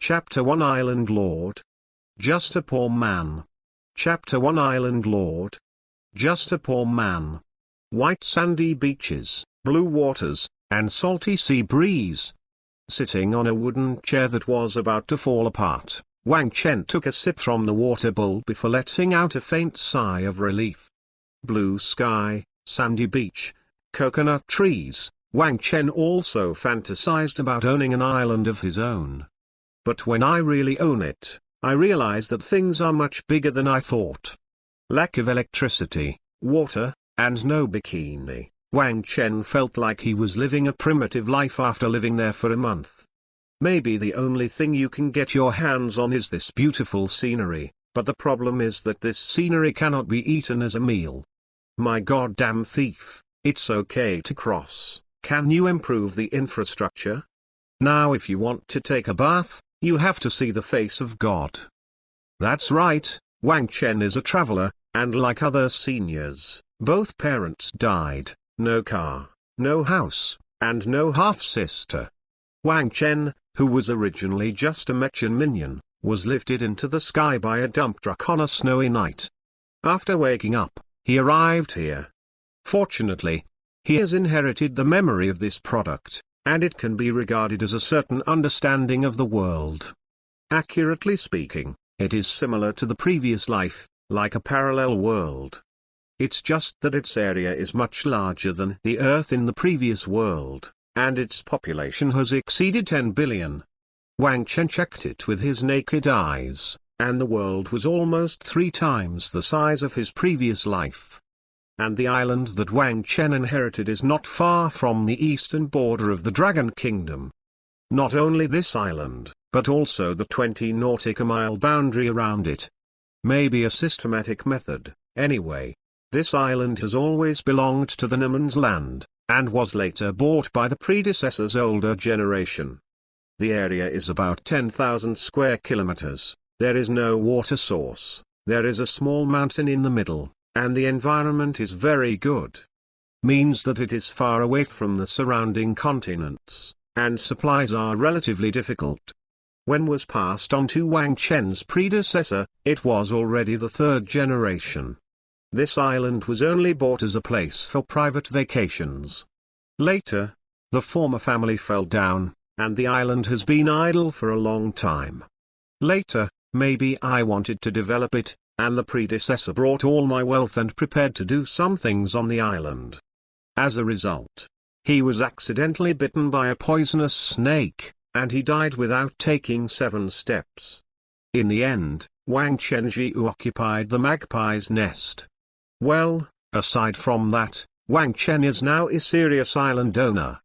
Chapter 1 Island Lord. Just a poor man. Chapter 1 Island Lord. Just a poor man. White sandy beaches, blue waters, and salty sea breeze. Sitting on a wooden chair that was about to fall apart, Wang Chen took a sip from the water bowl before letting out a faint sigh of relief. Blue sky, sandy beach, coconut trees. Wang Chen also fantasized about owning an island of his own. But when I really own it, I realize that things are much bigger than I thought. Lack of electricity, water, and no bikini. Wang Chen felt like he was living a primitive life after living there for a month. Maybe the only thing you can get your hands on is this beautiful scenery, but the problem is that this scenery cannot be eaten as a meal. My goddamn thief, it's okay to cross. Can you improve the infrastructure? Now if you want to take a bath, you have to see the face of God. That's right, Wang Chen is a traveler, and like other seniors, both parents died, no car, no house, and no half-sister. Wang Chen, who was originally just a Mechan minion, was lifted into the sky by a dump truck on a snowy night. After waking up, he arrived here. Fortunately, he has inherited the memory of this product, and it can be regarded as a certain understanding of the world. Accurately speaking, it is similar to the previous life, like a parallel world. It's just that its area is much larger than the Earth in the previous world, and its population has exceeded 10 billion. Wang Chen checked it with his naked eyes, and the world was almost 3 times the size of his previous life. And the island that Wang Chen inherited is not far from the eastern border of the Dragon Kingdom. Not only this island, but also the 20 nautical mile boundary around it. Maybe a systematic method, anyway. This island has always belonged to the Noman's land, and was later bought by the predecessor's older generation. The area is about 10,000 square kilometers, there is no water source, there is a small mountain in the middle, and the environment is very good. Means that it is far away from the surrounding continents, and supplies are relatively difficult. When was passed on to Wang Chen's predecessor, it was already the 3rd generation. This island was only bought as a place for private vacations. Later, the former family fell down, and the island has been idle for a long time. Later, maybe I wanted to develop it, and the predecessor brought all my wealth and prepared to do some things on the island. As a result, he was accidentally bitten by a poisonous snake, and he died without taking 7 steps. In the end, Wang Chenji occupied the magpie's nest. Well, aside from that, Wang Chen is now a serious island owner.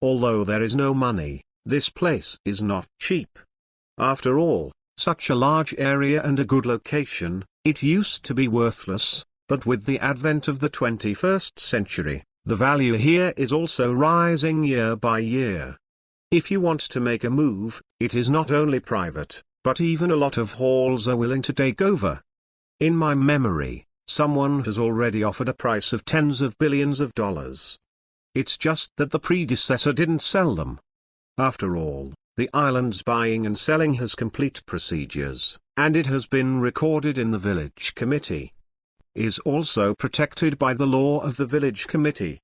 Although there is no money, this place is not cheap. After all, such a large area and a good location, it used to be worthless, but with the advent of the 21st century, the value here is also rising year by year. If you want to make a move, it is not only private, but even a lot of halls are willing to take over. In my memory, someone has already offered a price of tens of billions of dollars. It's just that the predecessor didn't sell them. After all, the island's buying and selling has complete procedures, and it has been recorded in the village committee. Is also protected by the law of the village committee.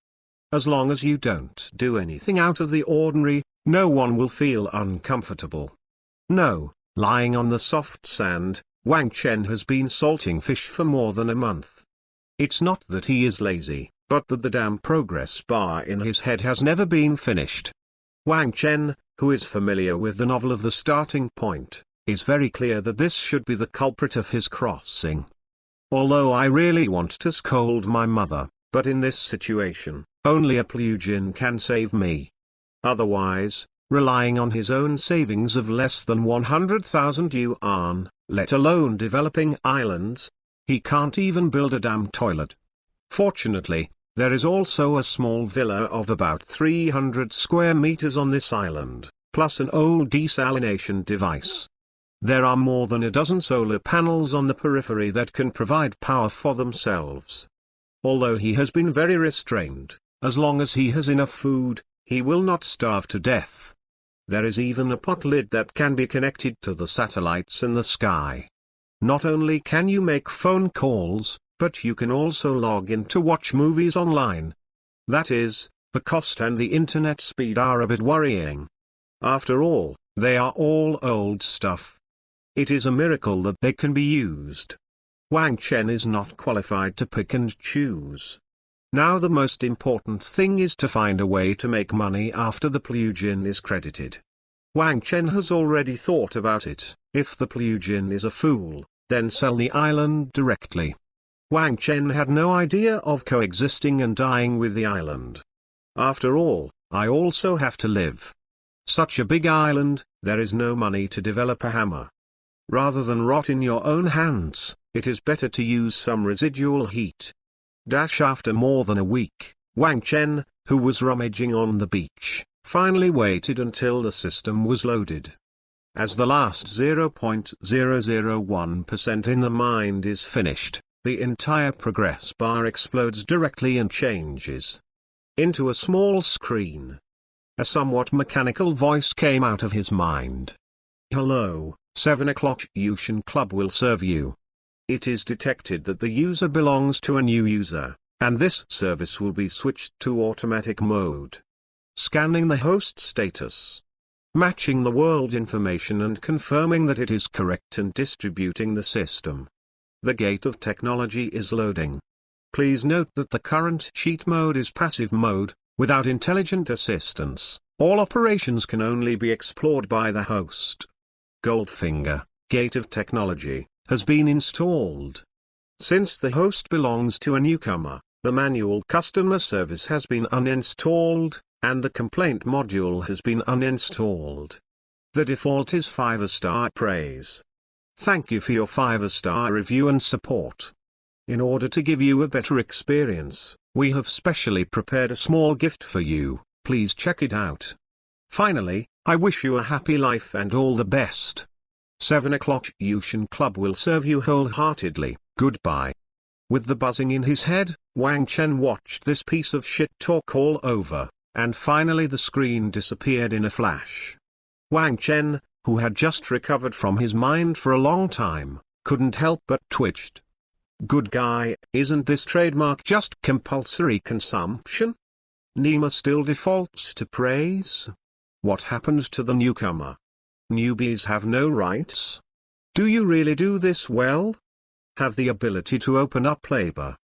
As long as you don't do anything out of the ordinary, no one will feel uncomfortable. No, lying on the soft sand, Wang Chen has been salting fish for more than a month. It's not that he is lazy, but that the damn progress bar in his head has never been finished. Wang Chen, who is familiar with the novel of The Starting Point, is very clear that this should be the culprit of his crossing. Although I really want to scold my mother, but in this situation, only a plugin can save me. Otherwise, relying on his own savings of less than 100,000 yuan, let alone developing islands, he can't even build a damn toilet. Fortunately, there is also a small villa of about 300 square meters on this island, plus an old desalination device. There are more than a dozen solar panels on the periphery that can provide power for themselves. Although he has been very restrained, as long as he has enough food, he will not starve to death. There is even a pot lid that can be connected to the satellites in the sky. Not only can you make phone calls, but you can also log in to watch movies online. That is, the cost and the internet speed are a bit worrying. After all, they are all old stuff. It is a miracle that they can be used. Wang Chen is not qualified to pick and choose. Now the most important thing is to find a way to make money after the plugin is credited. Wang Chen has already thought about it. If the plugin is a fool, then sell the island directly. Wang Chen had no idea of coexisting and dying with the island. After all, I also have to live. Such a big island, there is no money to develop a hammer. Rather than rot in your own hands, it is better to use some residual heat. After more than a week, Wang Chen, who was rummaging on the beach, finally waited until the system was loaded. As the last 0.001% in the mind is finished, the entire progress bar explodes directly and changes into a small screen. A somewhat mechanical voice came out of his mind. "Hello, 7 o'clock Yushin Club will serve you. It is detected that the user belongs to a new user, and this service will be switched to automatic mode. Scanning the host status. Matching the world information and confirming that it is correct and distributing the system. The gate of technology is loading. Please note that the current cheat mode is passive mode, without intelligent assistance. All operations can only be explored by the host. Goldfinger, gate of technology, has been installed. Since the host belongs to a newcomer, the manual customer service has been uninstalled, and the complaint module has been uninstalled. The default is 5-star praise. Thank you for your 5-star review and support. In order to give you a better experience, we have specially prepared a small gift for you, please check it out. Finally, I wish you a happy life and all the best. 7 o'clock Yushin Club will serve you wholeheartedly, goodbye." With the buzzing in his head, Wang Chen watched this piece of shit talk all over, and finally the screen disappeared in a flash. Wang Chen, who had just recovered from his mind for a long time, couldn't help but twitched. Good guy, isn't this trademark just compulsory consumption? Nima still defaults to praise? What happened to the newcomer? Newbies have no rights? Do you really do this well? Have the ability to open up labor?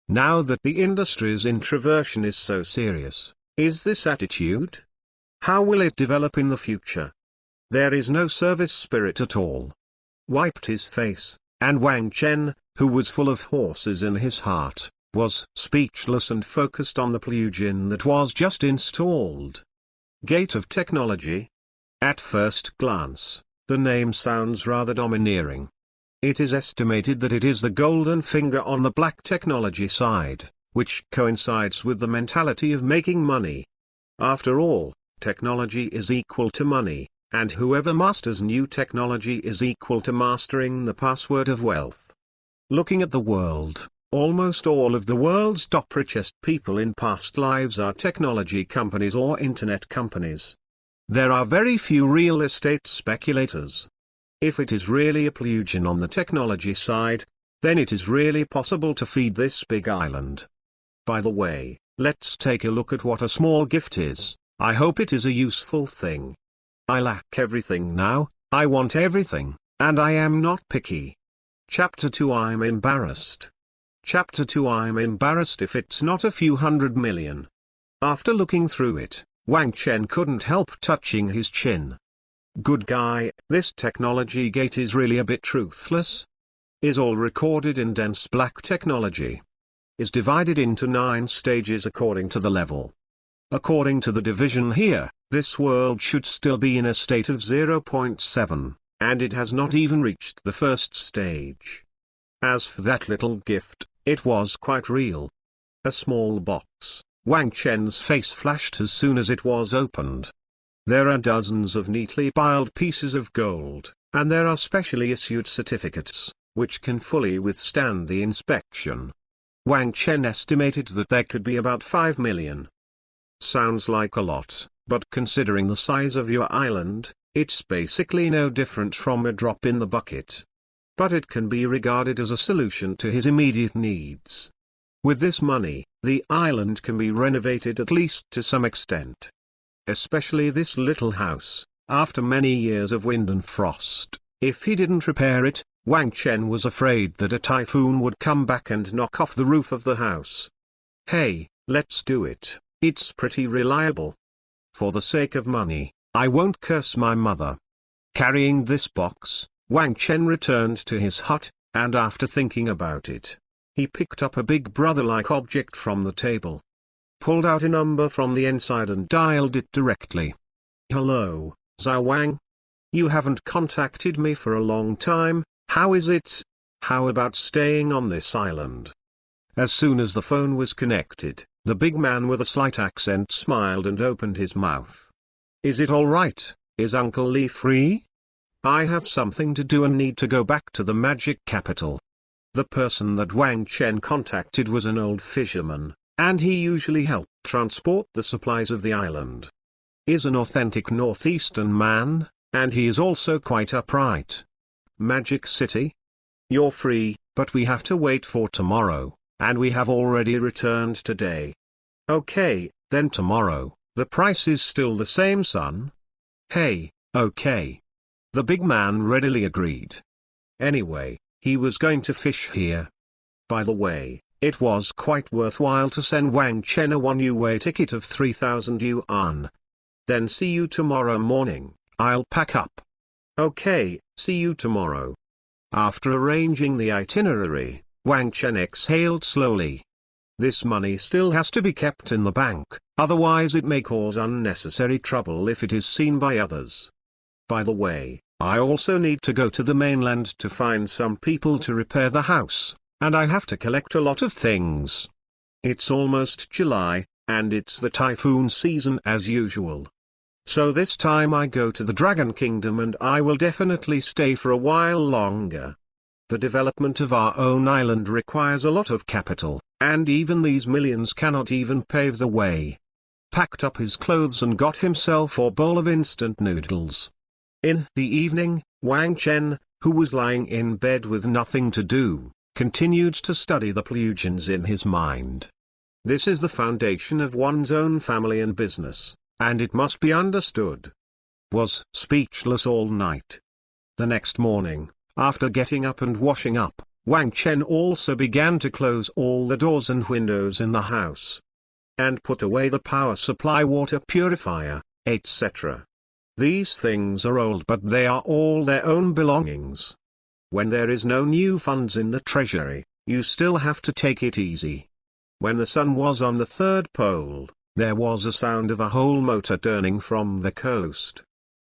Now that the industry's introversion is so serious, is this attitude? How will it develop in the future? There is no service spirit at all. Wiped his face, and Wang Chen, who was full of horses in his heart, was speechless and focused on the plugin that was just installed. Gate of Technology? At first glance, the name sounds rather domineering. It is estimated that it is the golden finger on the black technology side, which coincides with the mentality of making money. After all, technology is equal to money, and whoever masters new technology is equal to mastering the password of wealth. Looking at the world, almost all of the world's top richest people in past lives are technology companies or internet companies. There are very few real estate speculators. If it is really a plugin on the technology side, then it is really possible to feed this big island. By the way, let's take a look at what a small gift is. I hope it is a useful thing. I lack everything now, I want everything, and I am not picky. Chapter 2 I'm embarrassed. Chapter 2 I'm embarrassed if it's not a few 100 million. After looking through it, Wang Chen couldn't help touching his chin. Good guy, this technology gate is really a bit truthless. Is all recorded in dense black technology. Is divided into 9 stages according to the level. According to the division here, this world should still be in a state of 0.7, and it has not even reached the first stage. As for that little gift, it was quite real. A small box. Wang Chen's face flashed as soon as it was opened. There are dozens of neatly piled pieces of gold, and there are specially issued certificates, which can fully withstand the inspection. Wang Chen estimated that there could be about 5 million. Sounds like a lot, But considering the size of your island, it's basically no different from a drop in the bucket. But it can be regarded as a solution to his immediate needs. With this money, the island can be renovated at least to some extent. Especially this little house, after many years of wind and frost. If he didn't repair it, Wang Chen was afraid that a typhoon would come back and knock off the roof of the house. Hey, let's do it, it's pretty reliable. For the sake of money, I won't curse my mother. Carrying this box, Wang Chen returned to his hut, and after thinking about it, he picked up a big brother-like object from the table. Pulled out a number from the inside and dialed it directly. Hello, Zhao Wang? You haven't contacted me for a long time, how is it? How about staying on this island? As soon as the phone was connected, the big man with a slight accent smiled and opened his mouth. Is it alright? Is Uncle Li free? I have something to do and need to go back to the magic capital. The person that Wang Chen contacted was an old fisherman, and he usually helped transport the supplies of the island. Is an authentic northeastern man, and he is also quite upright. Magic City? You're free, but we have to wait for tomorrow, and we have already returned today. Okay, then tomorrow, the price is still the same, son? Hey, okay. The big man readily agreed. Anyway, he was going to fish here. By the way, it was quite worthwhile to send Wang Chen a one-way ticket of 3,000 yuan. Then see you tomorrow morning, I'll pack up. Okay, see you tomorrow. After arranging the itinerary, Wang Chen exhaled slowly. This money still has to be kept in the bank, otherwise it may cause unnecessary trouble if it is seen by others. By the way, I also need to go to the mainland to find some people to repair the house, and I have to collect a lot of things. It's almost July, and it's the typhoon season as usual. So this time I go to the Dragon Kingdom and I will definitely stay for a while longer. The development of our own island requires a lot of capital, and even these millions cannot even pave the way. Packed up his clothes and got himself a bowl of instant noodles. In the evening, Wang Chen, who was lying in bed with nothing to do, continued to study the plugins in his mind. This is the foundation of one's own family and business, and it must be understood. Was speechless all night. The next morning, after getting up and washing up, Wang Chen also began to close all the doors and windows in the house. And put away the power supply, water purifier, etc. These things are old, but they are all their own belongings. When there is no new funds in the treasury, you still have to take it easy. When the sun was on the third pole, there was a sound of a whole motor turning from the coast.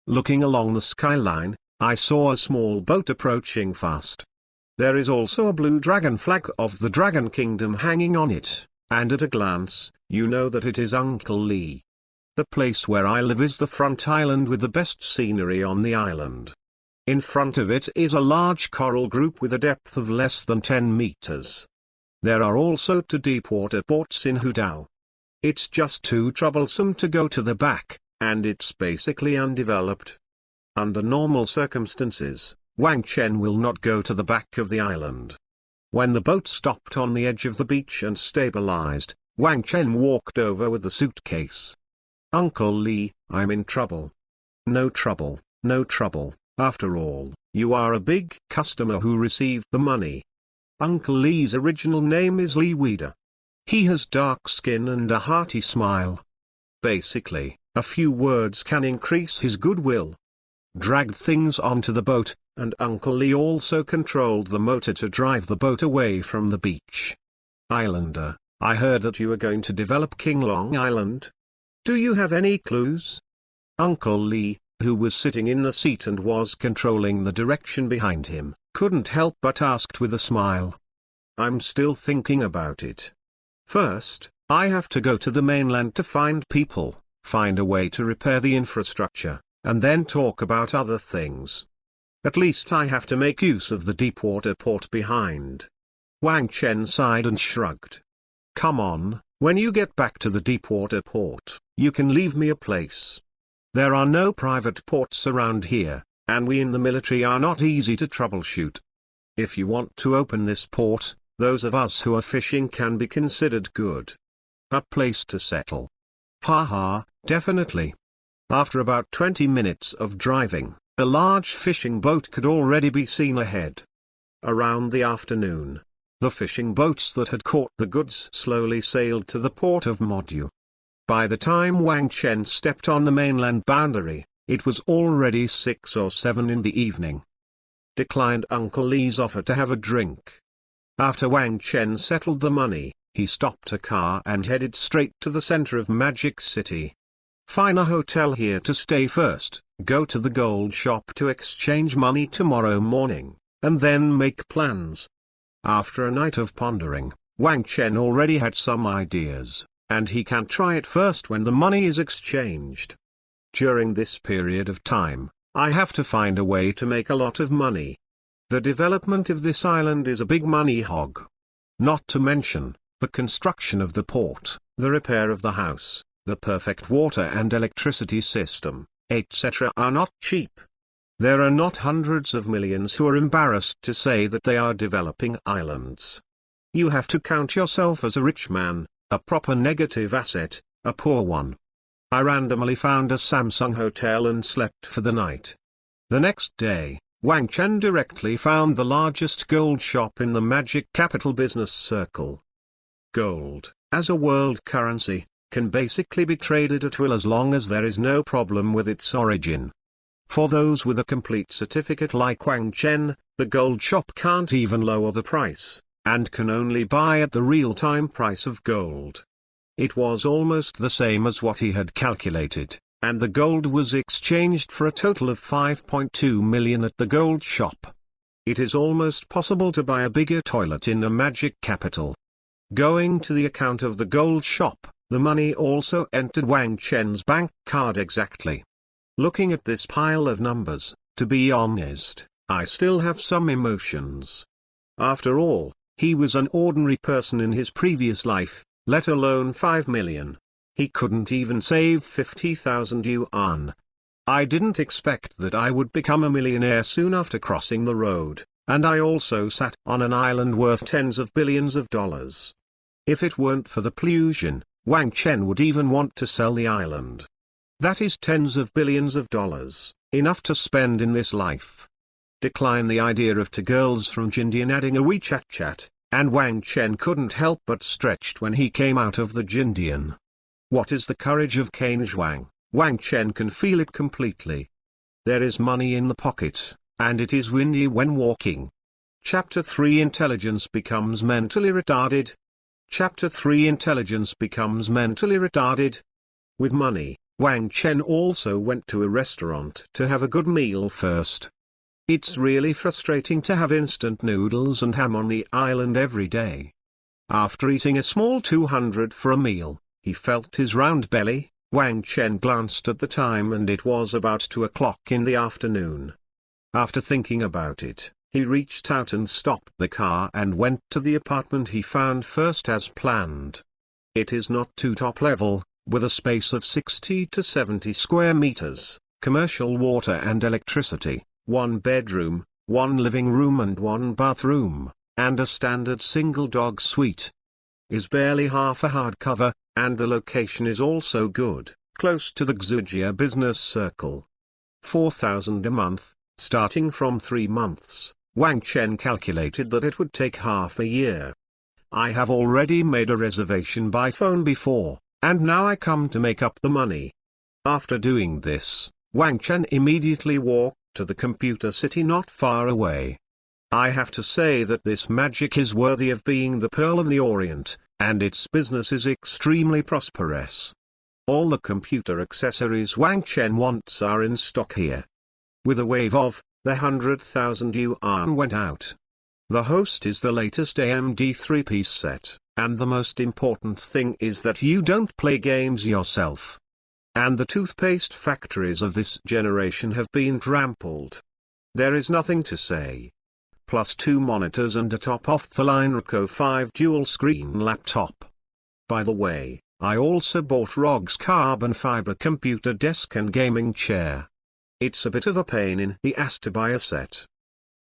Looking along the skyline, I saw a small boat approaching fast. There is also a blue dragon flag of the Dragon Kingdom hanging on it, and at a glance, you know that it is Uncle Li. The place where I live is the front island with the best scenery on the island. In front of it is a large coral group with a depth of less than 10 meters. There are also 2 deep water ports in Hudao. It's just too troublesome to go to the back, and it's basically undeveloped. Under normal circumstances, Wang Chen will not go to the back of the island. When the boat stopped on the edge of the beach and stabilized, Wang Chen walked over with the suitcase. Uncle Li, I'm in trouble. No trouble, no trouble, after all, you are a big customer who received the money. Uncle Li's original name is Li Weida. He has dark skin and a hearty smile. Basically, a few words can increase his goodwill. Dragged things onto the boat, and Uncle Li also controlled the motor to drive the boat away from the beach. Islander, I heard that you are going to develop Qinglong Island. Do you have any clues? Uncle Li, who was sitting in the seat and was controlling the direction behind him, couldn't help but asked with a smile. I'm still thinking about it. First, I have to go to the mainland to find people, find a way to repair the infrastructure, and then talk about other things. At least I have to make use of the deep water port behind. Wang Chen sighed and shrugged. Come on, When you get back to the deepwater port, you can leave me a place. There are no private ports around here, and we in the military are not easy to troubleshoot. If you want to open this port, those of us who are fishing can be considered good. A place to settle. Haha, definitely. After about 20 minutes of driving, a large fishing boat could already be seen ahead. Around the afternoon, the fishing boats that had caught the goods slowly sailed to the port of Modu. By the time Wang Chen stepped on the mainland boundary, it was already 6 or 7 in the evening. Declined Uncle Lee's offer to have a drink. After Wang Chen settled the money, he stopped a car and headed straight to the center of Magic City. Find a hotel here to stay first, go to the gold shop to exchange money tomorrow morning, and then make plans. After a night of pondering, Wang Chen already had some ideas, and he can try it first when the money is exchanged. During this period of time, I have to find a way to make a lot of money. The development of this island is a big money hog. Not to mention, the construction of the port, the repair of the house, the perfect water and electricity system, etc. are not cheap. There are not hundreds of millions who are embarrassed to say that they are developing islands. You have to count yourself as a rich man, a proper negative asset, a poor one. I randomly found a Samsung hotel and slept for the night. The next day, Wang Chen directly found the largest gold shop in the Magic Capital business circle. Gold, as a world currency, can basically be traded at will as long as there is no problem with its origin. For those with a complete certificate like Wang Chen, the gold shop can't even lower the price, and can only buy at the real-time price of gold. It was almost the same as what he had calculated, and the gold was exchanged for a total of 5.2 million at the gold shop. It is almost possible to buy a bigger toilet in the Magic Capital. Going to the account of the gold shop, the money also entered Wang Chen's bank card exactly. Looking at this pile of numbers, to be honest, I still have some emotions. After all, he was an ordinary person in his previous life, let alone 5 million. He couldn't even save 50,000 yuan. I didn't expect that I would become a millionaire soon after crossing the road, and I also sat on an island worth tens of billions of dollars. If it weren't for the pollution, Wang Chen would even want to sell the island. That is tens of billions of dollars, enough to spend in this life. Decline the idea of two girls from Jindian adding a WeChat chat, and Wang Chen couldn't help but stretched when he came out of the Jindian. What is the courage of Kane Zhuang? Wang Chen can feel it completely. There is money in the pocket, and it is windy when walking. Chapter 3 Intelligence becomes mentally retarded. Chapter 3 Intelligence becomes mentally retarded. With money, Wang Chen also went to a restaurant to have a good meal first. It's really frustrating to have instant noodles and ham on the island every day. After eating a small 200 for a meal, he felt his round belly. Wang Chen glanced at the time and it was about 2 o'clock in the afternoon. After thinking about it, he reached out and stopped the car and went to the apartment he found first as planned. It is not too top level, with a space of 60 to 70 square meters, commercial water and electricity, 1 bedroom, 1 living room and 1 bathroom, and a standard single dog suite. Is barely half a hardcover, and the location is also good, close to the Xujia business circle. 4,000 a month, starting from 3 months, Wang Chen calculated that it would take half a year. I have already made a reservation by phone before, and now I come to make up the money. After doing this, Wang Chen immediately walked to the computer city not far away. I have to say that this magic is worthy of being the Pearl of the Orient, and its business is extremely prosperous. All the computer accessories Wang Chen wants are in stock here. With a wave of, the 100,000 yuan went out. The host is the latest AMD 3-piece set, and the most important thing is that you don't play games yourself. And the toothpaste factories of this generation have been trampled. There is nothing to say. Plus 2 monitors and a top off-the-line Raco 5 dual-screen laptop. By the way, I also bought ROG's carbon fiber computer desk and gaming chair. It's a bit of a pain in the ass to buy a set.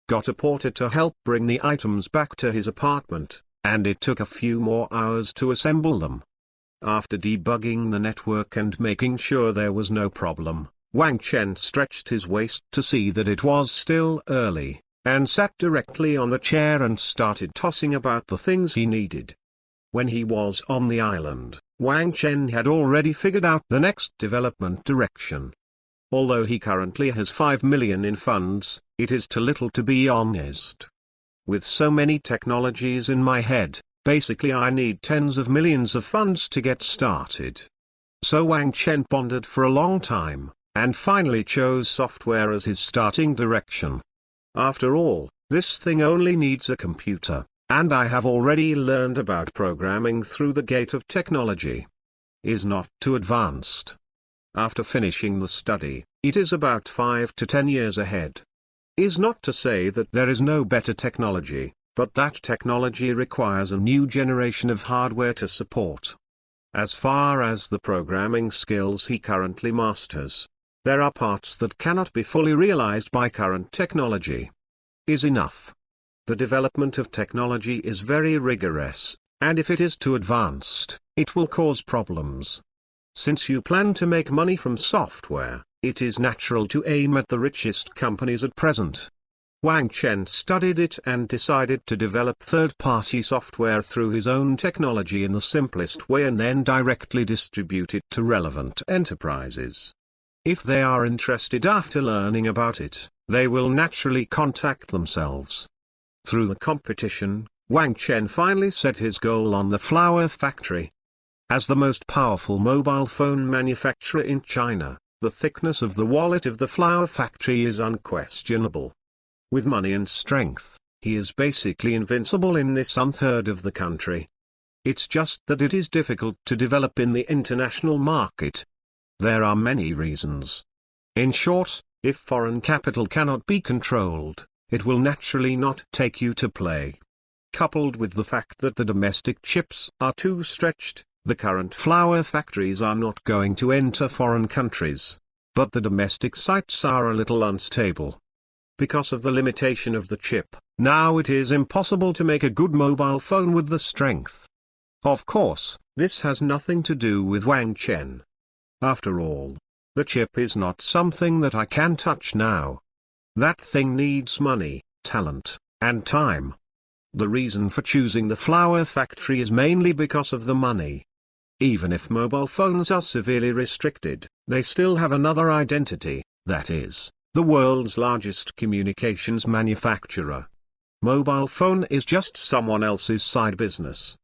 Got a porter to help bring the items back to his apartment, and it took a few more hours to assemble them. After debugging the network and making sure there was no problem, Wang Chen stretched his waist to see that it was still early, and sat directly on the chair and started tossing about the things he needed. When he was on the island, Wang Chen had already figured out the next development direction. Although he currently has 5 million in funds, it is too little to be honest. With so many technologies in my head, basically I need tens of millions of funds to get started. So Wang Chen pondered for a long time, and finally chose software as his starting direction. After all, this thing only needs a computer, and I have already learned about programming through the gate of technology. Is not too advanced. After finishing the study, it is about 5 to 10 years ahead. Is not to say that there is no better technology, but that technology requires a new generation of hardware to support. As far as the programming skills he currently masters, there are parts that cannot be fully realized by current technology. Is enough. The development of technology is very rigorous, and if it is too advanced, it will cause problems. Since you plan to make money from software, it is natural to aim at the richest companies at present. Wang Chen studied it and decided to develop third-party software through his own technology in the simplest way and then directly distribute it to relevant enterprises. If they are interested after learning about it, they will naturally contact themselves. Through the competition, Wang Chen finally set his goal on the flower factory. As the most powerful mobile phone manufacturer in China, the thickness of the wallet of the flower factory is unquestionable. With money and strength, he is basically invincible in this unthird of the country. It's just that it is difficult to develop in the international market. There are many reasons. In short, if foreign capital cannot be controlled, it will naturally not take you to play. Coupled with the fact that the domestic chips are too stretched, the current flower factories are not going to enter foreign countries. But the domestic sites are a little unstable. Because of the limitation of the chip, now it is impossible to make a good mobile phone with the strength. Of course, this has nothing to do with Wang Chen. After all, the chip is not something that I can touch now. That thing needs money, talent, and time. The reason for choosing the flower factory is mainly because of the money. Even if mobile phones are severely restricted, they still have another identity, that is, the world's largest communications manufacturer. Mobile phone is just someone else's side business.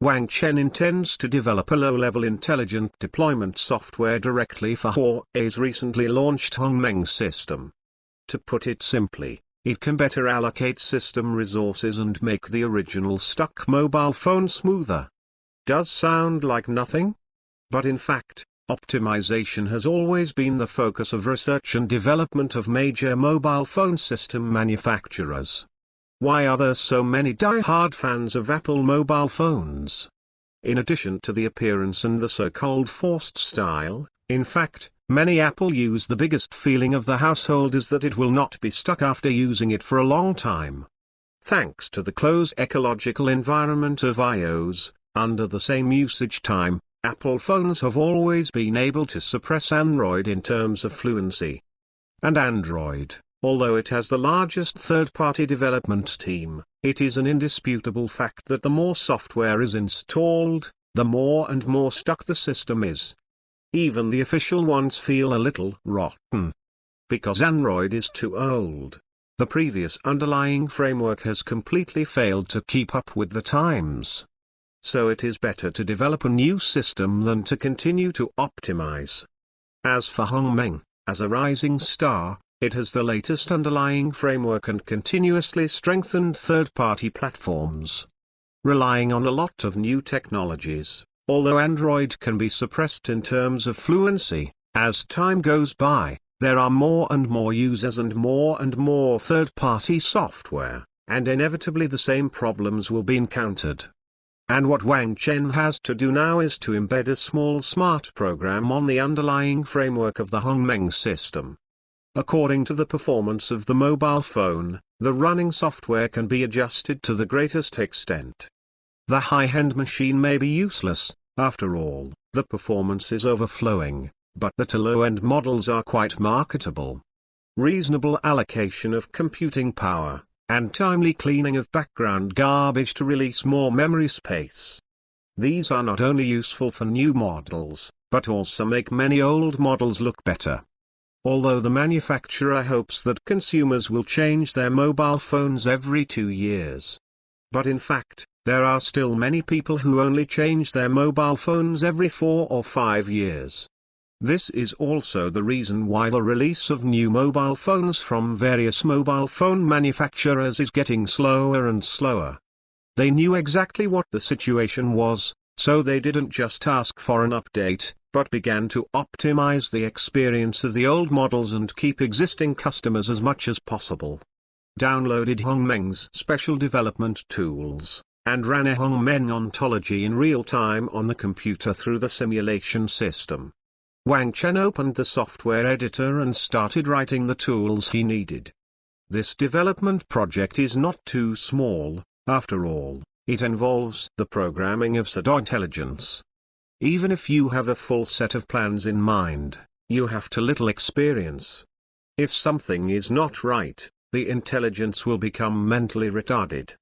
Wang Chen intends to develop a low-level intelligent deployment software directly for Huawei's recently launched Hongmeng system. To put it simply, it can better allocate system resources and make the original stuck mobile phone smoother. Does sound like nothing? But in fact, optimization has always been the focus of research and development of major mobile phone system manufacturers. Why are there so many die-hard fans of Apple mobile phones? In addition to the appearance and the so-called forced style, in fact, many Apple use the biggest feeling of the household is that it will not be stuck after using it for a long time. Thanks to the close ecological environment of iOS, under the same usage time, Apple phones have always been able to suppress Android in terms of fluency. And Android, although it has the largest third-party development team, it is an indisputable fact that the more software is installed, the more and more stuck the system is. Even the official ones feel a little rotten. Because Android is too old. The previous underlying framework has completely failed to keep up with the times. So it is better to develop a new system than to continue to optimize. As for Hongmeng, as a rising star, it has the latest underlying framework and continuously strengthened third-party platforms. Relying on a lot of new technologies, although Android can be suppressed in terms of fluency, as time goes by, there are more and more users and more third-party software, and inevitably the same problems will be encountered. And what Wang Chen has to do now is to embed a small smart program on the underlying framework of the Hongmeng system. According to the performance of the mobile phone, the running software can be adjusted to the greatest extent. The high-end machine may be useless, after all, the performance is overflowing, but the low-end models are quite marketable. Reasonable allocation of computing power, and timely cleaning of background garbage to release more memory space. These are not only useful for new models, but also make many old models look better. Although the manufacturer hopes that consumers will change their mobile phones every 2 years. But in fact, there are still many people who only change their mobile phones every 4 or 5 years. This is also the reason why the release of new mobile phones from various mobile phone manufacturers is getting slower and slower. They knew exactly what the situation was, so they didn't just ask for an update, but began to optimize the experience of the old models and keep existing customers as much as possible. Downloaded Hongmeng's special development tools, and ran a Hongmeng ontology in real time on the computer through the simulation system. Wang Chen opened the software editor and started writing the tools he needed. This development project is not too small, after all, it involves the programming of pseudo-intelligence. Even if you have a full set of plans in mind, you have too little experience. If something is not right, the intelligence will become mentally retarded.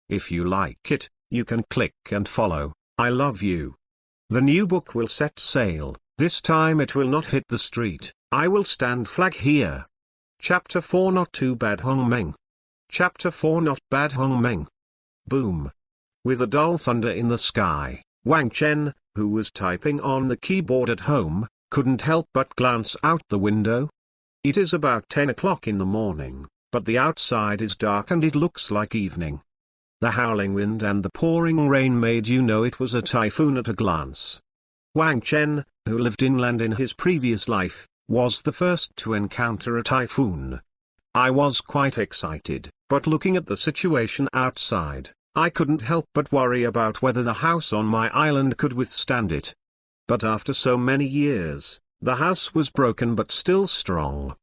If you like it, you can click and follow, I love you. The new book will set sail, this time it will not hit the street, I will stand flag here. Chapter 4 Not Too Bad Hongmeng. Chapter 4 Not Bad Hongmeng. Boom. With a dull thunder in the sky, Wang Chen, who was typing on the keyboard at home, couldn't help but glance out the window. It is about 10 o'clock in the morning, but the outside is dark and it looks like evening. The howling wind and the pouring rain made you know it was a typhoon at a glance. Wang Chen, who lived inland in his previous life, was the first to encounter a typhoon. I was quite excited, but looking at the situation outside, I couldn't help but worry about whether the house on my island could withstand it. But after so many years, the house was broken but still strong.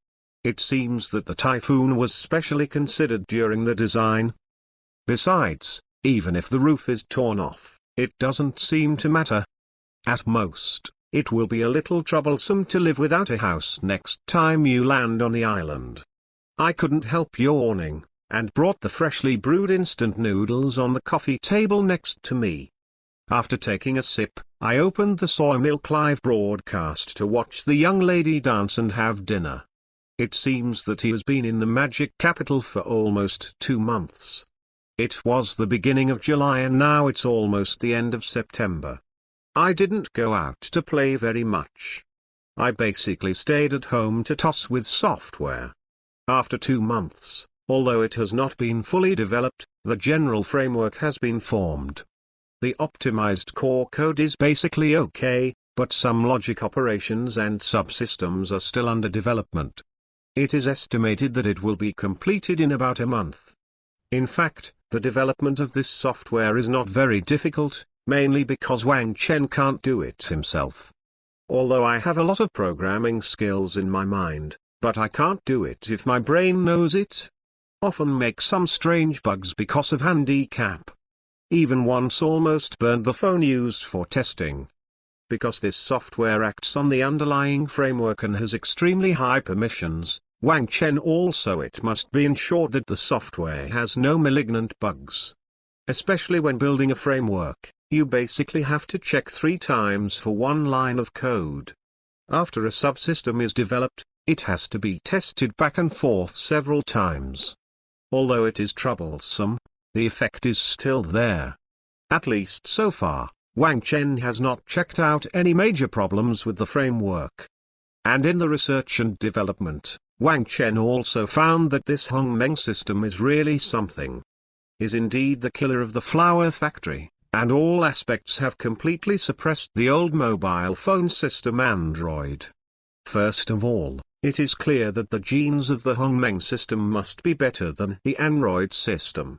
It seems that the typhoon was specially considered during the design. Besides, even if the roof is torn off, it doesn't seem to matter. At most, it will be a little troublesome to live without a house next time you land on the island. I couldn't help yawning, and brought the freshly brewed instant noodles on the coffee table next to me. After taking a sip, I opened the Soy Milk Live broadcast to watch the young lady dance and have dinner. It seems that he has been in the magic capital for almost 2 months. It was the beginning of July and now it's almost the end of September. I didn't go out to play very much. I basically stayed at home to toss with software. After 2 months, although it has not been fully developed, the general framework has been formed. The optimized core code is basically okay, but some logic operations and subsystems are still under development. It is estimated that it will be completed in about a month. In fact, the development of this software is not very difficult, mainly because Wang Chen can't do it himself. Although I have a lot of programming skills in my mind, but I can't do it if my brain knows it. Often make some strange bugs because of handicap. Even once almost burned the phone used for testing. Because this software acts on the underlying framework and has extremely high permissions, Wang Chen also it must be ensured that the software has no malignant bugs. Especially when building a framework, you basically have to check 3 times for one line of code. After a subsystem is developed, it has to be tested back and forth several times. Although it is troublesome, the effect is still there. At least so far, Wang Chen has not checked out any major problems with the framework. And in the research and development, Wang Chen also found that this Hongmeng system is really something. Is indeed the killer of the flower factory, and all aspects have completely suppressed the old mobile phone system Android. First of all, it is clear that the genes of the Hongmeng system must be better than the Android system.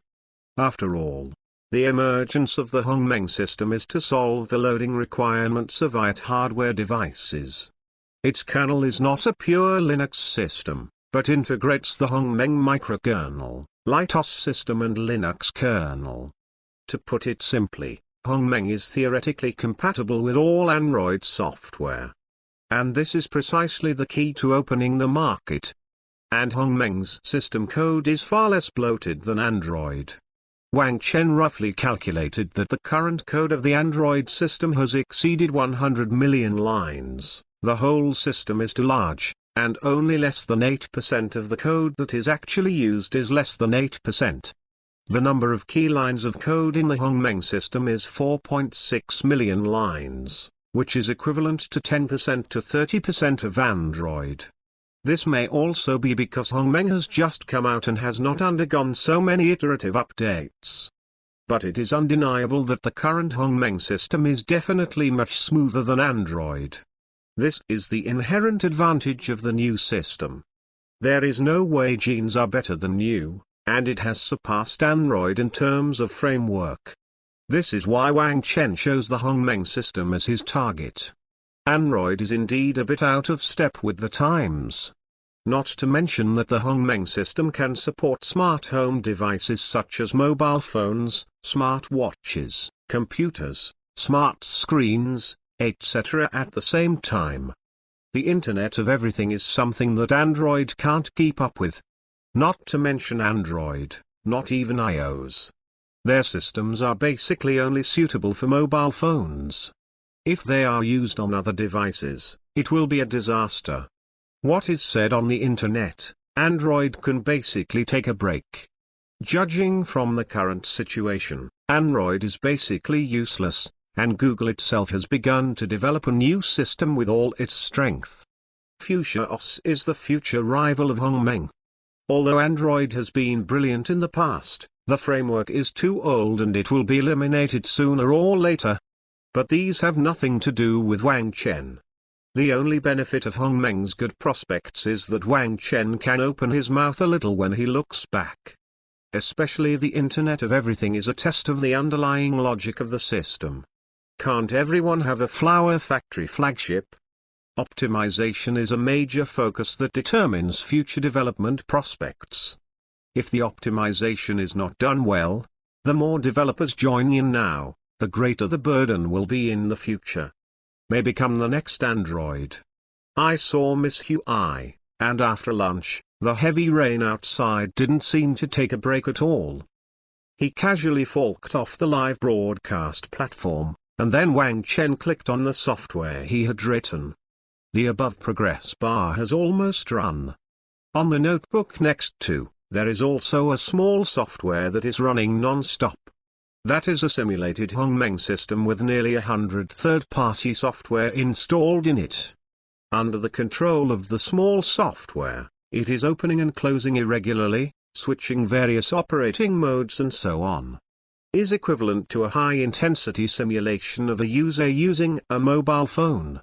After all, The emergence of the Hongmeng system is to solve the loading requirements of IT hardware devices. Its kernel is not a pure Linux system, but integrates the Hongmeng microkernel, LightOS system and Linux kernel. To put it simply, Hongmeng is theoretically compatible with all Android software. And this is precisely the key to opening the market. And Hongmeng's system code is far less bloated than Android. Wang Chen roughly calculated that the current code of the Android system has exceeded 100 million lines. The whole system is too large, and only less than 8% of the code that is actually used is less than 8%. The number of key lines of code in the Hongmeng system is 4.6 million lines, which is equivalent to 10% to 30% of Android. This may also be because Hongmeng has just come out and has not undergone so many iterative updates. But it is undeniable that the current Hongmeng system is definitely much smoother than Android. This is the inherent advantage of the new system. There is no way genes are better than new, and it has surpassed Android in terms of framework. This is why Wang Chen chose the Hongmeng system as his target. Android is indeed a bit out of step with the times. Not to mention that the Hongmeng system can support smart home devices such as mobile phones, smart watches, computers, smart screens, etc. at the same time. The Internet of Everything is something that Android can't keep up with. Not to mention Android, not even iOS. Their systems are basically only suitable for mobile phones. If they are used on other devices, it will be a disaster. What is said on the internet, Android can basically take a break. Judging from the current situation, Android is basically useless, and Google itself has begun to develop a new system with all its strength. Fuchsia OS is the future rival of Hongmeng. Although Android has been brilliant in the past, the framework is too old and it will be eliminated sooner or later. But these have nothing to do with Wang Chen. The only benefit of Hongmeng's good prospects is that Wang Chen can open his mouth a little when he looks back. Especially the Internet of Everything is a test of the underlying logic of the system. Can't everyone have a flower factory flagship? Optimization is a major focus that determines future development prospects. If the optimization is not done well, the more developers join in now, the greater the burden will be in the future. May become the next Android. I saw Miss Hui, and after lunch, the heavy rain outside didn't seem to take a break at all. He casually forked off the live broadcast platform, and then Wang Chen clicked on the software he had written. The above progress bar has almost run. On the notebook next to, there is also a small software that is running non-stop. That is a simulated Hongmeng system with nearly 100 third-party software installed in it. Under the control of the small software, it is opening and closing irregularly, switching various operating modes and so on. Is equivalent to a high-intensity simulation of a user using a mobile phone.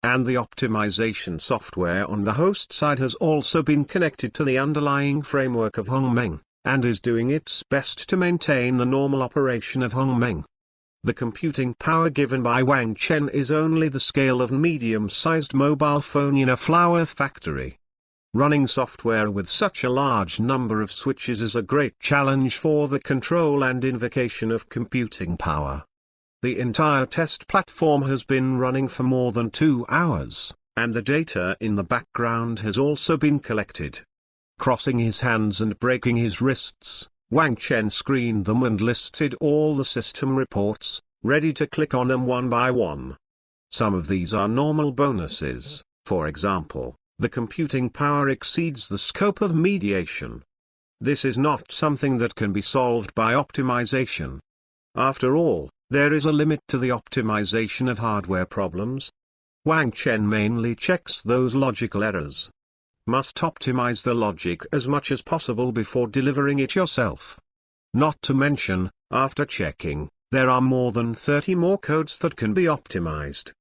And the optimization software on the host side has also been connected to the underlying framework of Hongmeng, and is doing its best to maintain the normal operation of Hongmeng. The computing power given by Wang Chen is only the scale of medium-sized mobile phone in a flower factory. Running software with such a large number of switches is a great challenge for the control and invocation of computing power. The entire test platform has been running for more than 2 hours, and the data in the background has also been collected. Crossing his hands and breaking his wrists, Wang Chen screened them and listed all the system reports, ready to click on them one by one. Some of these are normal bonuses, for example, the computing power exceeds the scope of mediation. This is not something that can be solved by optimization. After all, there is a limit to the optimization of hardware problems. Wang Chen mainly checks those logical errors. Must optimize the logic as much as possible before delivering it yourself. Not to mention, after checking, there are more than 30 more codes that can be optimized.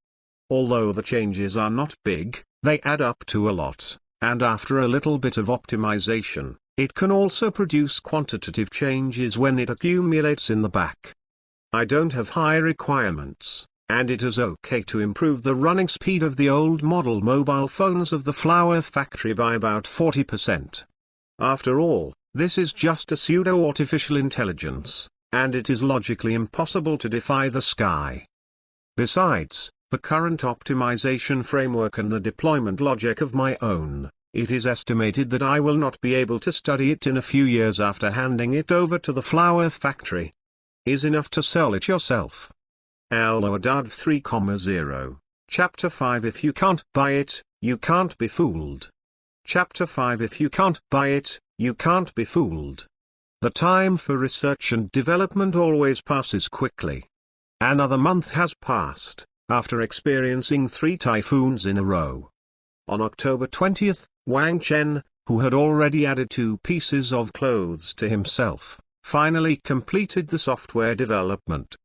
Although the changes are not big, they add up to a lot, and after a little bit of optimization, It can also produce quantitative changes when it accumulates in the back. I don't have high requirements, and it is okay to improve the running speed of the old model mobile phones of the Flower Factory by about 40%. After all, this is just a pseudo-artificial intelligence, and it is logically impossible to defy the sky. Besides, the current optimization framework and the deployment logic of my own, it is estimated that I will not be able to study it in a few years after handing it over to the Flower Factory. Is enough to sell it yourself. Al-Wadad 3,0. Chapter 5. If you can't buy it, you can't be fooled. Chapter 5. If you can't buy it, you can't be fooled. The time for research and development always passes quickly. Another month has passed, after experiencing 3 typhoons in a row. On October 20th, Wang Chen, who had already added 2 pieces of clothes to himself, finally completed the software development.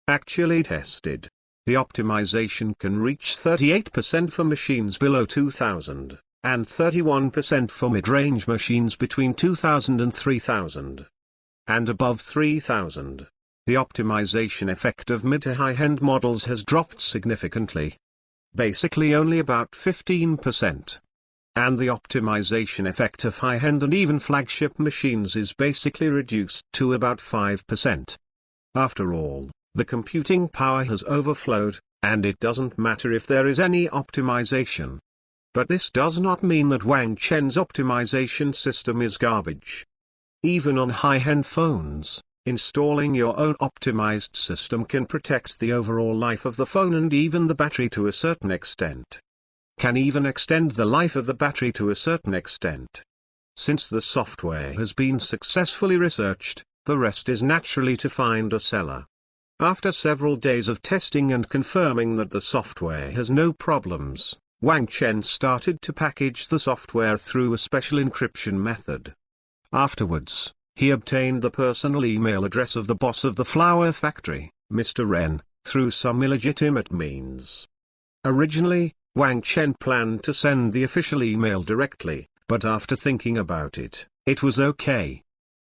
Actually tested, the optimization can reach 38% for machines below 2000, and 31% for mid-range machines between 2000 and 3000. And above 3000, the optimization effect of mid to high-end models has dropped significantly. Basically only about 15%. And the optimization effect of high-end and even flagship machines is basically reduced to about 5%. After all, the computing power has overflowed, and it doesn't matter if there is any optimization. But this does not mean that Wang Chen's optimization system is garbage. Even on high-end phones, installing your own optimized system can protect the overall life of the phone and even the battery to a certain extent. Can even extend the life of the battery to a certain extent. Since the software has been successfully researched, the rest is naturally to find a seller. After several days of testing and confirming that the software has no problems, Wang Chen started to package the software through a special encryption method. Afterwards, he obtained the personal email address of the boss of the Flower Factory, Mr. Ren, through some illegitimate means. Originally, Wang Chen planned to send the official email directly, but after thinking about it, it was okay.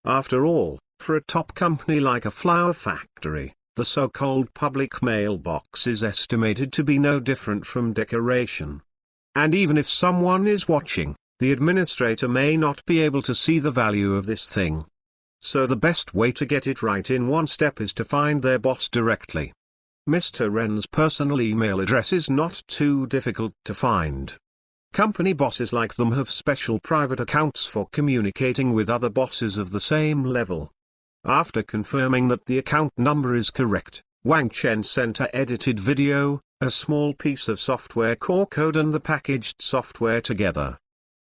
After all, for a top company like a Flower Factory, the so-called public mailbox is estimated to be no different from decoration. And even if someone is watching, the administrator may not be able to see the value of this thing. So the best way to get it right in one step is to find their boss directly. Mr. Ren's personal email address is not too difficult to find. Company bosses like them have special private accounts for communicating with other bosses of the same level. After confirming that the account number is correct, Wang Chen sent a edited video, a small piece of software core code and the packaged software together.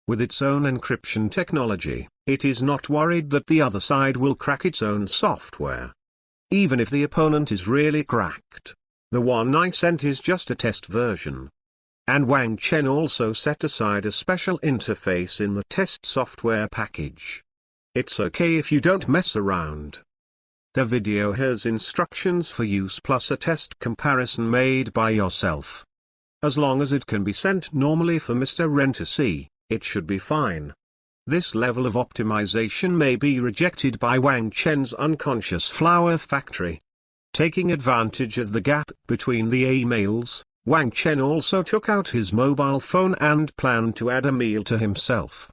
With its own encryption technology, it is not worried that the other side will crack its own software. Even if the opponent is really cracked, the one I sent is just a test version. And Wang Chen also set aside a special interface in the test software package. It's okay if you don't mess around. The video has instructions for use plus a test comparison made by yourself. As long as it can be sent normally for Mr. Ren to see, it should be fine. This level of optimization may be rejected by Wang Chen's unconscious Flower Factory. Taking advantage of the gap between the emails, Wang Chen also took out his mobile phone and planned to add a meal to himself.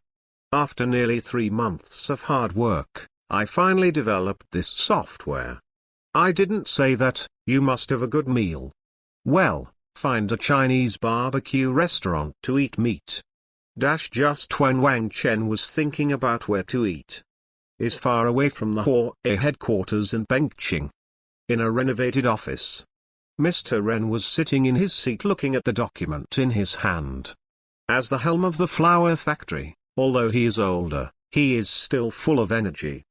After nearly 3 months of hard work, I finally developed this software. I didn't say that, you must have a good meal. Well, find a Chinese barbecue restaurant to eat meat. Just when Wang Chen was thinking about where to eat, is far away from the Huawei headquarters in Bengqing. In a renovated office, Mr. Ren was sitting in his seat looking at the document in his hand. As the helm of the Flower Factory, although he is older, he is still full of energy.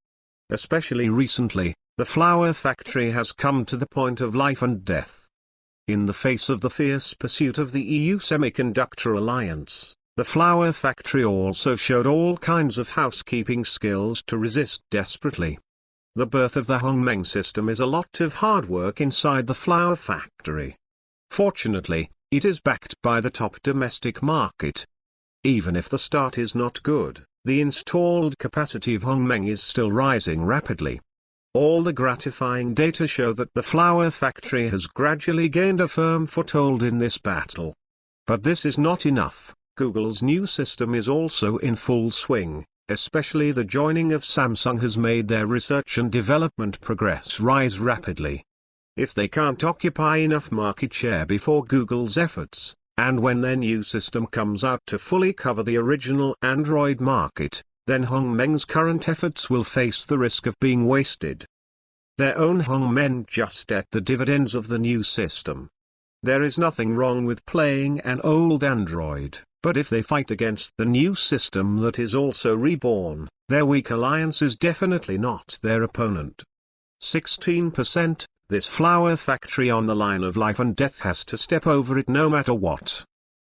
Especially recently, the Flower Factory has come to the point of life and death. In the face of the fierce pursuit of the EU Semiconductor Alliance, the Flower Factory also showed all kinds of housekeeping skills to resist desperately. The birth of the Hongmeng system is a lot of hard work inside the Flower Factory. Fortunately, it is backed by the top domestic market. Even if the start is not good, the installed capacity of Hongmeng is still rising rapidly. All the gratifying data show that the flower factory has gradually gained a firm foothold in this battle. But this is not enough. Google's new system is also in full swing, especially the joining of Samsung has made their research and development progress rise rapidly. If they can't occupy enough market share before Google's efforts, and when their new system comes out to fully cover the original Android market, then Hongmeng's current efforts will face the risk of being wasted. Their own Hongmeng just ate the dividends of the new system. There is nothing wrong with playing an old Android, but if they fight against the new system that is also reborn, their weak alliance is definitely not their opponent. 16%. This flower factory on the line of life and death has to step over it no matter what.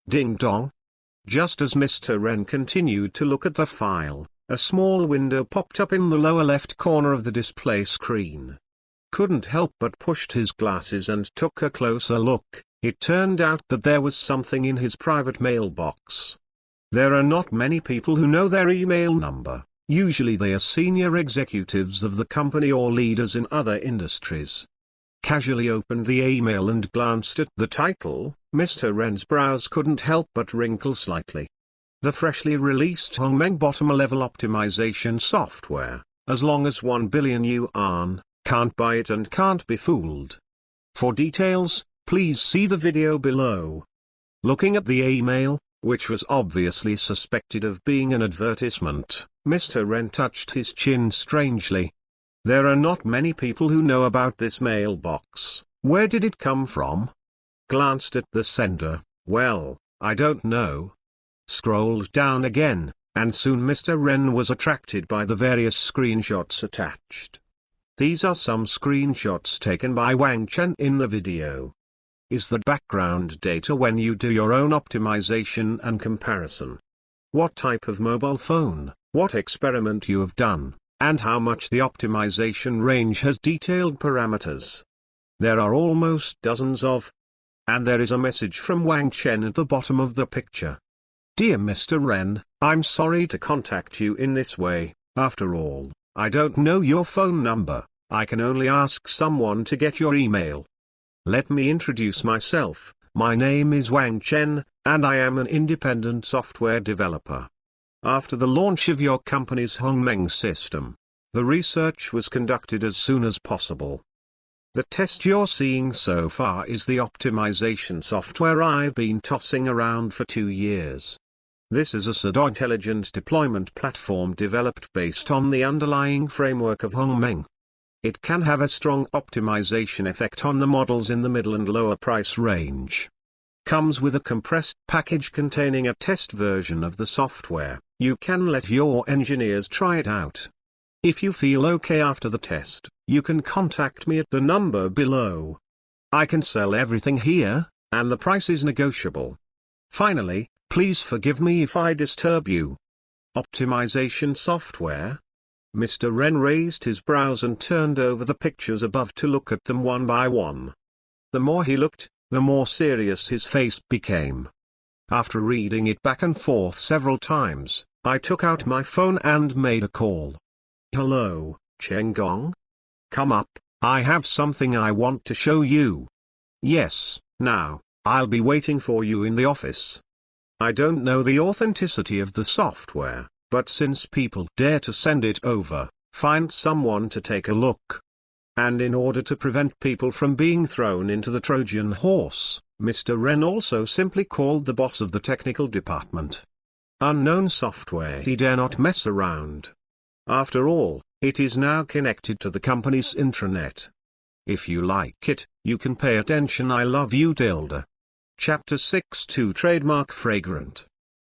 Ding dong. Just as Mr. Wren continued to look at the file, a small window popped up in the lower left corner of the display screen. Couldn't help but pushed his glasses and took a closer look. It turned out that there was something in his private mailbox. There are not many people who know their email number. Usually they are senior executives of the company or leaders in other industries. Casually opened the email and glanced at the title, Mr. Wren's brows couldn't help but wrinkle slightly. The freshly released Hongmeng bottom-level optimization software, as long as 1 billion yuan, can't buy it and can't be fooled. For details, please see the video below. Looking at the email, which was obviously suspected of being an advertisement, Mr. Wren touched his chin strangely. There are not many people who know about this mailbox. Where did it come from? Glanced at the sender. Well, I don't know. Scrolled down again, and soon Mr. Wren was attracted by the various screenshots attached. These are some screenshots taken by Wang Chen in the video. Is the background data when you do your own optimization and comparison? What type of mobile phone, what experiment you have done, and how much the optimization range has detailed parameters. There are almost dozens of. And there is a message from Wang Chen at the bottom of the picture. Dear Mr. Wren, I'm sorry to contact you in this way. After all, I don't know your phone number. I can only ask someone to get your email. Let me introduce myself. My name is Wang Chen, and I am an independent software developer. After the launch of your company's Hongmeng system, the research was conducted as soon as possible. The test you're seeing so far is the optimization software I've been tossing around for 2 years. This is a pseudo intelligent deployment platform developed based on the underlying framework of Hongmeng. It can have a strong optimization effect on the models in the middle and lower price range. Comes with a compressed package containing a test version of the software. You can let your engineers try it out. If you feel okay after the test, you can contact me at the number below. I can sell everything here, and the price is negotiable. Finally, please forgive me if I disturb you. Optimization software? Mr. Wren raised his brows and turned over the pictures above to look at them one by one. The more he looked, the more serious his face became. After reading it back and forth several times, I took out my phone and made a call. Hello, Cheng Gong? Come up, I have something I want to show you. Yes, now, I'll be waiting for you in the office. I don't know the authenticity of the software, but since people dare to send it over, find someone to take a look. And in order to prevent people from being thrown into the Trojan horse, Mr. Wren also simply called the boss of the technical department. Unknown software, he dare not mess around. After all, it is now connected to the company's intranet. If you like it, you can pay attention. I love you tilde. Chapter 6-2 Trademark Fragrant.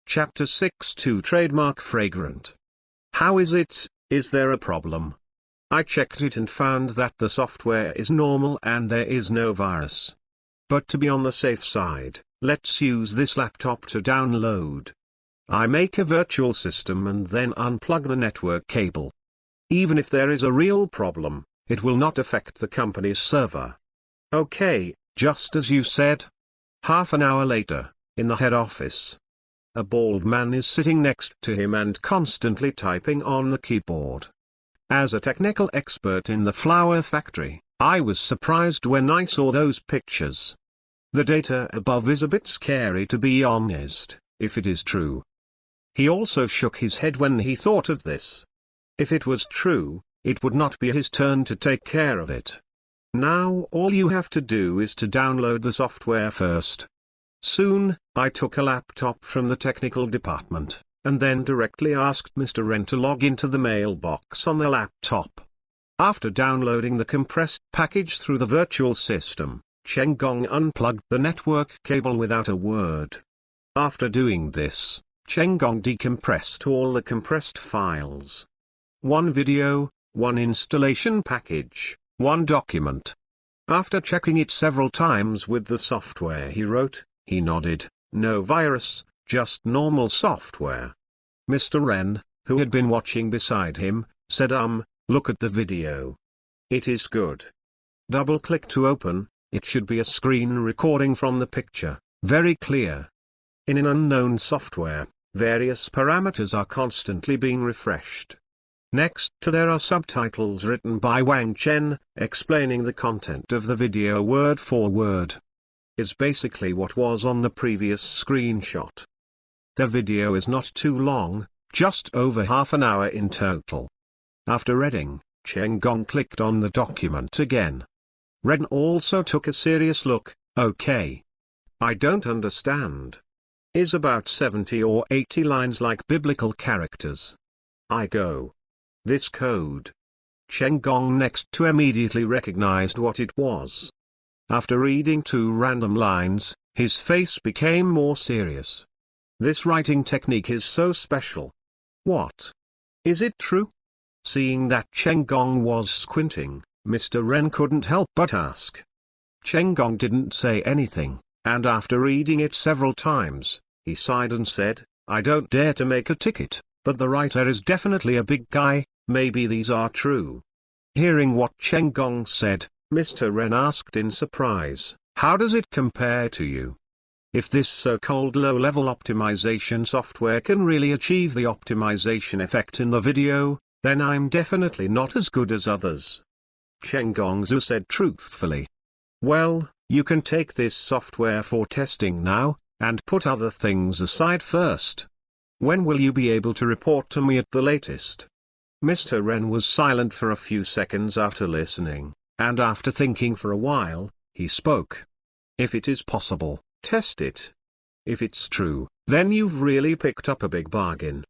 Chapter 6-2 Trademark Fragrant. How is it? Is there a problem? I checked it and found that the software is normal and there is no virus. But to be on the safe side, let's use this laptop to download. I make a virtual system and then unplug the network cable. Even if there is a real problem, it will not affect the company's server. Okay, just as you said. Half an hour later, in the head office. A bald man is sitting next to him and constantly typing on the keyboard. As a technical expert in the flower factory, I was surprised when I saw those pictures. The data above is a bit scary, to be honest, if it is true. He also shook his head when he thought of this. If it was true, it would not be his turn to take care of it. Now all you have to do is to download the software first. Soon, I took a laptop from the technical department, and then directly asked Mr. Ren to log into the mailbox on the laptop. After downloading the compressed package through the virtual system, Chen Gong unplugged the network cable without a word. After doing this, Chen Gong decompressed all the compressed files. One video, one installation package, one document. After checking it several times with the software he wrote, he nodded. No virus, just normal software. Mr. Ren, who had been watching beside him, said look at the video. It is good. Double-click to open, it should be a screen recording from the picture, very clear. In an unknown software, various parameters are constantly being refreshed. Next to there are subtitles written by Wang Chen, explaining the content of the video word for word. Is basically what was on the previous screenshot. The video is not too long, just over half an hour in total. After reading, Chen Gong clicked on the document again. Ren also took a serious look. Okay. I don't understand. Is about 70 or 80 lines like biblical characters. I go. This code. Chen Gong next to immediately recognized what it was. After reading 2 random lines, his face became more serious. This writing technique is so special. What? Is it true? Seeing that Chen Gong was squinting, Mr. Ren couldn't help but ask. Chen Gong didn't say anything, and after reading it several times, he sighed and said, I don't dare to make a ticket, but the writer is definitely a big guy, maybe these are true. Hearing what Chen Gong said, Mr. Ren asked in surprise, how does it compare to you? If this so-called low-level optimization software can really achieve the optimization effect in the video, then I'm definitely not as good as others. Chen Gongzhu said truthfully. Well, you can take this software for testing now, and put other things aside first. When will you be able to report to me at the latest? Mr. Ren was silent for a few seconds after listening. And after thinking for a while, he spoke. If it is possible, test it. If it's true, then you've really picked up a big bargain.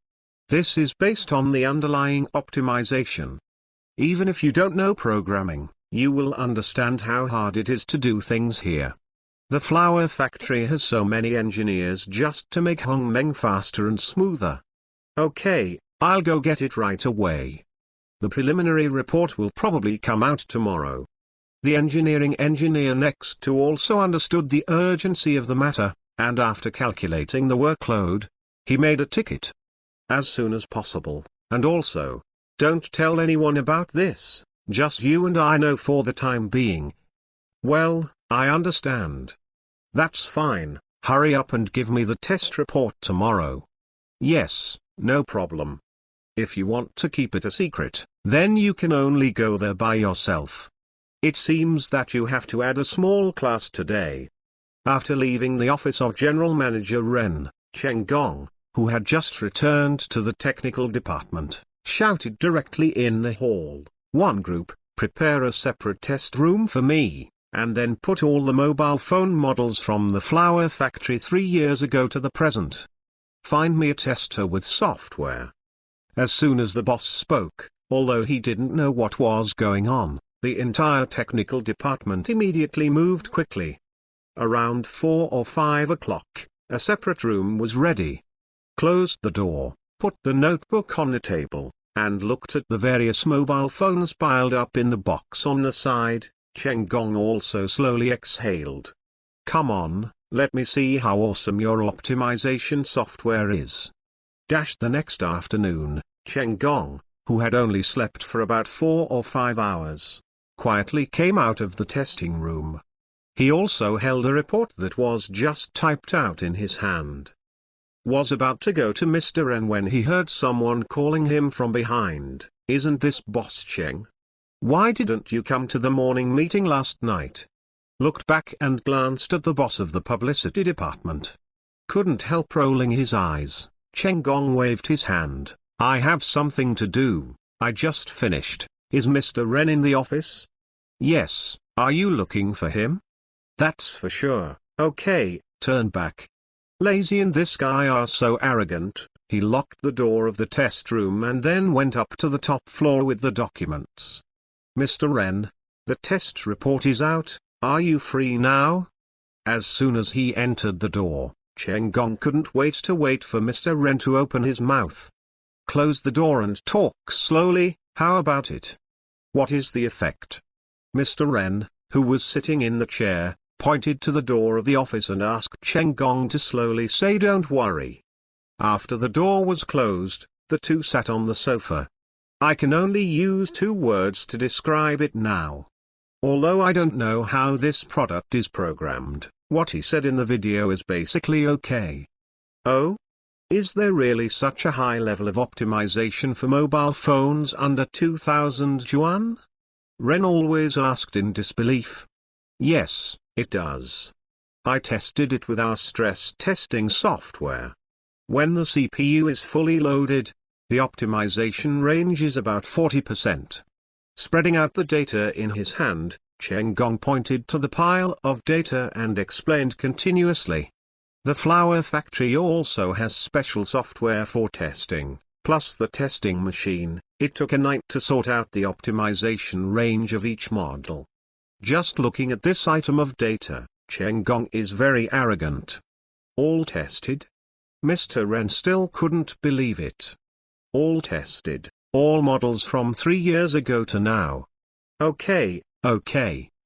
This is based on the underlying optimization. Even if you don't know programming, you will understand how hard it is to do things here. The flower factory has so many engineers just to make Hongmeng faster and smoother. Okay, I'll go get it right away. The preliminary report will probably come out tomorrow. The engineering engineer next to also understood the urgency of the matter, and after calculating the workload, he made a ticket. As soon as possible, and also, don't tell anyone about this, just you and I know for the time being. Well, I understand. That's fine, hurry up and give me the test report tomorrow. Yes, no problem. If you want to keep it a secret, then you can only go there by yourself. It seems that you have to add a small class today. After leaving the office of General Manager Ren, Chen Gong, who had just returned to the technical department, shouted directly in the hall, "One group, prepare a separate test room for me, and then put all the mobile phone models from the flower factory 3 years ago to the present. Find me a tester with software." As soon as the boss spoke, although he didn't know what was going on, the entire technical department immediately moved quickly. Around 4 or 5 o'clock, a separate room was ready. Closed the door, put the notebook on the table, and looked at the various mobile phones piled up in the box on the side. Chen Gong also slowly exhaled. Come on, let me see how awesome your optimization software is. The next afternoon, Chen Gong, who had only slept for about 4 or 5 hours, quietly came out of the testing room. He also held a report that was just typed out in his hand. was about to go to Mr. Ren when he heard someone calling him from behind. "Isn't this Boss Cheng? Why didn't you come to the morning meeting last night?" Looked back and glanced at the boss of the publicity department. Couldn't help rolling his eyes. Cheng Gong waved his hand. "I have something to do, I just finished." "Is Mr. Ren in the office?" "Yes, are you looking for him?" "That's for sure." "Okay, turn back." Lazy and this guy are so arrogant. He locked the door of the test room and then went up to the top floor with the documents. "Mr. Ren, the test report is out, are you free now?" As soon as he entered the door, Cheng Gong couldn't wait for Mr. Ren to open his mouth. "Close the door and talk slowly, how about it? What is the effect?" Mr. Ren, who was sitting in the chair, pointed to the door of the office and asked Cheng Gong to slowly say "Don't worry." After the door was closed, the two sat on the sofa. I can only use two words to describe it now. Although I don't know how this product is programmed, what he said in the video is basically okay. Oh? Is there really such a high level of optimization for mobile phones under 2000 yuan? Ren always asked in disbelief. Yes, it does. I tested it with our stress testing software. When the CPU is fully loaded, the optimization range is about 40%. Spreading out the data in his hand, Cheng Gong pointed to the pile of data and explained continuously. The flower factory also has special software for testing, plus the testing machine. It took a night to sort out the optimization range of each model. Just looking at this item of data, Cheng Gong is very arrogant. All tested? Mr. Ren still couldn't believe it. All tested, all models from 3 years ago to now. Okay,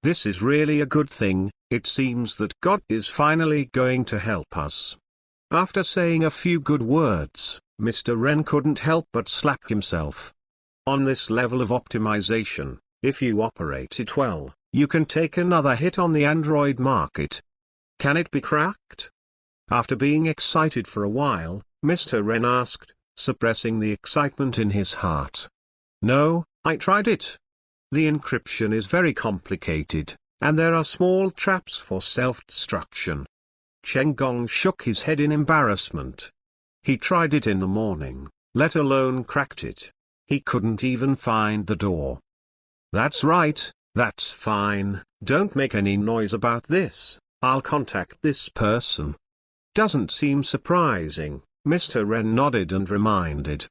this is really a good thing. It seems that God is finally going to help us. After saying a few good words, Mr. Ren couldn't help but slap himself. On this level of optimization, if you operate it well, you can take another hit on the Android market. Can it be cracked? After being excited for a while, Mr. Ren asked, suppressing the excitement in his heart. No, I tried it. The encryption is very complicated, and there are small traps for self-destruction. Cheng Gong shook his head in embarrassment. He tried it in the morning, let alone cracked it. He couldn't even find the door. That's right, that's fine, don't make any noise about this, I'll contact this person. Doesn't seem surprising, Mr. Ren nodded and reminded.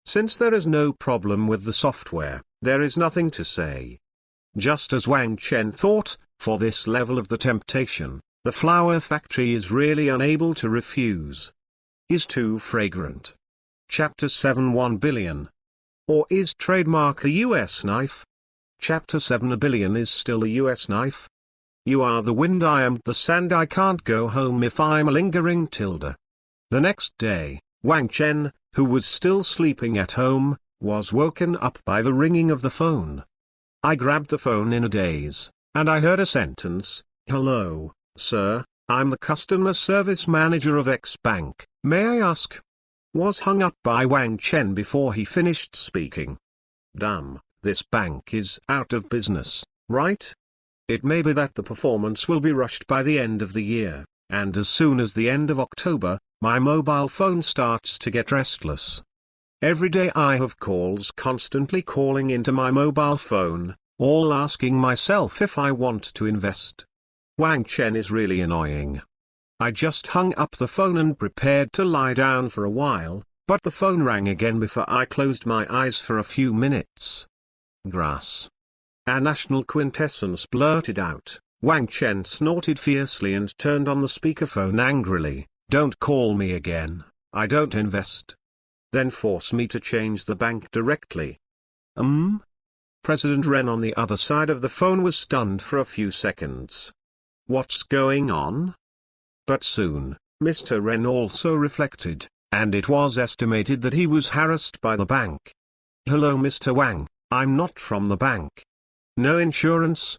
Since there is no problem with the software, there is nothing to say. Just as Wang Chen thought, for this level of the temptation, the flower factory is really unable to refuse. Is too fragrant. Chapter 7 1 billion. Or is trademark a US knife? Chapter 7 A billion is still a US knife? You are the wind, I am the sand, I can't go home if I'm a lingering tilde. The next day, Wang Chen, who was still sleeping at home, was woken up by the ringing of the phone. I grabbed the phone in a daze, and I heard a sentence, "Hello, sir, I'm the customer service manager of X Bank, may I ask?" Was hung up by Wang Chen before he finished speaking. Damn, this bank is out of business, right? It may be that the performance will be rushed by the end of the year, and as soon as the end of October, my mobile phone starts to get restless. Every day I have calls constantly calling into my mobile phone, all asking myself if I want to invest. Wang Chen is really annoying. I just hung up the phone and prepared to lie down for a while, but the phone rang again before I closed my eyes for a few minutes. Grass. A national quintessence blurted out. Wang Chen snorted fiercely and turned on the speakerphone angrily. Don't call me again, I don't invest. Then force me to change the bank directly. President Ren on the other side of the phone was stunned for a few seconds. What's going on? But soon, Mr. Ren also reflected, and it was estimated that he was harassed by the bank. Hello Mr. Wang, I'm not from the bank. No insurance?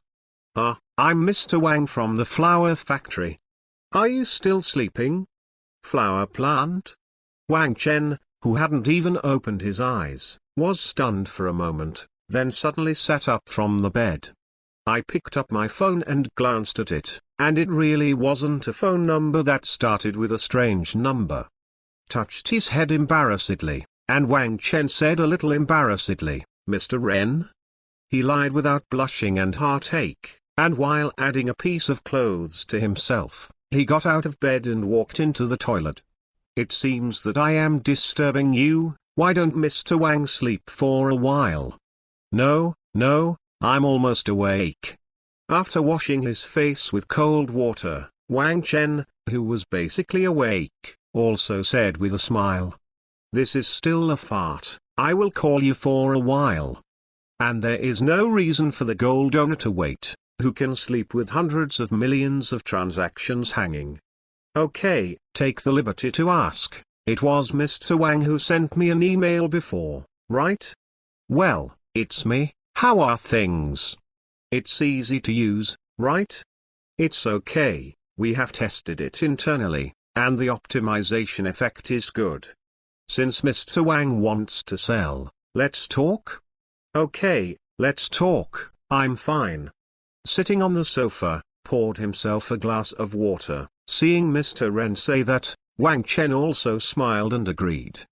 I'm Mr. Wang from the flower factory. Are you still sleeping? flower plant? Wang Chen, who hadn't even opened his eyes, was stunned for a moment, then suddenly sat up from the bed. I picked up my phone and glanced at it, and it really wasn't a phone number that started with a strange number. Touched his head embarrassedly, and Wang Chen said a little embarrassedly, "Mr. Ren?" He lied without blushing and heartache, and while adding a piece of clothes to himself, he got out of bed and walked into the toilet. "It seems that I am disturbing you. Why don't Mr. Wang sleep for a while?" "No, I'm almost awake." After washing his face with cold water, Wang Chen, who was basically awake, also said with a smile, "This is still a fart. I will call you for a while." And there is no reason for the gold owner to wait, who can sleep with hundreds of millions of transactions hanging. Okay, take the liberty to ask, it was Mr. Wang who sent me an email before, right? Well, it's me. How are things? It's easy to use, right? It's okay, we have tested it internally, and the optimization effect is good. Since Mr. Wang wants to sell, let's talk? Okay, let's talk. I'm fine. Sitting on the sofa, poured himself a glass of water. Seeing Mr. Ren say that, Wang Chen also smiled and agreed.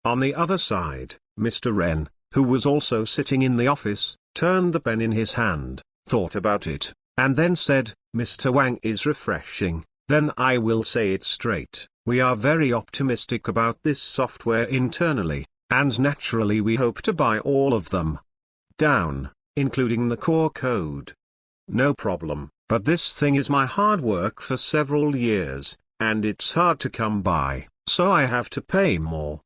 On the other side, Mr. Ren, who was also sitting in the office, turned the pen in his hand, thought about it, and then said, "Mr. Wang is refreshing, then I will say it straight, we are very optimistic about this software internally, and naturally we hope to buy all of them. Down, including the core code. No problem, but this thing is my hard work for several years, and it's hard to come by, so I have to pay more."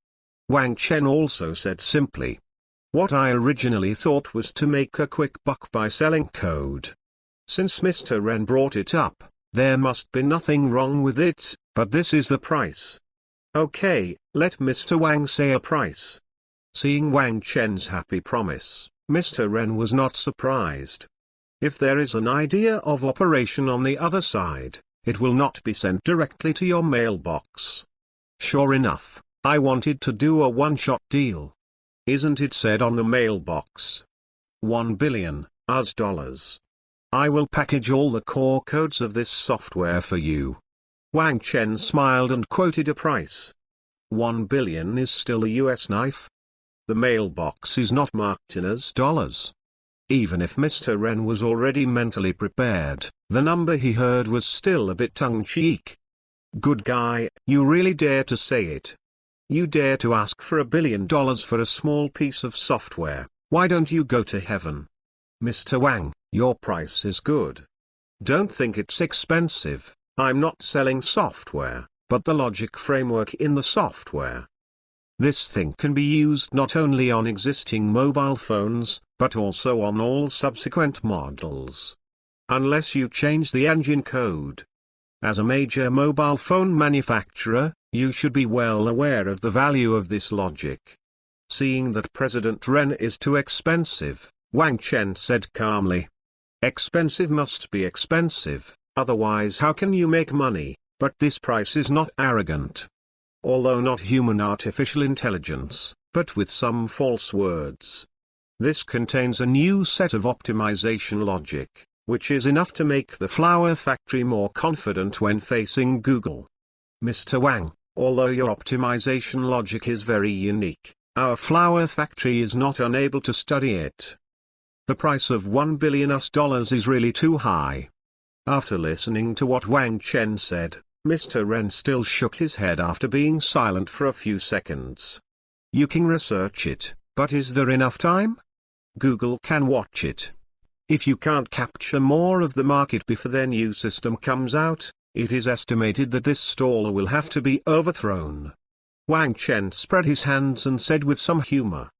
Wang Chen also said simply, "What I originally thought was to make a quick buck by selling code. Since Mr. Ren brought it up, there must be nothing wrong with it, but this is the price. Okay, let Mr. Wang say a price." Seeing Wang Chen's happy promise, Mr. Ren was not surprised. If there is an idea of operation on the other side, it will not be sent directly to your mailbox. Sure enough, I wanted to do a one-shot deal. Isn't it said on the mailbox? 1 billion US dollars. I will package all the core codes of this software for you. Wang Chen smiled and quoted a price. 1 billion is still a US knife. The mailbox is not marked in US dollars. Even if Mr. Ren was already mentally prepared, the number he heard was still a bit tongue-in-cheek. "Good guy, you really dare to say it. You dare to ask for $1 billion for a small piece of software. Why don't you go to heaven? Mr. Wang, your price is good. Don't think it's expensive. I'm not selling software, but the logic framework in the software. This thing can be used not only on existing mobile phones, but also on all subsequent models. Unless you change the engine code. As a major mobile phone manufacturer, you should be well aware of the value of this logic." Seeing that President Ren is too expensive, Wang Chen said calmly, "Expensive must be expensive, otherwise how can you make money? But this price is not arrogant. Although not human artificial intelligence, but with some false words. This contains a new set of optimization logic, which is enough to make the flower factory more confident when facing Google. Mr. Wang, although your optimization logic is very unique, our flower factory is not unable to study it. The price of $1 billion is really too high." After listening to what Wang Chen said, Mr. Ren still shook his head after being silent for a few seconds. "You can research it, but is there enough time? Google can watch it. If you can't capture more of the market before their new system comes out, it is estimated that this stall will have to be overthrown." Wang Chen spread his hands and said with some humor,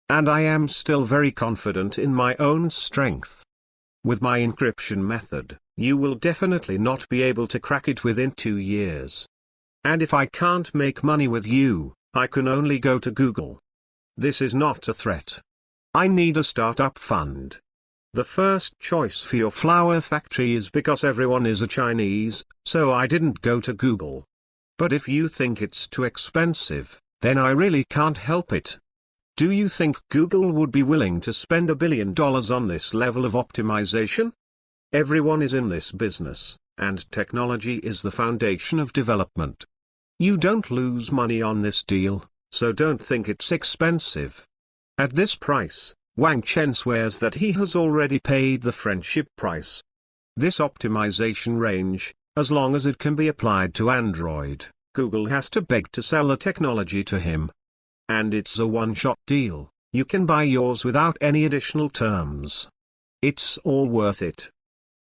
"And I am still very confident in my own strength. With my encryption method, you will definitely not be able to crack it within 2 years. And if I can't make money with you, I can only go to Google. This is not a threat. I need a startup fund. The first choice for your flower factory is because everyone is a Chinese, so I didn't go to Google. But if you think it's too expensive, then I really can't help it. Do you think Google would be willing to spend $1 billion on this level of optimization? Everyone is in this business, and technology is the foundation of development. You don't lose money on this deal, so don't think it's expensive. At this price, Wang Chen swears that he has already paid the friendship price. This optimization range, as long as it can be applied to Android, Google has to beg to sell the technology to him. And it's a one-shot deal. You can buy yours without any additional terms. It's all worth it.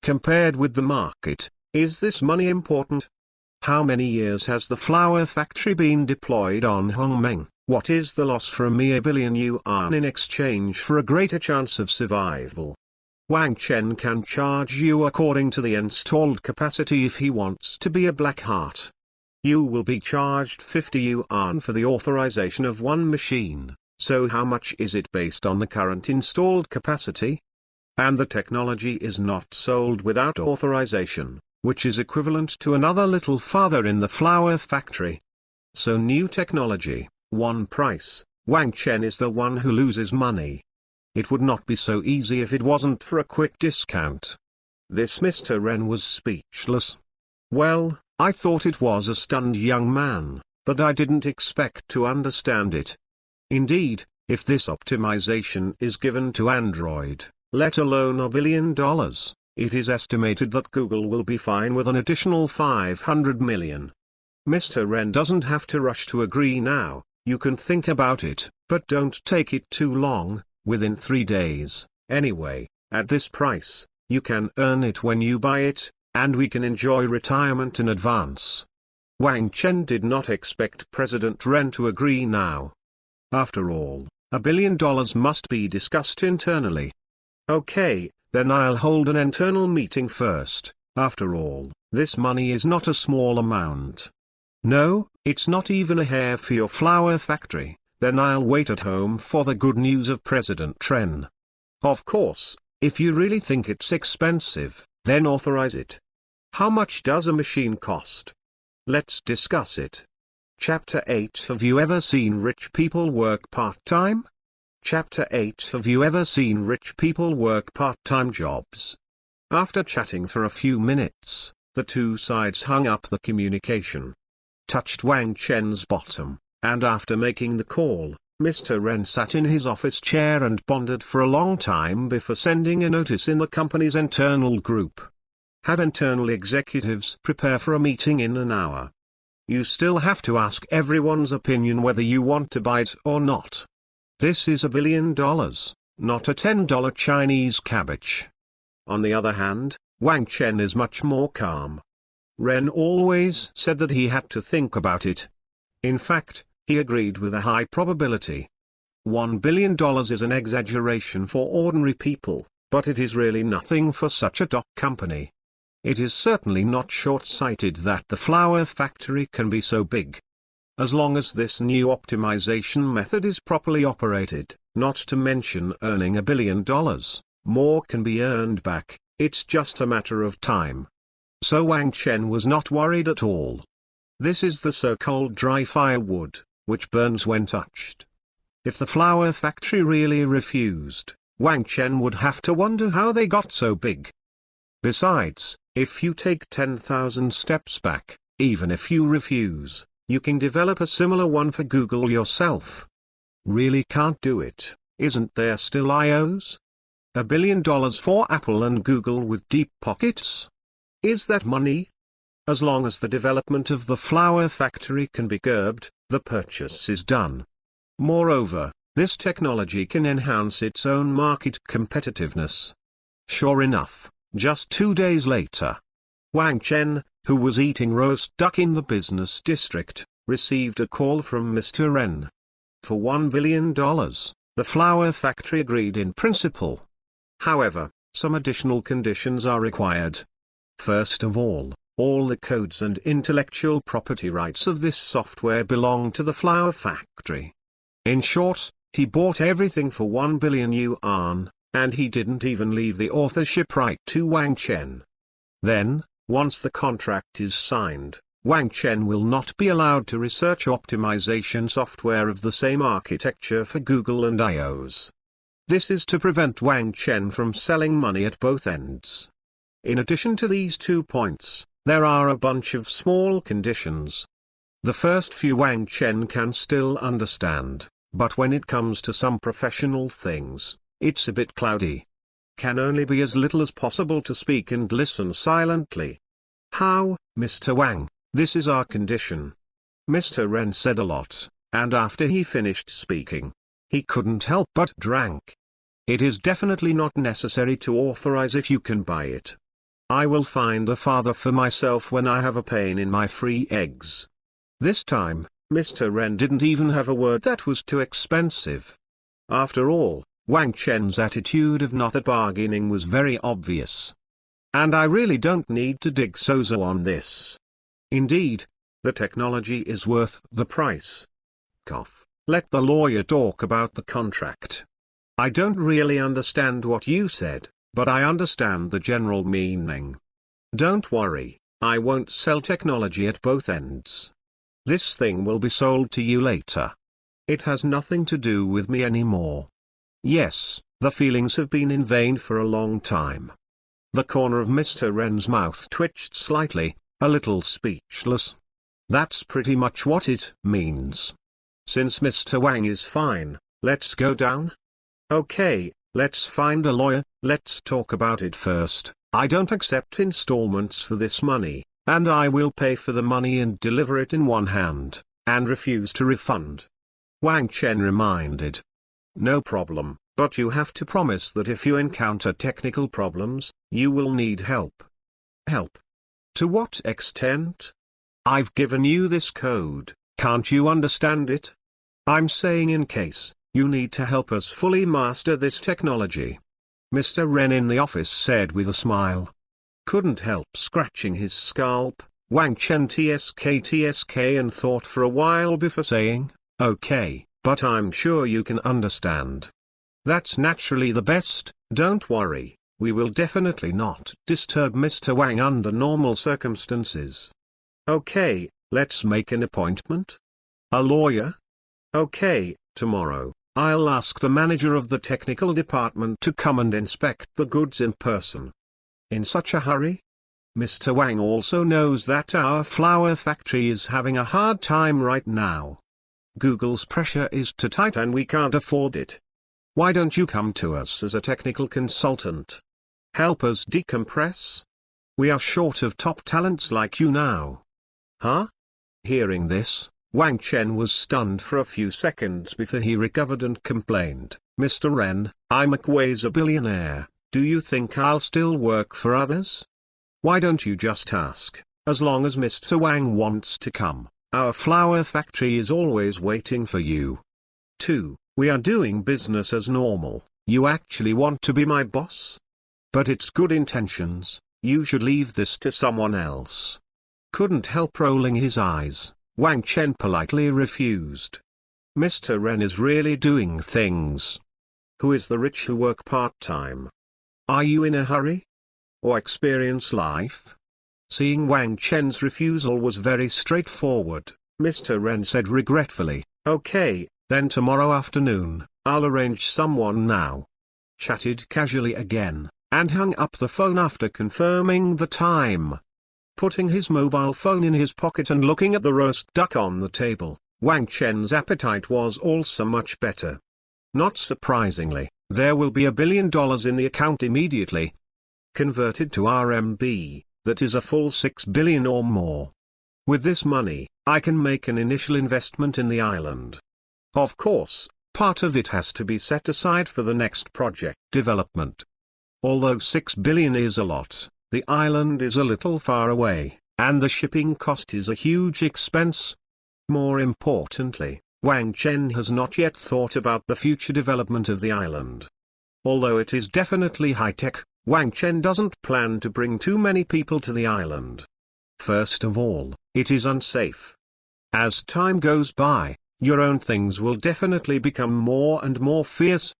Compared with the market, is this money important? How many years has the flower factory been deployed on Hongmeng? What is the loss for a mere $1 billion in exchange for a greater chance of survival? Wang Chen can charge you according to the installed capacity if he wants to be a black heart. You will be charged 50 yuan for the authorization of one machine, so how much is it based on the current installed capacity? And the technology is not sold without authorization, which is equivalent to another little farther in the flower factory. So new technology, one price, Wang Chen is the one who loses money. It would not be so easy if it wasn't for a quick discount. This Mr. Ren was speechless. Well, I thought it was a stunned young man, but I didn't expect to understand it. Indeed, if this optimization is given to Android, let alone $1 billion, it is estimated that Google will be fine with an additional 500 million. Mr. Ren doesn't have to rush to agree now. You can think about it, but don't take it too long, within 3 days, anyway. At this price, you can earn it when you buy it, and we can enjoy retirement in advance. Wang Chen did not expect President Ren to agree now. After all, $1 billion must be discussed internally. Okay, then I'll hold an internal meeting first. After all, this money is not a small amount. No, it's not even a hair for your flower factory. Then I'll wait at home for the good news of President Ren. Of course, if you really think it's expensive, then authorize it. How much does a machine cost? Let's discuss it. Chapter 8. Have you ever seen rich people work part-time? Chapter 8. Have you ever seen rich people work part-time jobs? After chatting for a few minutes, the two sides hung up the communication. Touched Wang Chen's bottom, and after making the call, Mr. Ren sat in his office chair and pondered for a long time before sending a notice in the company's internal group. Have internal executives prepare for a meeting in an hour. You still have to ask everyone's opinion whether you want to buy it or not. This is $1 billion, not a $10 Chinese cabbage. On the other hand, Wang Chen is much more calm. Ren always said that he had to think about it. In fact, he agreed with a high probability. $1 billion is an exaggeration for ordinary people, but it is really nothing for such a top company. It is certainly not short-sighted that the flower factory can be so big. As long as this new optimization method is properly operated, not to mention earning $1 billion, more can be earned back, it's just a matter of time. So Wang Chen was not worried at all. This is the so-called dry firewood, which burns when touched. If the flower factory really refused, Wang Chen would have to wonder how they got so big. Besides, if you take 10,000 steps back, even if you refuse, you can develop a similar one for Google yourself. Really can't do it, isn't there still IOs? $1 billion for Apple and Google with deep pockets? Is that money? As long as the development of the flower factory can be curbed, the purchase is done. Moreover, this technology can enhance its own market competitiveness. Sure enough, just 2 days later, Wang Chen, who was eating roast duck in the business district, received a call from Mr. Ren. For $1 billion, the flower factory agreed in principle. However, some additional conditions are required. First of all the codes and intellectual property rights of this software belong to the flower factory. In short, he bought everything for 1 billion yuan, and he didn't even leave the authorship right to Wang Chen. Then, once the contract is signed, Wang Chen will not be allowed to research optimization software of the same architecture for Google and iOS. This is to prevent Wang Chen from selling money at both ends. In addition to these 2 points, there are a bunch of small conditions. The first few Wang Chen can still understand, but when it comes to some professional things, it's a bit cloudy. Can only be as little as possible to speak and listen silently. How, Mr. Wang? This is our condition. Mr. Ren said a lot, and after he finished speaking, he couldn't help but drank. It is definitely not necessary to authorize if you can buy it. I will find a father for myself when I have a pain in my free eggs. This time, Mr. Ren didn't even have a word that was too expensive. After all, Wang Chen's attitude of not bargaining was very obvious. And I really don't need to dig sozo on this. Indeed, the technology is worth the price. Cough. Let the lawyer talk about the contract. I don't really understand what you said, but I understand the general meaning. Don't worry, I won't sell technology at both ends. This thing will be sold to you later. It has nothing to do with me anymore. Yes, the feelings have been in vain for a long time. The corner of Mr. Ren's mouth twitched slightly, a little speechless. That's pretty much what it means. Since Mr. Wang is fine, let's go down? Okay, let's find a lawyer. Let's talk about it first. I don't accept installments for this money, and I will pay for the money and deliver it in one hand, and refuse to refund. Wang Chen reminded. No problem, but you have to promise that if you encounter technical problems, you will need help. Help? To what extent? I've given you this code, can't you understand it? I'm saying in case you need to help us fully master this technology. Mr. Ren in the office said with a smile. Couldn't help scratching his scalp. Wang Chen tsk and thought for a while before saying, okay, but I'm sure you can understand. That's naturally the best. Don't worry, we will definitely not disturb Mr. Wang under normal circumstances. Okay, let's make an appointment. A lawyer? Okay, tomorrow. I'll ask the manager of the technical department to come and inspect the goods in person. In such a hurry? Mr. Wang also knows that our flower factory is having a hard time right now. Google's pressure is too tight and we can't afford it. Why don't you come to us as a technical consultant? Help us decompress? We are short of top talents like you now. Huh? Hearing this, Wang Chen was stunned for a few seconds before he recovered and complained, Mr. Ren, I'm a quasi-billionaire, do you think I'll still work for others? Why don't you just ask, as long as Mr. Wang wants to come, our flower factory is always waiting for you. 2. We are doing business as normal, you actually want to be my boss? But it's good intentions, you should leave this to someone else. Couldn't help rolling his eyes. Wang Chen politely refused. Mr. Ren is really doing things. Who is the rich who work part-time? Are you in a hurry? Or experience life? Seeing Wang Chen's refusal was very straightforward, Mr. Ren said regretfully, okay, then tomorrow afternoon, I'll arrange someone now. Chatted casually again, and hung up the phone after confirming the time. Putting his mobile phone in his pocket and looking at the roast duck on the table, Wang Chen's appetite was also much better. Not surprisingly, there will be $1 billion in the account immediately. Converted to RMB, that is a full 6 billion or more. With this money, I can make an initial investment in the island. Of course, part of it has to be set aside for the next project development. Although 6 billion is a lot, the island is a little far away, and the shipping cost is a huge expense. More importantly, Wang Chen has not yet thought about the future development of the island. Although it is definitely high-tech, Wang Chen doesn't plan to bring too many people to the island. First of all, it is unsafe. As time goes by, your own things will definitely become more and more fierce.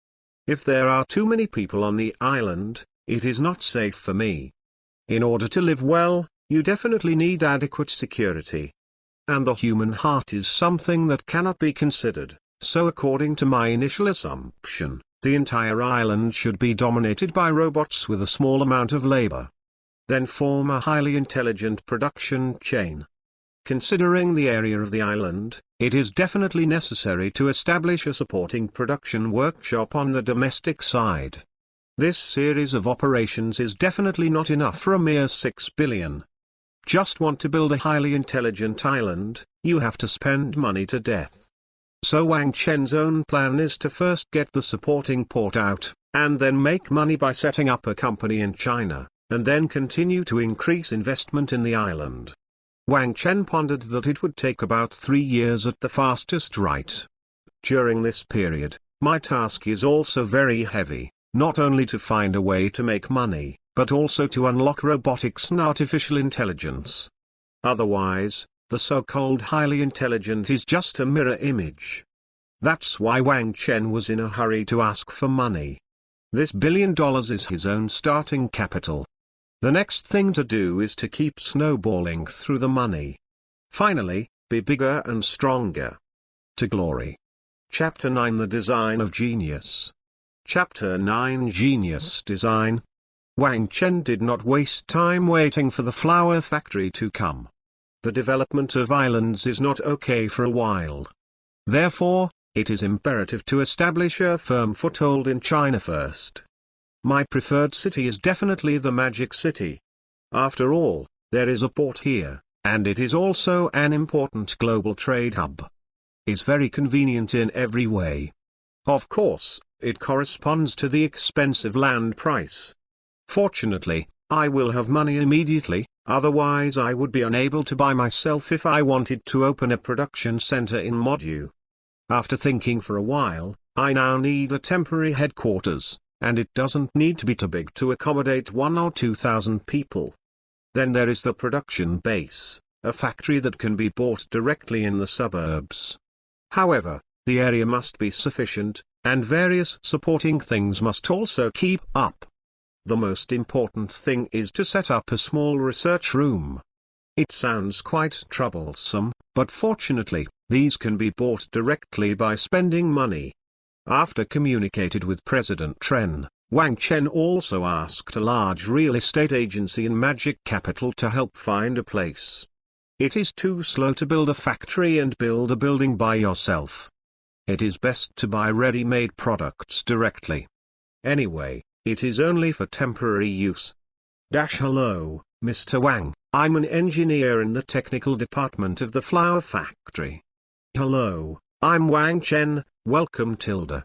If there are too many people on the island, it is not safe for me. In order to live well, you definitely need adequate security. And the human heart is something that cannot be considered, so according to my initial assumption, the entire island should be dominated by robots with a small amount of labor. Then form a highly intelligent production chain. Considering the area of the island, it is definitely necessary to establish a supporting production workshop on the domestic side. This series of operations is definitely not enough for a mere 6 billion. Just want to build a highly intelligent island, you have to spend money to death. So Wang Chen's own plan is to first get the supporting port out, and then make money by setting up a company in China, and then continue to increase investment in the island. Wang Chen pondered that it would take about 3 years at the fastest right. During this period, my task is also very heavy, not only to find a way to make money, but also to unlock robotics and artificial intelligence. Otherwise, the so-called highly intelligent is just a mirror image. That's why Wang Chen was in a hurry to ask for money. This $1 billion is his own starting capital. The next thing to do is to keep snowballing through the money. Finally, be bigger and stronger. To glory. Chapter 9 The Design of Genius. Chapter 9 Genius Design. Wang Chen did not waste time waiting for the flower factory to come. The development of islands is not okay for a while. Therefore, it is imperative to establish a firm foothold in China first. My preferred city is definitely the Magic City. After all, there is a port here, and it is also an important global trade hub. It's very convenient in every way. Of course, it corresponds to the expensive land price. Fortunately, I will have money immediately, otherwise I would be unable to buy myself if I wanted to open a production center in Modu. After thinking for a while, I now need a temporary headquarters, and it doesn't need to be too big to accommodate 1,000 or 2,000 people. Then there is the production base, a factory that can be bought directly in the suburbs. However, the area must be sufficient, and various supporting things must also keep up. The most important thing is to set up a small research room. It sounds quite troublesome, but fortunately, these can be bought directly by spending money. After communicated with President Tren, Wang Chen also asked a large real estate agency in Magic Capital to help find a place. It is too slow to build a factory and build a building by yourself. It is best to buy ready-made products directly. Anyway, it is only for temporary use. Hello, Mr. Wang, I'm an engineer in the technical department of the flower factory. Hello, I'm Wang Chen, welcome tilde.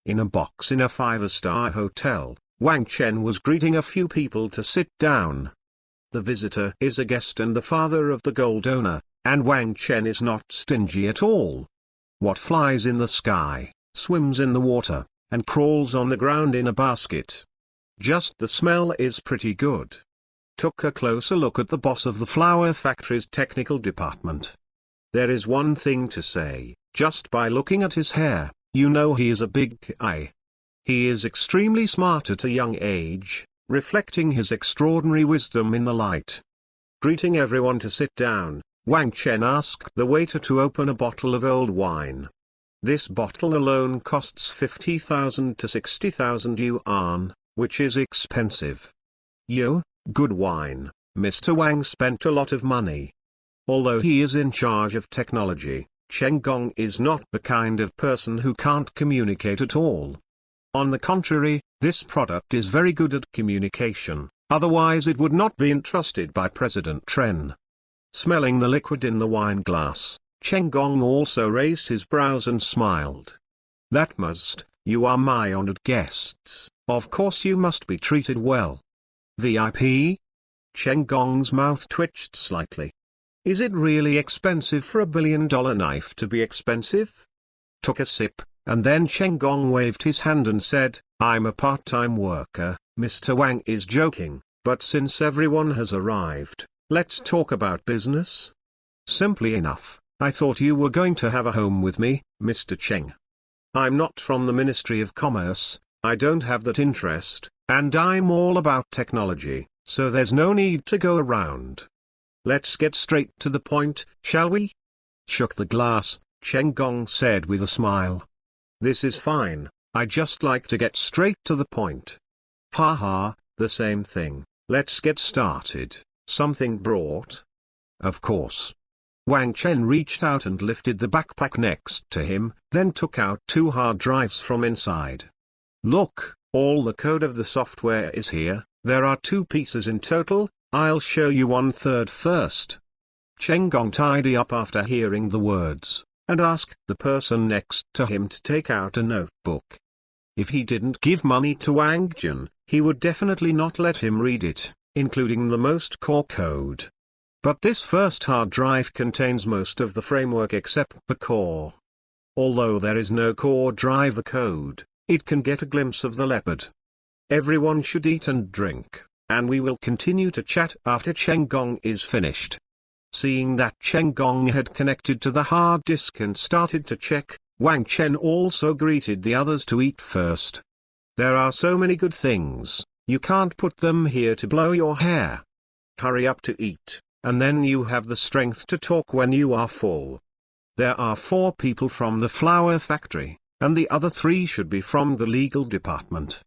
In a box in a 5-star hotel, Wang Chen was greeting a few people to sit down. The visitor is a guest and the father of the gold owner, and Wang Chen is not stingy at all. What flies in the sky, swims in the water, and crawls on the ground in a basket? Just the smell is pretty good. Took a closer look at the boss of the flower factory's technical department. There is one thing to say, just by looking at his hair, you know he is a big guy. He is extremely smart at a young age, reflecting his extraordinary wisdom in the light. Greeting everyone to sit down, Wang Chen asked the waiter to open a bottle of old wine. This bottle alone costs 50,000 to 60,000 yuan, which is expensive. Good wine. Mr. Wang spent a lot of money. Although he is in charge of technology, Chen Gong is not the kind of person who can't communicate at all. On the contrary, this product is very good at communication, otherwise it would not be entrusted by President Tren. Smelling the liquid in the wine glass, Chen Gong also raised his brows and smiled. That must, you are my honored guests, of course you must be treated well. VIP? Chen Gong's mouth twitched slightly. Is it really expensive for a $1 billion knife to be expensive? Took a sip, and then Chen Gong waved his hand and said, I'm a part-time worker. Mr. Wang is joking, but since everyone has arrived, let's talk about business. Simply enough, I thought you were going to have a home with me, Mr. Cheng. I'm not from the Ministry of Commerce, I don't have that interest, and I'm all about technology, so there's no need to go around. Let's get straight to the point, shall we? Shook the glass, Chen Gong said with a smile. This is fine, I just like to get straight to the point. Ha ha, the same thing, let's get started. Something brought? Of course. Wang Chen reached out and lifted the backpack next to him, then took out 2 hard drives from inside. Look, all the code of the software is here, there are 2 pieces in total, I'll show you 1/3 first. Chen Gong tidied up after hearing the words, and asked the person next to him to take out a notebook. If he didn't give money to Wang Jun, he would definitely not let him read it, including the most core code. But this first hard drive contains most of the framework except the core. Although there is no core driver code, it can get a glimpse of the leopard. Everyone should eat and drink, and we will continue to chat after Chen Gong is finished. Seeing that Chen Gong had connected to the hard disk and started to check, Wang Chen also greeted the others to eat first. There are so many good things, you can't put them here to blow your hair. Hurry up to eat, and then you have the strength to talk when you are full. There are 4 people from the flower factory, and the other 3 should be from the legal department.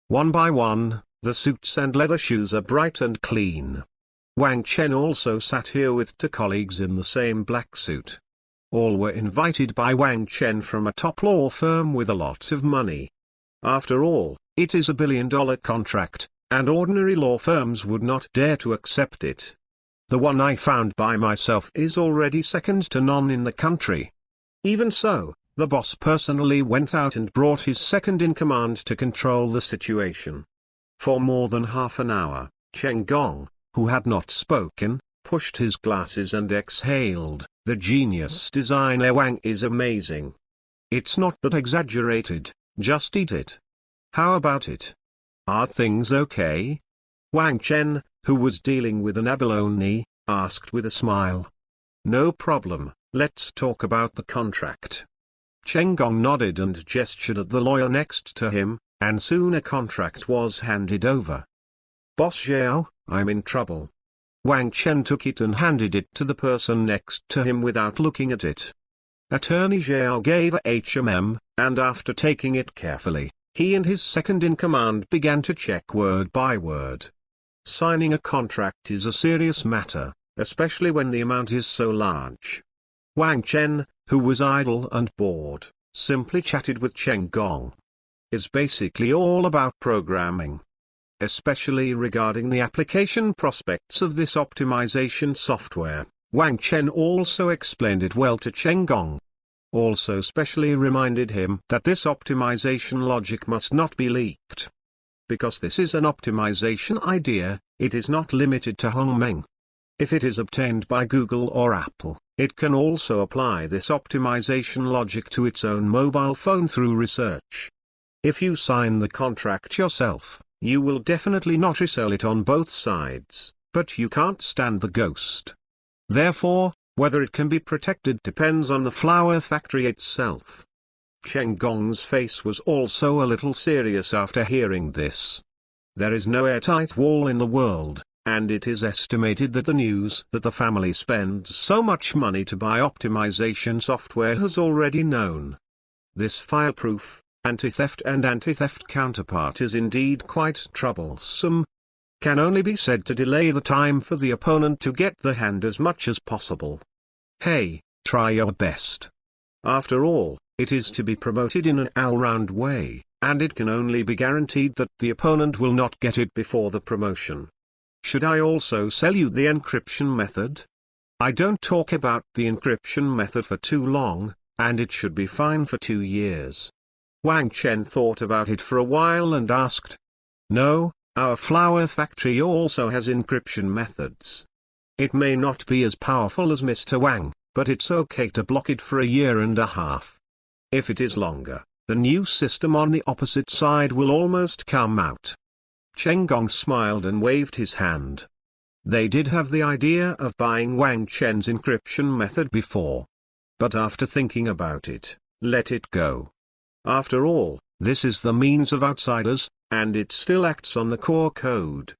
One by one, the suits and leather shoes are bright and clean. Wang Chen also sat here with 2 colleagues in the same black suit. All were invited by Wang Chen from a top law firm with a lot of money. After all, it is a $1 billion contract, and ordinary law firms would not dare to accept it. The one I found by myself is already second to none in the country. Even so, the boss personally went out and brought his second-in-command to control the situation. For more than half an hour, Chen Gong, who had not spoken, pushed his glasses and exhaled. The genius designer Wang is amazing. It's not that exaggerated, just eat it. How about it? Are things okay? Wang Chen, who was dealing with an abalone, asked with a smile. No problem, let's talk about the contract. Chen Gong nodded and gestured at the lawyer next to him, and soon a contract was handed over. Boss Zhao, I'm in trouble. Wang Chen took it and handed it to the person next to him without looking at it. Attorney Zhao gave a HMM, and after taking it carefully, he and his second-in-command began to check word by word. Signing a contract is a serious matter, especially when the amount is so large. Wang Chen, who was idle and bored, simply chatted with Chen Gong. It's basically all about programming. Especially regarding the application prospects of this optimization software, Wang Chen also explained it well to Chen Gong. Also specially reminded him that this optimization logic must not be leaked. Because this is an optimization idea, it is not limited to Hongmeng. If it is obtained by Google or Apple, it can also apply this optimization logic to its own mobile phone through research. If you sign the contract yourself, you will definitely not resell it on both sides, but you can't stand the ghost. Therefore, whether it can be protected depends on the flower factory itself. Chen Gong's face was also a little serious after hearing this. There is no airtight wall in the world, and it is estimated that the news that the family spends so much money to buy optimization software has already known. This fireproof, anti-theft and anti-theft counterpart is indeed quite troublesome. Can only be said to delay the time for the opponent to get the hand as much as possible. Hey, try your best. After all, it is to be promoted in an all-round way, and it can only be guaranteed that the opponent will not get it before the promotion. Should I also sell you the encryption method? I don't talk about the encryption method for too long, and it should be fine for 2 years. Wang Chen thought about it for a while and asked. No, our flower factory also has encryption methods. It may not be as powerful as Mr. Wang, but it's okay to block it for 1.5 years. If it is longer, the new system on the opposite side will almost come out. Chen Gong smiled and waved his hand. They did have the idea of buying Wang Chen's encryption method before. But after thinking about it, let it go. After all, this is the means of outsiders, and it still acts on the core code.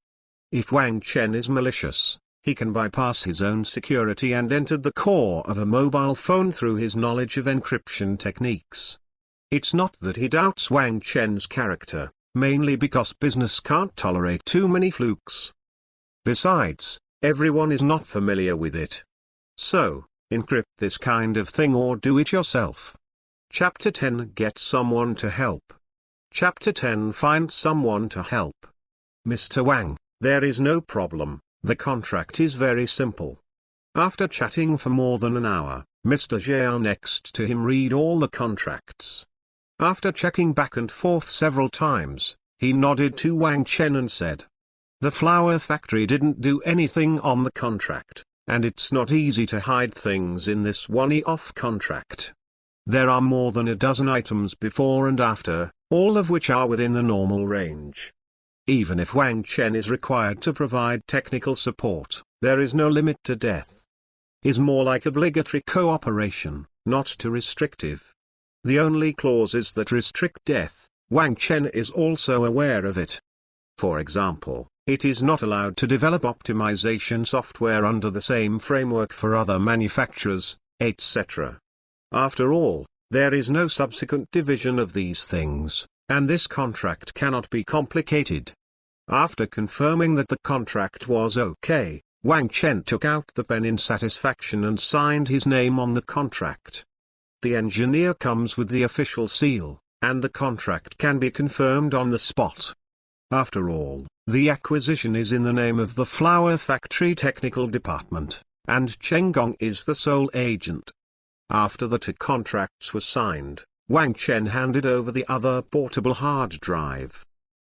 If Wang Chen is malicious, He can bypass his own security and enter the core of a mobile phone through his knowledge of encryption techniques. It's not that he doubts Wang Chen's character, mainly because business can't tolerate too many flukes. Besides, everyone is not familiar with it. So, encrypt this kind of thing or do it yourself. Chapter 10 Get someone to help. Chapter 10 Find someone to help. Mr. Wang, there is no problem, the contract is very simple. After chatting for more than an hour, Mr. Zhao next to him read all the contracts. After checking back and forth several times, he nodded to Wang Chen and said, "The flower factory didn't do anything on the contract, and it's not easy to hide things in this one-off contract. There are more than a dozen items before and after, all of which are within the normal range. Even if Wang Chen is required to provide technical support, there is no limit to death. Is more like obligatory cooperation, not too restrictive. The only clauses that restrict death, Wang Chen is also aware of it. For example, it is not allowed to develop optimization software under the same framework for other manufacturers, etc. After all, there is no subsequent division of these things, and this contract cannot be complicated." After confirming that the contract was okay, Wang Chen took out the pen in satisfaction and signed his name on the contract. The engineer comes with the official seal, and the contract can be confirmed on the spot. After all, the acquisition is in the name of the Flower Factory Technical Department, and Cheng Gong is the sole agent. After the two contracts were signed, Wang Chen handed over the other portable hard drive.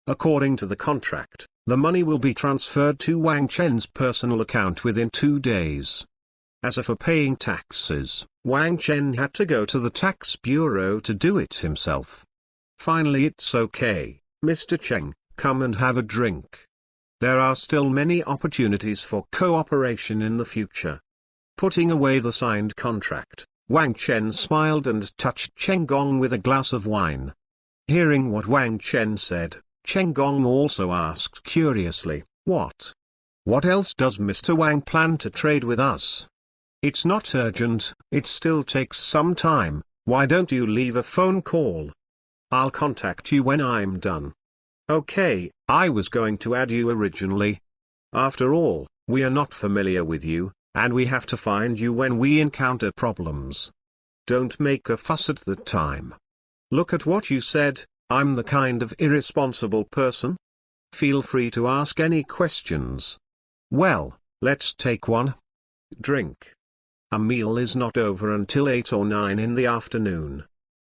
According to the contract, the money will be transferred to Wang Chen's personal account within 2 days. As for paying taxes, Wang Chen had to go to the tax bureau to do it himself. "Finally, it's okay, Mr. Cheng, come and have a drink. There are still many opportunities for cooperation in the future." Putting away the signed contract, Wang Chen smiled and touched Cheng Gong with a glass of wine. Hearing what Wang Chen said, Cheng Gong also asked curiously, What else does Mr. Wang plan to trade with us? It's not urgent, it still takes some time, why don't you leave a phone call? I'll contact you when I'm done." "Okay, I was going to add you originally. After all, we are not familiar with you, and we have to find you when we encounter problems. Don't make a fuss at the time. Look at what you said, I'm the kind of irresponsible person. Feel free to ask any questions. Well, let's take one. Drink. A meal is not over until 8 or 9 in the afternoon."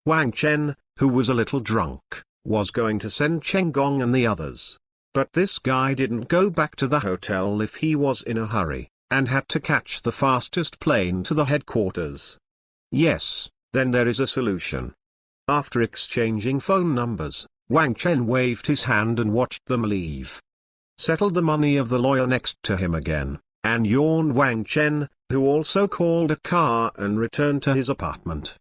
Wang Chen, who was a little drunk, was going to send Cheng Gong and the others. But this guy didn't go back to the hotel if he was in a hurry, and had to catch the fastest plane to the headquarters. Yes, then there is a solution. After exchanging phone numbers, Wang Chen waved his hand and watched them leave. Settled the money of the lawyer next to him again, and yawned. Wang Chen, who also called a car and returned to his apartment,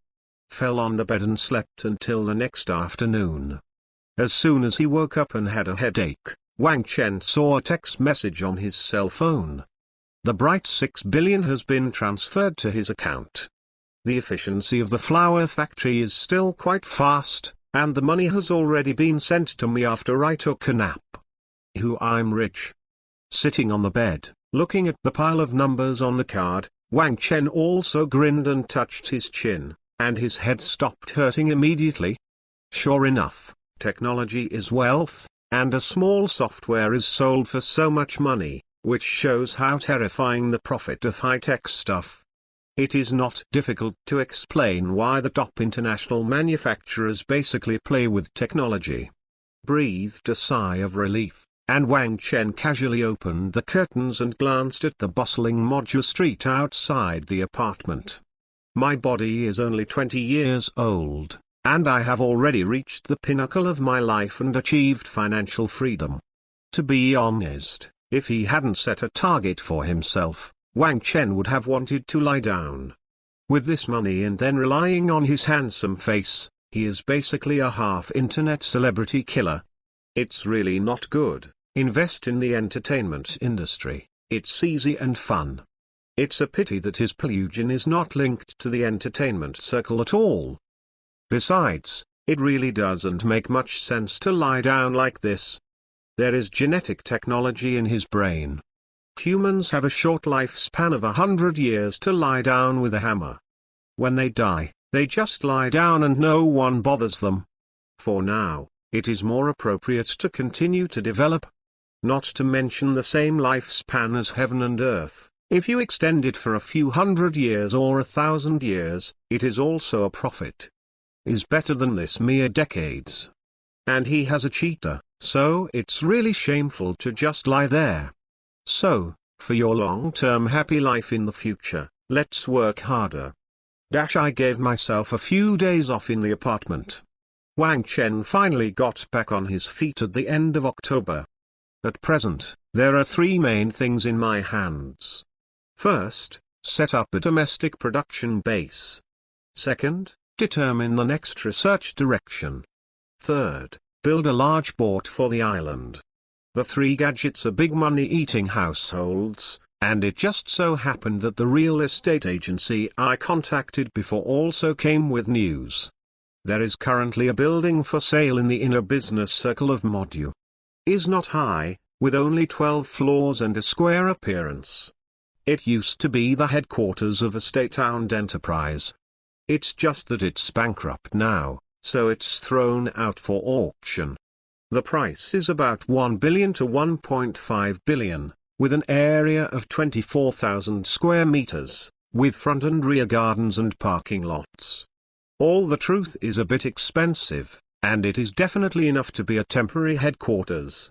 fell on the bed and slept until the next afternoon. As soon as he woke up and had a headache, Wang Chen saw a text message on his cell phone. The bright 6 billion has been transferred to his account. The efficiency of the flower factory is still quite fast, and the money has already been sent to me after I took a nap. I'm rich. Sitting on the bed, looking at the pile of numbers on the card, Wang Chen also grinned and touched his chin, and his head stopped hurting immediately. Sure enough, technology is wealth, and a small software is sold for so much money, which shows how terrifying the profit of high-tech stuff. It is not difficult to explain why the top international manufacturers basically play with technology. Breathed a sigh of relief, and Wang Chen casually opened the curtains and glanced at the bustling Moju street outside the apartment. My body is only 20 years old, and I have already reached the pinnacle of my life and achieved financial freedom. To be honest, if he hadn't set a target for himself, Wang Chen would have wanted to lie down. With this money and then relying on his handsome face, he is basically a half-internet celebrity killer. It's really not good. Invest in the entertainment industry, It's easy and fun. It's a pity that his plugin is not linked to the entertainment circle at all. Besides, it really doesn't make much sense to lie down like this. There is genetic technology in his brain. Humans have a short lifespan of 100 years to lie down with a hammer. When they die, they just lie down and no one bothers them. For now, it is more appropriate to continue to develop. Not to mention the same lifespan as heaven and earth. If you extend it for a few hundred years or 1,000 years, it is also a profit. Is better than this mere decades. And he has a cheetah, so it's really shameful to just lie there. So, for your long-term happy life in the future, let's work harder. I gave myself a few days off in the apartment. Wang Chen finally got back on his feet at the end of October. At present, there are 3 main things in my hands. First, set up a domestic production base. Second, determine the next research direction. Third, build a large port for the island. The 3 gadgets are big money-eating households, and it just so happened that the real estate agency I contacted before also came with news. There is currently a building for sale in the inner business circle of Modu. Is not high, with only 12 floors and a square appearance. It used to be the headquarters of a state-owned enterprise. It's just that it's bankrupt now, so it's thrown out for auction. The price is about 1 billion to 1.5 billion, with an area of 24,000 square meters, with front and rear gardens and parking lots. All the truth is a bit expensive, and it is definitely enough to be a temporary headquarters.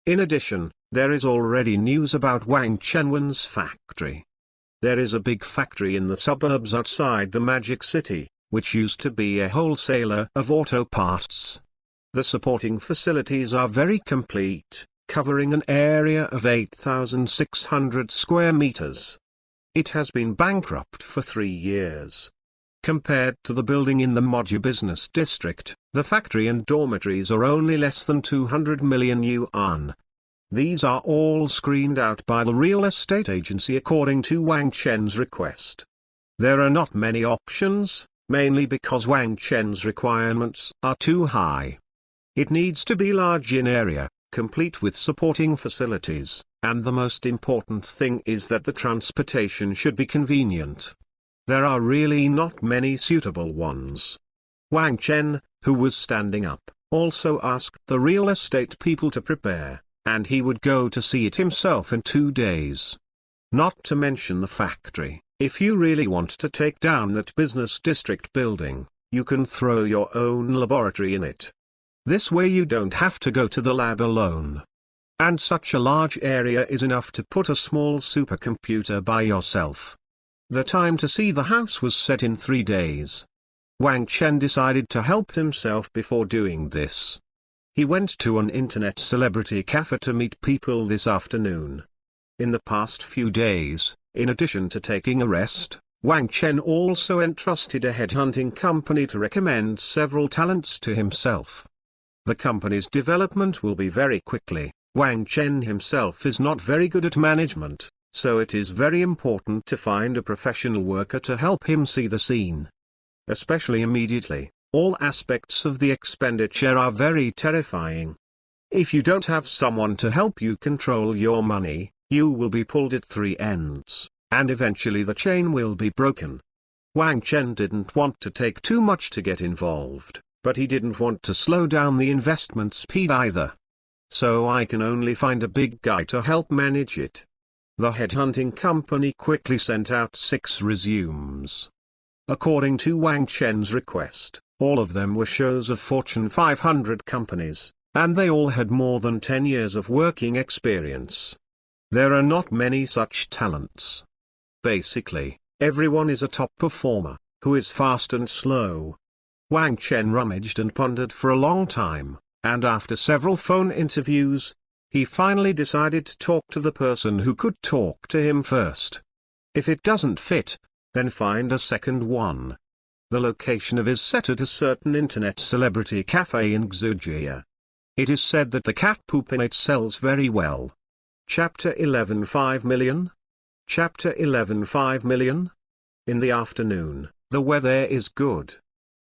In addition, there is already news about Wang Chenwen's factory. There is a big factory in the suburbs outside the Magic City, which used to be a wholesaler of auto parts. The supporting facilities are very complete, covering an area of 8,600 square meters. It has been bankrupt for 3 years. Compared to the building in the Modu Business District, the factory and dormitories are only less than 200 million yuan. These are all screened out by the real estate agency according to Wang Chen's request. There are not many options, mainly because Wang Chen's requirements are too high. It needs to be large in area, complete with supporting facilities, and the most important thing is that the transportation should be convenient. There are really not many suitable ones. Wang Chen, who was standing up, also asked the real estate people to prepare, and he would go to see it himself in 2 days. Not to mention the factory. If you really want to take down that business district building, you can throw your own laboratory in it. This way you don't have to go to the lab alone. And such a large area is enough to put a small supercomputer by yourself. The time to see the house was set in 3 days. Wang Chen decided to help himself before doing this. He went to an internet celebrity cafe to meet people this afternoon. In the past few days, in addition to taking a rest, Wang Chen also entrusted a headhunting company to recommend several talents to himself. The company's development will be very quickly. Wang Chen himself is not very good at management, so it is very important to find a professional worker to help him see the scene. Especially immediately, all aspects of the expenditure are very terrifying. If you don't have someone to help you control your money, you will be pulled at 3 ends, and eventually the chain will be broken. Wang Chen didn't want to take too much to get involved, but he didn't want to slow down the investment speed either. So I can only find a big guy to help manage it. The headhunting company quickly sent out 6 resumes. According to Wang Chen's request, all of them were shows of Fortune 500 companies, and they all had more than 10 years of working experience. There are not many such talents. Basically, everyone is a top performer, who is fast and slow. Wang Chen rummaged and pondered for a long time, and after several phone interviews, he finally decided to talk to the person who could talk to him first. If it doesn't fit, then find a second one. The location of is set at a certain internet celebrity cafe in Xuzhia. It is said that the cat poop in it sells very well. Chapter 11 5 million? Chapter 11 5 million? In the afternoon, the weather is good.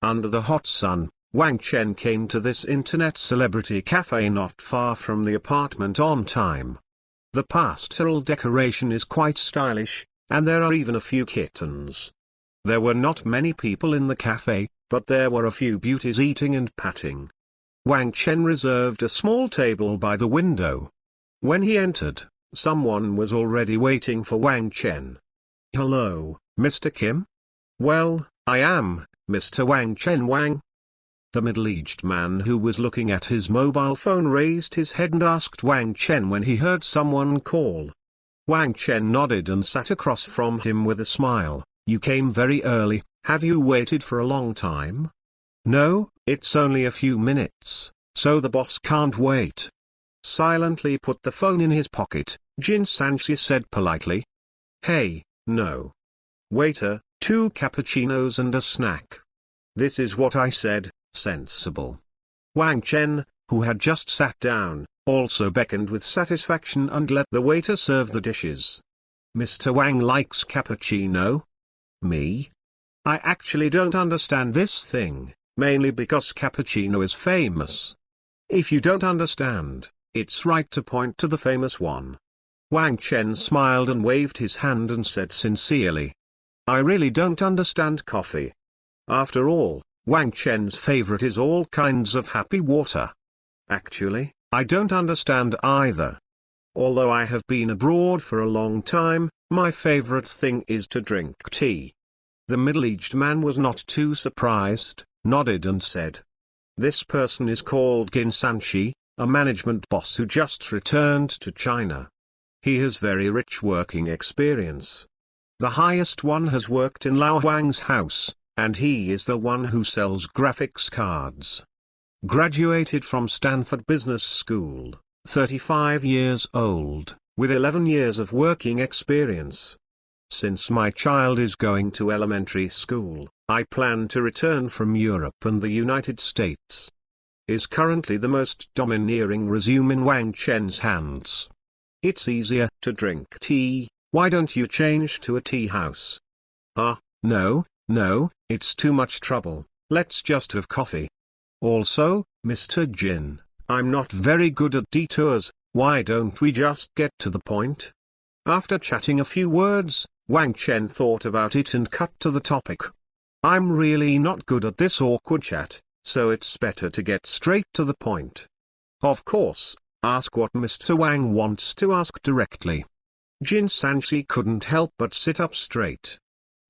Under the hot sun, Wang Chen came to this internet celebrity cafe not far from the apartment on time. The pastoral decoration is quite stylish, and there are even a few kittens. There were not many people in the cafe, but there were a few beauties eating and patting. Wang Chen reserved a small table by the window. When he entered, someone was already waiting for Wang Chen. "Hello, Mr. Kim?" "Well, I am, Mr. Wang Chen Wang." The middle-aged man who was looking at his mobile phone raised his head and asked Wang Chen when he heard someone call. Wang Chen nodded and sat across from him with a smile. "You came very early, have you waited for a long time?" "No, it's only a few minutes, so the boss can't wait." Silently put the phone in his pocket, Jin Sanchi said politely. "Hey, no. Waiter, 2 cappuccinos and a snack." "This is what I said, sensible." Wang Chen, who had just sat down, also beckoned with satisfaction and let the waiter serve the dishes. "Mr. Wang likes cappuccino?" "Me? I actually don't understand this thing, mainly because cappuccino is famous." "If you don't understand, it's right to point to the famous one." Wang Chen smiled and waved his hand and said sincerely, "I really don't understand coffee." After all, Wang Chen's favorite is all kinds of happy water. "Actually, I don't understand either. Although I have been abroad for a long time, my favorite thing is to drink tea." The middle-aged man was not too surprised, nodded and said, "This person is called Jin Sanchi, a management boss who just returned to China. He has very rich working experience. The highest one has worked in Lao Wang's house, and he is the one who sells graphics cards. Graduated from Stanford Business School, 35 years old, with 11 years of working experience. Since my child is going to elementary school, I plan to return from Europe and the United States." Is currently the most domineering resume in Wang Chen's hands. "It's easier to drink tea, why don't you change to a tea house?" No, it's too much trouble, let's just have coffee. Also, Mr. Jin, I'm not very good at detours, why don't we just get to the point?" After chatting a few words, Wang Chen thought about it and cut to the topic. "I'm really not good at this awkward chat, so it's better to get straight to the point. Of course, ask what Mr. Wang wants to ask directly." Jin Sanchi couldn't help but sit up straight.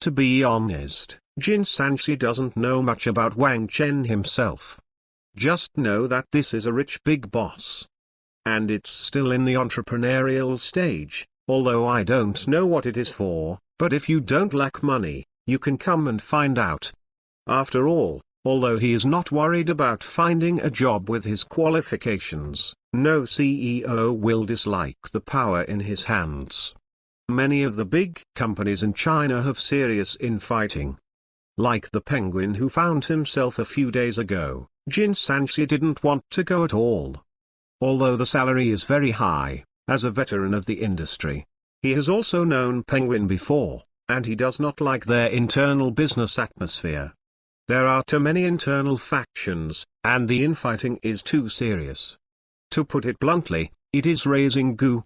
To be honest, Jin Sanchi doesn't know much about Wang Chen himself. Just know that this is a rich big boss. And it's still in the entrepreneurial stage, although I don't know what it is for, but if you don't lack money, you can come and find out. After all, although he is not worried about finding a job with his qualifications, no CEO will dislike the power in his hands. Many of the big companies in China have serious infighting. Like the penguin who found himself a few days ago, Jin Sanchi didn't want to go at all. Although the salary is very high, as a veteran of the industry, he has also known Penguin before, and he does not like their internal business atmosphere. There are too many internal factions, and the infighting is too serious. To put it bluntly, it is raising goo.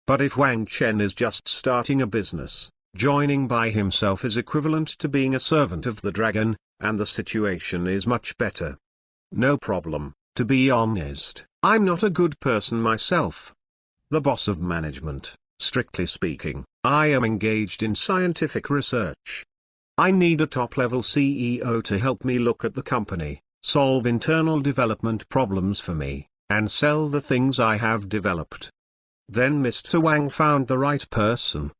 But if Wang Chen is just starting a business, joining by himself is equivalent to being a servant of the dragon, and the situation is much better. No problem, to be honest, I'm not a good person myself. The boss of management, strictly speaking, I am engaged in scientific research. I need a top-level CEO to help me look at the company, solve internal development problems for me, and sell the things I have developed. Then Mr. Wang found the right person.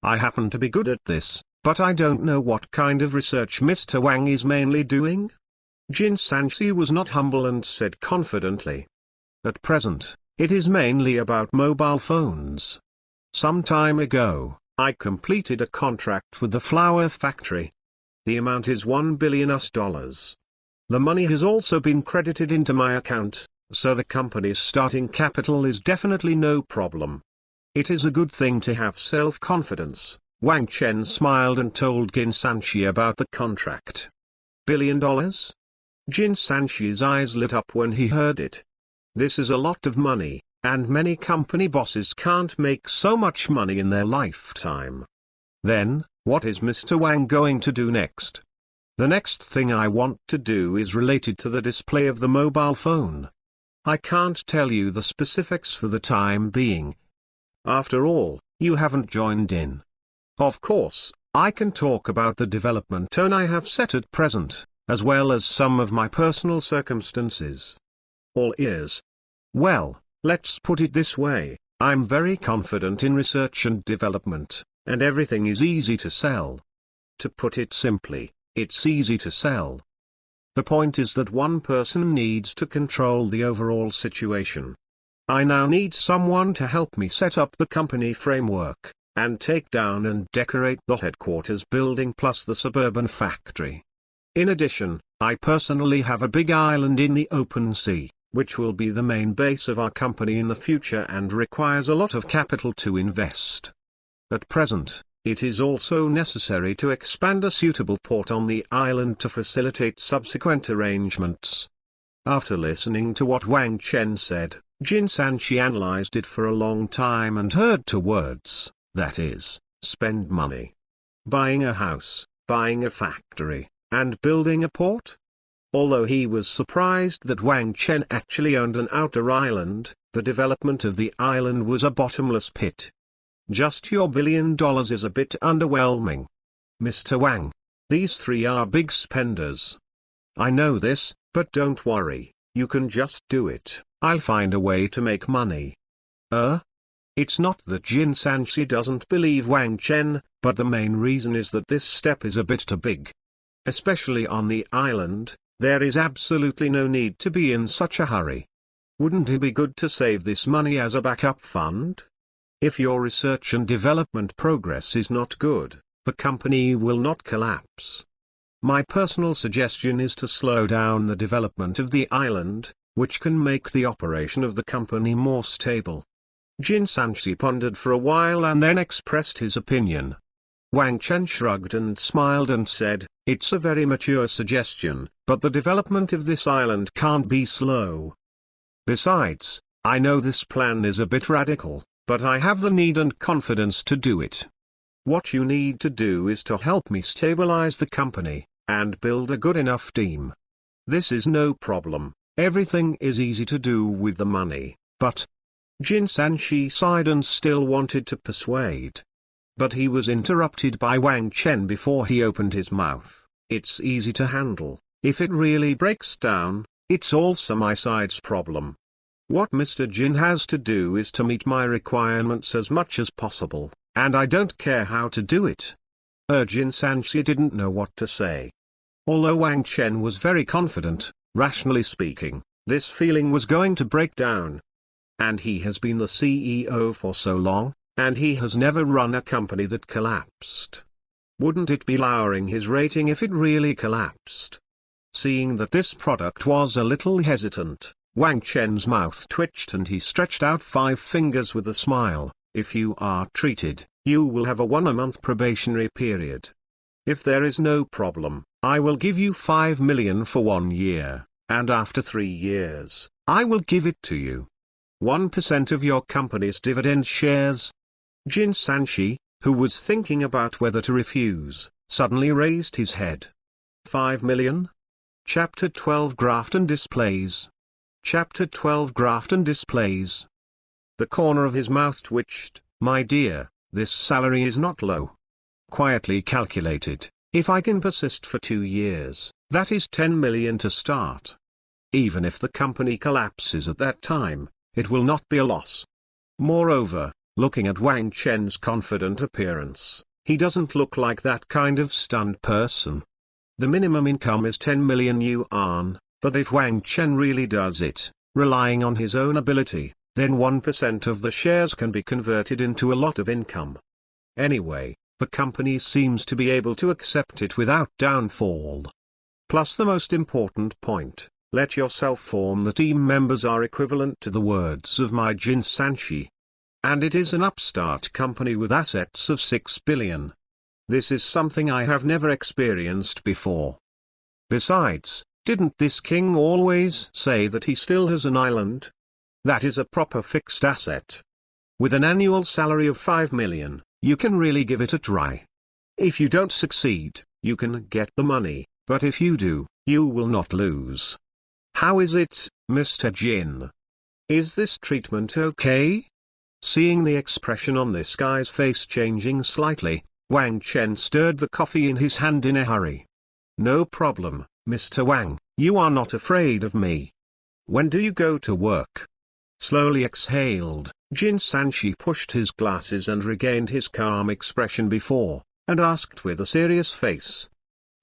I happen to be good at this, but I don't know what kind of research Mr. Wang is mainly doing. Jin Sanchi was not humble and said confidently. At present, it is mainly about mobile phones. Some time ago, I completed a contract with the flower factory. The amount is $1 billion. The money has also been credited into my account, so the company's starting capital is definitely no problem. It is a good thing to have self-confidence. Wang Chen smiled and told Jin Sanchi about the contract. $1 billion? Jin Sanchi's eyes lit up when he heard it. This is a lot of money, and many company bosses can't make so much money in their lifetime. Then, what is Mr. Wang going to do next? The next thing I want to do is related to the display of the mobile phone. I can't tell you the specifics for the time being. After all, you haven't joined in. Of course, I can talk about the development tone I have set at present, as well as some of my personal circumstances. All ears. Well, let's put it this way, I'm very confident in research and development, and everything is easy to sell. To put it simply, it's easy to sell. The point is that one person needs to control the overall situation. I now need someone to help me set up the company framework, and take down and decorate the headquarters building plus the suburban factory. In addition, I personally have a big island in the open sea, which will be the main base of our company in the future and requires a lot of capital to invest. At present, it is also necessary to expand a suitable port on the island to facilitate subsequent arrangements. After listening to what Wang Chen said, Jin Sanchi analyzed it for a long time and heard two words, that is, spend money. Buying a house, buying a factory, and building a port? Although he was surprised that Wang Chen actually owned an outer island, the development of the island was a bottomless pit. Just your $1 billion is a bit underwhelming. Mr. Wang, these three are big spenders. I know this, but don't worry, you can just do it. I'll find a way to make money. It's not that Jin Sanchi doesn't believe Wang Chen, but the main reason is that this step is a bit too big. Especially on the island, there is absolutely no need to be in such a hurry. Wouldn't it be good to save this money as a backup fund? If your research and development progress is not good, the company will not collapse. My personal suggestion is to slow down the development of the island, which can make the operation of the company more stable. Jin Sanchi pondered for a while and then expressed his opinion. Wang Chen shrugged and smiled and said, it's a very mature suggestion, but the development of this island can't be slow. Besides, I know this plan is a bit radical, but I have the need and confidence to do it. What you need to do is to help me stabilize the company, and build a good enough team. This is no problem, everything is easy to do with the money, but... Jin Sanchi sighed and still wanted to persuade. But he was interrupted by Wang Chen before he opened his mouth. It's easy to handle. If it really breaks down, it's also my side's problem. What Mr. Jin has to do is to meet my requirements as much as possible, and I don't care how to do it. Jin Sanchi didn't know what to say. Although Wang Chen was very confident, rationally speaking, this feeling was going to break down. And he has been the CEO for so long, and he has never run a company that collapsed. Wouldn't it be lowering his rating if it really collapsed? Seeing that this product was a little hesitant, Wang Chen's mouth twitched and he stretched out 5 fingers with a smile. If you are treated, you will have a 1-month probationary period. If there is no problem, I will give you 5 million for 1 year, and after 3 years, I will give it to you. 1% of your company's dividend shares. Jin Sanchi, who was thinking about whether to refuse, suddenly raised his head. 5 million? Chapter 12 Graphene Displays. Chapter 12 Graphene Displays. The corner of his mouth twitched. My dear, this salary is not low. Quietly calculated, if I can persist for 2 years, that is 10 million to start. Even if the company collapses at that time, it will not be a loss. Moreover, looking at Wang Chen's confident appearance, he doesn't look like that kind of stunned person. The minimum income is 10 million yuan, but if Wang Chen really does it, relying on his own ability, then 1% of the shares can be converted into a lot of income. Anyway, the company seems to be able to accept it without downfall. Plus the most important point. Let yourself form the team members are equivalent to the words of my Jin Sanchi. And it is an upstart company with assets of 6 billion. This is something I have never experienced before. Besides, didn't this king always say that he still has an island? That is a proper fixed asset. With an annual salary of 5 million, you can really give it a try. If you don't succeed, you can get the money, but if you do, you will not lose. How is it, Mr. Jin? Is this treatment okay? Seeing the expression on this guy's face changing slightly, Wang Chen stirred the coffee in his hand in a hurry. No problem, Mr. Wang, you are not afraid of me. When do you go to work? Slowly exhaled, Jin Sanchi pushed his glasses and regained his calm expression before, and asked with a serious face.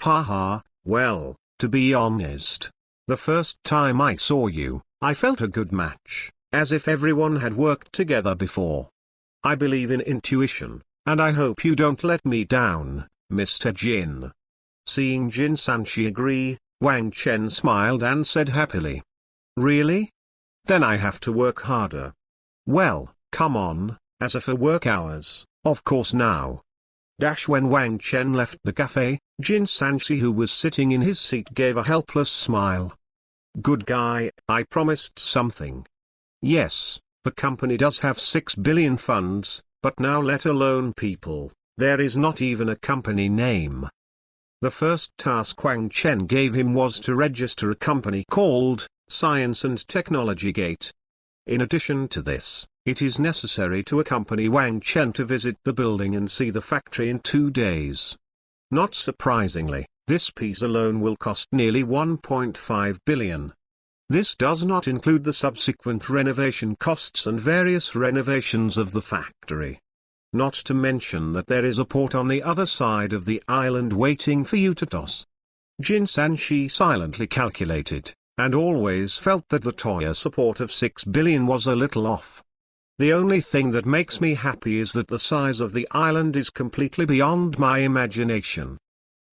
Ha, well, to be honest, the first time I saw you, I felt a good match, as if everyone had worked together before. I believe in intuition, and I hope you don't let me down, Mr. Jin. Seeing Jin Sanchi agree, Wang Chen smiled and said happily. Really? Then I have to work harder. Well, come on, as for work hours, of course now. When Wang Chen left the cafe, Jin Sanchi, who was sitting in his seat, gave a helpless smile. Good guy, I promised something. Yes, the company does have 6 billion funds, but now let alone people, there is not even a company name. The first task Wang Chen gave him was to register a company called Science and Technology Gate. In addition to this, it is necessary to accompany Wang Chen to visit the building and see the factory in 2 days. Not surprisingly, this piece alone will cost nearly 1.5 billion. This does not include the subsequent renovation costs and various renovations of the factory. Not to mention that there is a port on the other side of the island waiting for you to toss. Jin Sanchi silently calculated, and always felt that the Toya support of 6 billion was a little off. The only thing that makes me happy is that the size of the island is completely beyond my imagination.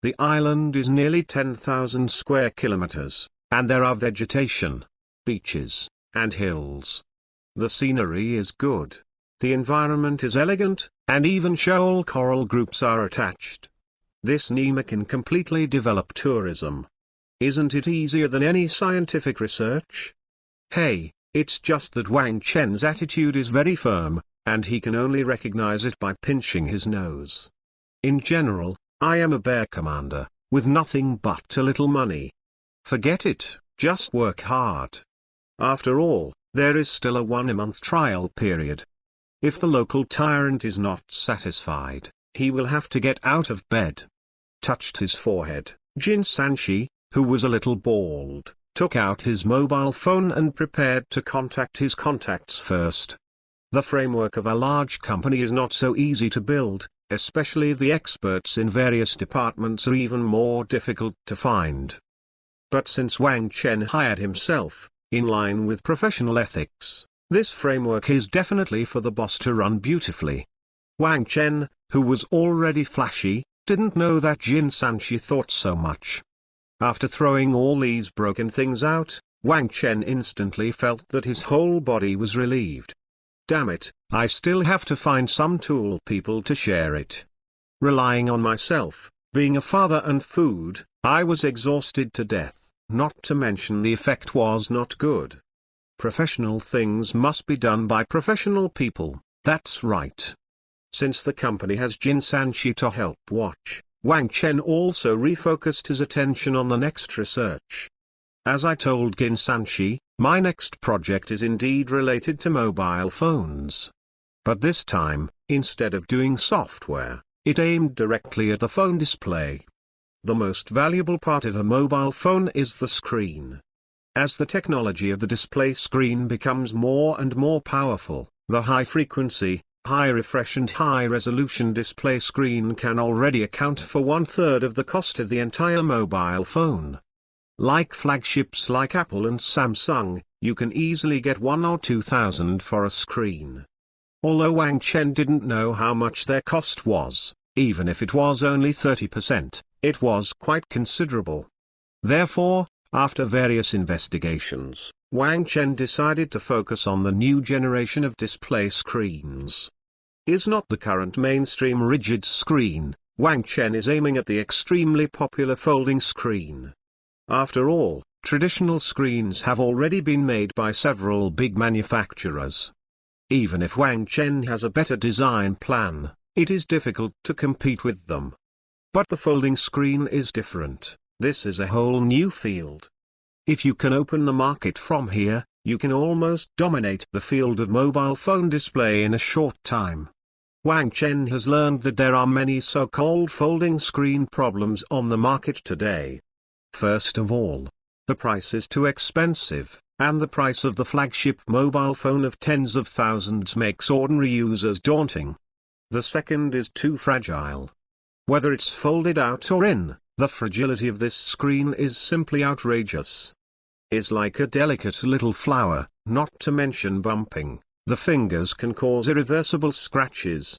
The island is nearly 10,000 square kilometers, and there are vegetation, beaches, and hills. The scenery is good. The environment is elegant, and even shoal coral groups are attached. This Nima can completely develop tourism. Isn't it easier than any scientific research? Hey, it's just that Wang Chen's attitude is very firm, and he can only recognize it by pinching his nose. In general, I am a bear commander, with nothing but a little money. Forget it, just work hard. After all, there is still a 1-month trial period. If the local tyrant is not satisfied, he will have to get out of bed. Touched his forehead, Jin Sanchi, who was a little bald, took out his mobile phone and prepared to contact his contacts first. The framework of a large company is not so easy to build, especially the experts in various departments are even more difficult to find. But since Wang Chen hired himself, in line with professional ethics, this framework is definitely for the boss to run beautifully. Wang Chen, who was already flashy, didn't know that Jin Sanchi thought so much. After throwing all these broken things out, Wang Chen instantly felt that his whole body was relieved. Damn it, I still have to find some tool people to share it. Relying on myself, being a father and food, I was exhausted to death, not to mention the effect was not good. Professional things must be done by professional people, that's right. Since the company has Jin Sanchi to help watch, Wang Chen also refocused his attention on the next research. As I told Jin Sanchi, my next project is indeed related to mobile phones. But this time, instead of doing software, it aimed directly at the phone display. The most valuable part of a mobile phone is the screen. As the technology of the display screen becomes more and more powerful, the high-frequency, high-refresh and high-resolution display screen can already account for 1/3 of the cost of the entire mobile phone. Like flagships like Apple and Samsung, you can easily get 1,000 or 2,000 for a screen. Although Wang Chen didn't know how much their cost was, even if it was only 30%, it was quite considerable. Therefore, after various investigations, Wang Chen decided to focus on the new generation of display screens. Is not the current mainstream rigid screen. Wang Chen is aiming at the extremely popular folding screen. After all, traditional screens have already been made by several big manufacturers. Even if Wang Chen has a better design plan, it is difficult to compete with them. But the folding screen is different. This is a whole new field. If you can open the market from here, you can almost dominate the field of mobile phone display in a short time. Wang Chen has learned that there are many so-called folding screen problems on the market today. First of all, the price is too expensive, and the price of the flagship mobile phone of tens of thousands makes ordinary users daunting. The second is too fragile. Whether it's folded out or in, the fragility of this screen is simply outrageous. It's like a delicate little flower, not to mention bumping. The fingers can cause irreversible scratches.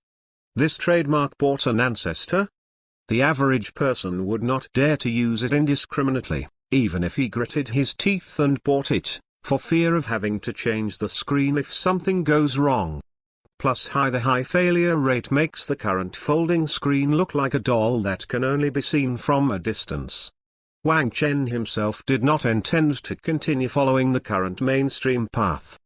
This trademark bought an ancestor? The average person would not dare to use it indiscriminately, even if he gritted his teeth and bought it, for fear of having to change the screen if something goes wrong. Plus the high failure rate makes the current folding screen look like a doll that can only be seen from a distance. Wang Chen himself did not intend to continue following the current mainstream path.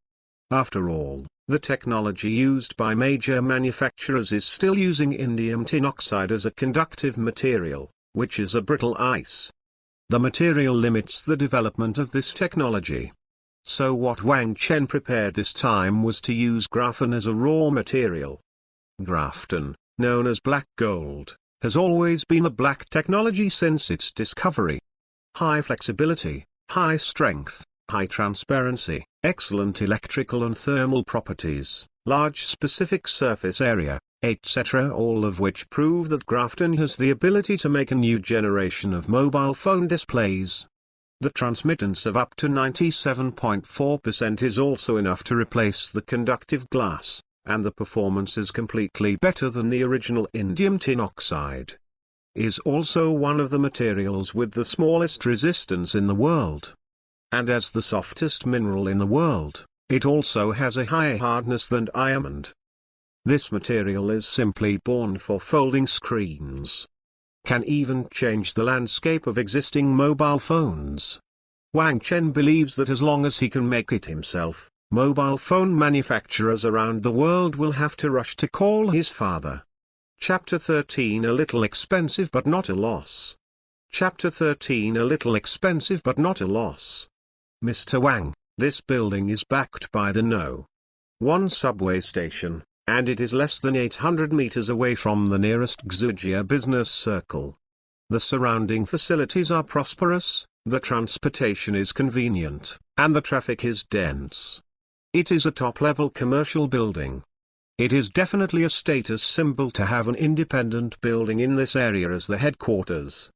After all, the technology used by major manufacturers is still using indium tin oxide as a conductive material, which is a brittle ice. The material limits the development of this technology. So what Wang Chen prepared this time was to use graphene as a raw material. Graphene, known as black gold, has always been the black technology since its discovery. High flexibility, high strength, high transparency, excellent electrical and thermal properties, large specific surface area, etc., all of which prove that graphene has the ability to make a new generation of mobile phone displays. The transmittance of up to 97.4% is also enough to replace the conductive glass, and the performance is completely better than the original indium tin oxide. Is also one of the materials with the smallest resistance in the world. And as the softest mineral in the world, it also has a higher hardness than diamond. This material is simply born for folding screens. Can even change the landscape of existing mobile phones. Wang Chen believes that as long as he can make it himself, mobile phone manufacturers around the world will have to rush to call his father. Chapter 13 A little expensive but not a loss. Chapter 13 A little expensive but not a loss. Mr. Wang, this building is backed by the No. 1 subway station, and it is less than 800 meters away from the nearest Xujia business circle. The surrounding facilities are prosperous, the transportation is convenient, and the traffic is dense. It is a top-level commercial building. It is definitely a status symbol to have an independent building in this area as the headquarters.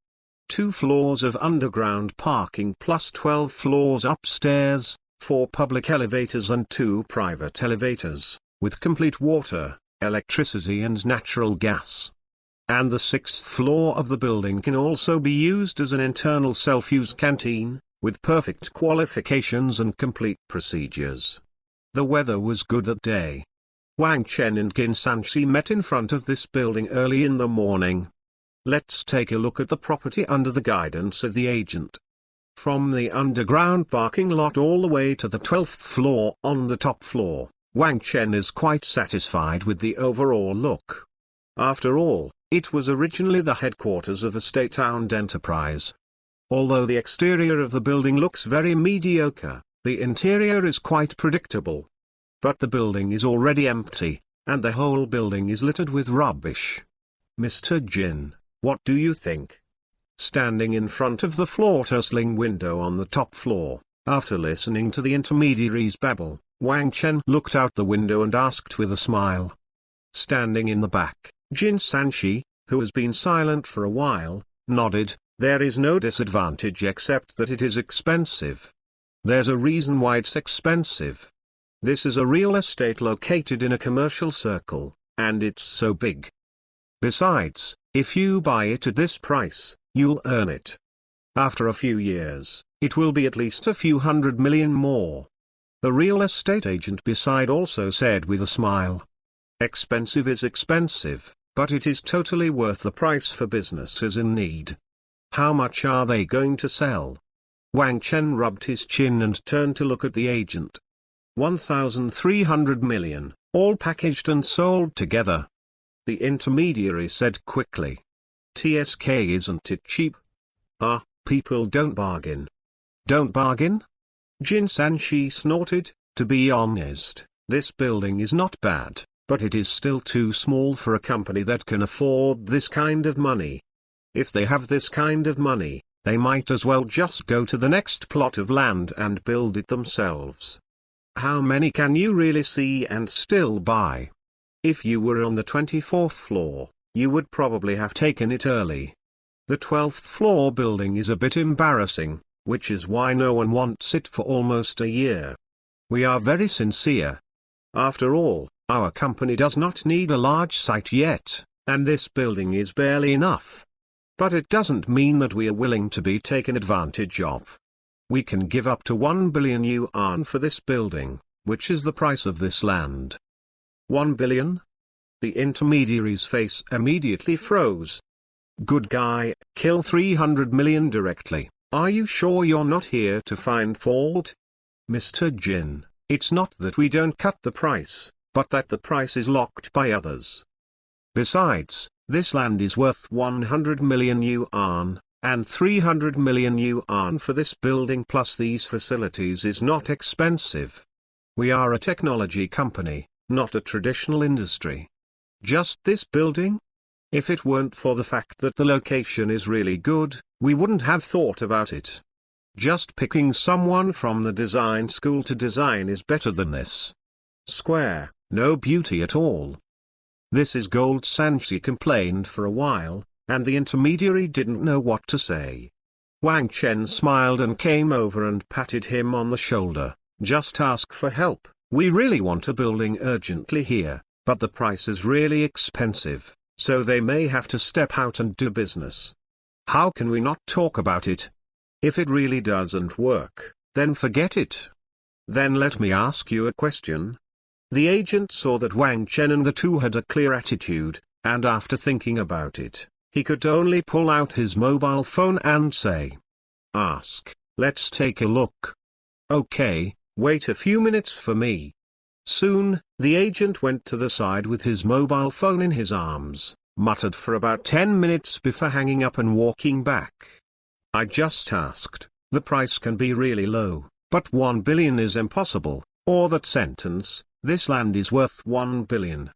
2 floors of underground parking plus 12 floors upstairs, 4 public elevators and 2 private elevators, with complete water, electricity and natural gas. And the 6th floor of the building can also be used as an internal self-use canteen, with perfect qualifications and complete procedures. The weather was good that day. Wang Chen and Jin Sanchi met in front of this building early in the morning. Let's take a look at the property under the guidance of the agent. From the underground parking lot all the way to the 12th floor on the top floor, Wang Chen is quite satisfied with the overall look. After all, it was originally the headquarters of a state-owned enterprise. Although the exterior of the building looks very mediocre, the interior is quite predictable. But the building is already empty, and the whole building is littered with rubbish. Mr. Jin, what do you think? Standing in front of the floor-tussling window on the top floor, after listening to the intermediary's babble, Wang Chen looked out the window and asked with a smile. Standing in the back, Jin Sanchi, who has been silent for a while, nodded. There is no disadvantage except that it is expensive. There's a reason why it's expensive. This is a real estate located in a commercial circle, and it's so big. Besides, if you buy it at this price, you'll earn it. After a few years, it will be at least a few $100 million more. The real estate agent beside also said with a smile. Expensive is expensive, but it is totally worth the price for businesses in need. How much are they going to sell? Wang Chen rubbed his chin and turned to look at the agent. 1,300 million, all packaged and sold together. The intermediary said quickly. TSK, isn't it cheap? People don't bargain. Don't bargain? Jin Sanchi snorted. To be honest, this building is not bad, but it is still too small for a company that can afford this kind of money. If they have this kind of money, they might as well just go to the next plot of land and build it themselves. How many can you really see and still buy? If you were on the 24th floor, you would probably have taken it early. The 12th floor building is a bit embarrassing, which is why no one wants it for almost a year. We are very sincere. After all, our company does not need a large site yet, and this building is barely enough. But it doesn't mean that we are willing to be taken advantage of. We can give up to 1 billion yuan for this building, which is the price of this land. 1 billion? The intermediary's face immediately froze. Good guy, kill 300 million directly. Are you sure you're not here to find fault? Mr. Jin, it's not that we don't cut the price, but that the price is locked by others. Besides, this land is worth 100 million yuan, and 300 million yuan for this building plus these facilities is not expensive. We are a technology company, not a traditional industry. Just this building? If it weren't for the fact that the location is really good, we wouldn't have thought about it. Just picking someone from the design school to design is better than this. Square, no beauty at all. This is gold. Sanchi complained for a while, and the intermediary didn't know what to say. Wang Chen smiled and came over and patted him on the shoulder. Just ask for help. We really want a building urgently here, but the price is really expensive, so they may have to step out and do business. How can we not talk about it? If it really doesn't work, then forget it. Then let me ask you a question. The agent saw that Wang Chen and the two had a clear attitude, and after thinking about it, he could only pull out his mobile phone and say, "Ask, let's take a look." "Okay, wait a few minutes for me." Soon, the agent went to the side with his mobile phone in his arms, muttered for about 10 minutes before hanging up and walking back. "I just asked, the price can be really low, but 1 billion is impossible, or that sentence, this land is worth 1 billion.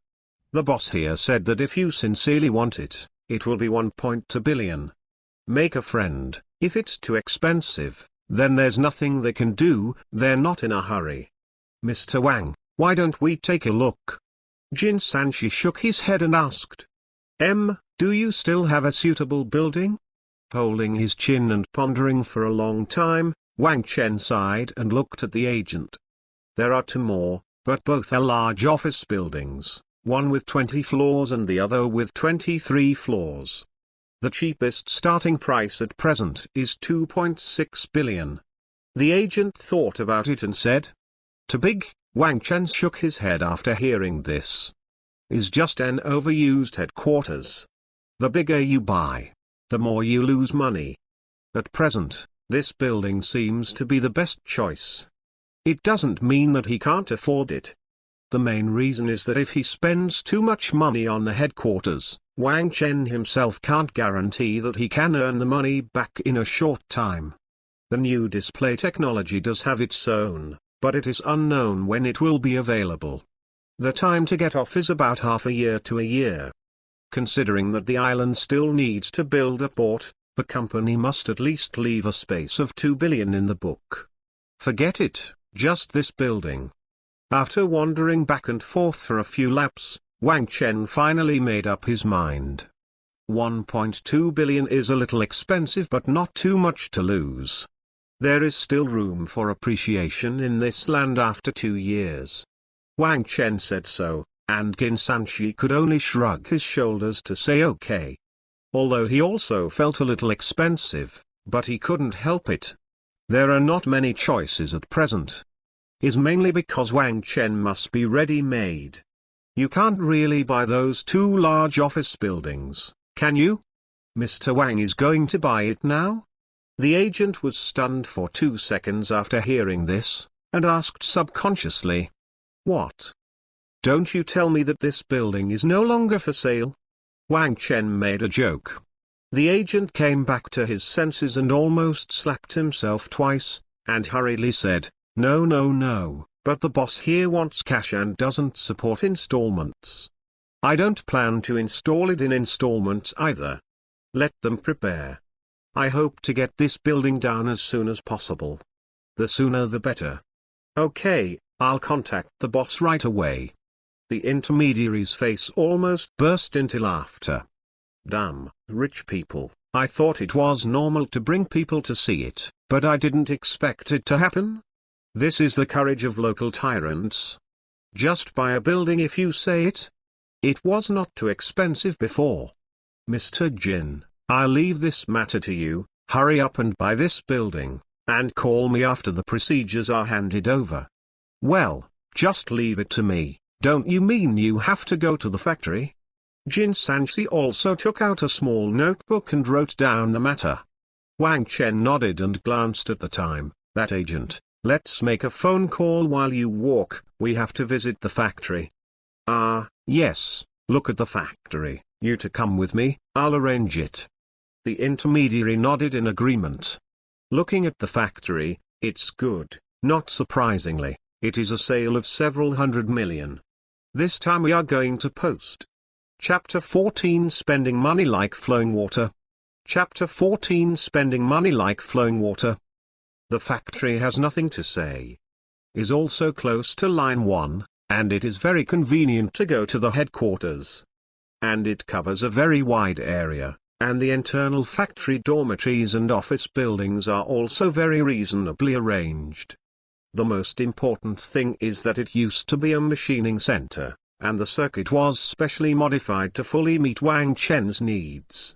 The boss here said that if you sincerely want it, it will be 1.2 billion. Make a friend. If it's too expensive, then there's nothing they can do. They're not in a hurry. Mr. Wang, why don't we take a look?" Jin Sanchi shook his head and asked, Do you still have a suitable building?" Holding his chin and pondering for a long time, Wang Chen sighed and looked at the agent. "There are two more, but both are large office buildings, one with 20 floors and the other with 23 floors. The cheapest starting price at present is 2.6 billion. The agent thought about it and said, "Too big?" Wang Chen shook his head after hearing this. "Is just an overused headquarters. The bigger you buy, the more you lose money. At present, this building seems to be the best choice. It doesn't mean that he can't afford it. The main reason is that if he spends too much money on the headquarters, Wang Chen himself can't guarantee that he can earn the money back in a short time. The new display technology does have its own, but it is unknown when it will be available. The time to get off is about half a year to a year. Considering that the island still needs to build a port, the company must at least leave a space of 2 billion in the book. Forget it, just this building." After wandering back and forth for a few laps, Wang Chen finally made up his mind. 1.2 billion is a little expensive but not too much to lose. There is still room for appreciation in this land after 2 years. Wang Chen said so, and Jin Sanchi could only shrug his shoulders to say okay. Although he also felt a little expensive, But he couldn't help it. There are not many choices at present. Is mainly because Wang Chen must be ready-made. You can't really buy those two large office buildings, can you? Mr. Wang is going to buy it now? The agent was stunned for 2 seconds after hearing this, and asked subconsciously. What? Don't you tell me that this building is no longer for sale? Wang Chen made a joke. The agent came back to his senses and almost slapped himself twice, and hurriedly said, No, no, no, but the boss here wants cash and doesn't support installments. I don't plan to install it in installments either. Let them prepare. I hope to get this building down as soon as possible. The sooner the better. Okay, I'll contact the boss right away. The intermediary's face almost burst into laughter. Damn, rich people, I thought it was normal to bring people to see it, but I didn't expect it to happen. This is the courage of local tyrants. Just buy a building if you say it. It was not too expensive before. Mr. Jin, I'll leave this matter to you. Hurry up and buy this building, and call me after the procedures are handed over. Well, just leave it to me. Don't you mean you have to go to the factory? Jin Sanchi also took out a small notebook and wrote down the matter. Wang Chen nodded and glanced at the time. That agent, let's make a phone call while you walk, we have to visit the factory. Yes, look at the factory, you to come with me, I'll arrange it. The intermediary nodded in agreement. Looking at the factory, it's good, not surprisingly, it is a sale of several hundred million. This time we are going to post. Chapter 14 Spending Money Like Flowing Water. Chapter 14 Spending Money Like Flowing Water. The factory has nothing to say. Is also close to line 1, and it is very convenient to go to the headquarters. And it covers a very wide area, and the internal factory dormitories and office buildings are also very reasonably arranged. The most important thing is that it used to be a machining center, and the circuit was specially modified to fully meet Wang Chen's needs.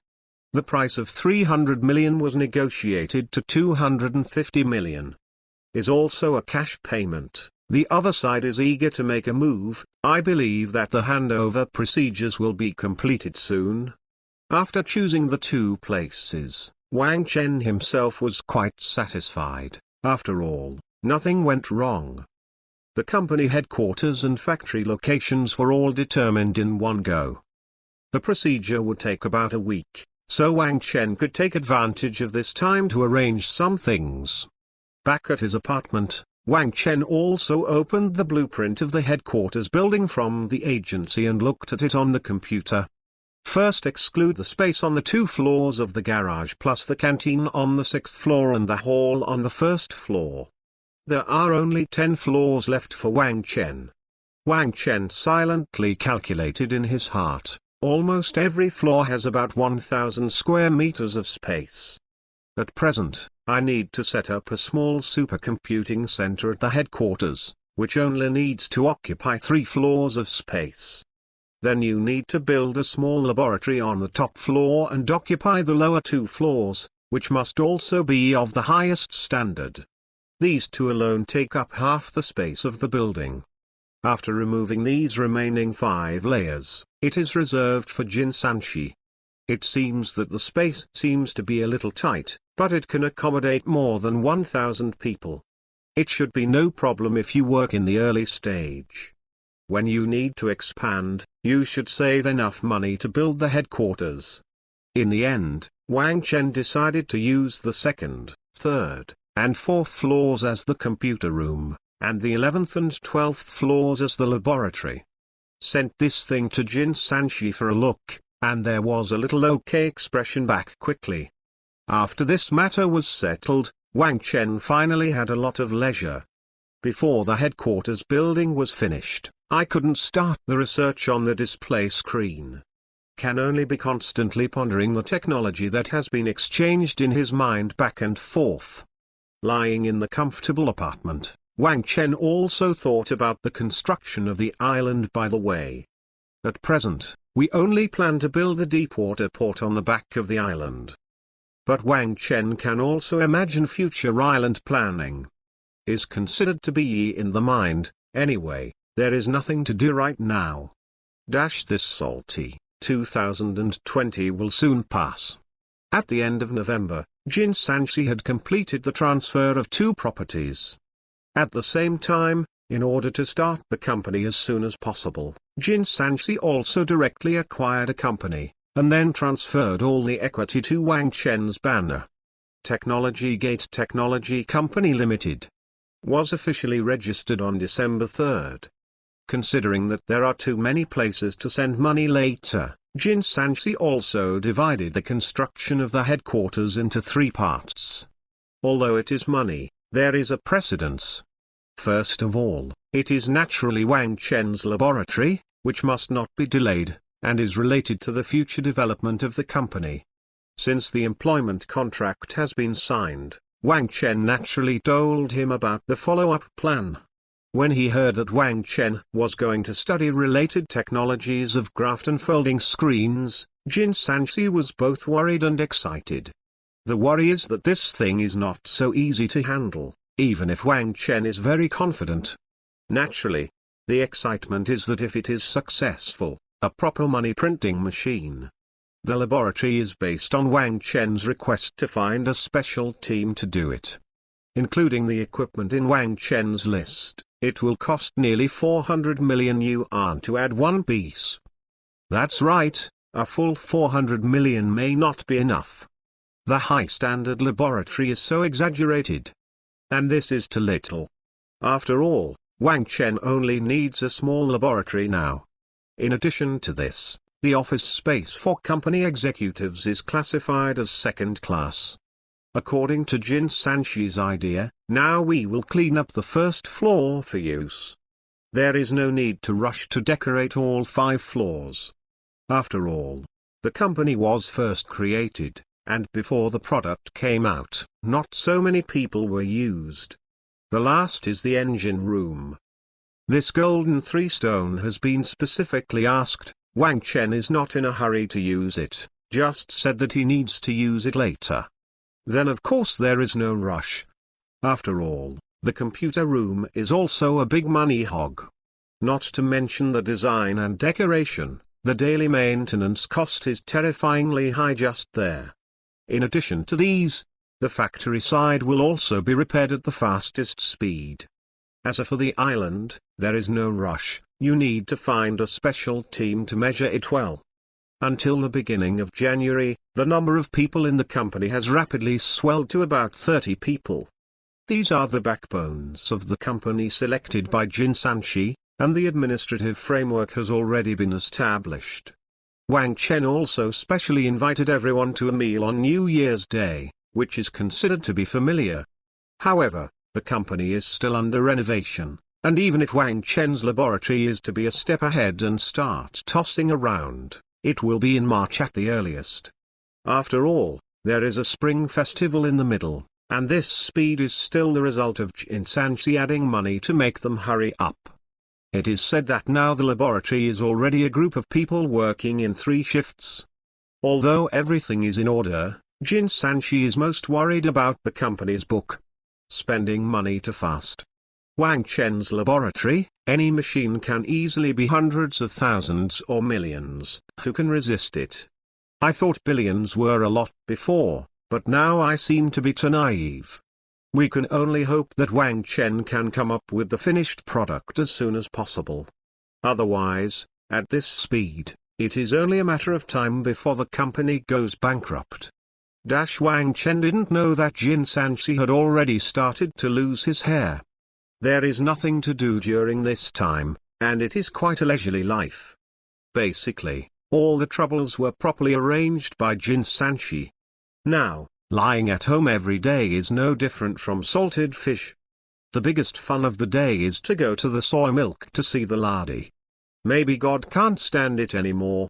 The price of 300 million was negotiated to 250 million. Is also a cash payment. The other side is eager to make a move. I believe that the handover procedures will be completed soon. After choosing the two places, Wang Chen himself was quite satisfied. After all, nothing went wrong. The company headquarters and factory locations were all determined in one go. The procedure would take about a week, so Wang Chen could take advantage of this time to arrange some things. Back at his apartment, Wang Chen also opened the blueprint of the headquarters building from the agency and looked at it on the computer. First exclude the space on the 2 floors of the garage plus the canteen on the 6th floor and the hall on the 1st floor. There are only 10 floors left for Wang Chen. Wang Chen silently calculated in his heart, almost every floor has about 1,000 square meters of space. At present, I need to set up a small supercomputing center at the headquarters, which only needs to occupy 3 floors of space. Then you need to build a small laboratory on the top floor and occupy the lower 2 floors, which must also be of the highest standard. These 2 alone take up half the space of the building. After removing these remaining 5 layers, it is reserved for Jin Sanchi. It seems that the space seems to be a little tight, but it can accommodate more than 1,000 people. It should be no problem if you work in the early stage. When you need to expand, you should save enough money to build the headquarters. In the end, Wang Chen decided to use the 2nd, 3rd, and 4th floors as the computer room, and the 11th and 12th floors as the laboratory. Sent this thing to Jin Sanchi for a look, and there was a little okay expression back quickly. After this matter was settled, Wang Chen finally had a lot of leisure. Before the headquarters building was finished, I couldn't start the research on the display screen. Can only be constantly pondering the technology that has been exchanged in his mind back and forth. Lying in the comfortable apartment, Wang Chen also thought about the construction of the island by the way. At present, we only plan to build the deep water port on the back of the island. but Wang Chen can also imagine future island planning. Is considered to be in the mind, anyway, there is nothing to do right now. This salty 2020 will soon pass. At the end of November, Jin Sanchi had completed the transfer of 2 properties. At the same time, in order to start the company as soon as possible, Jin Sanchi also directly acquired a company, and then transferred all the equity to Wang Chen's banner. Technology Gate Technology Company Limited was officially registered on December 3. Considering that there are too many places to send money later, Jin Sanchi also divided the construction of the headquarters into 3 parts. Although it is money, there is a precedence. First of all, it is naturally Wang Chen's laboratory, which must not be delayed, and is related to the future development of the company. Since the employment contract has been signed, Wang Chen naturally told him about the follow-up plan. When he heard that Wang Chen was going to study related technologies of graphene folding screens, Jin Sanchi was both worried and excited. The worry is that this thing is not so easy to handle, even if Wang Chen is very confident. Naturally, the excitement is that if it is successful, a proper money printing machine. The laboratory is based on Wang Chen's request to find a special team to do it. Including the equipment in Wang Chen's list, it will cost nearly 400 million yuan to add 1 piece. That's right, a full 400 million may not be enough. The high-standard laboratory is so exaggerated. And this is too little. After all, Wang Chen only needs a small laboratory now. In addition to this, the office space for company executives is classified as second class. According to Jin Sanchi's idea, now we will clean up the first floor for use. There is no need to rush to decorate all 5 floors. After all, the company was first created, and before the product came out, not so many people were used. The last is the engine room. This golden 3-stone has been specifically asked. Wang Chen is not in a hurry to use it, just said that he needs to use it later. Then of course there is no rush. After all, the computer room is also a big money hog. Not to mention the design and decoration, the daily maintenance cost is terrifyingly high just there. In addition to these, the factory side will also be repaired at the fastest speed. As for the island, there is no rush, you need to find a special team to measure it well. Until the beginning of January, the number of people in the company has rapidly swelled to about 30 people. These are the backbones of the company selected by Jin Sanchi, and the administrative framework has already been established. Wang Chen also specially invited everyone to a meal on New Year's Day, which is considered to be familiar. However, the company is still under renovation, and even if Wang Chen's laboratory is to be a step ahead and start tossing around, it will be in March at the earliest. After all, there is a spring festival in the middle, and this speed is still the result of Jin Sanchi adding money to make them hurry up. It is said that now the laboratory is already a group of people working in 3 shifts. Although everything is in order, Jin Sanchi is most worried about the company's book. Spending money too fast. Wang Chen's laboratory, any machine can easily be hundreds of thousands or millions. Who can resist it? I thought billions were a lot before, but now I seem to be too naive. We can only hope that Wang Chen can come up with the finished product as soon as possible. Otherwise, at this speed, it is only a matter of time before the company goes bankrupt. Wang Chen didn't know that Jin Sanchi had already started to lose his hair. There is nothing to do during this time, and it is quite a leisurely life. Basically, all the troubles were properly arranged by Jin Sanchi. Now, lying at home every day is no different from salted fish. The biggest fun of the day is to go to the soy milk to see the lardy. Maybe God can't stand it anymore.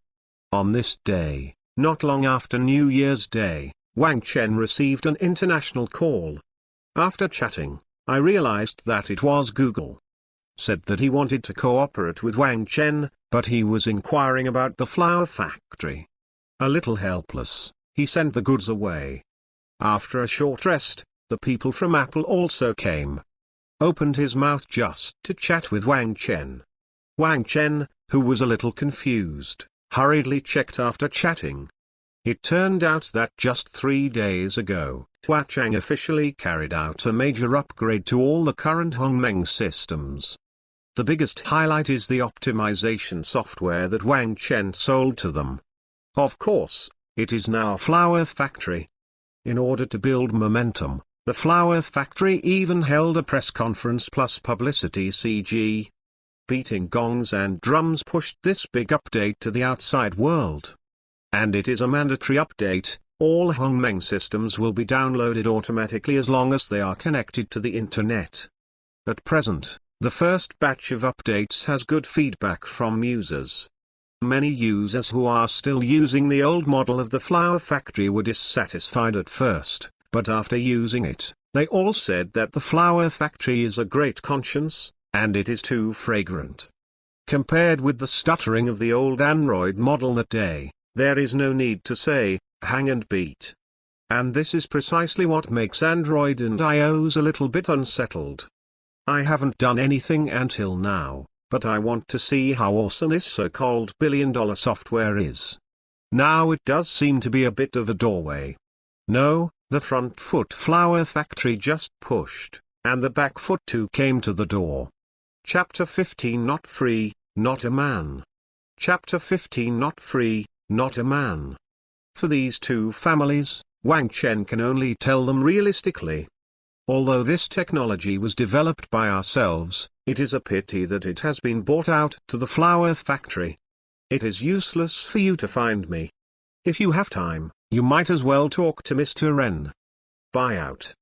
On this day, not long after New Year's Day, Wang Chen received an international call. After chatting, I realized that it was Google. Said that he wanted to cooperate with Wang Chen, but he was inquiring about the flour factory. A little helpless, he sent the goods away. After a short rest, the people from Apple also came. Opened his mouth just to chat with Wang Chen. Wang Chen, who was a little confused, hurriedly checked after chatting. It turned out that just 3 days ago, Huachang officially carried out a major upgrade to all the current Hongmeng systems. The biggest highlight is the optimization software that Wang Chen sold to them. Of course, it is now a flower factory. In order to build momentum, the flower factory even held a press conference plus publicity CG. Beating gongs and drums pushed this big update to the outside world. And it is a mandatory update. All Hongmeng systems will be downloaded automatically as long as they are connected to the internet. At present, the first batch of updates has good feedback from users. Many users who are still using the old model of the flower factory were dissatisfied at first, but after using it, they all said that the flower factory is a great conscience, and it is too fragrant. Compared with the stuttering of the old Android model that day, there is no need to say, hang and beat. And this is precisely what makes Android and iOS a little bit unsettled. I haven't done anything until now, but I want to see how awesome this so-called billion-dollar software is. Now it does seem to be a bit of a doorway. No, the front foot flower factory just pushed, and the back foot too came to the door. Chapter 15 Not free, not a man. Chapter 15 Not free, not a man. For these two families, Wang Chen can only tell them realistically. Although this technology was developed by ourselves, it is a pity that it has been bought out to the flower factory. It is useless for you to find me. If you have time, you might as well talk to Mr. Ren. Buyout.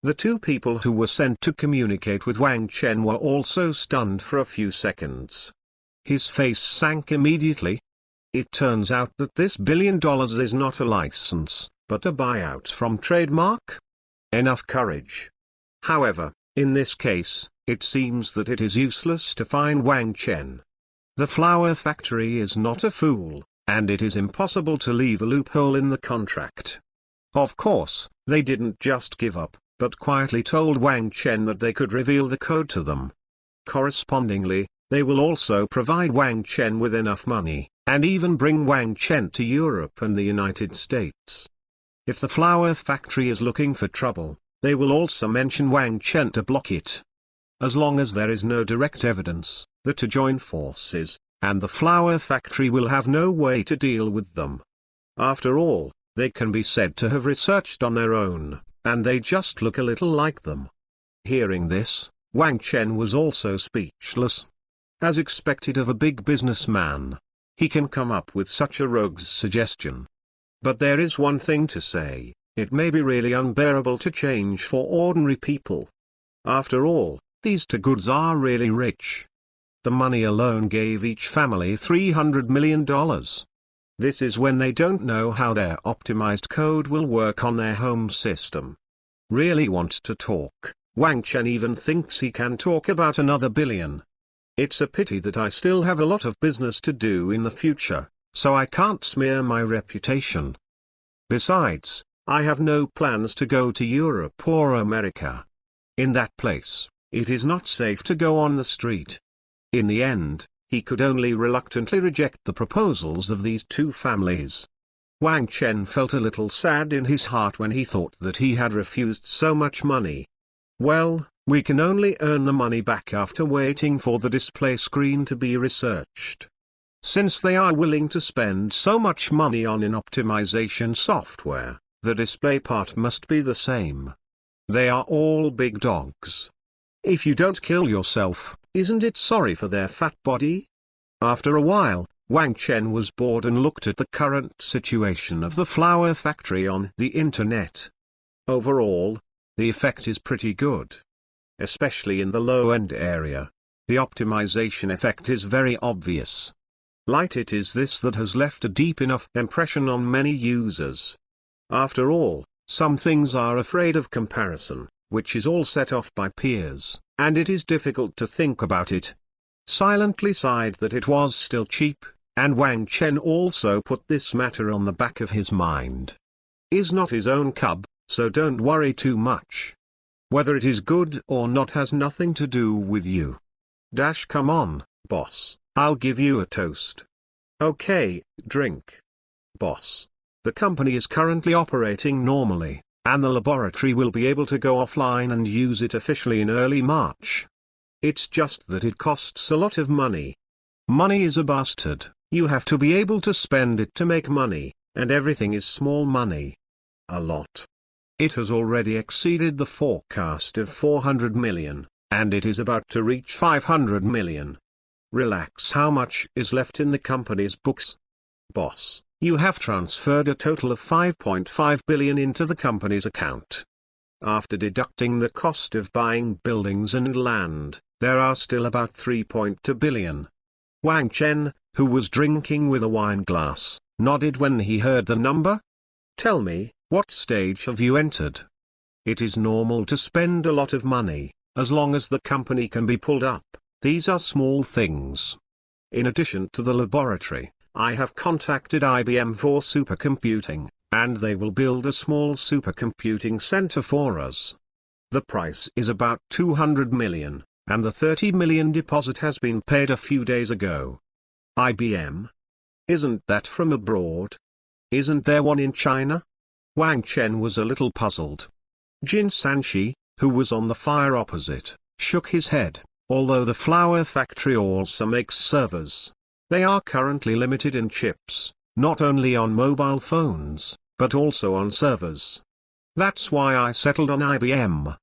The two people who were sent to communicate with Wang Chen were also stunned for a few seconds. His face sank immediately. It turns out that this $1 billion is not a license, but a buyout from trademark. Enough courage. However, in this case, it seems that it is useless to find Wang Chen. The flower factory is not a fool, and it is impossible to leave a loophole in the contract. Of course, they didn't just give up, but quietly told Wang Chen that they could reveal the code to them. Correspondingly, they will also provide Wang Chen with enough money, and even bring Wang Chen to Europe and the United States. If the flower factory is looking for trouble, they will also mention Wang Chen to block it. As long as there is no direct evidence, the two join forces, and the flower factory will have no way to deal with them. After all, they can be said to have researched on their own, and they just look a little like them. Hearing this, Wang Chen was also speechless. As expected of a big businessman, he can come up with such a rogue's suggestion. But there is one thing to say, it may be really unbearable to change for ordinary people. After all, these two goods are really rich. The money alone gave each family $300 million. This is when they don't know how their optimized code will work on their home system. Really want to talk, Wang Chen even thinks he can talk about another billion. It's a pity that I still have a lot of business to do in the future, so I can't smear my reputation. Besides, I have no plans to go to Europe or America. In that place, it is not safe to go on the street. In the end, he could only reluctantly reject the proposals of these two families. Wang Chen felt a little sad in his heart when he thought that he had refused so much money. Well, we can only earn the money back after waiting for the display screen to be researched. Since they are willing to spend so much money on an optimization software, the display part must be the same. They are all big dogs. If you don't kill yourself, isn't it sorry for their fat body? After a while, Wang Chen was bored and looked at the current situation of the flower factory on the internet. Overall, the effect is pretty good. Especially in the low-end area, the optimization effect is very obvious. Light it is this that has left a deep enough impression on many users. After all, some things are afraid of comparison, which is all set off by peers, and it is difficult to think about it. Silently sighed that it was still cheap, and Wang Chen also put this matter on the back of his mind. Is not his own cub, so don't worry too much. Whether it is good or not has nothing to do with you. Come on, boss, I'll give you a toast. Okay, drink. Boss. The company is currently operating normally, and the laboratory will be able to go offline and use it officially in early March. It's just that it costs a lot of money. Money is a bastard, you have to be able to spend it to make money, and everything is small money. A lot. It has already exceeded the forecast of 400 million, and it is about to reach 500 million. Relax. How much is left in the company's books? Boss, you have transferred a total of 5.5 billion into the company's account. After deducting the cost of buying buildings and land, there are still about 3.2 billion. Wang Chen, who was drinking with a wine glass, nodded when he heard the number. Tell me, what stage have you entered? It is normal to spend a lot of money, as long as the company can be pulled up. These are small things. In addition to the laboratory, I have contacted IBM for supercomputing, and they will build a small supercomputing center for us. The price is about 200 million, and the 30 million deposit has been paid a few days ago. IBM? Isn't that from abroad? Isn't there one in China? Wang Chen was a little puzzled. Jin Sanchi, who was on the fire opposite, shook his head. Although the flower factory also makes servers, they are currently limited in chips, not only on mobile phones, but also on servers. That's why I settled on IBM.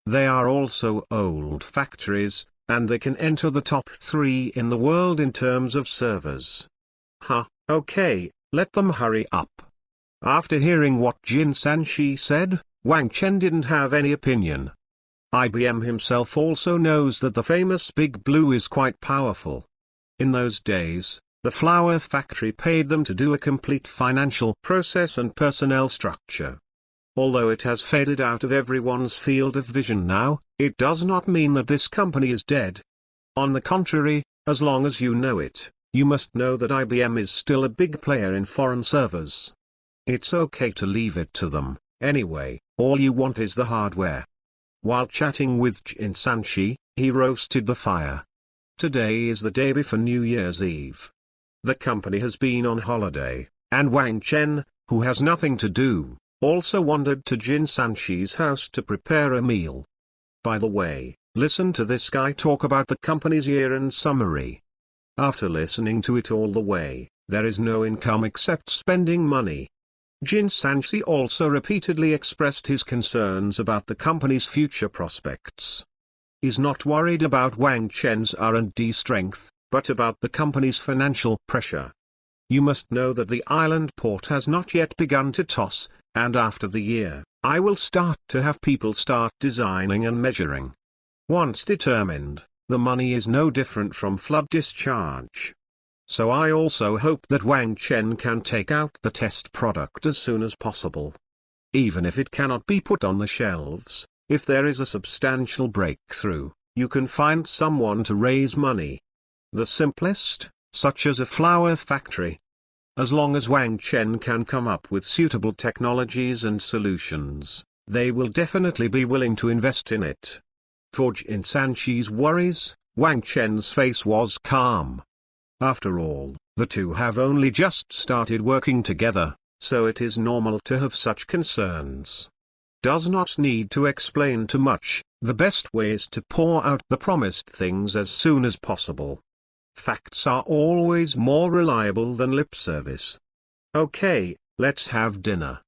They are also old factories, and they can enter the top 3 in the world in terms of servers. Okay, let them hurry up. After hearing what Jin Sanchi said, Wang Chen didn't have any opinion. IBM himself also knows that the famous Big Blue is quite powerful. In those days, the flower factory paid them to do a complete financial process and personnel structure. Although it has faded out of everyone's field of vision now, it does not mean that this company is dead. On the contrary, as long as you know it, you must know that IBM is still a big player in foreign servers. It's okay to leave it to them, anyway, all you want is the hardware. While chatting with Jin Sanchi, he roasted the fire. Today is the day before New Year's Eve. The company has been on holiday, and Wang Chen, who has nothing to do, also wandered to Jin Sanchi's house to prepare a meal. By the way, listen to this guy talk about the company's year-end summary. After listening to it all the way, there is no income except spending money. Jin Sanchi also repeatedly expressed his concerns about the company's future prospects. He's not worried about Wang Chen's R&D strength, but about the company's financial pressure. You must know that the island port has not yet begun to toss, and after the year, I will start to have people start designing and measuring. Once determined, the money is no different from flood discharge. So I also hope that Wang Chen can take out the test product as soon as possible. Even if it cannot be put on the shelves, if there is a substantial breakthrough, you can find someone to raise money. The simplest, such as a flower factory. As long as Wang Chen can come up with suitable technologies and solutions, they will definitely be willing to invest in it. For Jin Sanchi's worries, Wang Chen's face was calm. After all, the two have only just started working together, so it is normal to have such concerns. Does not need to explain too much, the best way is to pour out the promised things as soon as possible. Facts are always more reliable than lip service. Okay, let's have dinner.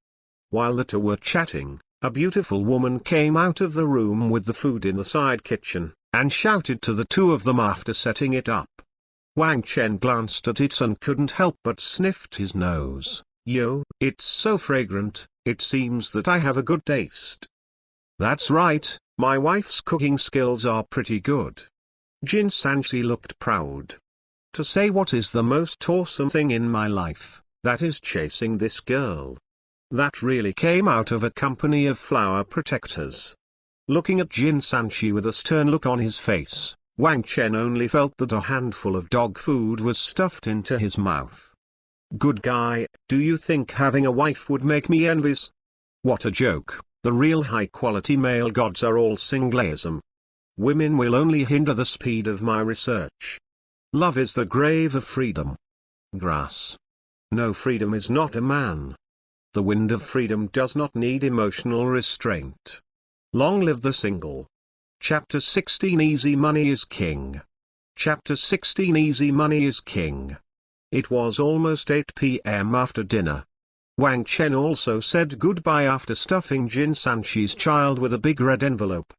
While the two were chatting, a beautiful woman came out of the room with the food in the side kitchen, and shouted to the two of them after setting it up. Wang Chen glanced at it and couldn't help but sniffed his nose. Yo, it's so fragrant, it seems that I have a good taste. That's right, my wife's cooking skills are pretty good. Jin Sanchi looked proud. To say what is the most awesome thing in my life, that is chasing this girl. That really came out of a company of flower protectors. Looking at Jin Sanchi with a stern look on his face, Wang Chen only felt that a handful of dog food was stuffed into his mouth. Good guy, do you think having a wife would make me envious? What a joke, the real high-quality male gods are all singleism. Women will only hinder the speed of my research. Love is the grave of freedom. Grass. No, freedom is not a man. The wind of freedom does not need emotional restraint. Long live the single. Chapter 16 Easy Money is King. Chapter 16 Easy Money is King. It was almost 8 p.m. after dinner. Wang Chen also said goodbye after stuffing Jin Sanchi's child with a big red envelope.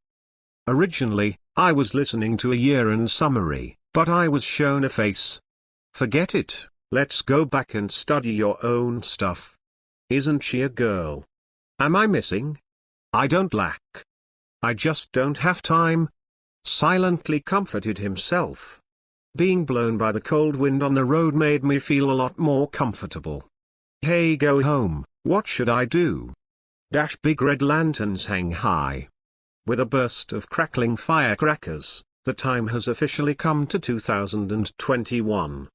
Originally, I was listening to a year-end summary, but I was shown a face. Forget it, let's go back and study your own stuff. Isn't she a girl? Am I missing? I don't lack. I just don't have time. Silently comforted himself. Being blown by the cold wind on the road made me feel a lot more comfortable. Hey, go home, what should I do? Big red lanterns hang high. With a burst of crackling firecrackers, the time has officially come to 2021.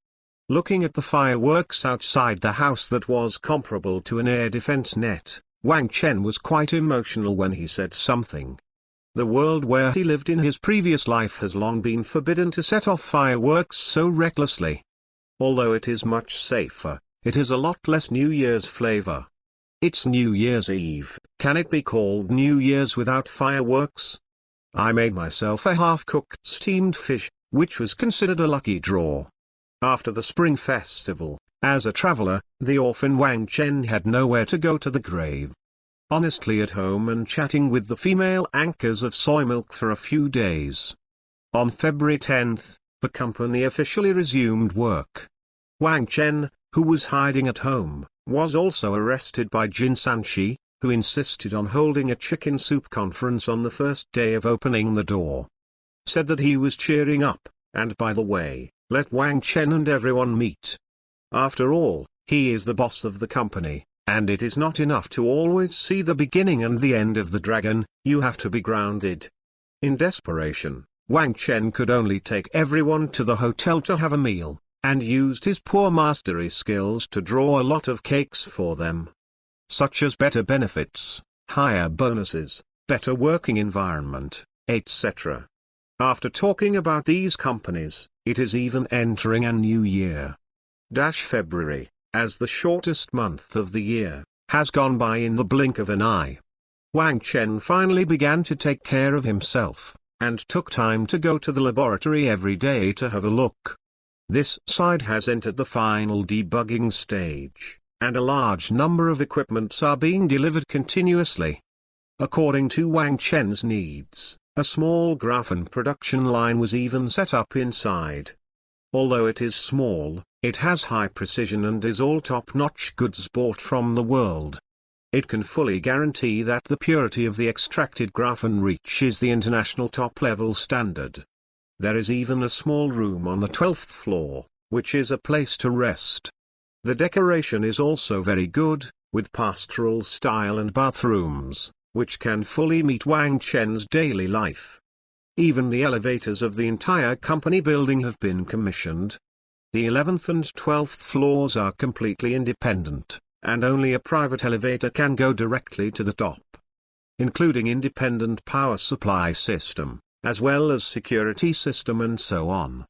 Looking at the fireworks outside the house that was comparable to an air defense net, Wang Chen was quite emotional when he said something. The world where he lived in his previous life has long been forbidden to set off fireworks so recklessly. Although it is much safer, it is a lot less New Year's flavor. It's New Year's Eve. Can it be called New Year's without fireworks? I made myself a half-cooked steamed fish, which was considered a lucky draw. After the Spring Festival, as a traveler, the orphan Wang Chen had nowhere to go to the grave. Honestly, at home and chatting with the female anchors of soy milk for a few days. On February 10th, the company officially resumed work. Wang Chen, who was hiding at home, was also arrested by Jin Sanchi, who insisted on holding a chicken soup conference on the first day of opening the door. Said that he was cheering up, and by the way, let Wang Chen and everyone meet. After all, he is the boss of the company. And it is not enough to always see the beginning and the end of the dragon, you have to be grounded. In desperation, Wang Chen could only take everyone to the hotel to have a meal, and used his poor mastery skills to draw a lot of cakes for them. Such as better benefits, higher bonuses, better working environment, etc. After talking about these companies, it is even entering a new year. February, as the shortest month of the year, has gone by in the blink of an eye. Wang Chen finally began to take care of himself, and took time to go to the laboratory every day to have a look. This side has entered the final debugging stage, and a large number of equipments are being delivered continuously. According to Wang Chen's needs, a small graphene production line was even set up inside. Although it is small, it has high precision and is all top-notch goods bought from the world. It can fully guarantee that the purity of the extracted graphene reaches the international top-level standard. There is even a small room on the 12th floor, which is a place to rest. The decoration is also very good, with pastoral style and bathrooms, which can fully meet Wang Chen's daily life. Even the elevators of the entire company building have been commissioned. The 11th and 12th floors are completely independent, and only a private elevator can go directly to the top. Including independent power supply system, as well as security system and so on.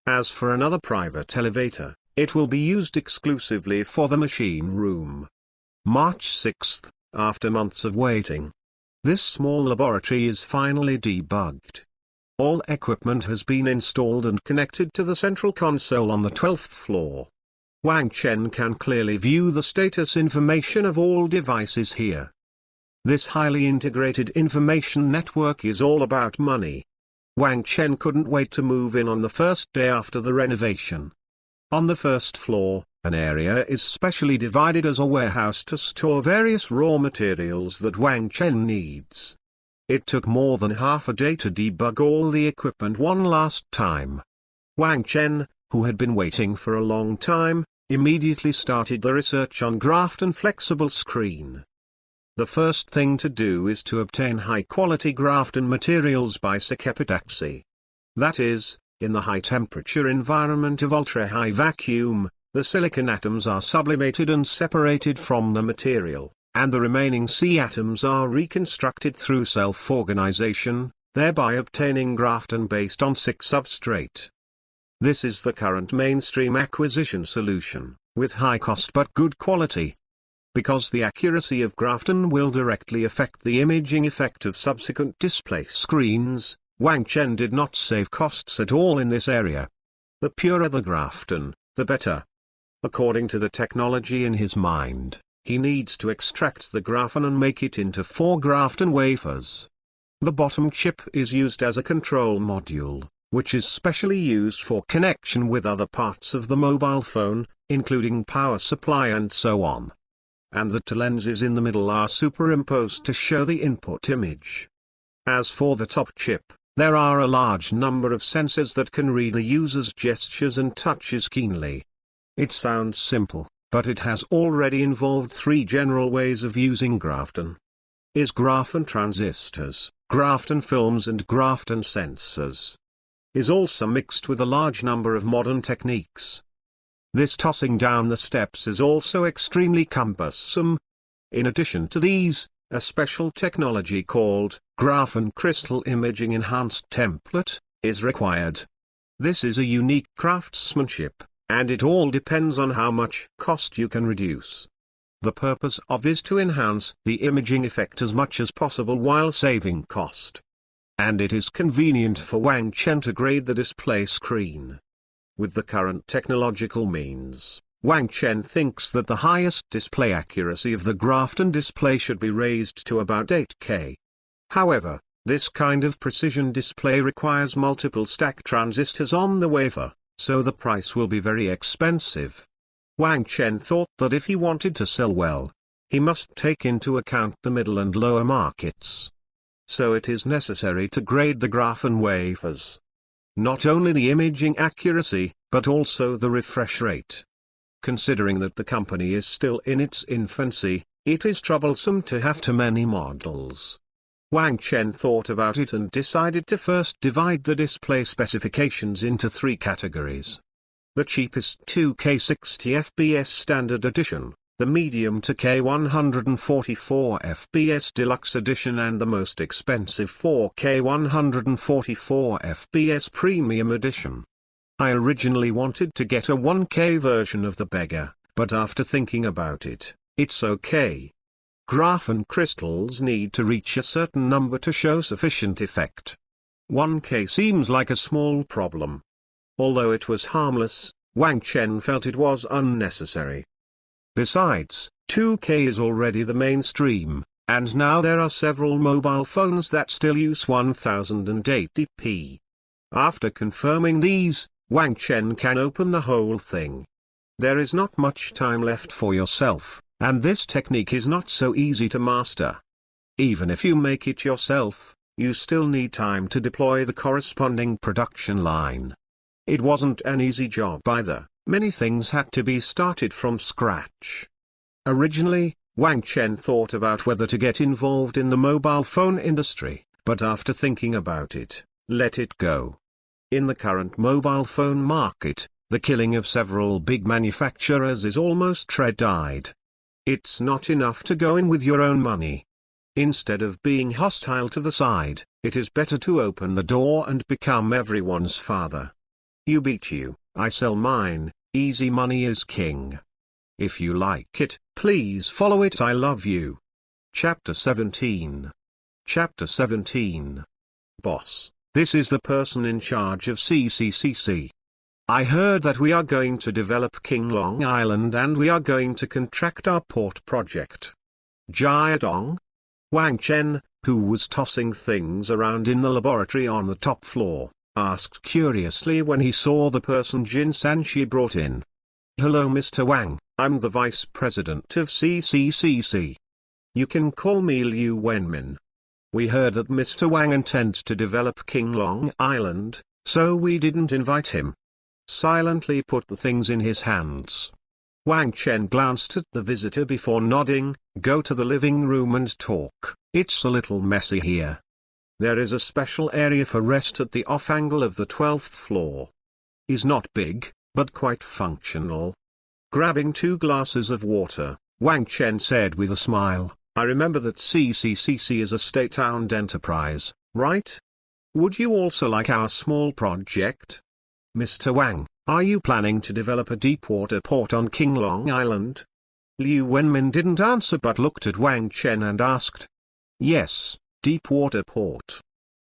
As for another private elevator, it will be used exclusively for the machine room. March 6th, after months of waiting. This small laboratory is finally debugged. All equipment has been installed and connected to the central console on the 12th floor. Wang Chen can clearly view the status information of all devices here. This highly integrated information network is all about money. Wang Chen couldn't wait to move in on the first day after the renovation. On the first floor, an area is specially divided as a warehouse to store various raw materials that Wang Chen needs. It took more than half a day to debug all the equipment one last time. Wang Chen, who had been waiting for a long time, immediately started the research on Graphene flexible screen. The first thing to do is to obtain high-quality Graphene materials by epitaxy. That is, in the high-temperature environment of ultra-high vacuum, the silicon atoms are sublimated and separated from the material, and the remaining C atoms are reconstructed through self-organization, thereby obtaining graphene based on 6-substrate. This is the current mainstream acquisition solution, with high cost but good quality. Because the accuracy of graphene will directly affect the imaging effect of subsequent display screens, Wang Chen did not save costs at all in this area. The purer the graphene, the better. According to the technology in his mind, he needs to extract the graphene and make it into 4 graphene wafers. The bottom chip is used as a control module, which is specially used for connection with other parts of the mobile phone, including power supply and so on. And the two lenses in the middle are superimposed to show the input image. As for the top chip, there are a large number of sensors that can read the user's gestures and touches keenly. It sounds simple, but it has already involved 3 general ways of using graphene. Is graphene transistors, graphene films and graphene sensors. Is also mixed with a large number of modern techniques. This tossing down the steps is also extremely cumbersome. In addition to these, a special technology called graphene crystal imaging enhanced template is required. This is a unique craftsmanship, and it all depends on how much cost you can reduce. The purpose of is to enhance the imaging effect as much as possible while saving cost. And it is convenient for Wang Chen to grade the display screen. With the current technological means, Wang Chen thinks that the highest display accuracy of the graphene display should be raised to about 8K. However, this kind of precision display requires multiple stack transistors on the wafer, so the price will be very expensive. Wang Chen thought that if he wanted to sell well, he must take into account the middle and lower markets. So it is necessary to grade the graphene wafers. Not only the imaging accuracy, but also the refresh rate. Considering that the company is still in its infancy, it is troublesome to have too many models. Wang Chen thought about it and decided to first divide the display specifications into 3 categories. The cheapest 2K 60 fps standard edition, the medium to K 144 fps deluxe edition and the most expensive 4K 144 fps premium edition. I originally wanted to get a 1K version of the beggar, but after thinking about it, it's okay. Graphene crystals need to reach a certain number to show sufficient effect. 1K seems like a small problem. Although it was harmless, Wang Chen felt it was unnecessary. Besides, 2K is already the mainstream, and now there are several mobile phones that still use 1080p. After confirming these, Wang Chen can open the whole thing. There is not much time left for yourself, and this technique is not so easy to master. Even if you make it yourself, you still need time to deploy the corresponding production line. It wasn't an easy job either, many things had to be started from scratch. Originally, Wang Chen thought about whether to get involved in the mobile phone industry, but after thinking about it, let it go. In the current mobile phone market, the killing of several big manufacturers is almost red-eyed. It's not enough to go in with your own money. Instead of being hostile to the side, it is better to open the door and become everyone's father. You beat you, I sell mine, easy money is king. If you like it, please follow it. I love you. Chapter 17. Chapter 17. Boss, this is the person in charge of CCCC. I heard that we are going to develop King Long Island and we are going to contract our port project. Jiadong? Wang Chen, who was tossing things around in the laboratory on the top floor, asked curiously when he saw the person Jin Sanchi brought in. Hello Mr. Wang, I'm the Vice President of CCCC. You can call me Liu Wenmin. We heard that Mr. Wang intends to develop King Long Island, so we didn't invite him. Silently put the things in his hands. Wang Chen glanced at the visitor before nodding. Go to the living room and talk, it's a little messy here. There is a special area for rest at the off angle of the 12th floor. Is not big, but quite functional. Grabbing 2 glasses of water, Wang Chen said with a smile, I remember that CCCC is a state-owned enterprise, right? Would you also like our small project? Mr. Wang, are you planning to develop a deep-water port on Qinglong Island? Liu Wenmin didn't answer but looked at Wang Chen and asked. Yes, deep-water port.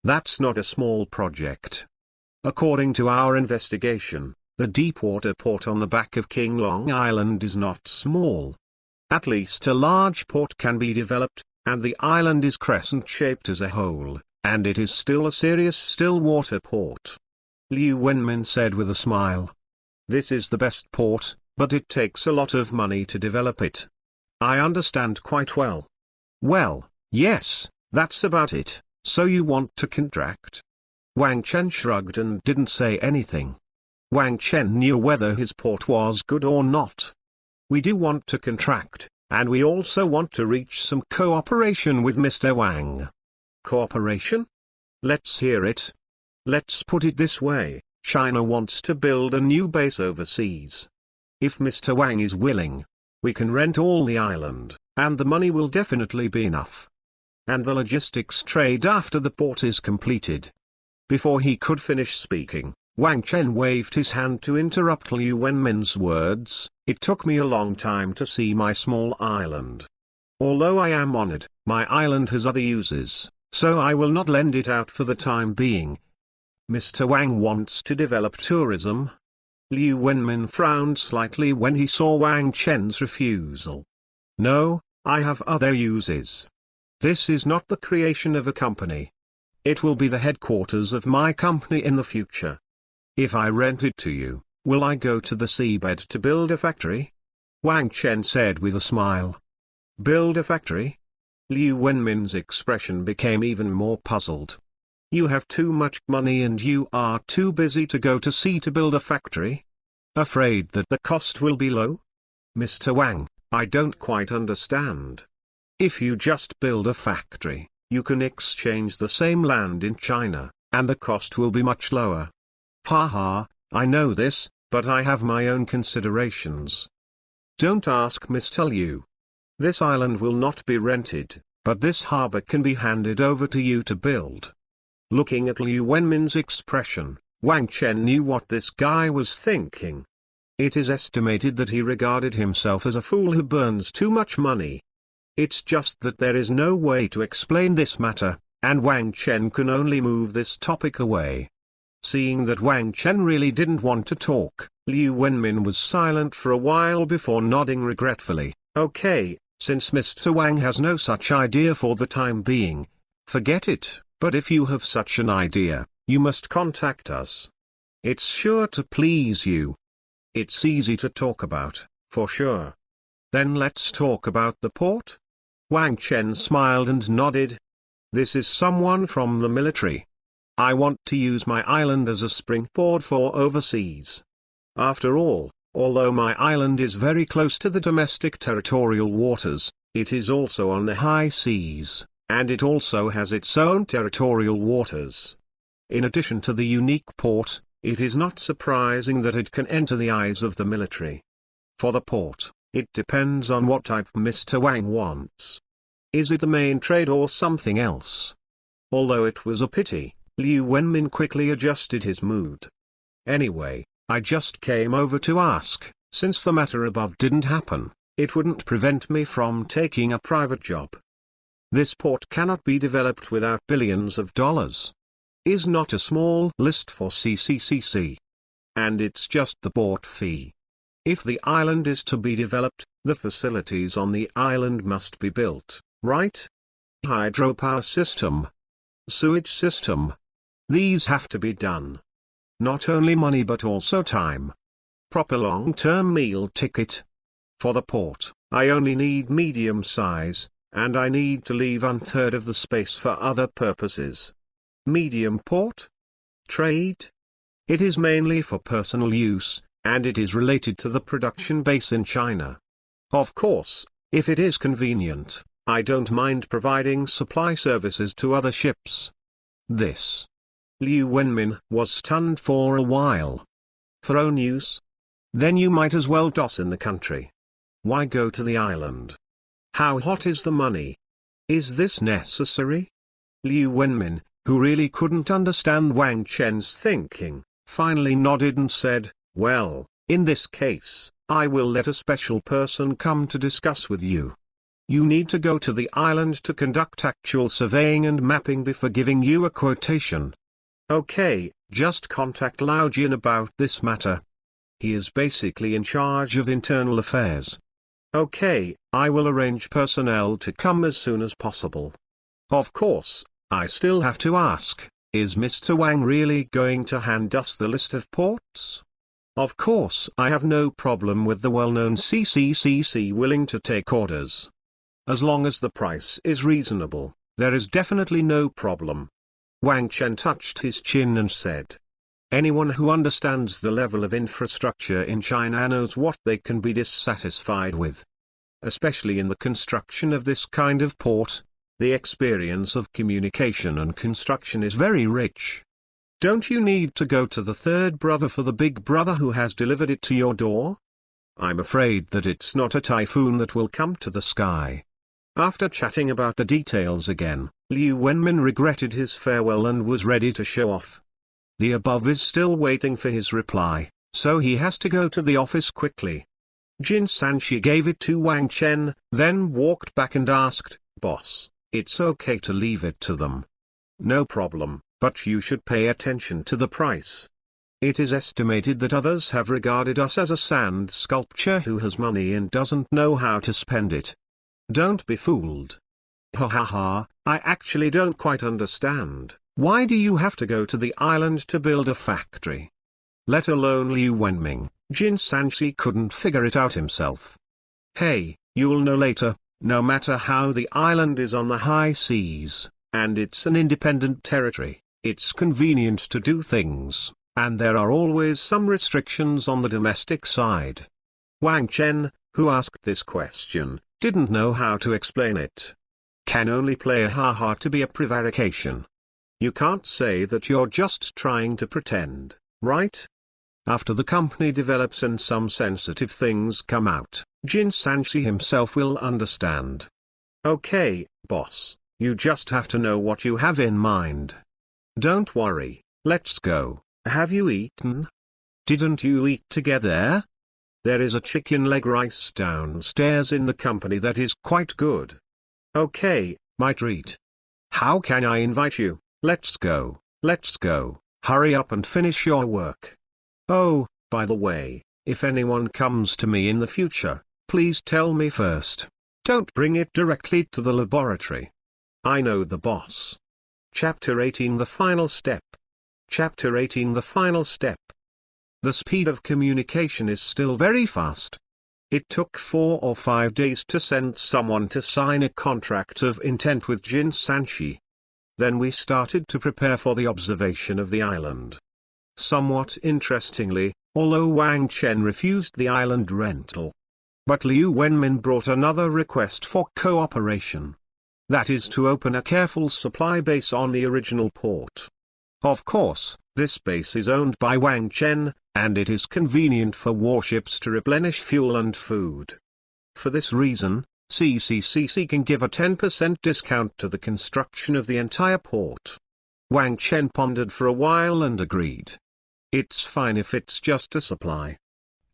That's not a small project. According to our investigation, the deep-water port on the back of Qinglong Island is not small. At least a large port can be developed, and the island is crescent-shaped as a whole, and it is still a serious still-water port. Liu Wenmin said with a smile. This is the best port, but it takes a lot of money to develop it. I understand quite well. Well, yes, that's about it, so you want to contract? Wang Chen shrugged and didn't say anything. Wang Chen knew whether his port was good or not. We do want to contract, and we also want to reach some cooperation with Mr. Wang. Cooperation? Let's hear it. Let's put it this way, China wants to build a new base overseas. If Mr. Wang is willing, we can rent all the island, and the money will definitely be enough. And the logistics trade after the port is completed. Before he could finish speaking, Wang Chen waved his hand to interrupt Liu Wenmin's words. It took me a long time to see my small island. Although I am honored, my island has other uses, so I will not lend it out for the time being. Mr. Wang wants to develop tourism. Liu Wenmin frowned slightly when he saw Wang Chen's refusal. No, I have other uses. This is not the creation of a company. It will be the headquarters of my company in the future. If I rent it to you, will I go to the seabed to build a factory? Wang Chen said with a smile. Build a factory? Liu Wenmin's expression became even more puzzled. You have too much money and you are too busy to go to sea to build a factory? Afraid that the cost will be low? Mr. Wang, I don't quite understand. If you just build a factory, you can exchange the same land in China, and the cost will be much lower. Haha, I know this, but I have my own considerations. Don't ask Mr. Liu. This island will not be rented, but this harbor can be handed over to you to build. Looking at Liu Wenmin's expression, Wang Chen knew what this guy was thinking. It is estimated that he regarded himself as a fool who burns too much money. It's just that there is no way to explain this matter, and Wang Chen can only move this topic away. Seeing that Wang Chen really didn't want to talk, Liu Wenmin was silent for a while before nodding regretfully. Okay, since Mr. Wang has no such idea for the time being, forget it, but if you have such an idea, you must contact us. It's sure to please you. It's easy to talk about, for sure. Then let's talk about the port? Wang Chen smiled and nodded. This is someone from the military. I want to use my island as a springboard for overseas. After all, although my island is very close to the domestic territorial waters, it is also on the high seas, and it also has its own territorial waters. In addition to the unique port, it is not surprising that it can enter the eyes of the military. For the port, it depends on what type Mr. Wang wants. Is it the main trade or something else? Although it was a pity, Liu Wenmin quickly adjusted his mood. Anyway, I just came over to ask, since the matter above didn't happen, it wouldn't prevent me from taking a private job. This port cannot be developed without billions of dollars. Is not a small list for CCCC. And it's just the port fee. If the island is to be developed, the facilities on the island must be built, right? Hydropower system. Sewage system. These have to be done. Not only money but also time. Proper long-term meal ticket. For the port, I only need medium size, and I need to leave 1/3 of the space for other purposes. Medium port? Trade? It is mainly for personal use, and it is related to the production base in China. Of course, if it is convenient, I don't mind providing supply services to other ships. This. Liu Wenmin was stunned for a while. For own use? Then you might as well toss in the country. Why go to the island? How hot is the money? Is this necessary? Liu Wenmin, who really couldn't understand Wang Chen's thinking, finally nodded and said, well, in this case, I will let a special person come to discuss with you. You need to go to the island to conduct actual surveying and mapping before giving you a quotation. Okay, just contact Lao Jin about this matter. He is basically in charge of internal affairs. Okay, I will arrange personnel to come as soon as possible. Of course, I still have to ask, is Mr. Wang really going to hand us the list of ports? Of course, I have no problem with the well-known CCCC willing to take orders. As long as the price is reasonable, there is definitely no problem. Wang Chen touched his chin and said, anyone who understands the level of infrastructure in China knows what they can be dissatisfied with. Especially in the construction of this kind of port, the experience of communication and construction is very rich. Don't you need to go to the third brother for the big brother who has delivered it to your door? I'm afraid that it's not a typhoon that will come to the sky. After chatting about the details again, Liu Wenmin regretted his farewell and was ready to show off. The above is still waiting for his reply, so he has to go to the office quickly. Jin Sanchi gave it to Wang Chen, then walked back and asked, boss, it's okay to leave it to them. No problem, but you should pay attention to the price. It is estimated that others have regarded us as a sand sculpture who has money and doesn't know how to spend it. Don't be fooled. Ha ha ha, I actually don't quite understand. Why do you have to go to the island to build a factory? Let alone Liu Wenming, Jin Sanchi couldn't figure it out himself. Hey, you'll know later, no matter how the island is on the high seas, and it's an independent territory, it's convenient to do things, and there are always some restrictions on the domestic side. Wang Chen, who asked this question, didn't know how to explain it. Can only play a ha-ha to be a prevarication. You can't say that you're just trying to pretend, right? After the company develops and some sensitive things come out, Jin Sanchi himself will understand. Okay, boss, you just have to know what you have in mind. Don't worry, let's go. Have you eaten? Didn't you eat together? There is a chicken leg rice downstairs in the company that is quite good. Okay, my treat. How can I invite you? Let's go, hurry up and finish your work. Oh, by the way, if anyone comes to me in the future, please tell me first. Don't bring it directly to the laboratory. I know the boss. Chapter 18 The Final Step. Chapter 18 The Final Step. The speed of communication is still very fast. It took 4 or 5 days to send someone to sign a contract of intent with Jin Sanchi. Then we started to prepare for the observation of the island. Somewhat interestingly, although Wang Chen refused the island rental, but Liu Wenmin brought another request for cooperation. That is to open a careful supply base on the original port. Of course, this base is owned by Wang Chen, and it is convenient for warships to replenish fuel and food. For this reason, CCCC can give a 10% discount to the construction of the entire port. Wang Chen pondered for a while and agreed. It's fine if it's just a supply.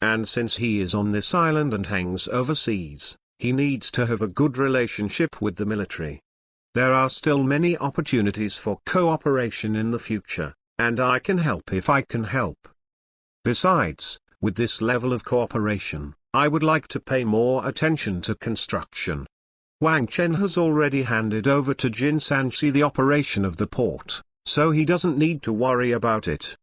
And since he is on this island and hangs overseas, he needs to have a good relationship with the military. There are still many opportunities for cooperation in the future, and I can help if I can help. Besides, with this level of cooperation, I would like to pay more attention to construction. Wang Chen has already handed over to Jin Sanchi the operation of the port, so he doesn't need to worry about it.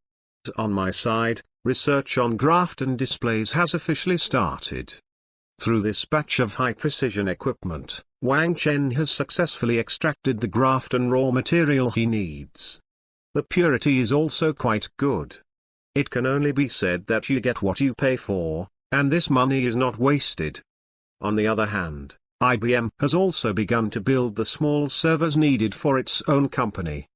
On my side, research on Graphene displays has officially started. Through this batch of high-precision equipment, Wang Chen has successfully extracted the Graphene raw material he needs. The purity is also quite good. It can only be said that you get what you pay for, and this money is not wasted. On the other hand, IBM has also begun to build the small servers needed for its own company.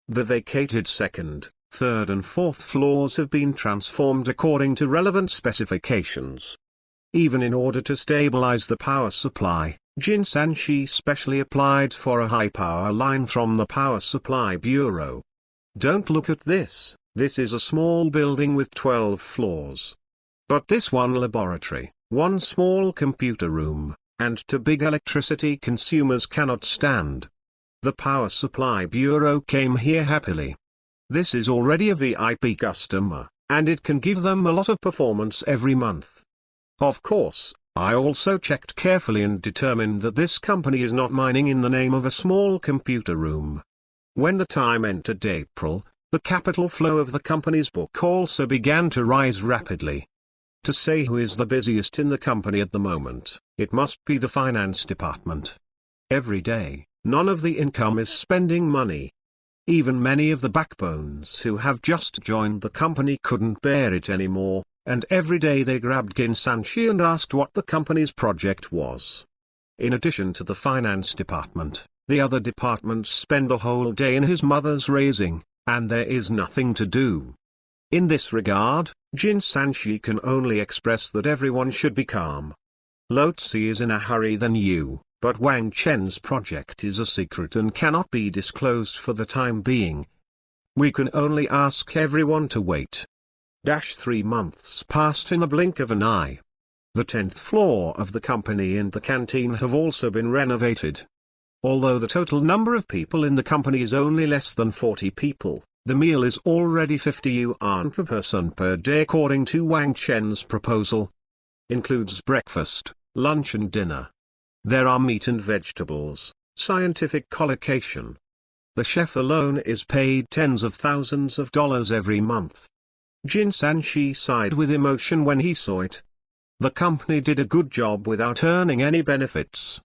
The vacated second, third and fourth floors have been transformed according to relevant specifications. Even in order to stabilize the power supply, Jin Sanchi specially applied for a high power line from the Power Supply Bureau. Don't look at this, this is a small building with 12 floors. But this one laboratory, one small computer room, and two big electricity consumers cannot stand. The Power Supply Bureau came here happily. This is already a VIP customer, and it can give them a lot of performance every month. Of course, I also checked carefully and determined that this company is not mining in the name of a small computer room. When the time entered April, the capital flow of the company's book also began to rise rapidly. To say who is the busiest in the company at the moment, it must be the finance department. Every day, none of the income is spending money. Even many of the backbones who have just joined the company couldn't bear it anymore, and every day they grabbed Jin Sanchi and asked what the company's project was. In addition to the finance department, the other departments spend the whole day in his mother's raising, and there is nothing to do. In this regard, Jin Sanchi can only express that everyone should be calm. Lotse is in a hurry than you, but Wang Chen's project is a secret and cannot be disclosed for the time being. We can only ask everyone to wait. 3 months passed in the blink of an eye. The 10th floor of the company and the canteen have also been renovated. Although the total number of people in the company is only less than 40 people, the meal is already 50 yuan per person per day according to Wang Chen's proposal. Includes breakfast, lunch and dinner. There are meat and vegetables, scientific collocation. The chef alone is paid tens of thousands of dollars every month. Jin Sanchi sighed with emotion when he saw it. The company did a good job without earning any benefits.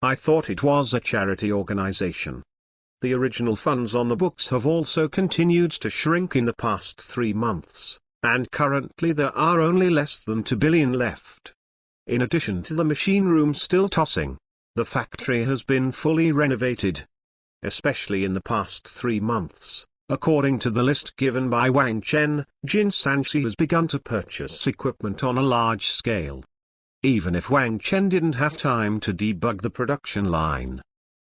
I thought it was a charity organization. The original funds on the books have also continued to shrink in the past 3 months, and currently there are only less than 2 billion left. In addition to the machine room still tossing, the factory has been fully renovated. Especially in the past 3 months, according to the list given by Wang Chen, Jin Sanchi has begun to purchase equipment on a large scale. Even if Wang Chen didn't have time to debug the production line.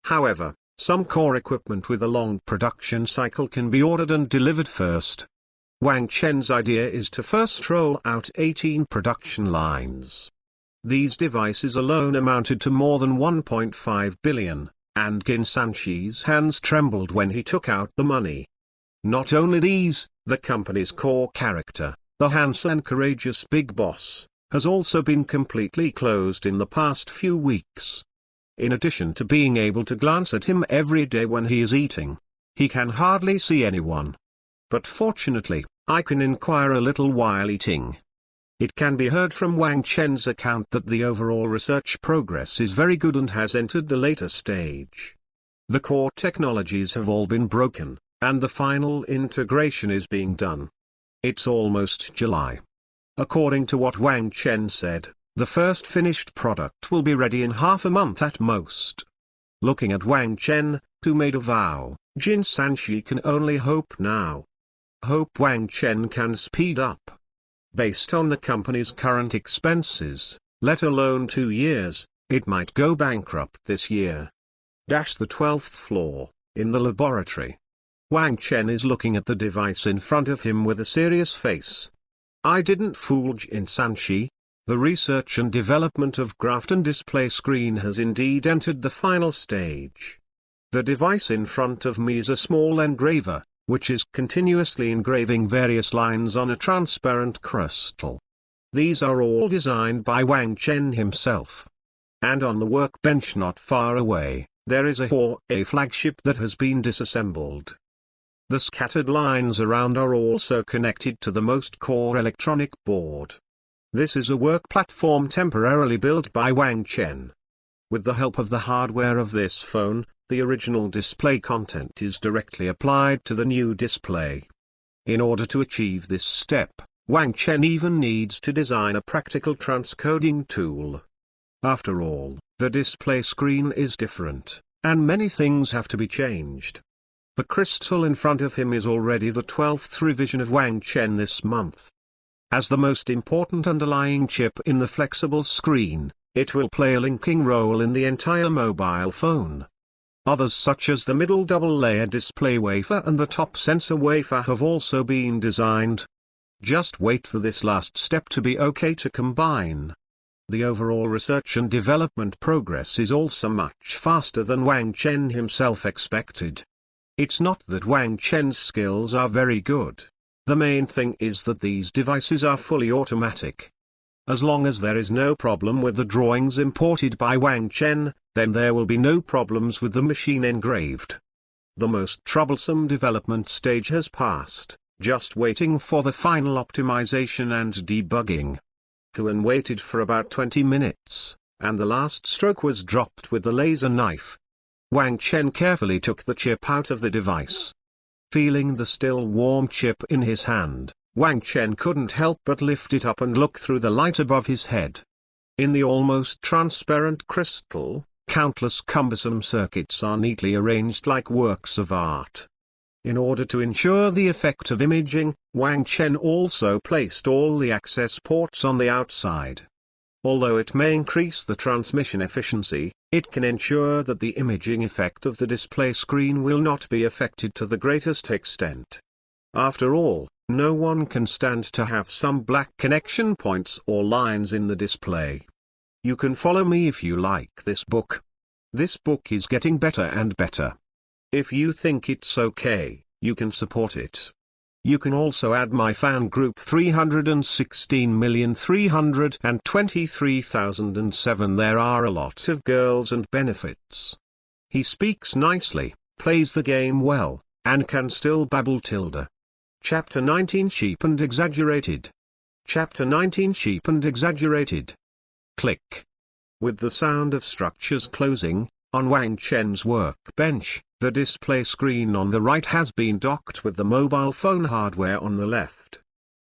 However, some core equipment with a long production cycle can be ordered and delivered first. Wang Chen's idea is to first roll out 18 production lines. These devices alone amounted to more than 1.5 billion, and Jin Sanchi's hands trembled when he took out the money. Not only these, the company's core character, the handsome and courageous big boss, has also been completely closed in the past few weeks. In addition to being able to glance at him every day when he is eating, he can hardly see anyone. But fortunately, I can inquire a little while eating. It can be heard from Wang Chen's account that the overall research progress is very good and has entered the later stage. The core technologies have all been broken, and the final integration is being done. It's almost July. According to what Wang Chen said, the first finished product will be ready in half a month at most. Looking at Wang Chen, who made a vow, Jin Sanchi can only hope now. Hope Wang Chen can speed up. Based on the company's current expenses, let alone 2 years, it might go bankrupt this year. The 12th floor, in the laboratory. Wang Chen is looking at the device in front of him with a serious face. I didn't fool Jin Sanchi. The research and development of Graphene display screen has indeed entered the final stage. The device in front of me is a small engraver, which is continuously engraving various lines on a transparent crystal. These are all designed by Wang Chen himself. And on the workbench not far away, there is a flagship that has been disassembled. The scattered lines around are also connected to the most core electronic board. This is a work platform temporarily built by Wang Chen. With the help of the hardware of this phone, the original display content is directly applied to the new display. In order to achieve this step, Wang Chen even needs to design a practical transcoding tool. After all, the display screen is different, and many things have to be changed. The crystal in front of him is already the 12th revision of Wang Chen this month. As the most important underlying chip in the flexible screen, it will play a linking role in the entire mobile phone. Others such as the middle double-layer display wafer and the top sensor wafer have also been designed. Just wait for this last step to be okay to combine. The overall research and development progress is also much faster than Wang Chen himself expected. It's not that Wang Chen's skills are very good. The main thing is that these devices are fully automatic. As long as there is no problem with the drawings imported by Wang Chen, then there will be no problems with the machine engraved. The most troublesome development stage has passed, just waiting for the final optimization and debugging. Typhoon waited for about 20 minutes, and the last stroke was dropped with the laser knife. Wang Chen carefully took the chip out of the device. Feeling the still warm chip in his hand, Wang Chen couldn't help but lift it up and look through the light above his head. In the almost transparent crystal, countless cumbersome circuits are neatly arranged like works of art. In order to ensure the effect of imaging, Wang Chen also placed all the access ports on the outside. Although it may increase the transmission efficiency, it can ensure that the imaging effect of the display screen will not be affected to the greatest extent. After all, no one can stand to have some black connection points or lines in the display. You can follow me if you like this book. This book is getting better and better. If you think it's okay, you can support it. You can also add my fan group 316,323,007. There are a lot of girls and benefits. He speaks nicely, plays the game well, and can still babble tilde. Chapter 19 Cheap and Exaggerated. Chapter 19 Cheap and Exaggerated. Click. With the sound of structures closing, on Wang Chen's workbench, the display screen on the right has been docked with the mobile phone hardware on the left.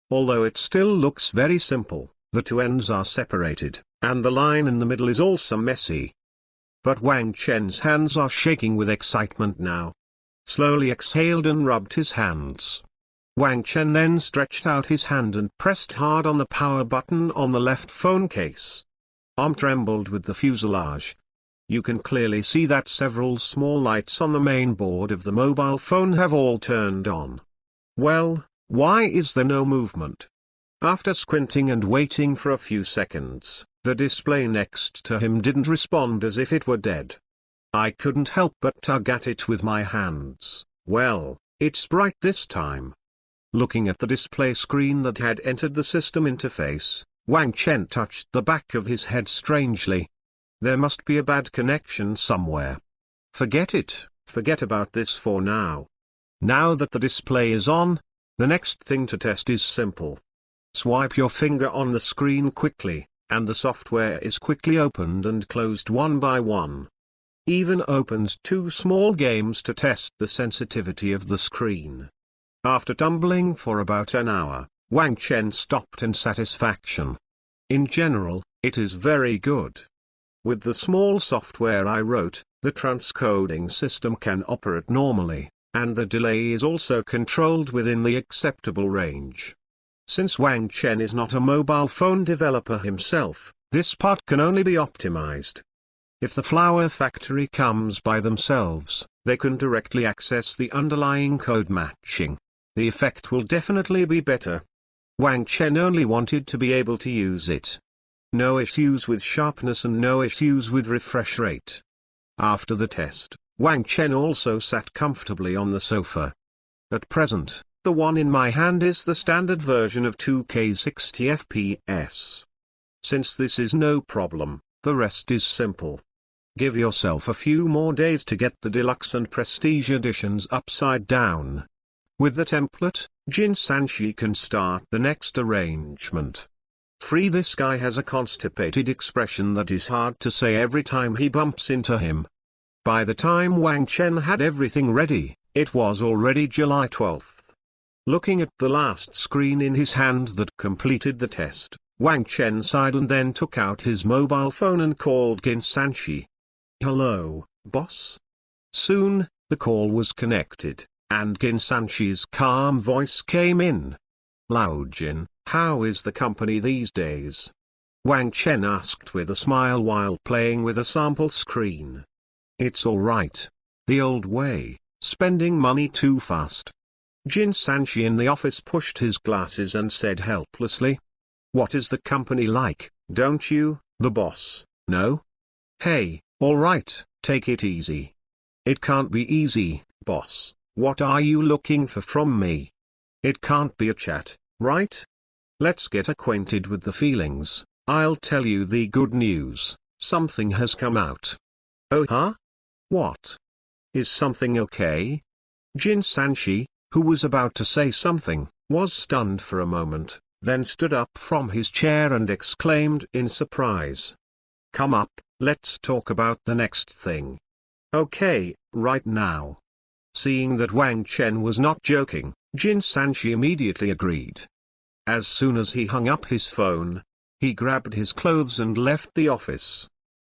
Although it still looks very simple, the two ends are separated, and the line in the middle is also messy. But Wang Chen's hands are shaking with excitement now. Slowly exhaled and rubbed his hands. Wang Chen then stretched out his hand and pressed hard on the power button on the left phone case. Arm trembled with the fuselage. You can clearly see that several small lights on the main board of the mobile phone have all turned on. Well, why is there no movement? After squinting and waiting for a few seconds, the display next to him didn't respond as if it were dead. I couldn't help but tug at it with my hands. Well, it's bright this time. Looking at the display screen that had entered the system interface, Wang Chen touched the back of his head strangely. There must be a bad connection somewhere. Forget it, forget about this for now. Now that the display is on, the next thing to test is simple. Swipe your finger on the screen quickly, and the software is quickly opened and closed one by one. Even opened two small games to test the sensitivity of the screen. After tumbling for about an hour, Wang Chen stopped in satisfaction. In general, it is very good. With the small software I wrote, the transcoding system can operate normally, and the delay is also controlled within the acceptable range. Since Wang Chen is not a mobile phone developer himself, this part can only be optimized. If the Flower Factory comes by themselves, they can directly access the underlying code matching. The effect will definitely be better. Wang Chen only wanted to be able to use it. No issues with sharpness and no issues with refresh rate. After the test, Wang Chen also sat comfortably on the sofa. At present, the one in my hand is the standard version of 2K 60 FPS. Since this is no problem, the rest is simple. Give yourself a few more days to get the deluxe and prestige editions upside down. With the template, Jin Sanchi can start the next arrangement. This guy has a constipated expression that is hard to say every time he bumps into him. By the time Wang Chen had everything ready, it was already July 12th. Looking at the last screen in his hand that completed the test, Wang Chen sighed and then took out his mobile phone and called Jin Sanchi. "Hello, boss?" Soon, the call was connected, and Jin Sanchi's calm voice came in. Lao Jin, how is the company these days? Wang Chen asked with a smile while playing with a sample screen. It's alright. The old way, spending money too fast. Jin Sanchi in the office pushed his glasses and said helplessly. What is the company like, don't you, the boss, know? Hey, alright, take it easy. It can't be easy, boss. What are you looking for from me? It can't be a chat, right? Let's get acquainted with the feelings. I'll tell you the good news. Something has come out. Oh huh? What? Is something okay? Jin Sanchi, who was about to say something, was stunned for a moment, then stood up from his chair and exclaimed in surprise. Come up, let's talk about the next thing. Okay, right now. Seeing that Wang Chen was not joking, Jin Sanchi immediately agreed. As soon as he hung up his phone, he grabbed his clothes and left the office.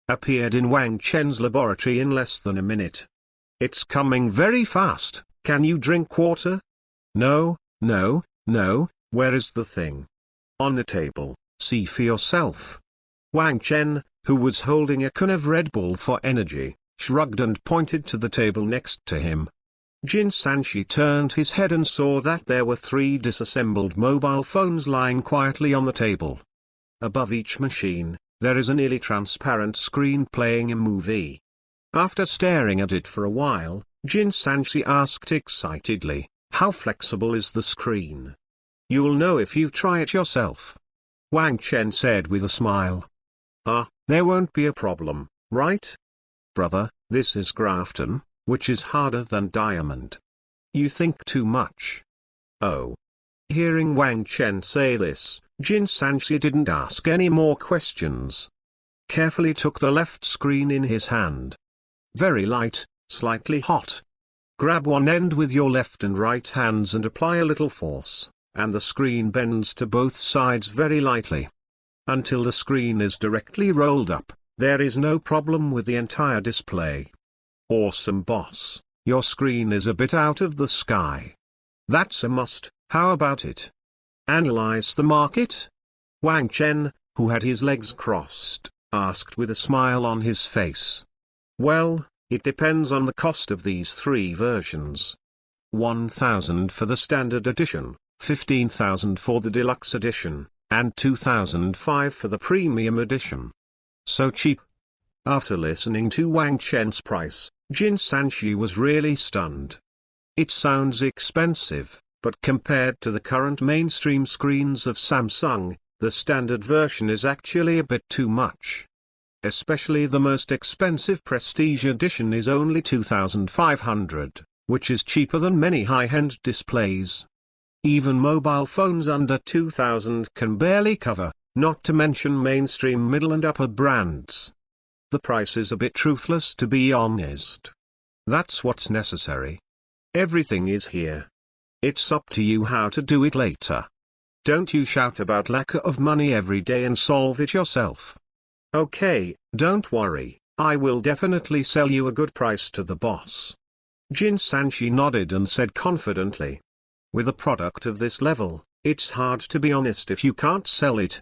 Appeared in Wang Chen's laboratory in less than a minute. It's coming very fast, can you drink water? No, no, no, where is the thing? On the table, see for yourself. Wang Chen, who was holding a can of Red Bull for energy, shrugged and pointed to the table next to him. Jin Sanchi turned his head and saw that there were 3 disassembled mobile phones lying quietly on the table. Above each machine, there is a nearly transparent screen playing a movie. After staring at it for a while, Jin Sanchi asked excitedly, how flexible is the screen? You'll know if you try it yourself. Wang Chen said with a smile. There won't be a problem, right? Brother, this is graphene, which is harder than diamond. You think too much. Oh. Hearing Wang Chen say this, Jin Sanchi didn't ask any more questions. Carefully took the left screen in his hand. Very light, slightly hot. Grab one end with your left and right hands and apply a little force, and the screen bends to both sides very lightly. Until the screen is directly rolled up, there is no problem with the entire display. Awesome boss, your screen is a bit out of the sky. That's a must, how about it? Analyze the market? Wang Chen, who had his legs crossed, asked with a smile on his face. Well, it depends on the cost of these 3 versions. 1,000 for the standard edition, 15,000 for the deluxe edition, and 2,005 for the premium edition. So cheap. After listening to Wang Chen's price, Jin Sanchi was really stunned. It sounds expensive, but compared to the current mainstream screens of Samsung, the standard version is actually a bit too much. Especially the most expensive Prestige edition is only 2,500, which is cheaper than many high-end displays. Even mobile phones under 2,000 can barely cover, not to mention mainstream middle and upper brands. The price is a bit ruthless, to be honest. That's what's necessary. Everything is here. It's up to you how to do it later. Don't you shout about lack of money every day and solve it yourself. Okay, don't worry, I will definitely sell you a good price to the boss. Jin Sanchi nodded and said confidently. With a product of this level, it's hard to be honest if you can't sell it.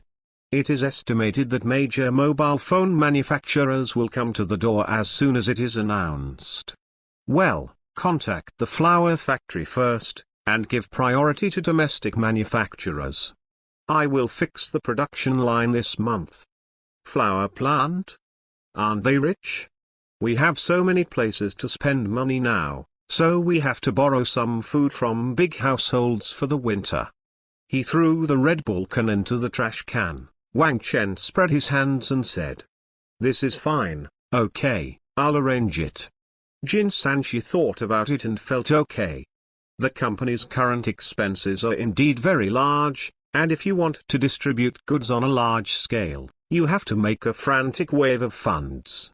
It is estimated that major mobile phone manufacturers will come to the door as soon as it is announced. Well, contact the flour factory first, and give priority to domestic manufacturers. I will fix the production line this month. Flour plant? Aren't they rich? We have so many places to spend money now, so we have to borrow some food from big households for the winter. He threw the Red Bull can into the trash can. Wang Chen spread his hands and said. This is fine, okay, I'll arrange it. Jin Sanchi thought about it and felt okay. The company's current expenses are indeed very large, and if you want to distribute goods on a large scale, you have to make a frantic wave of funds.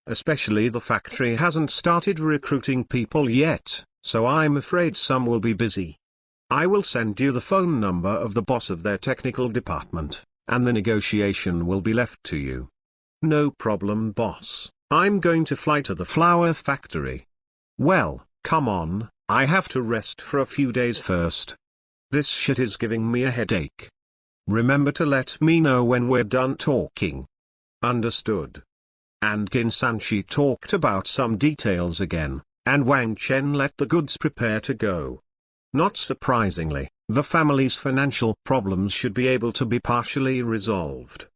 Especially the factory hasn't started recruiting people yet, so I'm afraid some will be busy. I will send you the phone number of the boss of their technical department, and the negotiation will be left to you. No problem, boss. I'm going to fly to the flour factory. Well, come on, I have to rest for a few days first. This shit is giving me a headache. Remember to let me know when we're done talking. Understood. And Jin Sanchi talked about some details again, and Wang Chen let the goods prepare to go. Not surprisingly, the family's financial problems should be able to be partially resolved.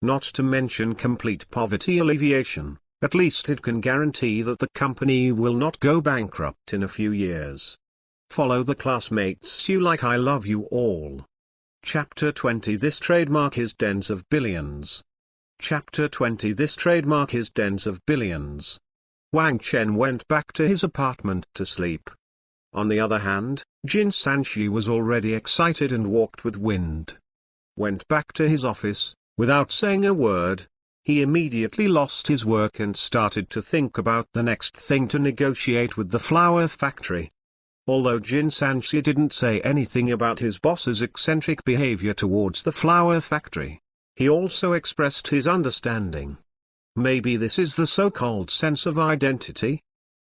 Not to mention complete poverty alleviation, at least it can guarantee that the company will not go bankrupt in a few years. Follow the classmates you like. I love you all. Chapter 20. This trademark is tens of billions. Chapter 20. This trademark is tens of billions. Wang Chen went back to his apartment to sleep. On the other hand, Jin Sanchi was already excited and walked with wind. Went back to his office, without saying a word. He immediately lost his work and started to think about the next thing to negotiate with the flower factory. Although Jin Sanchi didn't say anything about his boss's eccentric behavior towards the flower factory, he also expressed his understanding. Maybe this is the so-called sense of identity?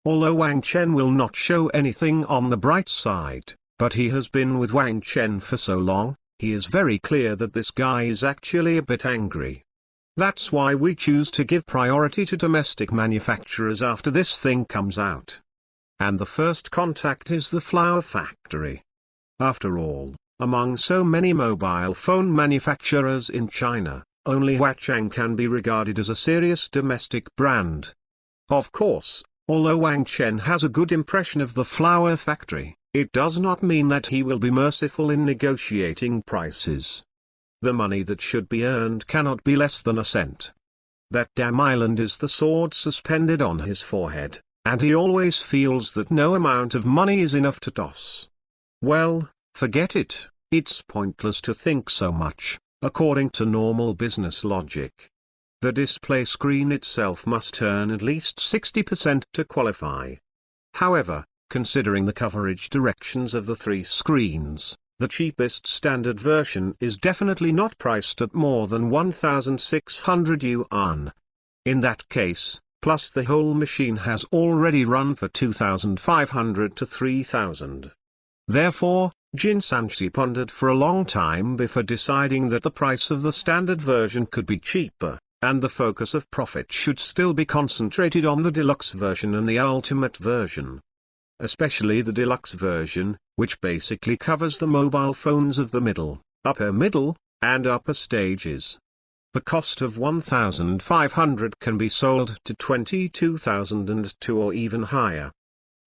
Although Wang Chen will not show anything on the bright side, but he has been with Wang Chen for so long, he is very clear that this guy is actually a bit angry. That's why we choose to give priority to domestic manufacturers after this thing comes out. And the first contact is the flower factory. After all, among so many mobile phone manufacturers in China, only Huachang can be regarded as a serious domestic brand. Of course, although Wang Chen has a good impression of the flower factory, it does not mean that he will be merciful in negotiating prices. The money that should be earned cannot be less than a cent. That damn island is the sword suspended on his forehead, and he always feels that no amount of money is enough to toss. Well, forget it, it's pointless to think so much, according to normal business logic. The display screen itself must earn at least 60% to qualify. However, considering the coverage directions of the three screens, the cheapest standard version is definitely not priced at more than 1,600 yuan. In that case, plus the whole machine has already run for 2,500 to 3,000. Therefore, Jin Sanchi pondered for a long time before deciding that the price of the standard version could be cheaper, and the focus of profit should still be concentrated on the deluxe version and the ultimate version. Especially the deluxe version, which basically covers the mobile phones of the middle, upper middle, and upper stages. The cost of 1,500 can be sold to 22,002 or even higher.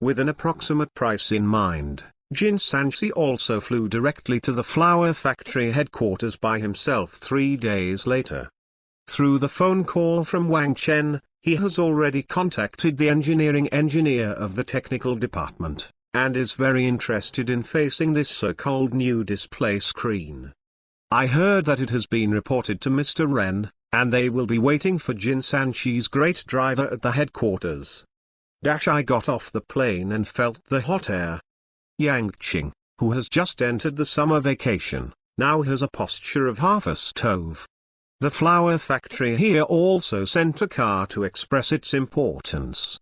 With an approximate price in mind, Jin Sanchi also flew directly to the flower factory headquarters by himself 3 days later. Through the phone call from Wang Chen, he has already contacted the engineering engineer of the technical department, and is very interested in facing this so-called new display screen. I heard that it has been reported to Mr. Ren, and they will be waiting for Jin Sanchi's great driver at the headquarters. I got off the plane and felt the hot air. Yang Qing, who has just entered the summer vacation, now has a posture of half a stove. The flower factory here also sent a car to express its importance.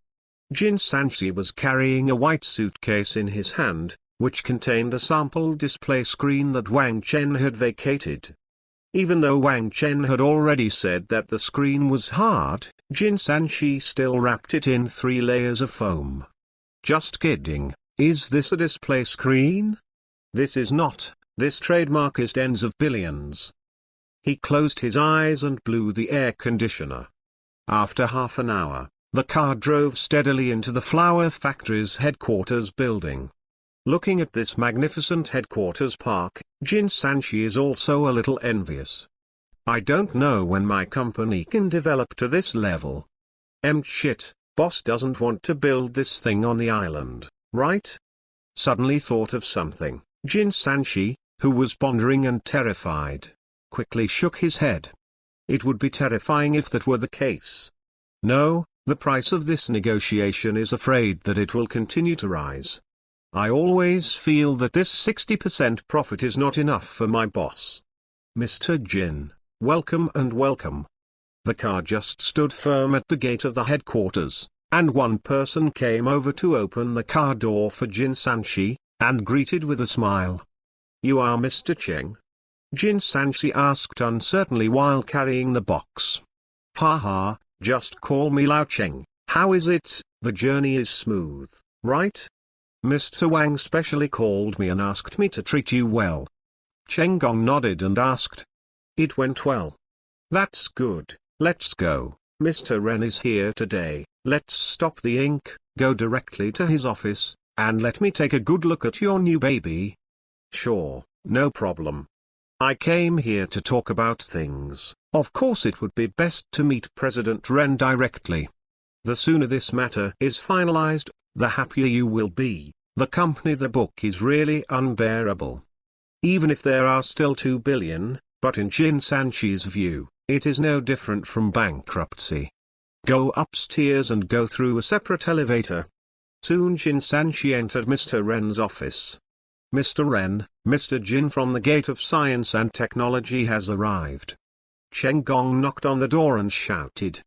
Jin Sanchi was carrying a white suitcase in his hand, which contained a sample display screen that Wang Chen had vacated. Even though Wang Chen had already said that the screen was hard, Jin Sanchi still wrapped it in 3 layers of foam. Just kidding, is this a display screen? This is not, this trademark is tens of billions. He closed his eyes and blew the air conditioner. After half an hour, the car drove steadily into the flower factory's headquarters building. Looking at this magnificent headquarters park, Jin Sanchi is also a little envious. I don't know when my company can develop to this level. Shit, boss doesn't want to build this thing on the island, right? Suddenly thought of something, Jin Sanchi, who was pondering and terrified, quickly shook his head. It would be terrifying if that were the case. No, the price of this negotiation is afraid that it will continue to rise. I always feel that this 60% profit is not enough for my boss. Mr. Jin, welcome and welcome. The car just stood firm at the gate of the headquarters, and one person came over to open the car door for Jin Sanchi, and greeted with a smile. You are Mr. Cheng? Jin Sanchi asked uncertainly while carrying the box. Haha, just call me Lao Cheng. How is it? The journey is smooth, right? Mr. Wang specially called me and asked me to treat you well. Cheng Gong nodded and asked. It went well. That's good, let's go. Mr. Ren is here today. Let's stop the ink, go directly to his office, and let me take a good look at your new baby. Sure, no problem. I came here to talk about things. Of course it would be best to meet President Ren directly. The sooner this matter is finalized, the happier you will be. The company the book is really unbearable. Even if there are still 2 billion, but in Jin Sanchi's view, it is no different from bankruptcy. Go upstairs and go through a separate elevator. Soon Jin Sanchi entered Mr. Ren's office. Mr. Ren, Mr. Jin from the Gate of Science and Technology has arrived. Cheng Gong knocked on the door and shouted.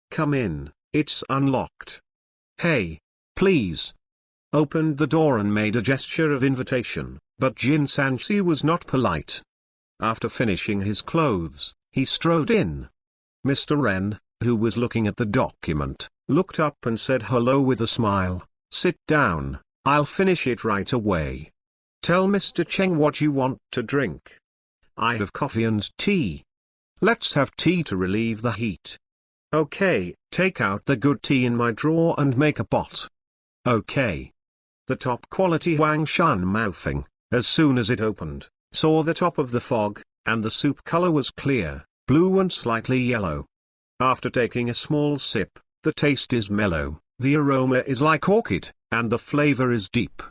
Come in, it's unlocked. Hey, please. Opened the door and made a gesture of invitation, but Jin Sanchi was not polite. After finishing his clothes, he strode in. Mr. Ren, who was looking at the document, looked up and said hello with a smile. Sit down, I'll finish it right away. Tell Mr. Cheng what you want to drink. I have coffee and tea. Let's have tea to relieve the heat. Okay, take out the good tea in my drawer and make a pot. Okay. The top quality Wang Shan mouthing, as soon as it opened, saw the top of the fog, and the soup color was clear, blue and slightly yellow. After taking a small sip, the taste is mellow, the aroma is like orchid, and the flavor is deep.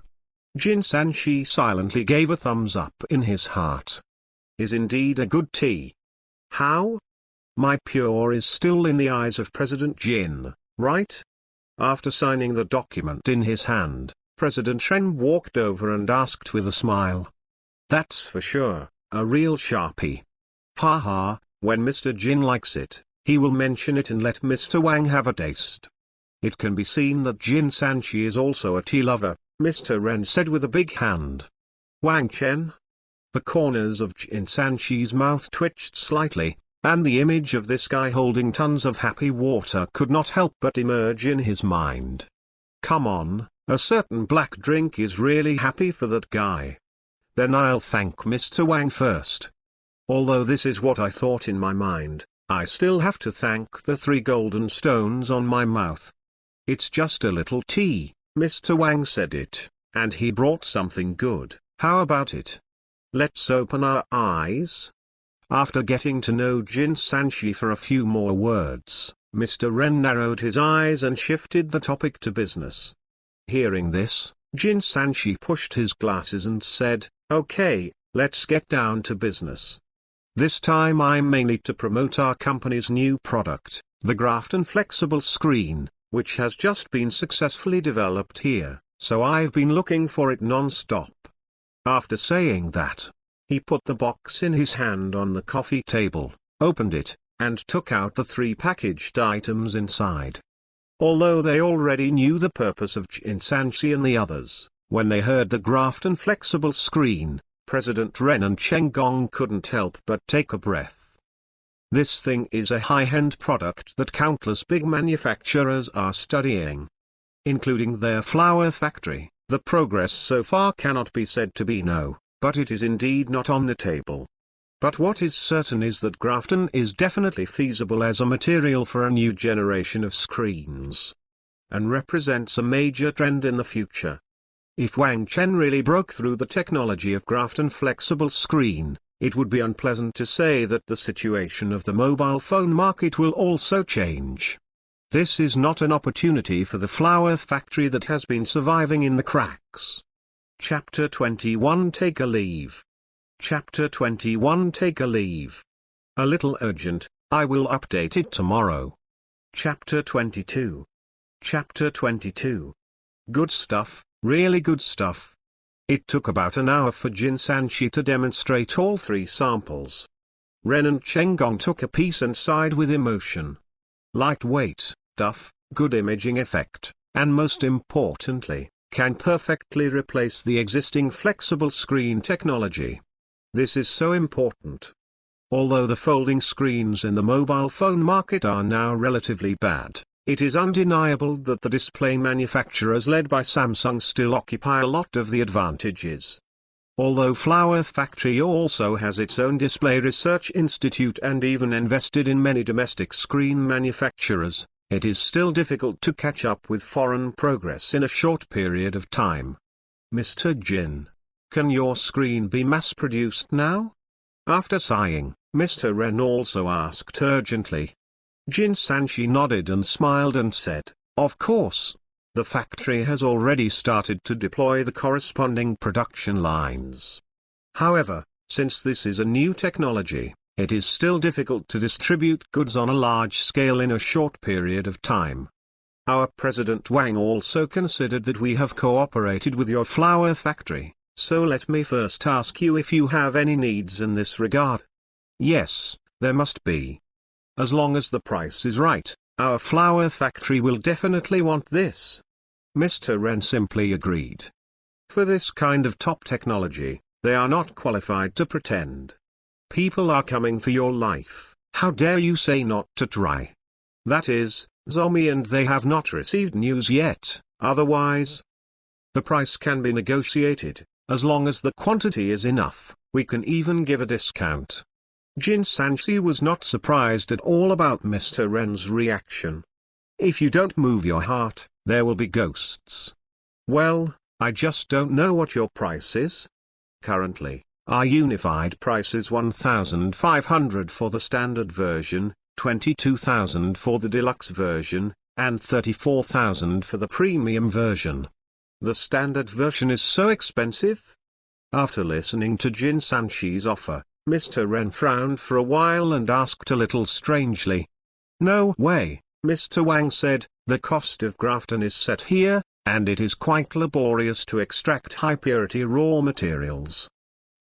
Jin Sanchi silently gave a thumbs up in his heart. Is indeed a good tea. How? My pure is still in the eyes of President Jin, right? After signing the document in his hand, President Ren walked over and asked with a smile. That's for sure, a real Sharpie. Haha, when Mr. Jin likes it, he will mention it and let Mr. Wang have a taste. It can be seen that Jin Sanchi is also a tea lover, Mr. Ren said with a big hand. Wang Chen? The corners of Jin Sanchi's mouth twitched slightly, and the image of this guy holding tons of happy water could not help but emerge in his mind. Come on, a certain black drink is really happy for that guy. Then I'll thank Mr. Wang first. Although this is what I thought in my mind, I still have to thank the 3 golden stones on my mouth. It's just a little tea, Mr. Wang said it, and he brought something good. How about it? Let's open our eyes. After getting to know Jin Sanchi for a few more words, Mr. Ren narrowed his eyes and shifted the topic to business. Hearing this, Jin Sanchi pushed his glasses and said, Okay, let's get down to business. This time I'm mainly to promote our company's new product, the Graphene flexible screen, which has just been successfully developed here, so I've been looking for it non-stop. After saying that, he put the box in his hand on the coffee table, opened it, and took out the 3 packaged items inside. Although they already knew the purpose of Jin Sanchi and the others, when they heard the Graphene flexible screen, President Ren and Cheng Gong couldn't help but take a breath. This thing is a high-end product that countless big manufacturers are studying. Including their flower factory, the progress so far cannot be said to be no, but it is indeed not on the table. But what is certain is that graphene is definitely feasible as a material for a new generation of screens, and represents a major trend in the future. If Wang Chen really broke through the technology of graphene flexible screen, it would be unpleasant to say that the situation of the mobile phone market will also change. This is not an opportunity for the flower factory that has been surviving in the cracks. Chapter 21 Take a Leave. Chapter 21 Take a Leave. A little urgent, I will update it tomorrow. Chapter 22. Chapter 22. Good stuff, really good stuff. It took about an hour for Jin Sanchi to demonstrate all 3 samples. Ren and Cheng Gong took a piece and sighed with emotion. Lightweight, tough, good imaging effect, and most importantly, can perfectly replace the existing flexible screen technology. This is so important. Although the folding screens in the mobile phone market are now relatively bad, it is undeniable that the display manufacturers led by Samsung still occupy a lot of the advantages. Although Flower Factory also has its own display research institute and even invested in many domestic screen manufacturers, it is still difficult to catch up with foreign progress in a short period of time. Mr. Jin, can your screen be mass-produced now? After sighing, Mr. Ren also asked urgently. Jin Sanchi nodded and smiled and said, "Of course. The factory has already started to deploy the corresponding production lines. However, since this is a new technology, it is still difficult to distribute goods on a large scale in a short period of time. Our President Wang also considered that we have cooperated with your flower factory, so let me first ask you if you have any needs in this regard." Yes, there must be. As long as the price is right, our flower factory will definitely want this. Mr. Ren simply agreed. For this kind of top technology, they are not qualified to pretend. People are coming for your life, how dare you say not to try? That is, Zombie and they have not received news yet, otherwise. The price can be negotiated, as long as the quantity is enough, we can even give a discount. Jin Sanchi was not surprised at all about Mr. Ren's reaction. If you don't move your heart, there will be ghosts. Well, I just don't know what your price is. Currently, our unified price is 1,500 for the standard version, 22,000 for the deluxe version, and 34,000 for the premium version. The standard version is so expensive? After listening to Jin Sanchi's offer, Mr. Ren frowned for a while and asked a little strangely. "No way," Mr. Wang said, "the cost of graphene is set here, and it is quite laborious to extract high-purity raw materials.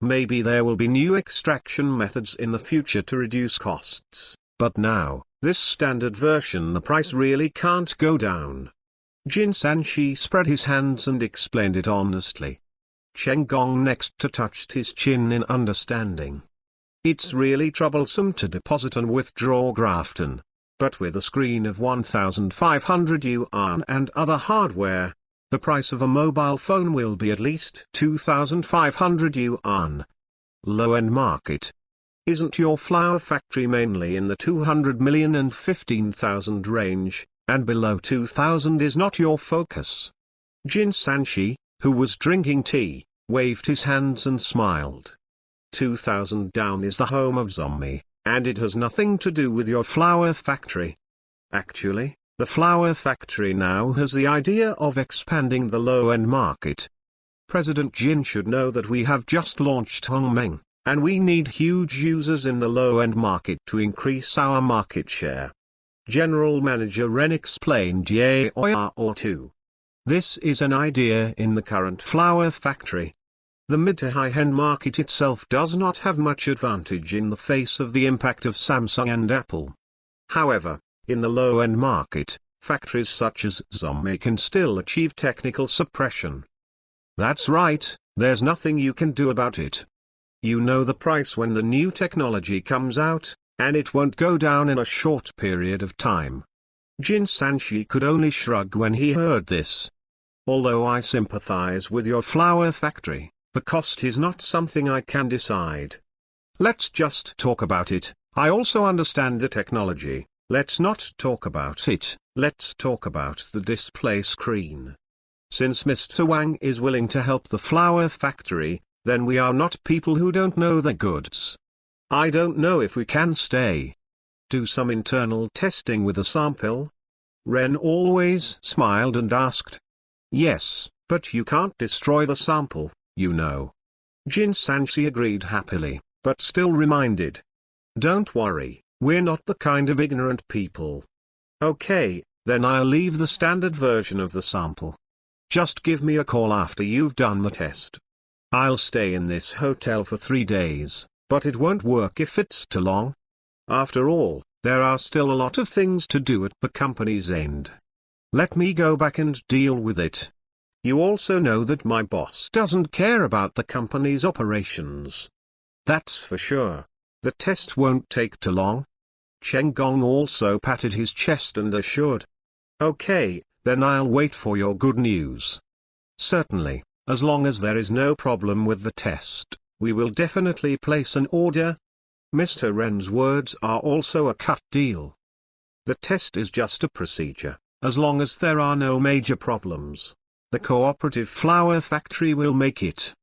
Maybe there will be new extraction methods in the future to reduce costs, but now, this standard version the price really can't go down." Jin Sanchi spread his hands and explained it honestly. Cheng Gong next touched his chin in understanding. It's really troublesome to deposit and withdraw graphene. But with a screen of 1,500 yuan and other hardware, the price of a mobile phone will be at least 2,500 yuan. Low-end market. Isn't your flower factory mainly in the 200 million and 15,000 range, and below 2,000 is not your focus? Jin Sanchi, who was drinking tea, waved his hands and smiled. 2,000 down is the home of Zombie, and it has nothing to do with your flower factory. Actually, the flower factory now has the idea of expanding the low-end market. President Jin should know that we have just launched Hongmeng, and we need huge users in the low-end market to increase our market share. General Manager Ren explained Ye or two. This is an idea in the current flower factory. The mid to high-end market itself does not have much advantage in the face of the impact of Samsung and Apple. However, in the low-end market, factories such as Zombie can still achieve technical suppression. That's right, there's nothing you can do about it. You know the price when the new technology comes out, and it won't go down in a short period of time. Jin Sanchi could only shrug when he heard this. Although I sympathize with your flower factory, the cost is not something I can decide. Let's just talk about it. I also understand the technology. Let's not talk about it, let's talk about the display screen. Since Mr. Wang is willing to help the flower factory, then we are not people who don't know the goods. I don't know if we can do some internal testing with a sample. Ren always smiled and asked. Yes, but you can't destroy the sample, you know. Jin Sanchi agreed happily, but still reminded. Don't worry, we're not the kind of ignorant people. Okay, then I'll leave the standard version of the sample. Just give me a call after you've done the test. I'll stay in this hotel for 3 days, but it won't work if it's too long. After all, there are still a lot of things to do at the company's end. Let me go back and deal with it. You also know that my boss doesn't care about the company's operations. That's for sure. The test won't take too long. Cheng Gong also patted his chest and assured. Okay, then I'll wait for your good news. Certainly, as long as there is no problem with the test, we will definitely place an order. Mr. Ren's words are also a cut deal. The test is just a procedure. As long as there are no major problems, the cooperative flour factory will make it.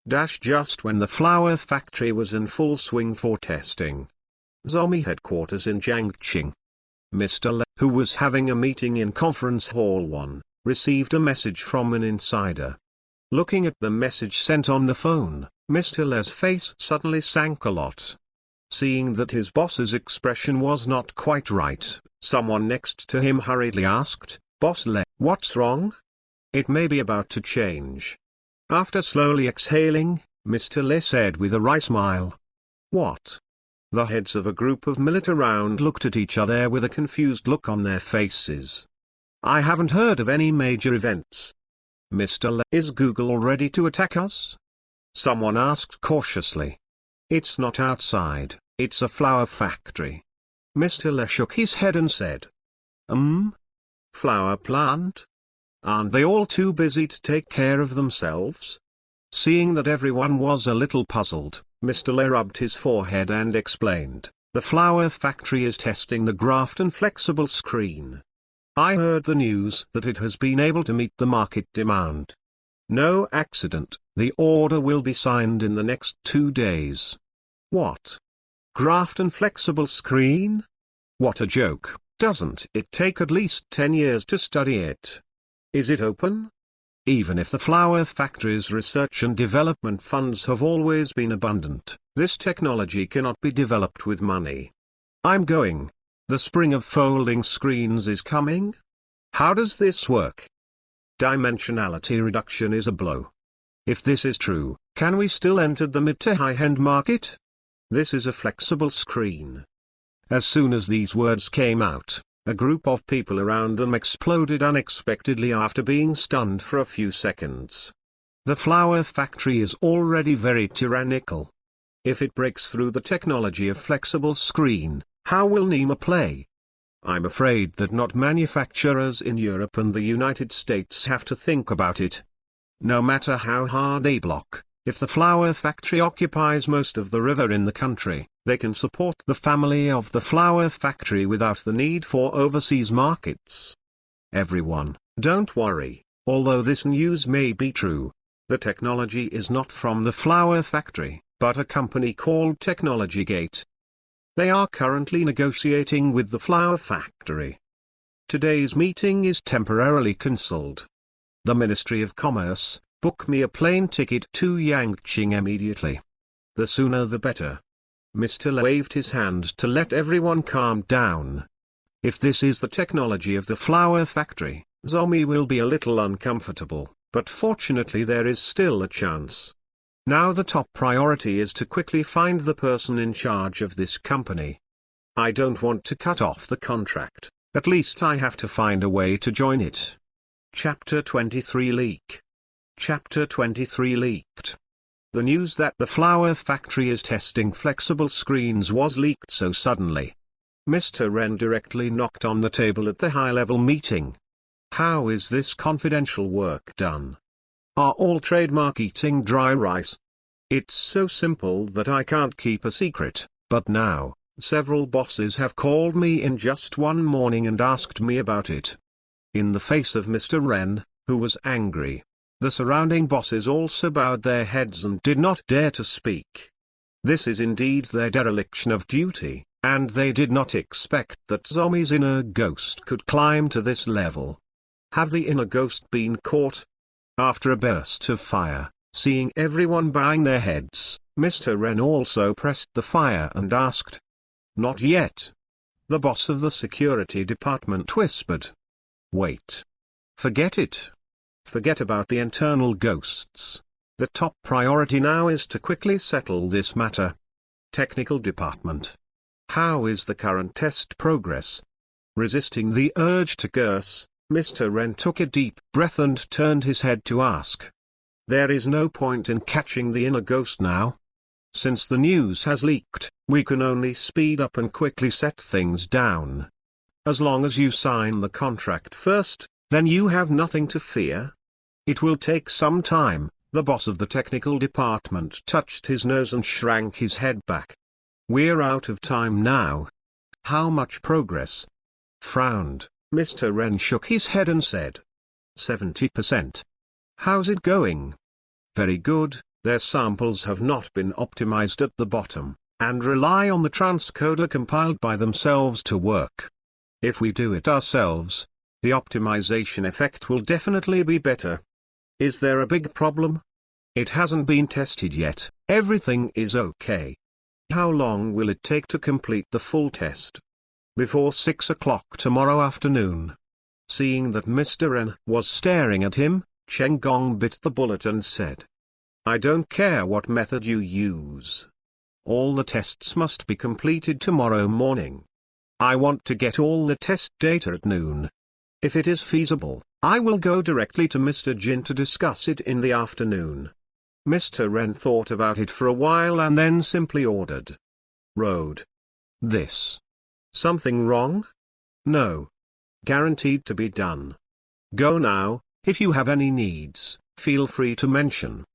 Just when the flour factory was in full swing for testing. Zombie headquarters in Jiangqing. Mr. Le, who was having a meeting in Conference Hall 1, received a message from an insider. Looking at the message sent on the phone, Mr. Le's face suddenly sank a lot. Seeing that his boss's expression was not quite right, someone next to him hurriedly asked, "Boss Le, what's wrong? It may be about to change." After slowly exhaling, Mr. Le said with a wry smile, "What?" The heads of a group of military around looked at each other with a confused look on their faces. "I haven't heard of any major events." Mr. Le, is Google ready to attack us? Someone asked cautiously. "It's not outside, it's a flour factory." Mr. Le shook his head and said, Flour plant? Aren't they all too busy to take care of themselves?" Seeing that everyone was a little puzzled, Mr. Le rubbed his forehead and explained, "The flour factory is testing the Graphene flexible screen. I heard the news that it has been able to meet the market demand. No accident, the order will be signed in the next 2 days." "What? Graphene flexible screen? What a joke, doesn't it take at least 10 years to study it? Is it open?" Even if the flour factory's research and development funds have always been abundant, this technology cannot be developed with money. "I'm going. The spring of folding screens is coming? How does this work?" Dimensionality reduction is a blow. If this is true, can we still enter the mid to high-end market? This is a flexible screen. As soon as these words came out, a group of people around them exploded unexpectedly after being stunned for a few seconds. The flour factory is already very tyrannical. If it breaks through the technology of flexible screen, how will NEMA play? I'm afraid that not manufacturers in Europe and the United States have to think about it. No matter how hard they block, if the flour factory occupies most of the river in the country, they can support the family of the flour factory without the need for overseas markets. Everyone, don't worry, although this news may be true. The technology is not from the flour factory, but a company called Technology Gate. They are currently negotiating with the flour factory. Today's meeting is temporarily cancelled. The Ministry of Commerce, book me a plane ticket to Yangqing immediately. The sooner the better. Mr. Le waved his hand to let everyone calm down. If this is the technology of the flour factory, Zombie will be a little uncomfortable, but fortunately there is still a chance. Now the top priority is to quickly find the person in charge of this company. I don't want to cut off the contract, at least I have to find a way to join it. Chapter 23 Leak. Chapter 23 Leaked. The news that the flour factory is testing flexible screens was leaked so suddenly. Mr. Ren directly knocked on the table at the high-level meeting. How is this confidential work done? Are all trademark eating dry rice? It's so simple that I can't keep a secret, but now, several bosses have called me in just one morning and asked me about it. In the face of Mr. Ren, who was angry, the surrounding bosses also bowed their heads and did not dare to speak. This is indeed their dereliction of duty, and they did not expect that Zombie's inner ghost could climb to this level. Have the inner ghost been caught? After a burst of fire, seeing everyone bowing their heads, Mr. Ren also pressed the fire and asked. "Not yet." The boss of the security department whispered. "Wait. Forget it. Forget about the internal ghosts. The top priority now is to quickly settle this matter. Technical department. How is the current test progress?" Resisting the urge to curse, Mr. Wren took a deep breath and turned his head to ask. There is no point in catching the inner ghost now. Since the news has leaked, we can only speed up and quickly set things down. As long as you sign the contract first, then you have nothing to fear. It will take some time. The boss of the technical department touched his nose and shrank his head back. We're out of time now. How much progress? Frowned, Mr. Wren shook his head and said. 70%. How's it going? Very good, their samples have not been optimized at the bottom, and rely on the transcoder compiled by themselves to work. If we do it ourselves, the optimization effect will definitely be better. Is there a big problem? It hasn't been tested yet, everything is okay. How long will it take to complete the full test? Before 6 o'clock tomorrow afternoon. Seeing that Mr. Wren was staring at him, Chen Gong bit the bullet and said. I don't care what method you use. All the tests must be completed tomorrow morning. I want to get all the test data at noon. If it is feasible, I will go directly to Mr. Jin to discuss it in the afternoon. Mr. Wren thought about it for a while and then simply ordered. Road. This. Something wrong? No. Guaranteed to be done. Go now. If you have any needs, feel free to mention.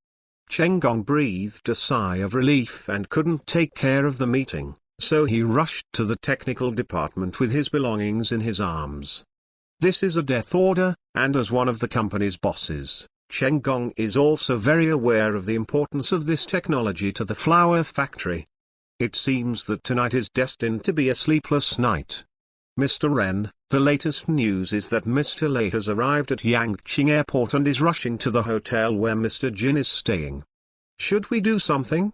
Chen Gong breathed a sigh of relief and couldn't take care of the meeting, so he rushed to the technical department with his belongings in his arms. This is a death order, and as one of the company's bosses, Chen Gong is also very aware of the importance of this technology to the flower factory. It seems that tonight is destined to be a sleepless night. Mr. Wren, the latest news is that Mr. Lei has arrived at Yangqing Airport and is rushing to the hotel where Mr. Jin is staying. Should we do something?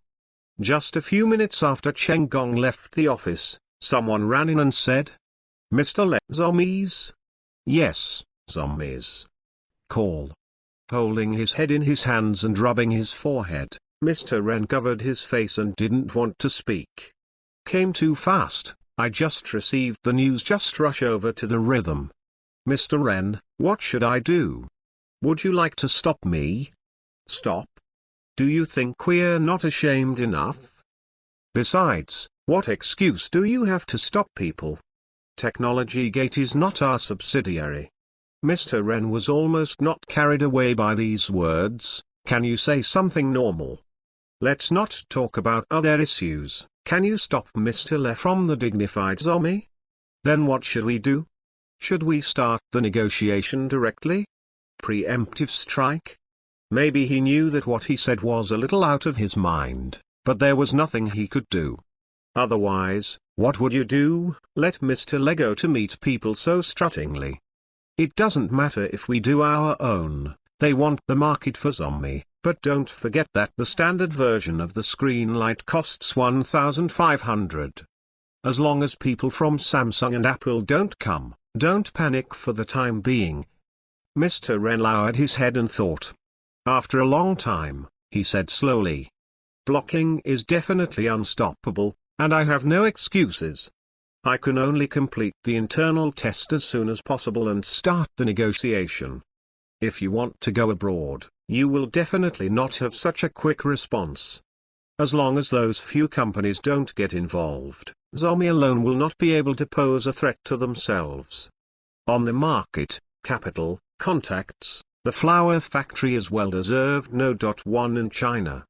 Just a few minutes after Chen Gong left the office, someone ran in and said, Mr. Lei, zombies? Yes, zombies. Call. Holding his head in his hands and rubbing his forehead, Mr. Wren covered his face and didn't want to speak. Came too fast, I just received the news, just rush over to the rhythm. Mr. Wren, what should I do? Would you like to stop me? Stop? Do you think we're not ashamed enough? Besides, what excuse do you have to stop people? Technology Gate is not our subsidiary. Mr. Wren was almost not carried away by these words. Can you say something normal? Let's not talk about other issues. Can you stop Mr. Le from the dignified zombie? Then what should we do? Should we start the negotiation directly? Preemptive strike? Maybe he knew that what he said was a little out of his mind, but there was nothing he could do. Otherwise, what would you do? Let Mr. Le go to meet people so struttingly. It doesn't matter if we do our own, they want the market for zombie, but don't forget that the standard version of the screen light costs 1,500. As long as people from Samsung and Apple don't come, don't panic for the time being. Mr. Wren lowered his head and thought. After a long time, he said slowly. Blocking is definitely unstoppable, and I have no excuses. I can only complete the internal test as soon as possible and start the negotiation. If you want to go abroad, you will definitely not have such a quick response. As long as those few companies don't get involved, zombie alone will not be able to pose a threat to themselves. On the market, capital, contacts, the flower factory is well-deserved No.1 in China.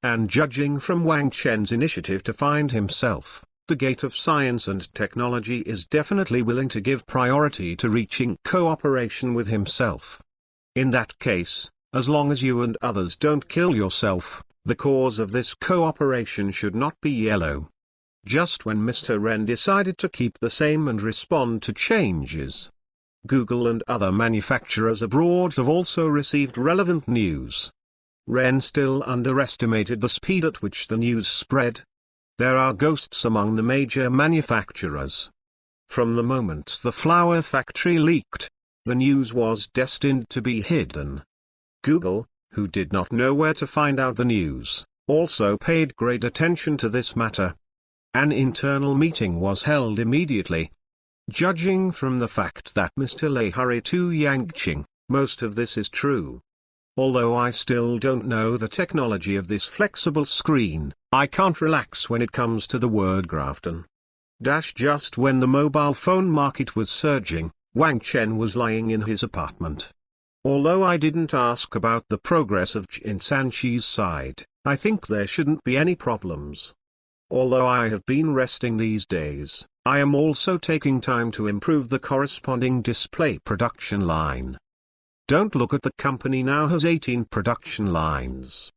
And judging from Wang Chen's initiative to find himself, the Gate of Science and Technology is definitely willing to give priority to reaching cooperation with himself. In that case, as long as you and others don't kill yourself, the cause of this cooperation should not be yellow. Just when Mr. Wren decided to keep the same and respond to changes, Google and other manufacturers abroad have also received relevant news. Wren still underestimated the speed at which the news spread. There are ghosts among the major manufacturers. From the moment the flower factory leaked, the news was destined to be hidden. Google, who did not know where to find out the news, also paid great attention to this matter. An internal meeting was held immediately. Judging from the fact that Mr. Lei hurried to Yangqing, most of this is true. Although I still don't know the technology of this flexible screen, I can't relax when it comes to the word Graphene. Just when the mobile phone market was surging, Wang Chen was lying in his apartment. Although I didn't ask about the progress of Jin Sanchi's side, I think there shouldn't be any problems. Although I have been resting these days, I am also taking time to improve the corresponding display production line. Don't look at the company now has 18 production lines.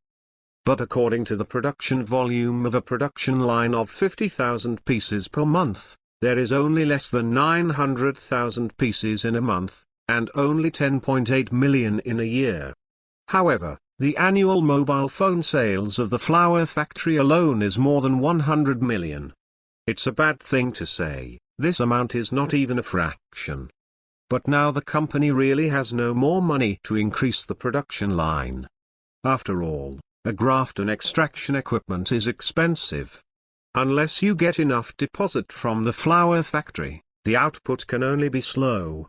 But according to the production volume of a production line of 50,000 pieces per month, there is only less than 900,000 pieces in a month, and only 10.8 million in a year. However, the annual mobile phone sales of the flower factory alone is more than 100 million. It's a bad thing to say, this amount is not even a fraction. But now the company really has no more money to increase the production line. After all, a graphene extraction equipment is expensive. Unless you get enough deposit from the flower factory, the output can only be slow.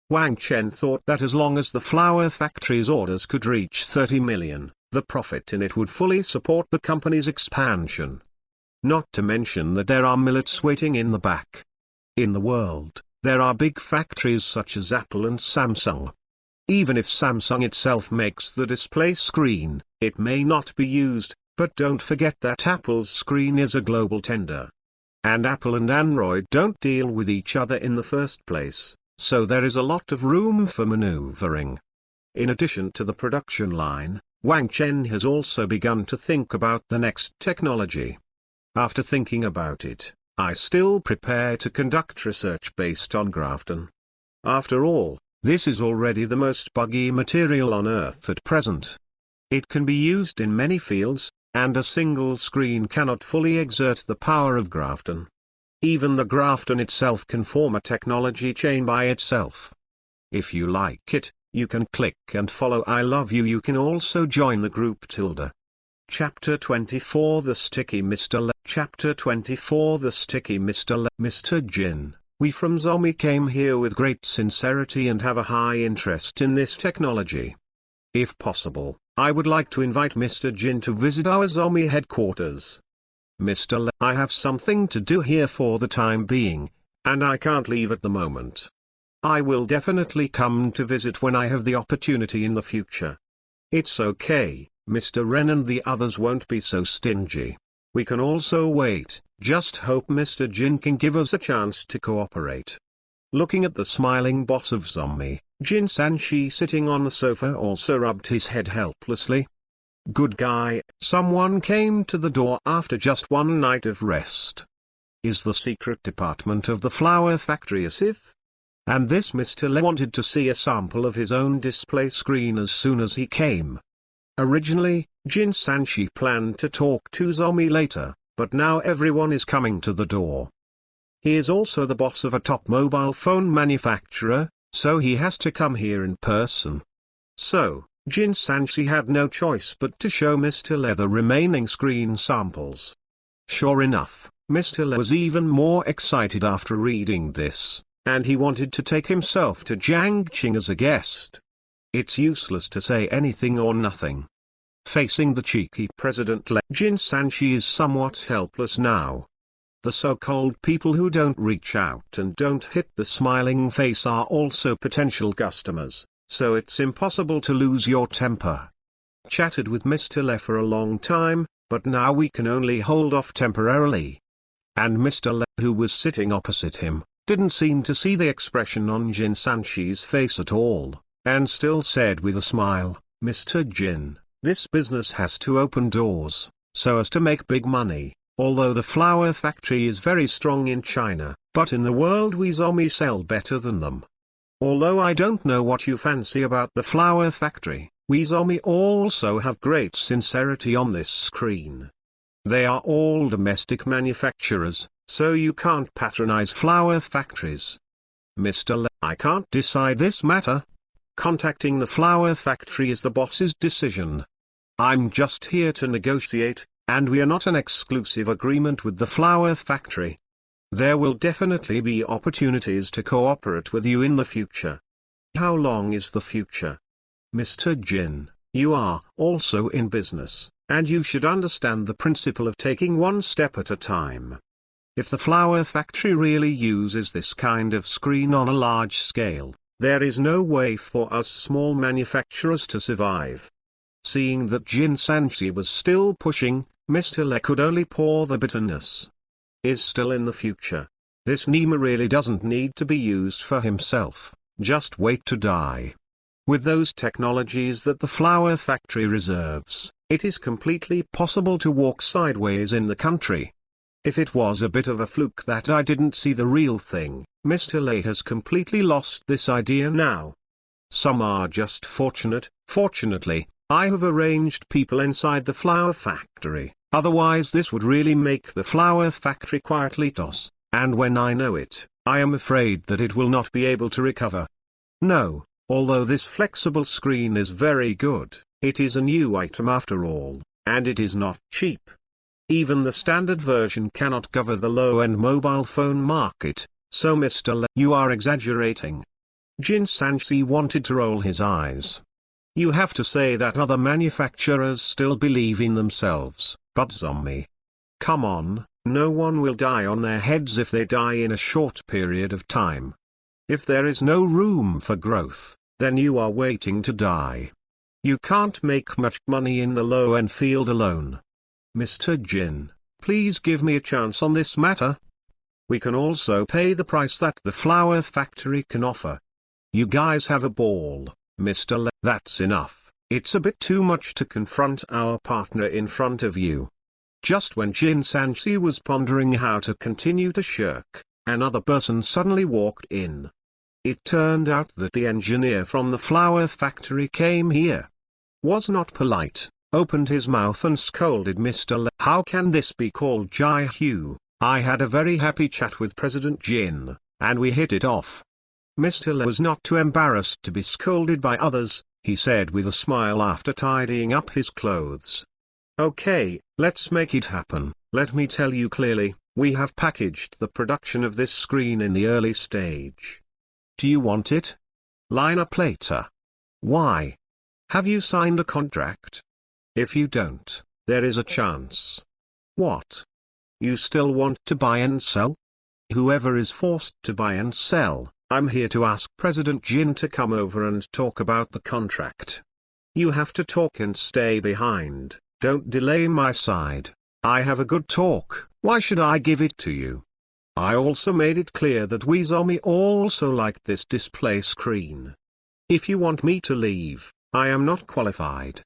Wang Chen thought that as long as the flower factory's orders could reach 30 million, the profit in it would fully support the company's expansion. Not to mention that there are millets waiting in the back. In the world, there are big factories such as Apple and Samsung. Even if Samsung itself makes the display screen, it may not be used, but don't forget that Apple's screen is a global tender. And Apple and Android don't deal with each other in the first place, so there is a lot of room for maneuvering. In addition to the production line, Wang Chen has also begun to think about the next technology. After thinking about it, I still prepare to conduct research based on graphene. After all, this is already the most buggy material on Earth at present. It can be used in many fields, and a single screen cannot fully exert the power of graphene. Even the graphene itself can form a technology chain by itself. If you like it, you can click and follow I love you. You can also join the group tilde. Chapter 24 The Sticky Mr. Le Chapter 24 The Sticky Mr. Le Mr. Jin, we from Zombie came here with great sincerity and have a high interest in this technology. If possible, I would like to invite Mr. Jin to visit our Zombie headquarters. Mr. Le, I have something to do here for the time being, and I can't leave at the moment. I will definitely come to visit when I have the opportunity in the future. It's okay. Mr. Ren and the others won't be so stingy. We can also wait, just hope Mr. Jin can give us a chance to cooperate. Looking at the smiling boss of Zombie, Jin Sanchi sitting on the sofa also rubbed his head helplessly. Good guy, someone came to the door after just one night of rest. Is the secret department of the flower factory safe? And this Mr. Le wanted to see a sample of his own display screen as soon as he came. Originally, Jin Sanchi planned to talk to Zombie later, but now everyone is coming to the door. He is also the boss of a top mobile phone manufacturer, so he has to come here in person. So, Jin Sanchi had no choice but to show Mr. Le the remaining screen samples. Sure enough, Mr. Le was even more excited after reading this, and he wanted to take himself to Jiangqing as a guest. It's useless to say anything or nothing. Facing the cheeky President Le, Jin Sanchi is somewhat helpless now. The so-called people who don't reach out and don't hit the smiling face are also potential customers, so it's impossible to lose your temper. Chatted with Mr. Le for a long time, but now we can only hold off temporarily. And Mr. Le, who was sitting opposite him, didn't seem to see the expression on Jin Sanchi's face at all, and still said with a smile, Mr. Jin, this business has to open doors, so as to make big money. Although the flower factory is very strong in China, but in the world we Zombie sell better than them. Although I don't know what you fancy about the flower factory, we Zombie also have great sincerity on this screen. They are all domestic manufacturers, so you can't patronize flower factories. Mr. Le, I can't decide this matter. Contacting the flower factory is the boss's decision. I'm just here to negotiate, and we are not an exclusive agreement with the flower factory. There will definitely be opportunities to cooperate with you in the future. How long is the future? Mr. Jin, you are also in business, and you should understand the principle of taking one step at a time. If the flower factory really uses this kind of screen on a large scale, there is no way for us small manufacturers to survive. Seeing that Jin Sanchi was still pushing, Mr. Le could only pour the bitterness. Is still in the future. This Nima really doesn't need to be used for himself, just wait to die. With those technologies that the flower factory reserves, it is completely possible to walk sideways in the country. If it was a bit of a fluke that I didn't see the real thing, Mr. Le has completely lost this idea now. Some are just fortunate. Fortunately, I have arranged people inside the flower factory, otherwise this would really make the flower factory quietly toss, and when I know it, I am afraid that it will not be able to recover. No, although this flexible screen is very good, it is a new item after all, and it is not cheap. Even the standard version cannot cover the low-end mobile phone market, so Mr. Le, you are exaggerating. Jin Sanchi wanted to roll his eyes. You have to say that other manufacturers still believe in themselves, but zombie. Come on, no one will die on their heads if they die in a short period of time. If there is no room for growth, then you are waiting to die. You can't make much money in the low-end field alone. Mr. Jin, please give me a chance on this matter. We can also pay the price that the flower factory can offer. You guys have a ball, Mr. Le. That's enough. It's a bit too much to confront our partner in front of you. Just when Jin Sanchi was pondering how to continue to shirk, another person suddenly walked in. It turned out that the engineer from the flower factory came here. Was not polite, opened his mouth and scolded Mr. Le. How can this be called Jai Hu? I had a very happy chat with President Jin, and we hit it off. Mr. Le was not too embarrassed to be scolded by others, he said with a smile after tidying up his clothes. Okay, let's make it happen. Let me tell you clearly, we have packaged the production of this screen in the early stage. Do you want it? Line up later. Why? Have you signed a contract? If you don't, there is a chance. What? You still want to buy and sell? Whoever is forced to buy and sell, I'm here to ask President Jin to come over and talk about the contract. You have to talk and stay behind, don't delay my side. I have a good talk, why should I give it to you? I also made it clear that we zombie also like this display screen. If you want me to leave, I am not qualified.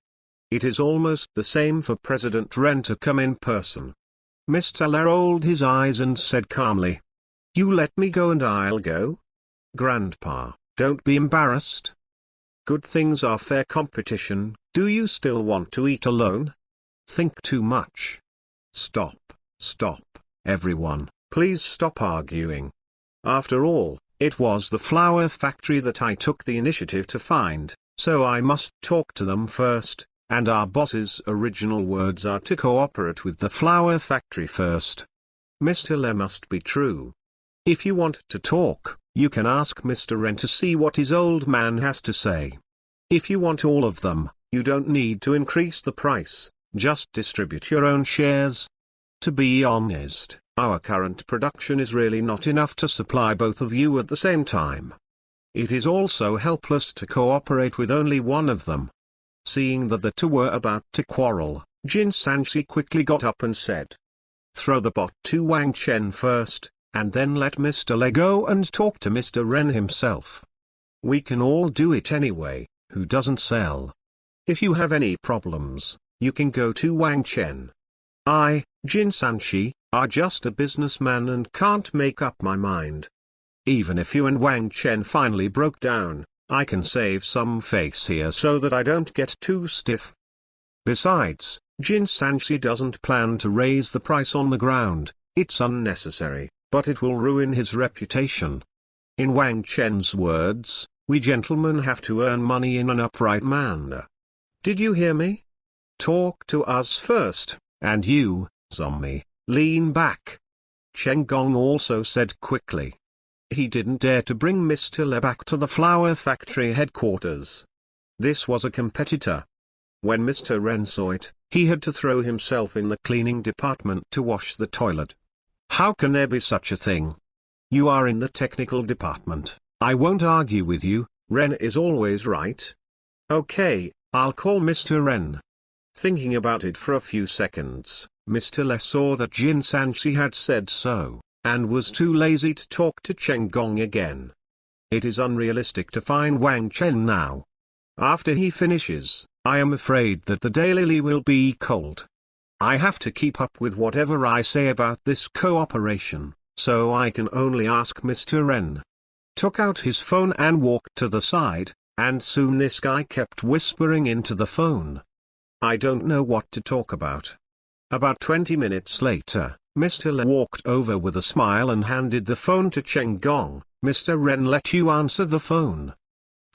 It is almost the same for President Ren to come in person. Mr. Le rolled his eyes and said calmly. You let me go and I'll go? Grandpa, don't be embarrassed. Good things are fair competition. Do you still want to eat alone? Think too much. Stop, everyone, please stop arguing. After all, it was the flower factory that I took the initiative to find, so I must talk to them first. And our boss's original words are to cooperate with the flower factory first. Mr. Le must be true. If you want to talk, you can ask Mr. Ren to see what his old man has to say. If you want all of them, you don't need to increase the price, just distribute your own shares. To be honest, our current production is really not enough to supply both of you at the same time. It is also helpless to cooperate with only one of them. Seeing that the two were about to quarrel, Jin Sanchi quickly got up and said. Throw the bot to Wang Chen first, and then let Mr. Le go and talk to Mr. Ren himself. We can all do it anyway, who doesn't sell? If you have any problems, you can go to Wang Chen. I, Jin Sanchi, are just a businessman and can't make up my mind. Even if you and Wang Chen finally broke down, I can save some face here so that I don't get too stiff. Besides, Jin Sanchi doesn't plan to raise the price on the ground, it's unnecessary, but it will ruin his reputation. In Wang Chen's words, we gentlemen have to earn money in an upright manner. Did you hear me? Talk to us first, and you, zombie, lean back. Chen Gong also said quickly. He didn't dare to bring Mr. Le back to the flower factory headquarters. This was a competitor. When Mr. Ren saw it, he had to throw himself in the cleaning department to wash the toilet. How can there be such a thing? You are in the technical department. I won't argue with you, Ren is always right. Okay, I'll call Mr. Ren. Thinking about it for a few seconds, Mr. Le saw that Jin Sanchi had said so, and was too lazy to talk to Chen Gong again. It is unrealistic to find Wang Chen now. After he finishes, I am afraid that the daily will be cold. I have to keep up with whatever I say about this cooperation, so I can only ask Mr. Ren. Took out his phone and walked to the side, and soon this guy kept whispering into the phone. I don't know what to talk about. About 20 minutes later, Mr. Le walked over with a smile and handed the phone to Chen Gong. Mr. Ren, let you answer the phone.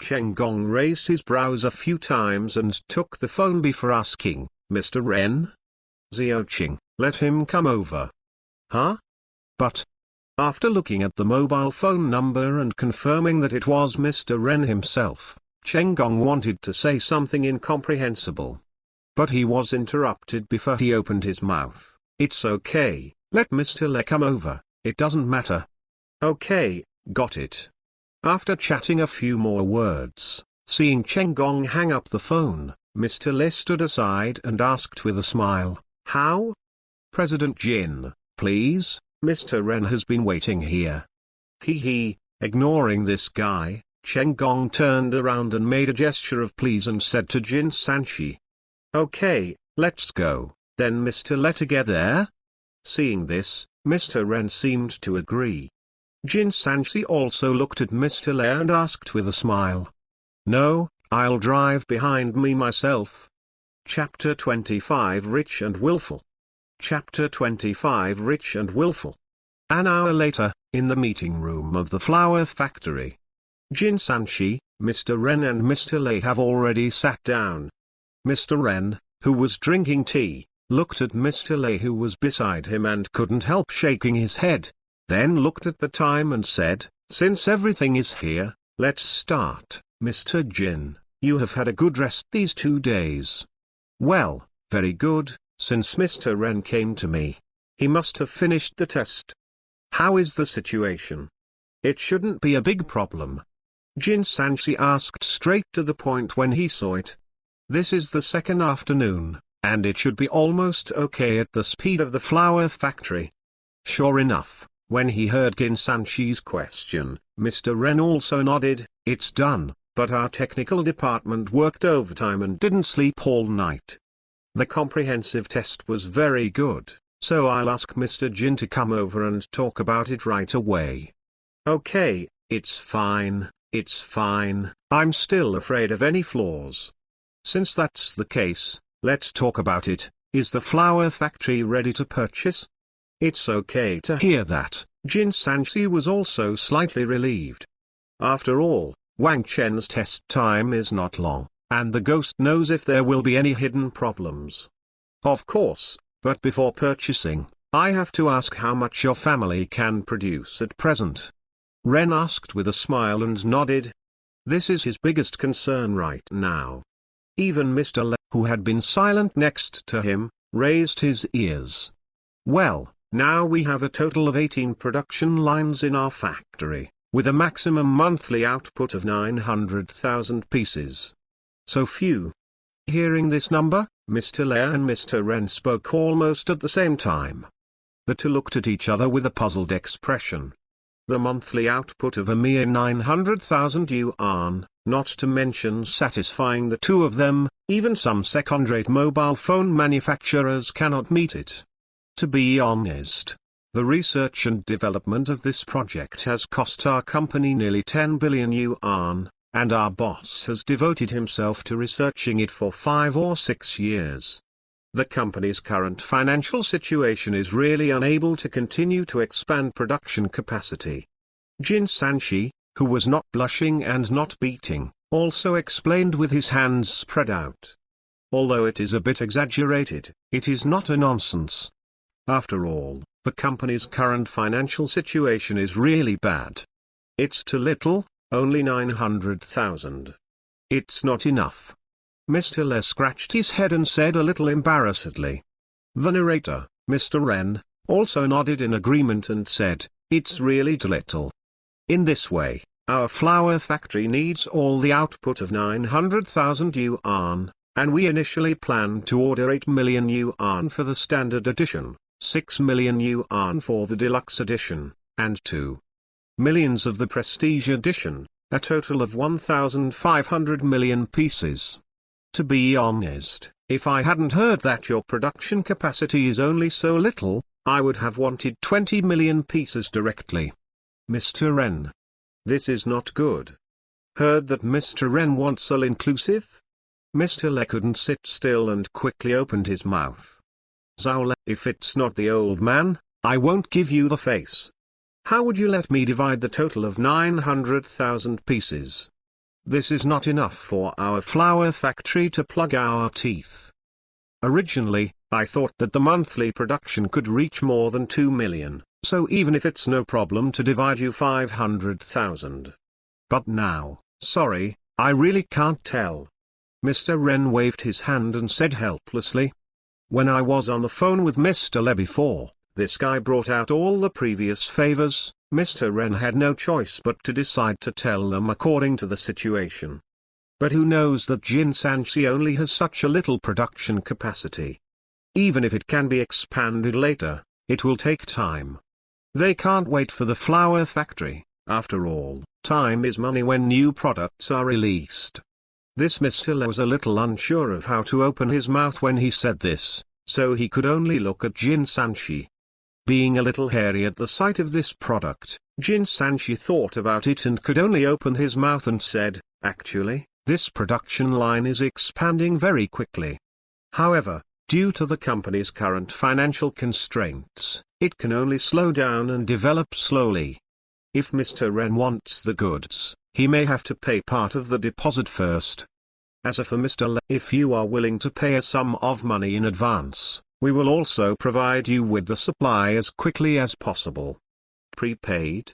Chen Gong raised his brows a few times and took the phone before asking, Mr. Ren? Xiao Qing, let him come over. Huh? But, after looking at the mobile phone number and confirming that it was Mr. Ren himself, Chen Gong wanted to say something incomprehensible. But he was interrupted before he opened his mouth. It's okay, let Mr. Le come over, it doesn't matter. Okay, got it. After chatting a few more words, seeing Chen Gong hang up the phone, Mr. Le stood aside and asked with a smile, how? President Jin, please, Mr. Ren has been waiting here. Hee, ignoring this guy, Chen Gong turned around and made a gesture of please and said to Jin Sanchi. Okay, let's go, then Mr. Le to get there? Seeing this, Mr. Ren seemed to agree. Jin Sanchi also looked at Mr. Le and asked with a smile. No, I'll drive behind me myself. Chapter 25 Rich and Willful. Chapter 25 Rich and Willful. An hour later, in the meeting room of the flower factory. Jin Sanchi, Mr. Ren and Mr. Le have already sat down. Mr. Ren, who was drinking tea, looked at Mr. Le who was beside him and couldn't help shaking his head, then looked at the time and said, since everything is here, let's start. Mr. Jin, you have had a good rest these 2 days. Well, very good, since Mr. Ren came to me. He must have finished the test. How is the situation? It shouldn't be a big problem. Jin Sanchi asked straight to the point when he saw it. This is the second afternoon, and it should be almost okay at the speed of the flower factory. Sure enough, when he heard Jin Sanchi's question, Mr. Ren also nodded, it's done, but our technical department worked overtime and didn't sleep all night. The comprehensive test was very good, so I'll ask Mr. Jin to come over and talk about it right away. Okay, it's fine, I'm still afraid of any flaws. Since that's the case, let's talk about it. Is the flower factory ready to purchase? It's okay to hear that. Jin Sanchi was also slightly relieved. After all, Wang Chen's test time is not long, and the ghost knows if there will be any hidden problems. Of course, but before purchasing, I have to ask how much your family can produce at present. Ren asked with a smile and nodded. This is his biggest concern right now. Even Mr. Le, who had been silent next to him, raised his ears. Well, now we have a total of 18 production lines in our factory, with a maximum monthly output of 900,000 pieces. So few. Hearing this number, Mr. Le and Mr. Ren spoke almost at the same time. The two looked at each other with a puzzled expression. The monthly output of a mere 900,000 yuan, not to mention satisfying the two of them, even some second-rate mobile phone manufacturers cannot meet it. To be honest, the research and development of this project has cost our company nearly 10 billion yuan, and our boss has devoted himself to researching it for 5 or 6 years. The company's current financial situation is really unable to continue to expand production capacity. Jin Sanchi, who was not blushing and not beating, also explained with his hands spread out. Although it is a bit exaggerated, it is not a nonsense. After all, The company's current financial situation is really bad. It's too little, only 900,000. It's not enough. Mr. Le scratched his head and said a little embarrassedly. The narrator, Mr. Wren, also nodded in agreement and said, it's really too little. In this way, our flour factory needs all the output of 900,000 yuan, and we initially planned to order 8 million yuan for the standard edition, 6 million yuan for the deluxe edition, and 2 million of the prestige edition, a total of 1,500 million pieces. To be honest, if I hadn't heard that your production capacity is only so little, I would have wanted 20 million pieces directly. Mr. Wren. This is not good. Heard that Mr. Wren wants all-inclusive? Mr. Le couldn't sit still and quickly opened his mouth. Zhao Le, if it's not the old man, I won't give you the face. How would you let me divide the total of 900,000 pieces? This is not enough for our flour factory to plug our teeth. Originally, I thought that the monthly production could reach more than 2 million, so even if it's no problem to divide you 500,000. But now, sorry, I really can't tell. Mr. Wren waved his hand and said helplessly. When I was on the phone with Mr. Le before, this guy brought out all the previous favors. Mr. Wren had no choice but to decide to tell them according to the situation. But who knows that Jin Sanchi only has such a little production capacity. Even if it can be expanded later, it will take time. They can't wait for the flour factory. After all, time is money when new products are released. This Mr. Le was a little unsure of how to open his mouth when he said this, so he could only look at Jin Sanchi. Being a little hairy at the sight of this product, Jin Sanchi thought about it and could only open his mouth and said, actually, this production line is expanding very quickly. However, due to the company's current financial constraints, it can only slow down and develop slowly. If Mr. Wren wants the goods, he may have to pay part of the deposit first. As for Mr. Le, if you are willing to pay a sum of money in advance, we will also provide you with the supply as quickly as possible. Prepaid?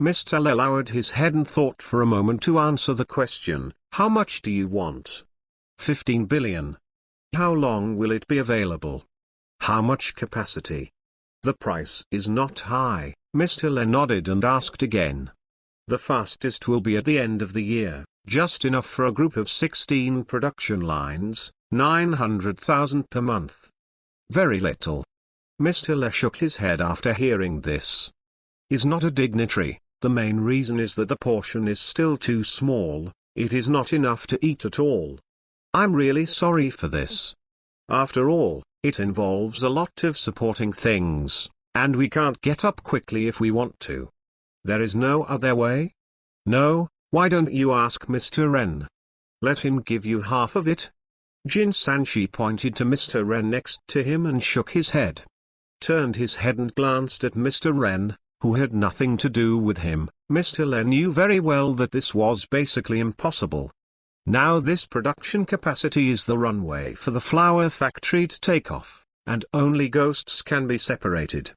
Mr. Le lowered his head and thought for a moment to answer the question, how much do you want? 15 billion. How long will it be available? How much capacity? The price is not high. Mr. Le nodded and asked again. The fastest will be at the end of the year, just enough for a group of 16 production lines, 900,000 per month. Very little. Mr. Le shook his head after hearing this. Is not a dignitary, the main reason is that the portion is still too small, it is not enough to eat at all. I'm really sorry for this. After all, it involves a lot of supporting things, and we can't get up quickly if we want to. There is no other way? No, why don't you ask Mr. Wren? Let him give you half of it. Jin Sanchi pointed to Mr. Wren next to him and shook his head. Turned his head and glanced at Mr. Wren, who had nothing to do with him. Mr. Le knew very well that this was basically impossible. Now this production capacity is the runway for the flour factory to take off, and only ghosts can be separated.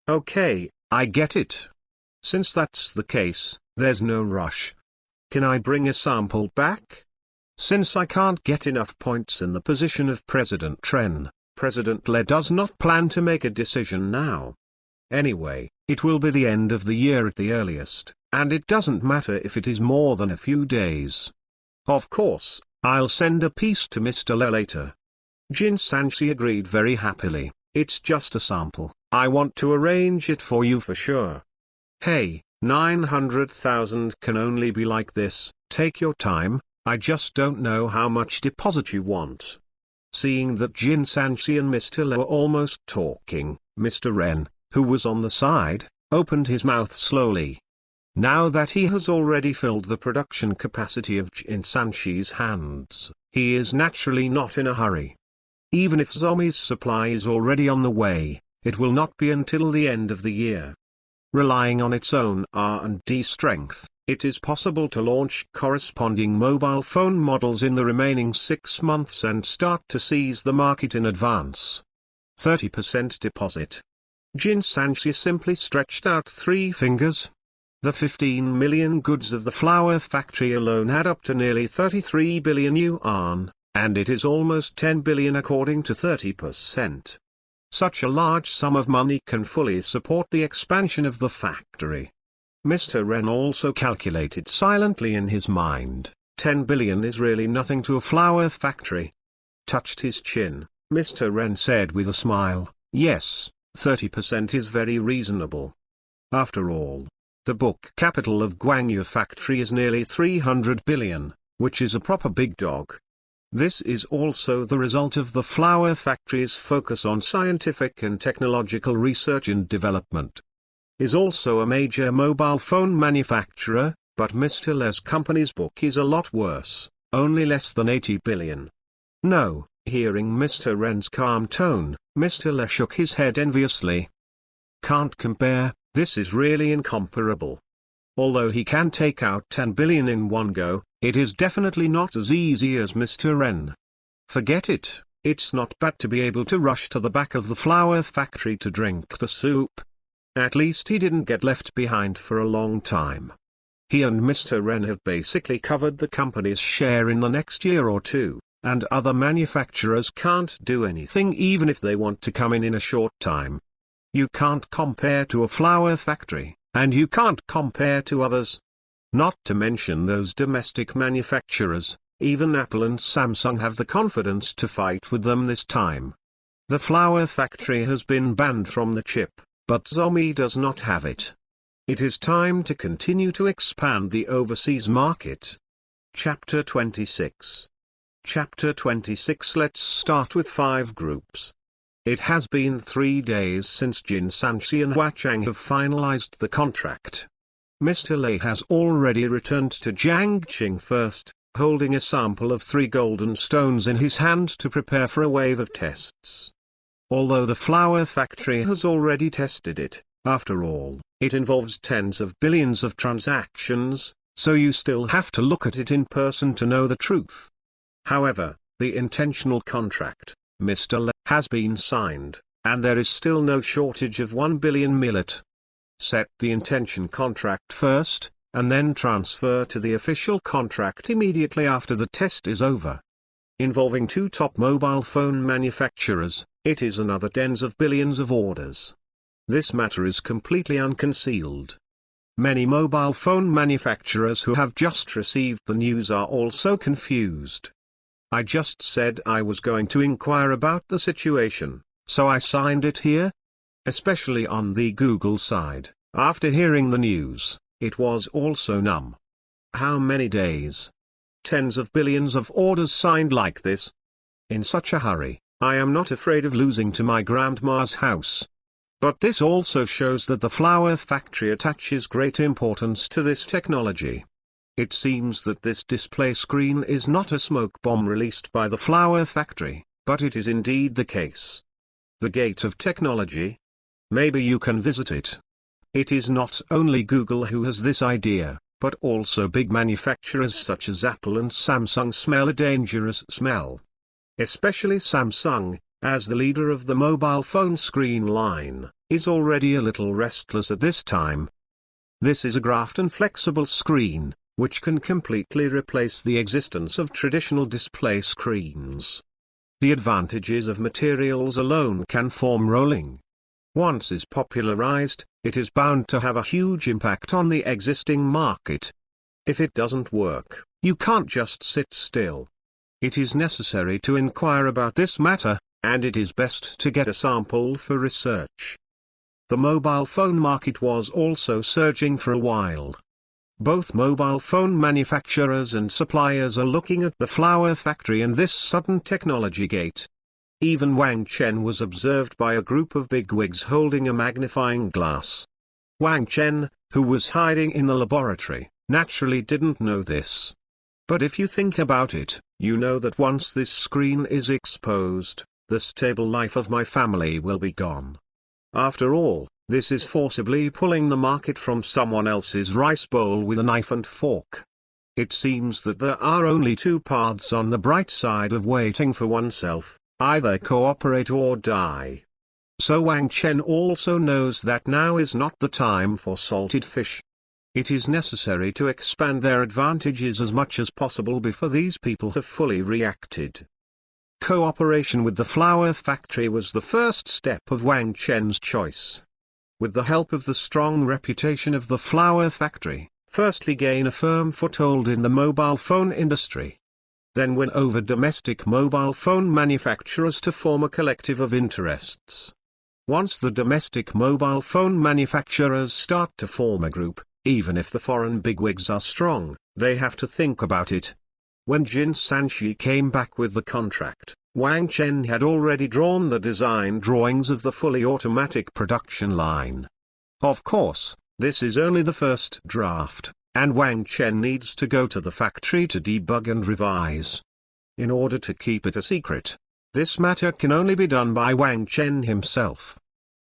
Okay, I get it. Since that's the case, there's no rush. Can I bring a sample back? Since I can't get enough points in the position of President Tren, President Le does not plan to make a decision now. Anyway, it will be the end of the year at the earliest, and it doesn't matter if it is more than a few days. Of course, I'll send a piece to Mr. Le later. Jin Sanchi agreed very happily. It's just a sample, I want to arrange it for you for sure. Hey, 900,000 can only be like this, take your time, I just don't know how much deposit you want. Seeing that Jin Sanchi and Mr. Le were almost talking, Mr. Wren, who was on the side, opened his mouth slowly. Now that he has already filled the production capacity of Jin Sanchi's hands, he is naturally not in a hurry. Even if Zombie's supply is already on the way, it will not be until the end of the year. Relying on its own R&D strength, it is possible to launch corresponding mobile phone models in the remaining 6 months and start to seize the market in advance. 30% deposit. Jin Sanchi simply stretched out 3 fingers. The 15 million goods of the flour factory alone add up to nearly 33 billion yuan, and it is almost 10 billion according to 30%. Such a large sum of money can fully support the expansion of the factory. Mr. Ren also calculated silently in his mind, 10 billion is really nothing to a flour factory. Touched his chin, Mr. Ren said with a smile, yes, 30% is very reasonable. After all, the book capital of Guangyu factory is nearly 300 billion, which is a proper big dog. This is also the result of the flour factory's focus on scientific and technological research and development. Is also a major mobile phone manufacturer, but Mr. Le's company's book is a lot worse, only less than 80 billion. No, hearing Mr. Ren's calm tone, Mr. Le shook his head enviously. Can't compare, this is really incomparable. Although he can take out 10 billion in one go, it is definitely not as easy as Mr. Ren. Forget it, it's not bad to be able to rush to the back of the flour factory to drink the soup. At least he didn't get left behind for a long time. He and Mr. Ren have basically covered the company's share in the next year or two, and other manufacturers can't do anything even if they want to come in a short time. You can't compare to a flour factory, and you can't compare to others. Not to mention those domestic manufacturers, even Apple and Samsung have the confidence to fight with them this time. The flour factory has been banned from the chip, but Xiaomi does not have it. It is time to continue to expand the overseas market. Chapter 26. Chapter 26. Let's start with 5 groups. It has been 3 days since Jin Sanchi and Hua Chang have finalized the contract. Mr. Lei has already returned to Jiangqing first, holding a sample of 3 golden stones in his hand to prepare for a wave of tests. Although the flour factory has already tested it, after all, it involves tens of billions of transactions, so you still have to look at it in person to know the truth. However, the intentional contract, Mr. Le, has been signed, and there is still no shortage of 1 billion millet. Set the intention contract first, and then transfer to the official contract immediately after the test is over. Involving 2 top mobile phone manufacturers, it is another tens of billions of orders. This matter is completely unconcealed. Many mobile phone manufacturers who have just received the news are also confused. I just said I was going to inquire about the situation, so I signed it here. Especially on the Google side, after hearing the news, it was also numb. How many days? Tens of billions of orders signed like this? In such a hurry, I am not afraid of losing to my grandma's house. But this also shows that the flour factory attaches great importance to this technology. It seems that this display screen is not a smoke bomb released by the flour factory, but it is indeed the case. The gate of technology? Maybe you can visit it. It is not only Google who has this idea, but also big manufacturers such as Apple and Samsung smell a dangerous smell. Especially Samsung, as the leader of the mobile phone screen line, is already a little restless at this time. This is a Graphene flexible screen, which can completely replace the existence of traditional display screens. The advantages of materials alone can form rolling. Once is popularized, it is bound to have a huge impact on the existing market. If it doesn't work, you can't just sit still. It is necessary to inquire about this matter, and it is best to get a sample for research. The mobile phone market was also surging for a while. Both mobile phone manufacturers and suppliers are looking at the flour factory and this sudden technology gate. Even Wang Chen was observed by a group of bigwigs holding a magnifying glass. Wang Chen, who was hiding in the laboratory, naturally didn't know this. But if you think about it, you know that once this screen is exposed, the stable life of my family will be gone. After all, this is forcibly pulling the market from someone else's rice bowl with a knife and fork. It seems that there are only 2 paths on the bright side of waiting for oneself, either cooperate or die. So Wang Chen also knows that now is not the time for salted fish. It is necessary to expand their advantages as much as possible before these people have fully reacted. Cooperation with the flour factory was the first step of Wang Chen's choice. With the help of the strong reputation of the flour factory, firstly gain a firm foothold in the mobile phone industry. Then win over domestic mobile phone manufacturers to form a collective of interests. Once the domestic mobile phone manufacturers start to form a group, even if the foreign bigwigs are strong, they have to think about it. When Jin Sanchi came back with the contract, Wang Chen had already drawn the design drawings of the fully automatic production line. Of course, this is only the first draft, and Wang Chen needs to go to the factory to debug and revise. In order to keep it a secret, this matter can only be done by Wang Chen himself.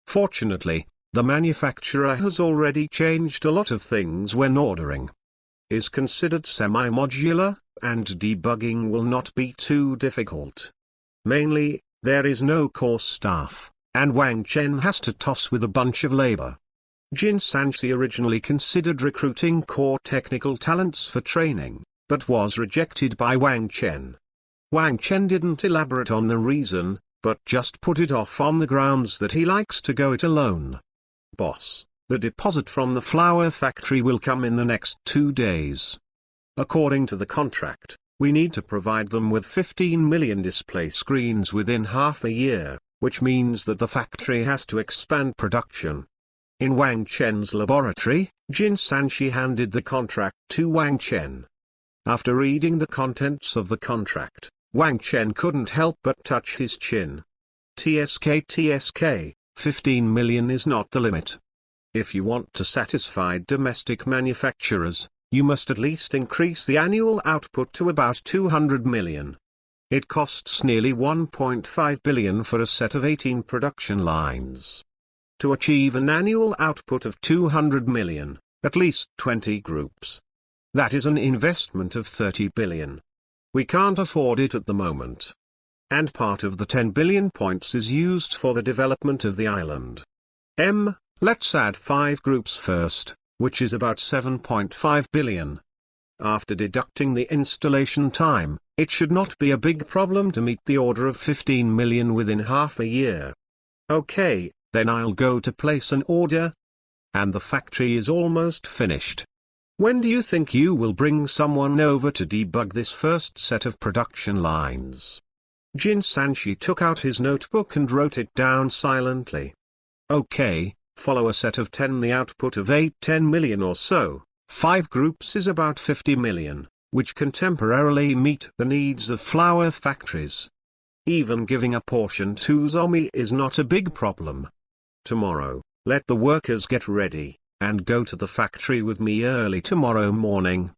Fortunately, the manufacturer has already changed a lot of things when ordering. Is considered semi-modular, and debugging will not be too difficult. Mainly, there is no core staff, and Wang Chen has to toss with a bunch of labor. Jin Sanchi originally considered recruiting core technical talents for training, but was rejected by Wang Chen. Wang Chen didn't elaborate on the reason, but just put it off on the grounds that he likes to go it alone. Boss, the deposit from the flour factory will come in the next 2 days. According to the contract, we need to provide them with 15 million display screens within half a year, which means that the factory has to expand production. In Wang Chen's laboratory, Jin Sanchi handed the contract to Wang Chen. After reading the contents of the contract, Wang Chen couldn't help but touch his chin. TSK, 15 million is not the limit. If you want to satisfy domestic manufacturers, you must at least increase the annual output to about 200 million. It costs nearly 1.5 billion for a set of 18 production lines. To achieve an annual output of 200 million, at least 20 groups. That is an investment of 30 billion. We can't afford it at the moment. And part of the 10 billion points is used for the development of the island. Let's add 5 groups first, which is about 7.5 billion. After deducting the installation time, it should not be a big problem to meet the order of 15 million within half a year. Okay, then I'll go to place an order. And the factory is almost finished. When do you think you will bring someone over to debug this first set of production lines? Jin Sanchi took out his notebook and wrote it down silently. Okay, follow a set of 10, the output of 10 million or so. 5 groups is about 50 million, which can temporarily meet the needs of flour factories. Even giving a portion to Zombie is not a big problem. Tomorrow, let the workers get ready, and go to the factory with me early tomorrow morning.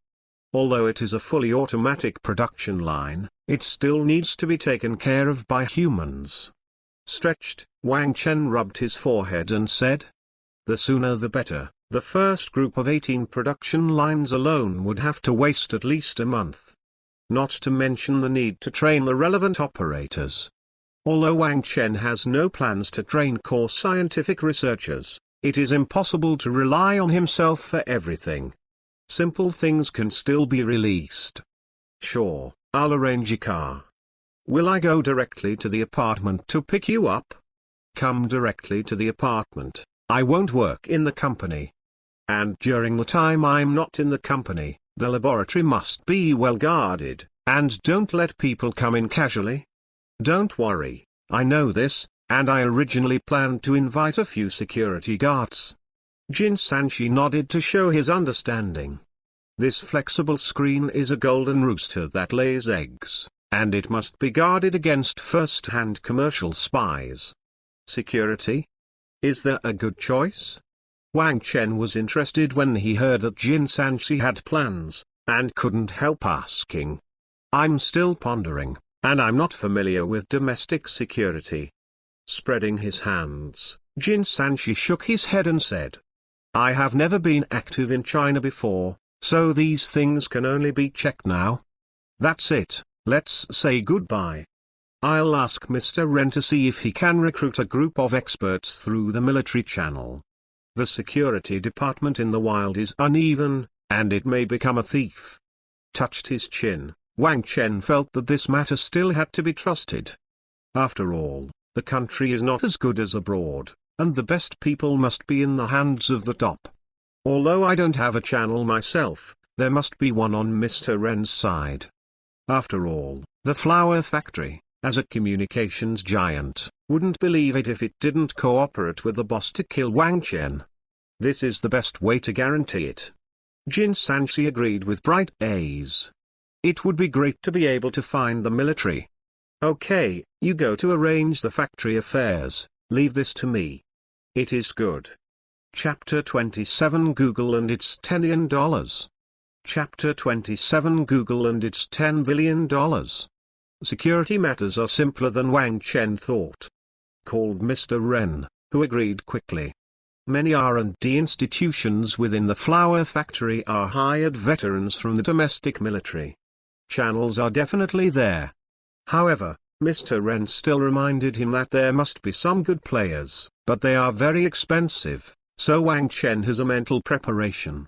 Although it is a fully automatic production line, it still needs to be taken care of by humans. Stretched, Wang Chen rubbed his forehead and said, the sooner the better. The first group of 18 production lines alone would have to waste at least a month. Not to mention the need to train the relevant operators. Although Wang Chen has no plans to train core scientific researchers, it is impossible to rely on himself for everything. Simple things can still be released. Sure, I'll arrange a car. Will I go directly to the apartment to pick you up? Come directly to the apartment, I won't work in the company. And during the time I'm not in the company, the laboratory must be well guarded, and don't let people come in casually. Don't worry, I know this, and I originally planned to invite a few security guards. Jin Sanchi nodded to show his understanding. This flexible screen is a golden rooster that lays eggs, and it must be guarded against first-hand commercial spies. Security? Is there a good choice? Wang Chen was interested when he heard that Jin Sanchi had plans, and couldn't help asking. I'm still pondering, and I'm not familiar with domestic security. Spreading his hands, Jin Sanchi shook his head and said, I have never been active in China before, so these things can only be checked now. That's it, let's say goodbye. I'll ask Mr. Ren to see if he can recruit a group of experts through the military channel. The security department in the wild is uneven, and it may become a thief. Touched his chin, Wang Chen felt that this matter still had to be trusted. After all, the country is not as good as abroad, and the best people must be in the hands of the top. Although I don't have a channel myself, there must be one on Mr. Ren's side. After all, the flower factory, as a communications giant, wouldn't believe it if it didn't cooperate with the boss to kill Wang Chen. This is the best way to guarantee it. Jin Sanchi agreed with bright eyes. It would be great to be able to find the military. Okay, you go to arrange the factory affairs, leave this to me. It is good. Chapter 27 Google and its $10 billion. Chapter 27 Google and its $10 billion. Security matters are simpler than Wang Chen thought. Called Mr. Ren, who agreed quickly. Many R&D institutions within the flower factory are hired veterans from the domestic military. Channels are definitely there. However, Mr. Ren still reminded him that there must be some good players, but they are very expensive, so Wang Chen has a mental preparation.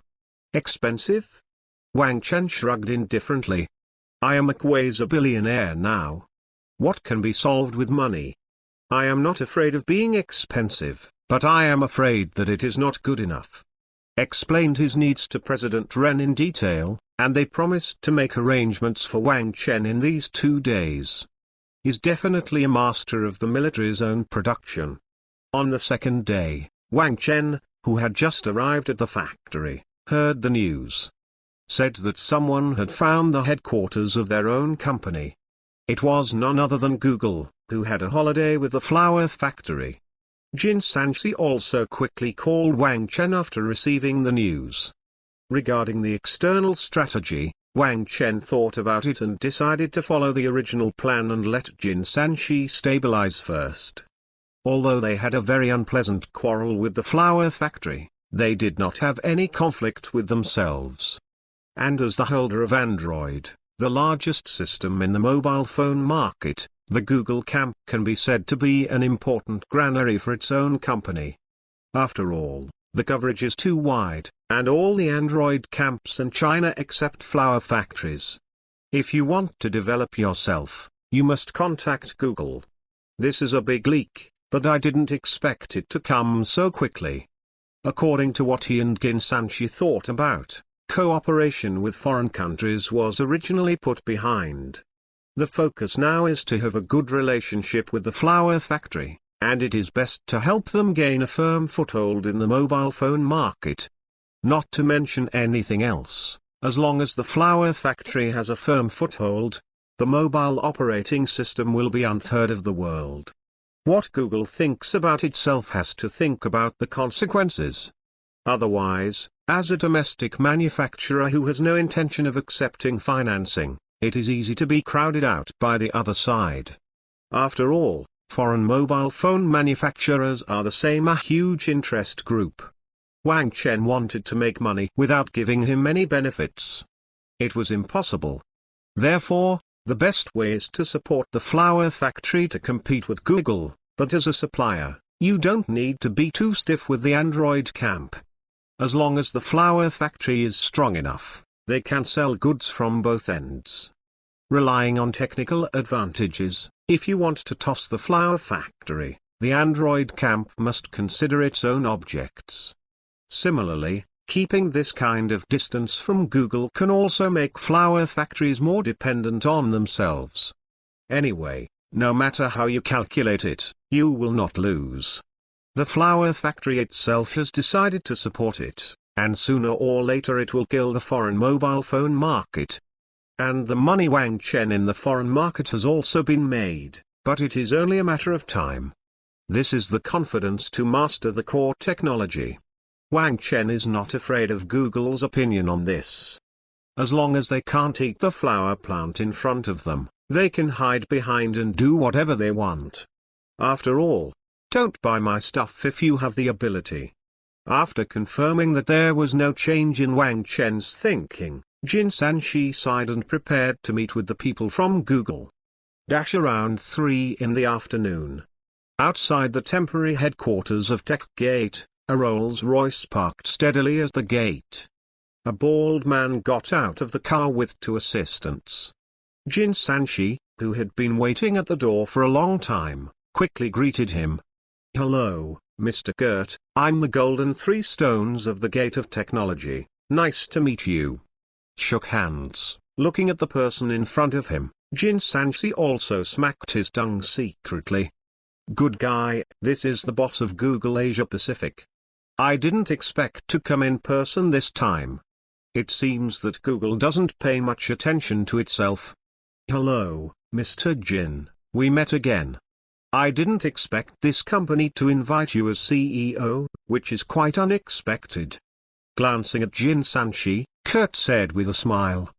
Expensive? Wang Chen shrugged indifferently. I am a billionaire now. What can be solved with money? I am not afraid of being expensive, but I am afraid that it is not good enough. Explained his needs to President Ren in detail, and they promised to make arrangements for Wang Chen in these 2 days. He's definitely a master of the military's own production. On the second day, Wang Chen, who had just arrived at the factory, heard the news. Said that someone had found the headquarters of their own company. It was none other than Google, who had a holiday with the flower factory. Jin Sanchi also quickly called Wang Chen after receiving the news. Regarding the external strategy, Wang Chen thought about it and decided to follow the original plan and let Jin Sanchi stabilize first. Although they had a very unpleasant quarrel with the flower factory, they did not have any conflict with themselves. And as the holder of Android, the largest system in the mobile phone market, the Google camp can be said to be an important granary for its own company. After all, the coverage is too wide, and all the Android camps in China except flower factories. If you want to develop yourself, you must contact Google. This is a big leak, but I didn't expect it to come so quickly. According to what he and Jin Sanchi thought about, cooperation with foreign countries was originally put behind. The focus now is to have a good relationship with the flower factory, and it is best to help them gain a firm foothold in the mobile phone market. Not to mention anything else, as long as the flower factory has a firm foothold, the mobile operating system will be unthird of the world. What Google thinks about itself has to think about the consequences. Otherwise, as a domestic manufacturer who has no intention of accepting financing, it is easy to be crowded out by the other side. After all, foreign mobile phone manufacturers are the same a huge interest group. Wang Chen wanted to make money without giving him any benefits. It was impossible. Therefore, the best way is to support the flower factory to compete with Google, but as a supplier, you don't need to be too stiff with the Android camp. As long as the flower factory is strong enough, they can sell goods from both ends. Relying on technical advantages, if you want to toss the flower factory, the Android camp must consider its own objects. Similarly, keeping this kind of distance from Google can also make flower factories more dependent on themselves. Anyway, no matter how you calculate it, you will not lose. The flower factory itself has decided to support it, and sooner or later it will kill the foreign mobile phone market. And the money Wang Chen in the foreign market has also been made, but it is only a matter of time. This is the confidence to master the core technology. Wang Chen is not afraid of Google's opinion on this. As long as they can't eat the flower plant in front of them, they can hide behind and do whatever they want. After all, don't buy my stuff if you have the ability. After confirming that there was no change in Wang Chen's thinking, Jin Sanchi sighed and prepared to meet with the people from Google. Around 3 in the afternoon. Outside the temporary headquarters of TechGate, a Rolls-Royce parked steadily at the gate. A bald man got out of the car with 2 assistants. Jin Sanchi, who had been waiting at the door for a long time, quickly greeted him. "Hello, Mr. Kurt, I'm the Golden 3 Stones of the Gate of Technology, nice to meet you." Shook hands, looking at the person in front of him. Jin Sanchi also smacked his tongue secretly. "Good guy, this is the boss of Google Asia Pacific. I didn't expect to come in person this time. It seems that Google doesn't pay much attention to itself." "Hello, Mr. Jin, we met again. I didn't expect this company to invite you as CEO, which is quite unexpected." Glancing at Jin Sanchi, Kurt said with a smile.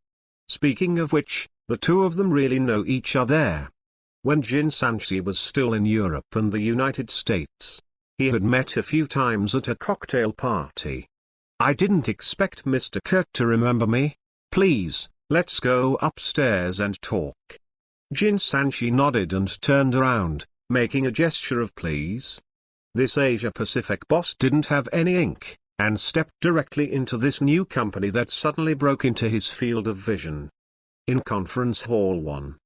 Speaking of which, the two of them really know each other. When Jin Sanchi was still in Europe and the United States, he had met a few times at a cocktail party. "I didn't expect Mr. Kurt to remember me. Please, let's go upstairs and talk." Jin Sanchi nodded and turned around, making a gesture of please. This Asia Pacific boss didn't have any ink, and stepped directly into this new company that suddenly broke into his field of vision. In Conference Hall 1.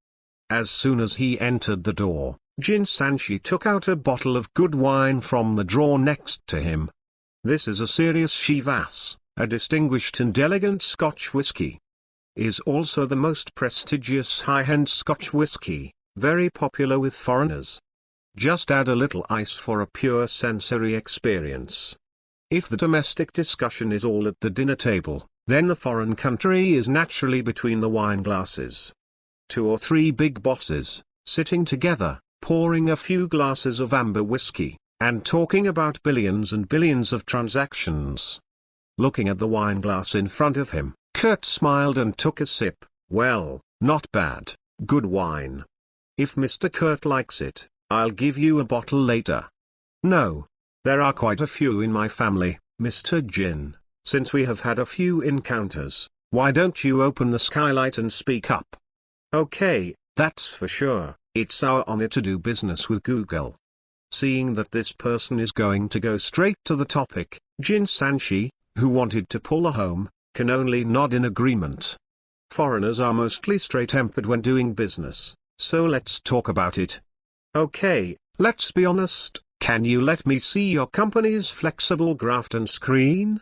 As soon as he entered the door, Jin Sanchi took out a bottle of good wine from the drawer next to him. This is a serious Chivas, a distinguished and elegant Scotch whisky. Is also the most prestigious high-end Scotch whisky, very popular with foreigners. Just add a little ice for a pure sensory experience. If the domestic discussion is all at the dinner table, then the foreign country is naturally between the wine glasses. 2 or 3 big bosses, sitting together, pouring a few glasses of amber whiskey, and talking about billions and billions of transactions. Looking at the wine glass in front of him, Kurt smiled and took a sip. "Well, not bad, good wine. If Mr. Kurt likes it, I'll give you a bottle later." "No. There are quite a few in my family, Mr. Jin. Since we have had a few encounters, why don't you open the skylight and speak up?" "Okay, that's for sure. It's our honor to do business with Google." Seeing that this person is going to go straight to the topic, Jin Sanchi, who wanted to pull a home, can only nod in agreement. Foreigners are mostly straight-tempered when doing business, so let's talk about it. "Okay, let's be honest, can you let me see your company's flexible Graphene screen?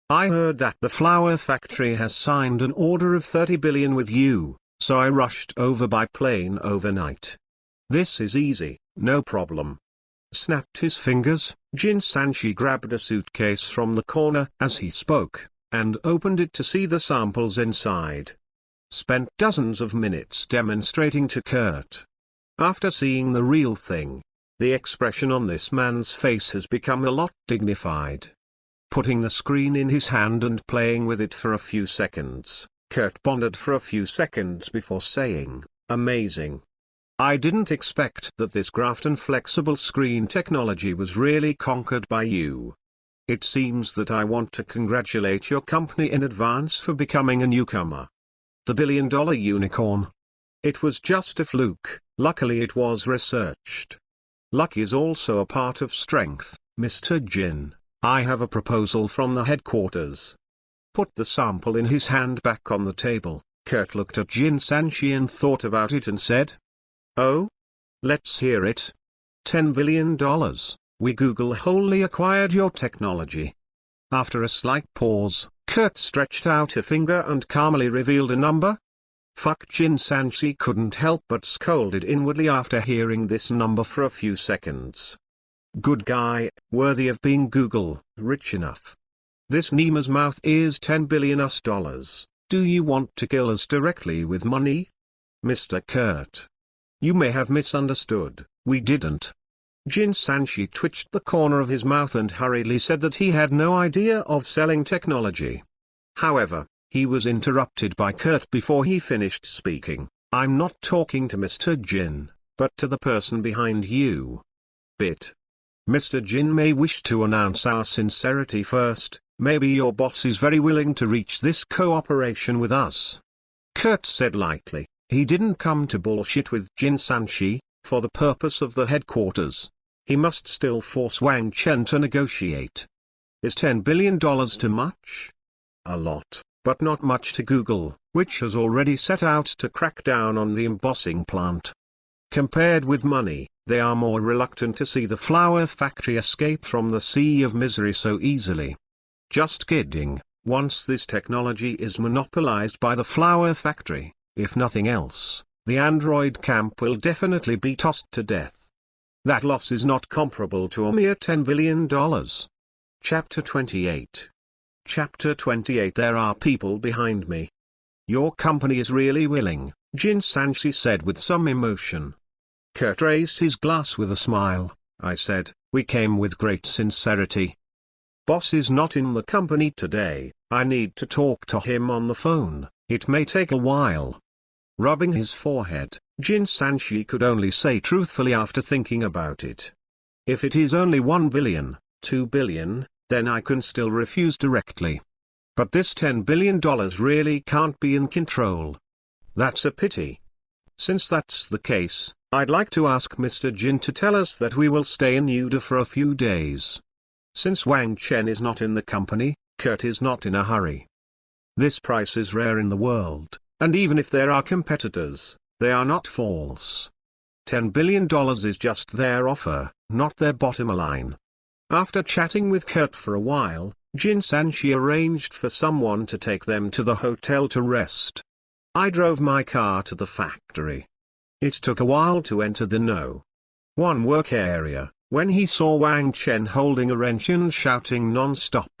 I heard that the flower factory has signed an order of 30 billion with you, so I rushed over by plane overnight. This is easy, no problem." Snapped his fingers, Jin Sanchi grabbed a suitcase from the corner as he spoke, and opened it to see the samples inside. Spent dozens of minutes demonstrating to Kurt. After seeing the real thing, the expression on this man's face has become a lot dignified. Putting the screen in his hand and playing with it for a few seconds, Kurt pondered for a few seconds before saying, "Amazing. I didn't expect that this Graphene flexible screen technology was really conquered by you. It seems that I want to congratulate your company in advance for becoming a newcomer. The billion-dollar unicorn. It was just a fluke, luckily it was researched. Luck is also a part of strength, Mr. Jin. I have a proposal from the headquarters." Put the sample in his hand back on the table, Kurt looked at Jin Sanchi and thought about it and said, "Oh? Let's hear it. $10 billion, we Google wholly acquired your technology." After a slight pause, Kurt stretched out a finger and calmly revealed a number. Fuck, Jin Sanchi couldn't help but scolded inwardly after hearing this number for a few seconds. Good guy, worthy of being Google, rich enough. This Neema's mouth is $10 billion US dollars. Do you want to kill us directly with money? Mr. Kurt. You may have misunderstood, we didn't. Jin Sanchi twitched the corner of his mouth and hurriedly said that he had no idea of selling technology. However, he was interrupted by Kurt before he finished speaking. "I'm not talking to Mr. Jin, but to the person behind you. Mr. Jin may wish to announce our sincerity first. Maybe your boss is very willing to reach this cooperation with us," Kurt said lightly. He didn't come to bullshit with Jin Sanchi, for the purpose of the headquarters. He must still force Wang Chen to negotiate. Is $10 billion too much? A lot, but not much to Google, which has already set out to crack down on the embossing plant. Compared with money, they are more reluctant to see the flower factory escape from the sea of misery so easily. Just kidding, once this technology is monopolized by the flower factory, if nothing else, the Android camp will definitely be tossed to death. That loss is not comparable to a mere $10 billion. Chapter 28. Chapter 28. There are people behind me. Your company is really willing, Jin Sanchi said with some emotion. Kurt raised his glass with a smile. I said, we came with great sincerity. Boss is not in the company today. I need to talk to him on the phone. It may take a while. Rubbing his forehead, Jin Sanchi could only say truthfully after thinking about it. If it is only 1 billion, 2 billion, then I can still refuse directly. But this $10 billion really can't be in control. That's a pity. Since that's the case, I'd like to ask Mr. Jin to tell us that we will stay in Uda for a few days. Since Wang Chen is not in the company, Kurt is not in a hurry. This price is rare in the world, and even if there are competitors, they are not false. $10 billion is just their offer, not their bottom line. After chatting with Kurt for a while, Jin Sanchi arranged for someone to take them to the hotel to rest. I drove my car to the factory. It took a while to enter the No. 1 work area, when he saw Wang Chen holding a wrench and shouting non-stop.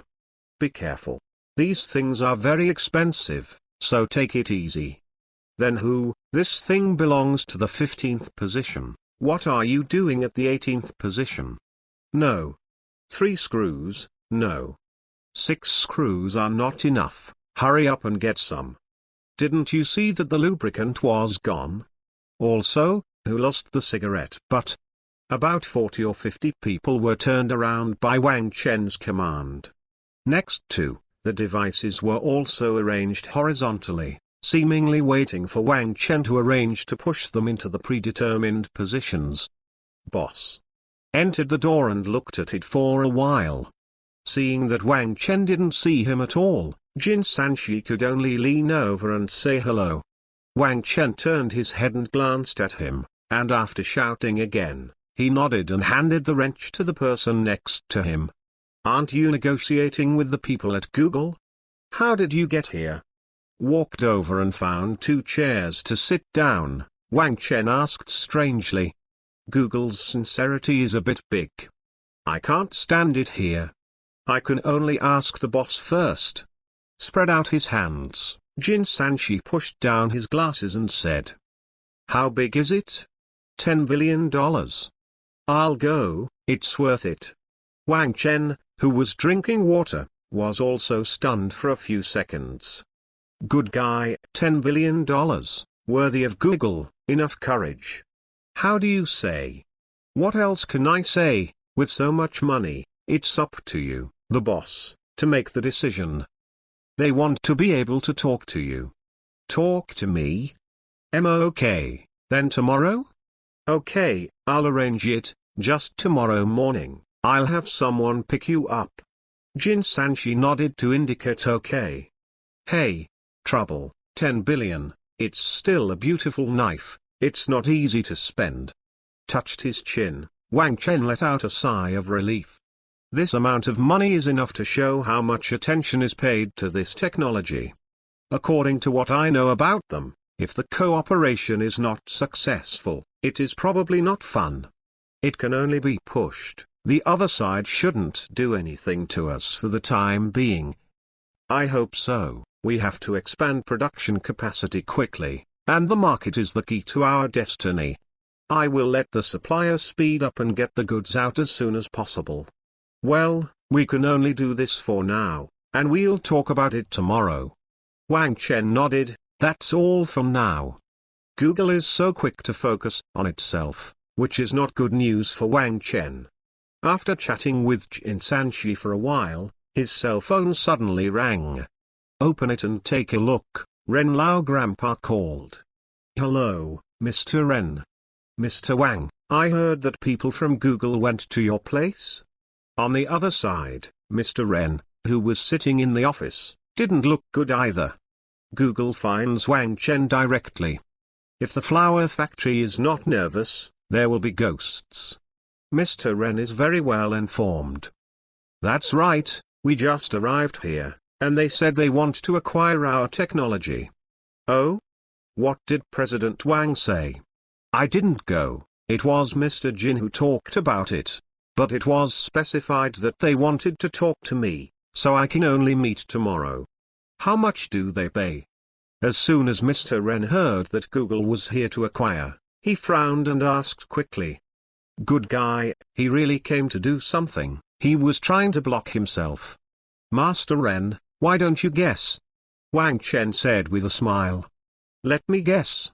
Be careful. These things are very expensive, so take it easy. Then who? This thing belongs to the 15th position. What are you doing at the 18th position? No. 3 screws, no. 6 screws are not enough. Hurry up and get some. Didn't you see that the lubricant was gone? Also, who lost the cigarette butt? About 40 or 50 people were turned around by Wang Chen's command. Next to, the devices were also arranged horizontally, seemingly waiting for Wang Chen to arrange to push them into the predetermined positions. Boss entered the door and looked at it for a while. Seeing that Wang Chen didn't see him at all, Jin Sanchi could only lean over and say hello. Wang Chen turned his head and glanced at him, and after shouting again, he nodded and handed the wrench to the person next to him. Aren't you negotiating with the people at Google? How did you get here? Walked over and found 2 chairs to sit down, Wang Chen asked strangely. Google's sincerity is a bit big. I can't stand it here. I can only ask the boss first. Spread out his hands, Jin Sanchi pushed down his glasses and said. How big is it? $10 billion. I'll go, it's worth it. Wang Chen, who was drinking water, was also stunned for a few seconds. Good guy, $10 billion, worthy of Google, enough courage. How do you say? What else can I say? With so much money, it's up to you, the boss, to make the decision. They want to be able to talk to you. Talk to me? Okay, then tomorrow? Okay, I'll arrange it, just tomorrow morning, I'll have someone pick you up. Jin Sanchi nodded to indicate okay. Hey, trouble, 10 billion, it's still a beautiful knife, it's not easy to spend. Touched his chin, Wang Chen let out a sigh of relief. This amount of money is enough to show how much attention is paid to this technology. According to what I know about them, if the cooperation is not successful, it is probably not fun. It can only be pushed. The other side shouldn't do anything to us for the time being. I hope so. We have to expand production capacity quickly, and the market is the key to our destiny. I will let the supplier speed up and get the goods out as soon as possible. Well, we can only do this for now, and we'll talk about it tomorrow. Wang Chen nodded, that's all for now. Google is so quick to focus on itself, which is not good news for Wang Chen. After chatting with Jin Sanchi for a while, his cell phone suddenly rang. Open it and take a look, Ren Lao Grandpa called. Hello, Mr. Ren. Mr. Wang, I heard that people from Google went to your place. On the other side, Mr. Ren, who was sitting in the office, didn't look good either. Google finds Wang Chen directly. If the flower factory is not nervous, there will be ghosts. Mr. Ren is very well informed. That's right, we just arrived here, and they said they want to acquire our technology. Oh? What did President Wang say? I didn't go, it was Mr. Jin who talked about it. But it was specified that they wanted to talk to me, so I can only meet tomorrow. How much do they pay? As soon as Mr. Ren heard that Google was here to acquire, he frowned and asked quickly. Good guy, he really came to do something, he was trying to block himself. Master Ren, why don't you guess? Wang Chen said with a smile. Let me guess.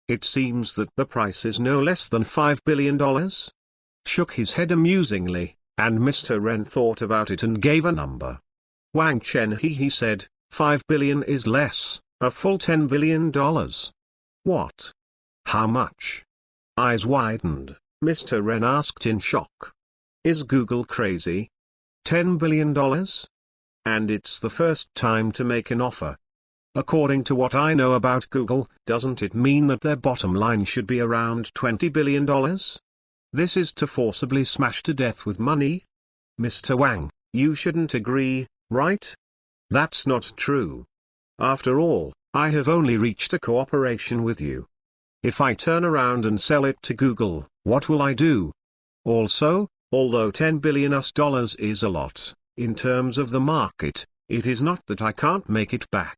It seems that the price is no less than $5 billion? Shook his head amusingly, and Mr. Ren thought about it and gave a number. Wang Chen he said, 5 billion is less, a full $10 billion. What? How much? Eyes widened, Mr. Ren asked in shock. Is Google crazy? $10 billion? And it's the first time to make an offer. According to what I know about Google, doesn't it mean that their bottom line should be around $20 billion? This is to forcibly smash to death with money? Mr. Wang, you shouldn't agree, right? That's not true. After all, I have only reached a cooperation with you. If I turn around and sell it to Google, what will I do? Also, although $10 billion is a lot, in terms of the market, it is not that I can't make it back.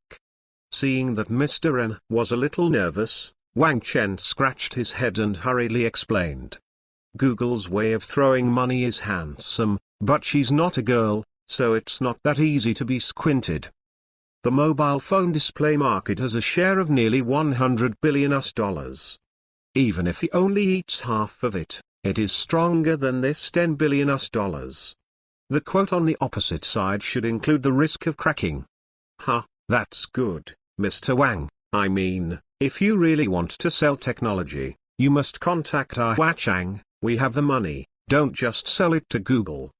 Seeing that Mr. Ren was a little nervous, Wang Chen scratched his head and hurriedly explained. Google's way of throwing money is handsome, but she's not a girl, so it's not that easy to be squinted. The mobile phone display market has a share of nearly $100 billion. Even if he only eats half of it, it is stronger than this $10 billion. The quote on the opposite side should include the risk of cracking. Ha, that's good, Mr. Wang. I mean, if you really want to sell technology, you must contact our Huachang. We have the money, don't just sell it to Google.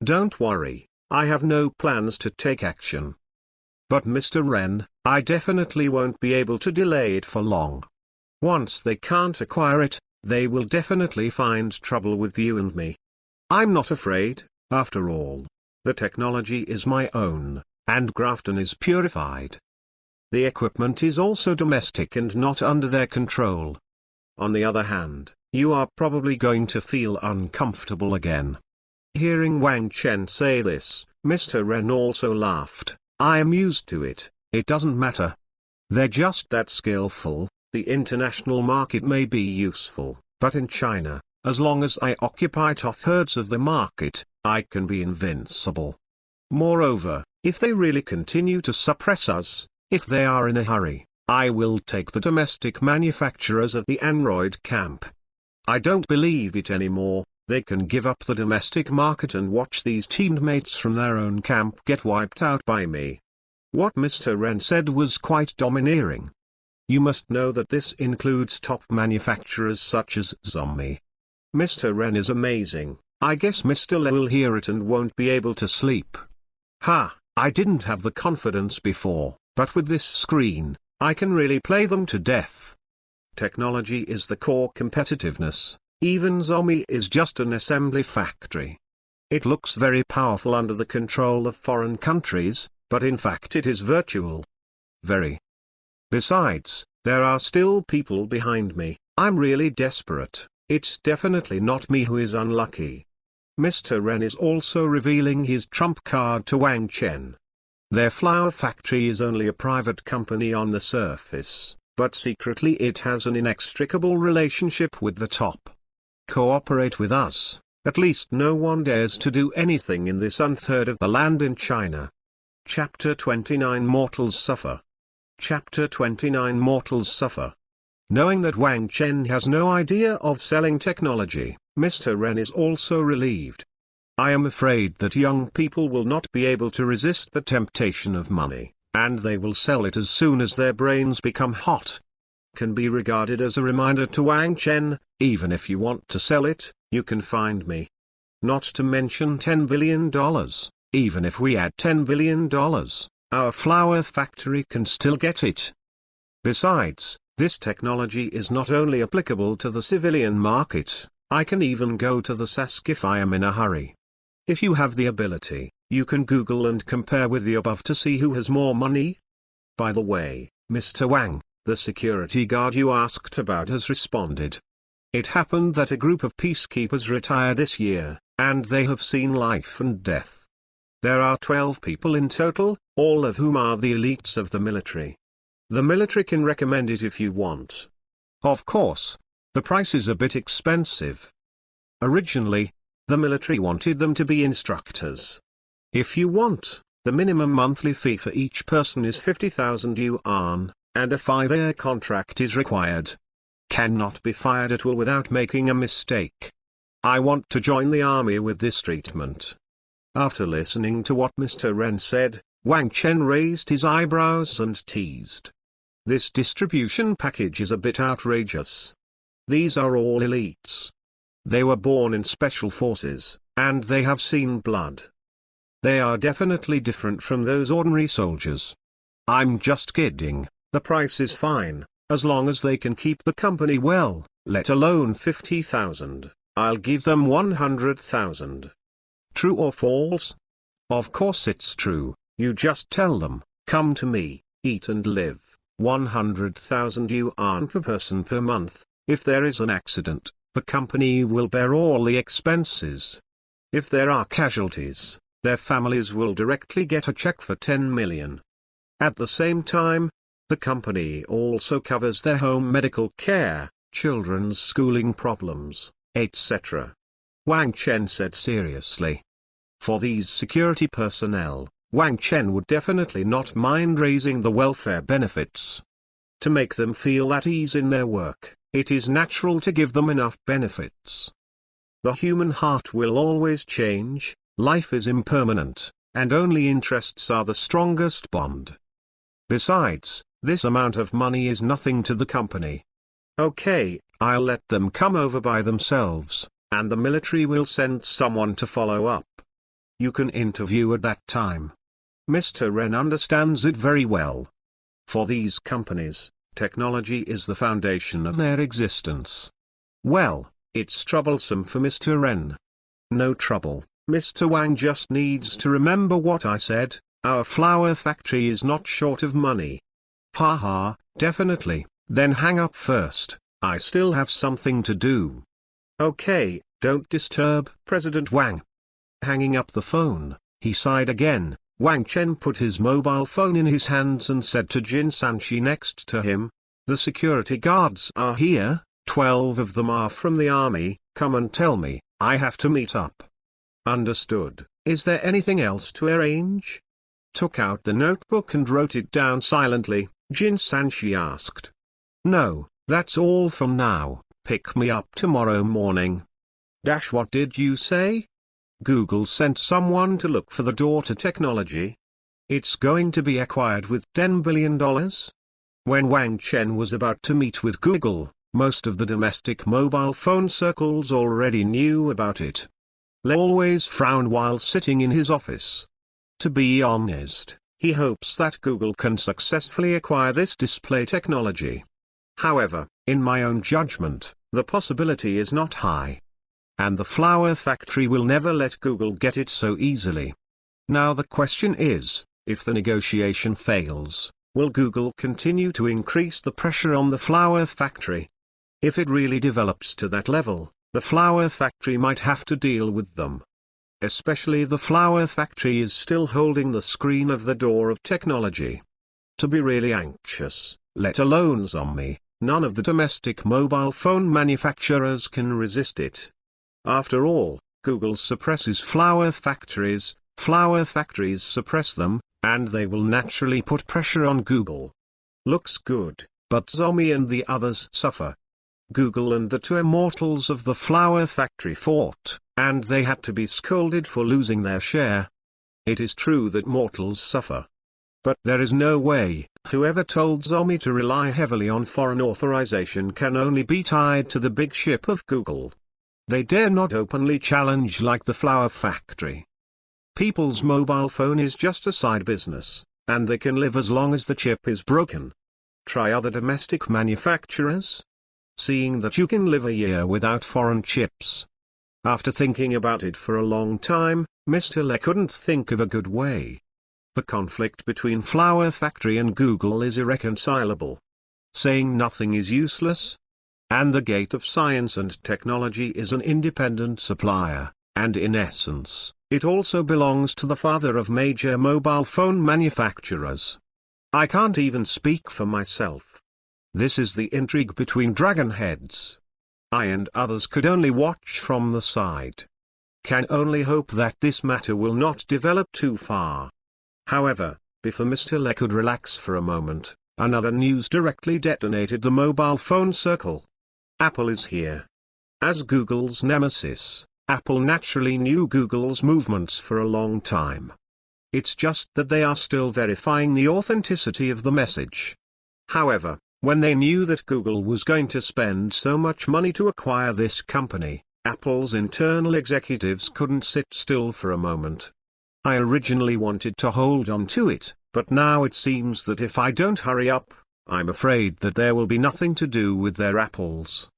Don't worry, I have no plans to take action. But Mr. Ren, I definitely won't be able to delay it for long. Once they can't acquire it, they will definitely find trouble with you and me. I'm not afraid, after all. The technology is my own, and Graphene is purified. The equipment is also domestic and not under their control. On the other hand, you are probably going to feel uncomfortable again. Hearing Wang Chen say this, Mr. Ren also laughed. I am used to it, it doesn't matter. They're just that skillful. The international market may be useful, but in China, as long as I occupy 2/3 of the market, I can be invincible. Moreover, if they really continue to suppress us, if they are in a hurry, I will take the domestic manufacturers of the Android camp. I don't believe it anymore. They can give up the domestic market and watch these teammates from their own camp get wiped out by me. What Mr. Ren said was quite domineering. You must know that this includes top manufacturers such as Xiaomi. Mr. Ren is amazing. I guess Mr. Le will hear it and won't be able to sleep. Ha, I didn't have the confidence before, but with this screen, I can really play them to death. Technology is the core competitiveness. Even Xiaomi is just an assembly factory. It looks very powerful under the control of foreign countries, but in fact it is virtual. Very. Besides, there are still people behind me. I'm really desperate. It's definitely not me who is unlucky. Mr. Ren is also revealing his trump card to Wang Chen. Their flower factory is only a private company on the surface, but secretly it has an inextricable relationship with the top. Cooperate with us, at least no one dares to do anything in this 1/3 of the land in China. Chapter 29 Mortals Suffer. Chapter 29 Mortals Suffer. Knowing that Wang Chen has no idea of selling technology, Mr. Ren is also relieved. I am afraid that young people will not be able to resist the temptation of money, and they will sell it as soon as their brains become hot. can be regarded as a reminder to Wang Chen, even if you want to sell it, you can find me. Not to mention $10 billion, even if we add $10 billion, our flower factory can still get it. Besides, this technology is not only applicable to the civilian market, I can even go to the SASC if I am in a hurry. If you have the ability, you can Google and compare with the above to see who has more money. By the way, Mr. Wang, the security guard you asked about has responded. It happened that a group of peacekeepers retired this year, and they have seen life and death. There are 12 people in total, all of whom are the elites of the military. The military can recommend it if you want. Of course, the price is a bit expensive. Originally, the military wanted them to be instructors. If you want, the minimum monthly fee for each person is 50,000 yuan, and a 5-year contract is required. Cannot be fired at will without making a mistake. I want to join the army with this treatment. After listening to what Mr. Ren said, Wang Chen raised his eyebrows and teased. This distribution package is a bit outrageous. These are all elites. They were born in special forces, and they have seen blood. They are definitely different from those ordinary soldiers. I'm just kidding, the price is fine, as long as they can keep the company well, let alone 50,000, I'll give them 100,000. True or false? Of course it's true, you just tell them, come to me, eat and live, 100,000 yuan per person per month. If there is an accident, the company will bear all the expenses. If there are casualties, their families will directly get a check for 10 million. At the same time, the company also covers their home medical care, children's schooling problems, etc. Wang Chen said seriously. For these security personnel, Wang Chen would definitely not mind raising the welfare benefits. To make them feel at ease in their work, it is natural to give them enough benefits. The human heart will always change, life is impermanent, and only interests are the strongest bond. Besides, this amount of money is nothing to the company. Okay, I'll let them come over by themselves, and the military will send someone to follow up. You can interview at that time. Mr. Ren understands it very well. For these companies, technology is the foundation of their existence. Well, it's troublesome for Mr. Ren. No trouble, Mr. Wang just needs to remember what I said, our flower factory is not short of money. Haha, definitely, then hang up first, I still have something to do. Okay, don't disturb President Wang. Hanging up the phone, he sighed again. Wang Chen put his mobile phone in his hands and said to Jin Sanchi next to him, the security guards are here, 12 of them are from the army, come and tell me, I have to meet up. Understood, is there anything else to arrange? Took out the notebook and wrote it down silently, Jin Sanchi asked. No, that's all from now, pick me up tomorrow morning. What did you say? Google sent someone to look for the daughter technology. It's going to be acquired with $10 billion? When Wang Chen was about to meet with Google, most of the domestic mobile phone circles already knew about it. They always frowned while sitting in his office. To be honest, he hopes that Google can successfully acquire this display technology. However, in my own judgment, the possibility is not high. And the flower factory will never let Google get it so easily. Now the question is, if the negotiation fails, will Google continue to increase the pressure on the flower factory? If it really develops to that level, the flower factory might have to deal with them. Especially the flower factory is still holding the screen of the door of technology. To be really anxious, let alone zombie, none of the domestic mobile phone manufacturers can resist it. After all, Google suppresses flower factories suppress them, and they will naturally put pressure on Google. Looks good, but Zombie and the others suffer. Google and the two immortals of the flower factory fought, and they had to be scolded for losing their share. It is true that mortals suffer. But there is no way, Whoever told Zombie to rely heavily on foreign authorization can only be tied to the big ship of Google. They dare not openly challenge like the flower factory. People's mobile phone is just a side business, and they can live as long as the chip is broken. Try other domestic manufacturers. Seeing that you can live a year without foreign chips. After thinking about it for a long time, Mr. Le couldn't think of a good way. The conflict between Flower Factory and Google is irreconcilable. Saying nothing is useless. And the gate of science and technology is an independent supplier, and in essence, it also belongs to the father of major mobile phone manufacturers. I can't even speak for myself. This is the intrigue between dragon heads. I and others could only watch from the side. Can only hope that this matter will not develop too far. However, before Mr. Le could relax for a moment, another news directly detonated the mobile phone circle. Apple is here. As Google's nemesis, Apple naturally knew Google's movements for a long time. It's just that they are still verifying the authenticity of the message. However, when they knew that Google was going to spend so much money to acquire this company, Apple's internal executives couldn't sit still for a moment. I originally wanted to hold on to it, but now it seems that if I don't hurry up, I'm afraid that there will be nothing to do with their apples.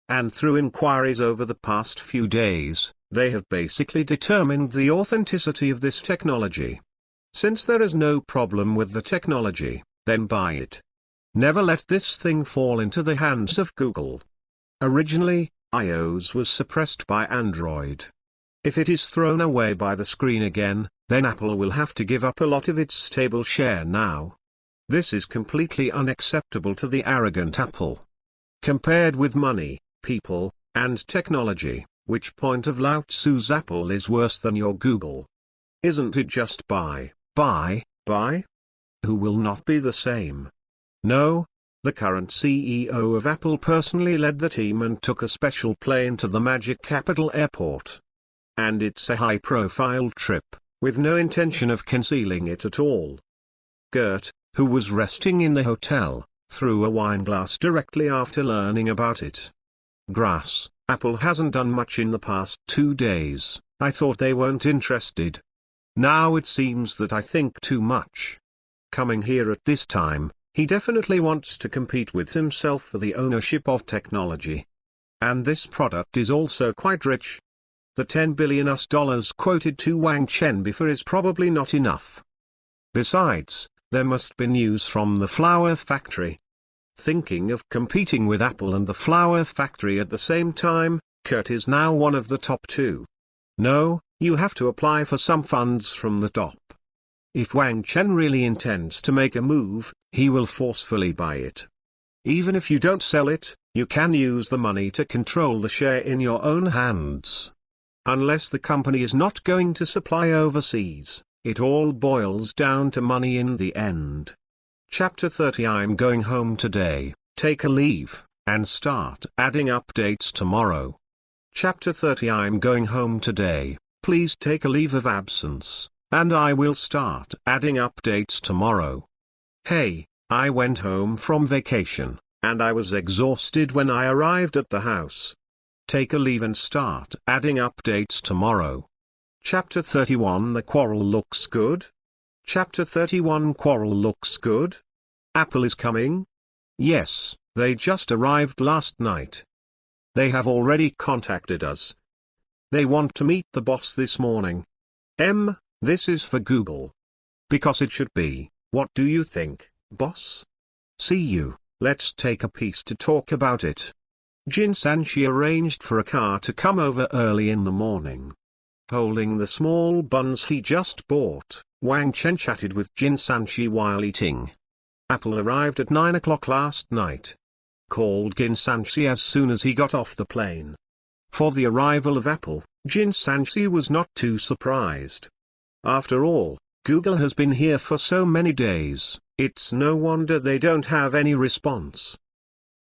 And through inquiries over the past few days, they have basically determined the authenticity of this technology. Since there is no problem with the technology, then buy it. Never let this thing fall into the hands of Google. Originally, iOS was suppressed by Android. If it is thrown away by the screen again, then Apple will have to give up a lot of its stable share now. This is completely unacceptable to the arrogant Apple. Compared with money, people, and technology, which point of Lao Tzu's Apple is worse than your Google? Isn't it just buy? Who will not be the same? No, the current CEO of Apple personally led the team and took a special plane to the Magic Capital Airport. And it's a high-profile trip, with no intention of concealing it at all. Gert, who was resting in the hotel, threw a wine glass directly after learning about it. Grass, Apple hasn't done much in the past 2 days, I thought they weren't interested. Now it seems that I think too much. Coming here at this time, he definitely wants to compete with himself for the ownership of technology. And this product is also quite rich. The $10 billion quoted to Wang Chen before is probably not enough. Besides, there must be news from the Flower Factory. Thinking of competing with Apple and the Flower Factory at the same time, Kurt is now one of the top 2. No, you have to apply for some funds from the top. If Wang Chen really intends to make a move, he will forcefully buy it. Even if you don't sell it, you can use the money to control the share in your own hands. Unless the company is not going to supply overseas, it all boils down to money in the end. Chapter 30 I'm going home today, take a leave, and start adding updates tomorrow. Chapter 30 I'm going home today, please take a leave of absence, and I will start adding updates tomorrow. Hey, I went home from vacation, and I was exhausted when I arrived at the house. Take a leave and start adding updates tomorrow. Chapter 31 The quarrel looks good. Chapter 31 Quarrel looks good. Apple is coming? Yes, they just arrived last night. They have already contacted us. They want to meet the boss this morning. This is for Google. Because it should be. What do you think, boss? See you, let's take a piece to talk about it. Jin Sanchi arranged for a car to come over early in the morning. Holding the small buns he just bought, Wang Chen chatted with Jin Sanchi while eating. Apple arrived at 9 o'clock last night. Called Jin Sanchi as soon as he got off the plane. For the arrival of Apple, Jin Sanchi was not too surprised. After all, Google has been here for so many days, it's no wonder they don't have any response.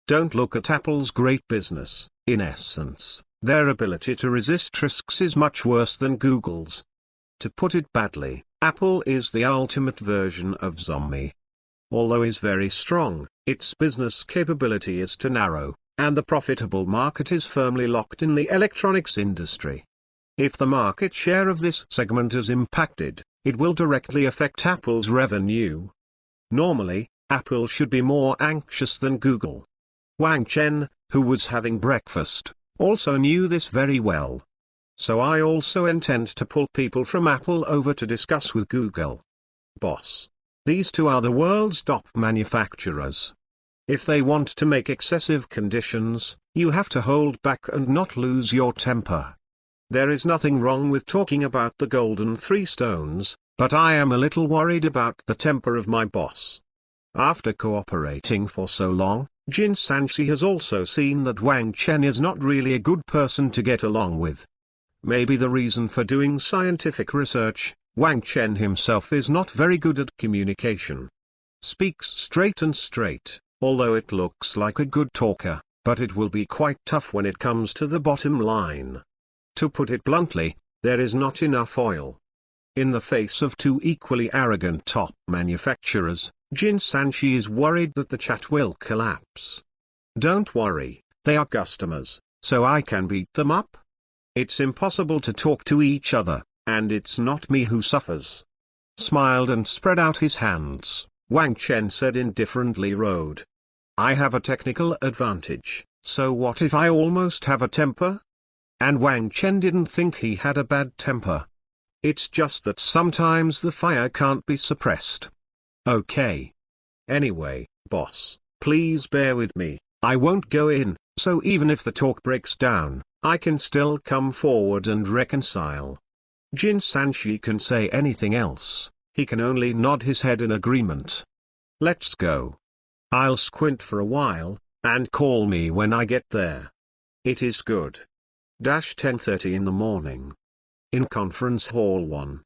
Don't look at Apple's great business, in essence, their ability to resist risks is much worse than Google's. To put it badly, Apple is the ultimate version of zombie. although is very strong, its business capability is too narrow, and the profitable market is firmly locked in the electronics industry. If the market share of this segment is impacted, it will directly affect Apple's revenue. Normally, Apple should be more anxious than Google. Wang Chen, who was having breakfast, also knew this very well. So I also intend to pull people from Apple over to discuss with Google. Boss. These two are the world's top manufacturers. If they want to make excessive conditions, you have to hold back and not lose your temper. There is nothing wrong with talking about the golden three stones, but I am a little worried about the temper of my boss. After cooperating for so long, Jin Sanchi has also seen that Wang Chen is not really a good person to get along with. Maybe the reason for doing scientific research, Wang Chen himself is not very good at communication. Speaks straight, although it looks like a good talker, but it will be quite tough when it comes to the bottom line. To put it bluntly, there is not enough oil. In the face of two equally arrogant top manufacturers, Jin Sanchi is worried that the chat will collapse. Don't worry, they are customers, so I can beat them up. It's impossible to talk to each other, and it's not me who suffers. Smiled and spread out his hands, Wang Chen said indifferently. Road. I have a technical advantage, so what if I almost have a temper? And Wang Chen didn't think he had a bad temper. It's just that sometimes the fire can't be suppressed. Okay. Anyway, boss, please bear with me, I won't go in, so even if the talk breaks down, I can still come forward and reconcile. Jin Sanchi can say anything else, he can only nod his head in agreement. Let's go. I'll squint for a while, and call me when I get there. It is good. 10:30 in the morning. In Conference Hall 1.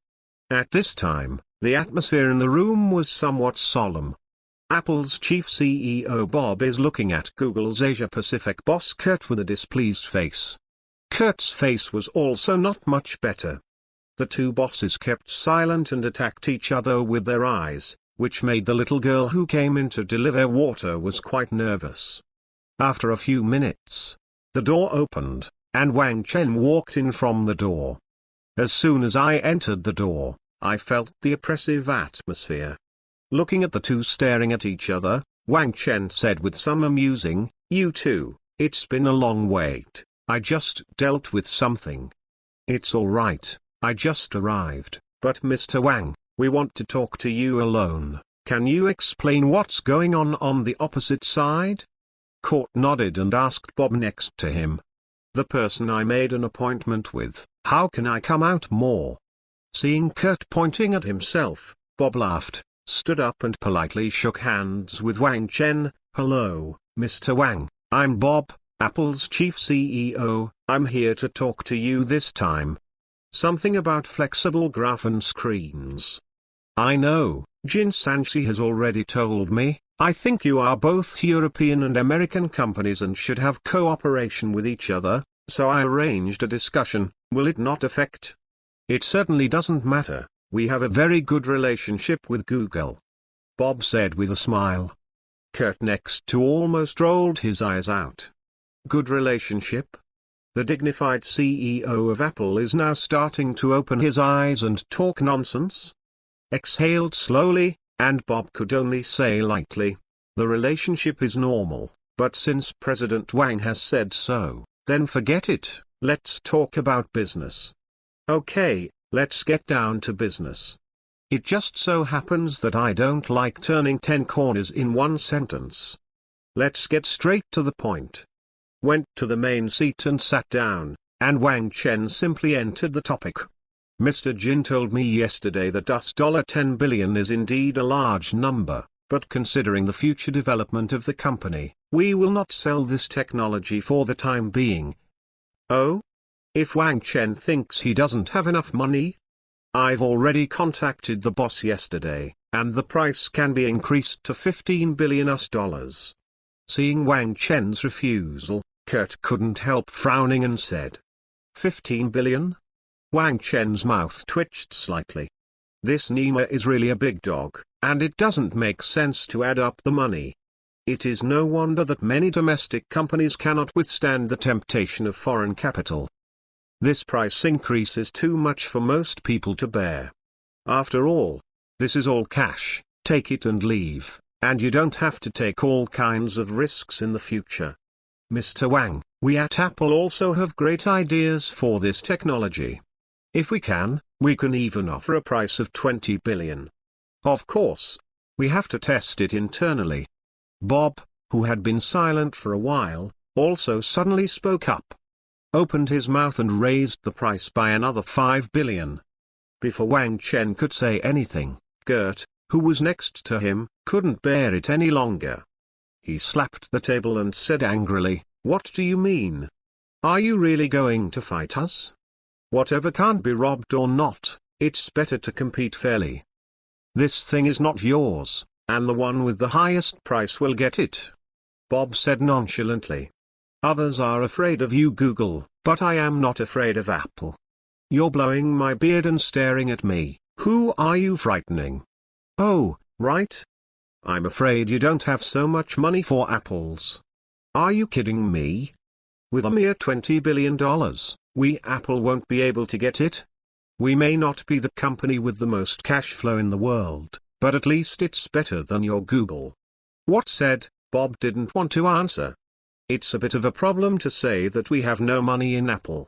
At this time, the atmosphere in the room was somewhat solemn. Apple's chief CEO Bob is looking at Google's Asia-Pacific boss Kurt with a displeased face. Kurt's face was also not much better. The two bosses kept silent and attacked each other with their eyes, which made the little girl who came in to deliver water was quite nervous. After a few minutes, the door opened, and Wang Chen walked in from the door. As soon as I entered the door, I felt the oppressive atmosphere. Looking at the two staring at each other, Wang Chen said with some amusing, "You two, it's been a long wait, I just dealt with something." "It's all right, I just arrived, but Mr. Wang, we want to talk to you alone. Can you explain what's going on the opposite side?" Kurt nodded and asked Bob next to him. "The person I made an appointment with, how can I come out more?" Seeing Kurt pointing at himself, Bob laughed, stood up and politely shook hands with Wang Chen. "Hello, Mr. Wang, I'm Bob, Apple's chief CEO, I'm here to talk to you this time. Something about flexible graphene screens. I know, Jin Sanchi has already told me, I think you are both European and American companies and should have cooperation with each other, so I arranged a discussion. Will it not affect?" "It certainly doesn't matter, we have a very good relationship with Google," Bob said with a smile. Kurt next to almost rolled his eyes out. Good relationship? The dignified CEO of Apple is now starting to open his eyes and talk nonsense? Exhaled slowly, and Bob could only say lightly, "The relationship is normal, but since President Wang has said so, then forget it, let's talk about business." "Okay, let's get down to business. It just so happens that I don't like turning 10 corners in one sentence. Let's get straight to the point." Went to the main seat and sat down, and Wang Chen simply entered the topic. "Mr. Jin told me yesterday that $10 billion is indeed a large number, but considering the future development of the company, we will not sell this technology for the time being." "Oh? If Wang Chen thinks he doesn't have enough money? I've already contacted the boss yesterday, and the price can be increased to $15 billion US. Seeing Wang Chen's refusal, Kurt couldn't help frowning and said, "15 billion? Wang Chen's mouth twitched slightly. This Nima is really a big dog, and it doesn't make sense to add up the money. It is no wonder that many domestic companies cannot withstand the temptation of foreign capital. This price increase is too much for most people to bear. After all, this is all cash, take it and leave, and you don't have to take all kinds of risks in the future. Mr. Wang, we at Apple also have great ideas for this technology. If we can even offer a price of 20 billion. Of course, we have to test it internally. Bob, who had been silent for a while, also suddenly spoke up. Opened his mouth and raised the price by another 5 billion. Before Wang Chen could say anything, Gert, who was next to him, couldn't bear it any longer. He slapped the table and said angrily, "What do you mean? Are you really going to fight us? Whatever can't be robbed or not, it's better to compete fairly. This thing is not yours, and the one with the highest price will get it," Bob said nonchalantly. "Others are afraid of you, Google, but I am not afraid of Apple. You're blowing my beard and staring at me. Who are you frightening?" "Oh, right. I'm afraid you don't have so much money for apples." "Are you kidding me? With a mere $20 billion, we Apple won't be able to get it? We may not be the company with the most cash flow in the world, but at least it's better than your Google." "What said?" Bob didn't want to answer. "It's a bit of a problem to say that we have no money in Apple."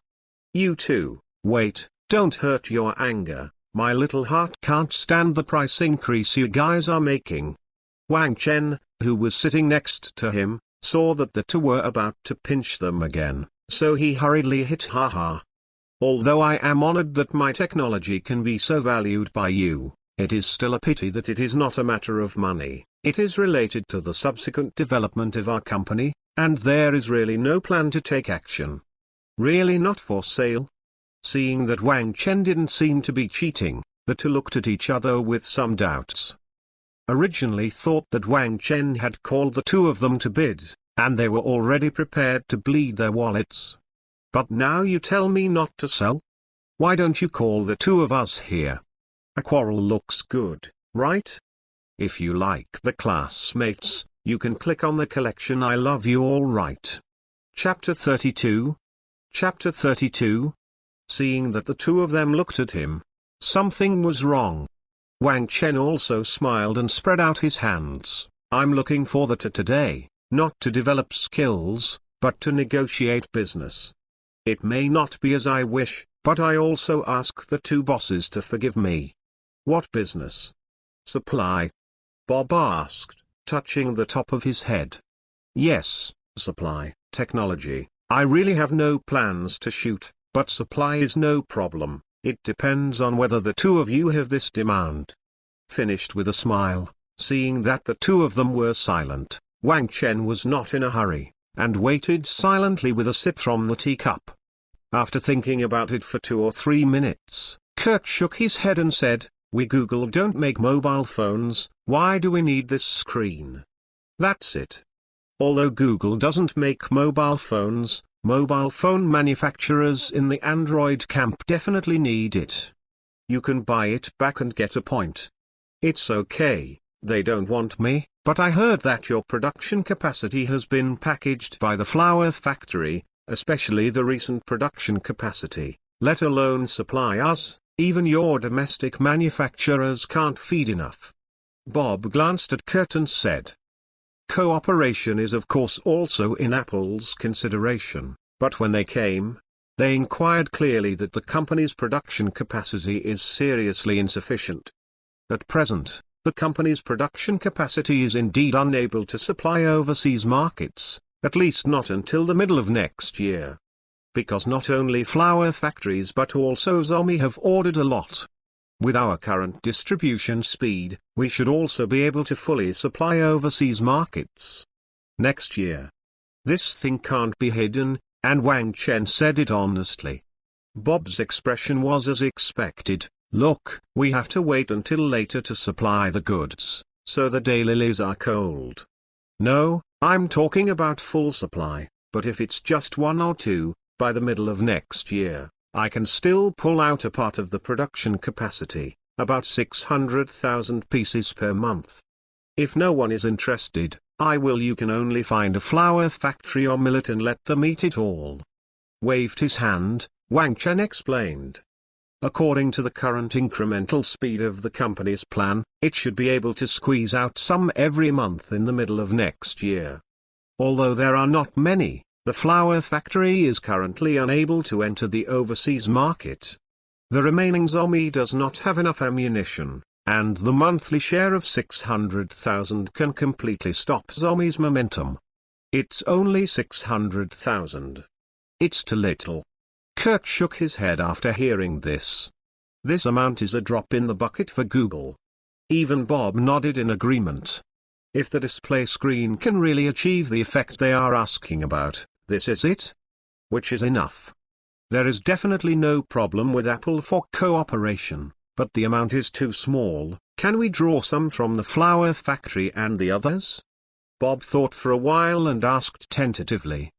"You too, wait, don't hurt your anger, my little heart can't stand the price increase you guys are making." Wang Chen, who was sitting next to him, saw that the two were about to pinch them again, so he hurriedly hit ha. "Although I am honored that my technology can be so valued by you, it is still a pity that it is not a matter of money. It is related to the subsequent development of our company, and there is really no plan to take action." "Really not for sale?" Seeing that Wang Chen didn't seem to be cheating, the two looked at each other with some doubts. Originally thought that Wang Chen had called the two of them to bid, and they were already prepared to bleed their wallets. But now you tell me not to sell? Why don't you call the two of us here? A quarrel looks good, right? If you like the classmates, you can click on the collection I love you all right. Chapter 32. Chapter 32. Seeing that the two of them looked at him, something was wrong. Wang Chen also smiled and spread out his hands. "I'm looking for the today, not to develop skills, but to negotiate business. It may not be as I wish, but I also ask the two bosses to forgive me." "What business?" "Supply," Bob asked, touching the top of his head. "Yes, supply, technology. I really have no plans to shoot, but supply is no problem. It depends on whether the two of you have this demand." Finished with a smile, seeing that the two of them were silent, Wang Chen was not in a hurry, and waited silently with a sip from the teacup. After thinking about it for 2 or 3 minutes, Kurt shook his head and said, "We Google don't make mobile phones, why do we need this screen?" That's it. Although Google doesn't make mobile phones, mobile phone manufacturers in the Android camp definitely need it. You can buy it back and get a point. It's okay, they don't want me, but I heard that your production capacity has been packaged by the flower factory, especially the recent production capacity, let alone supply us, even your domestic manufacturers can't feed enough. Bob glanced at Kurt and said, "Cooperation is of course also in Apple's consideration, but when they inquired clearly that the company's production capacity is seriously insufficient. At present, the company's production capacity is indeed unable to supply overseas markets, at least not until the middle of next year. Because not only flower factories but also Zomi have ordered a lot. With our current distribution speed, we should also be able to fully supply overseas markets next year. This thing can't be hidden," and Wang Chen said it honestly. Bob's expression was as expected. "Look, we have to wait until later to supply the goods, so the daylilies are cold. No, I'm talking about full supply, but if it's just 1 or 2, by the middle of next year, I can still pull out a part of the production capacity. about 600,000 pieces per month. If no one is interested, you can only find a flour factory or millet and let them eat it all. Waved his hand, Wang Chen explained. According to the current incremental speed of the company's plan, it should be able to squeeze out some every month in the middle of next year. Although there are not many, the flour factory is currently unable to enter the overseas market. The remaining zombie does not have enough ammunition, and the monthly share of 600,000 can completely stop zombie's momentum. It's only 600,000. It's too little. Kurt shook his head after hearing this. This amount is a drop in the bucket for Google. Even Bob nodded in agreement. If the display screen can really achieve the effect they are asking about, this is it. Which is enough. There is definitely no problem with Apple for cooperation, but the amount is too small. Can we draw some from the flour factory and the others? Bob thought for a while and asked tentatively.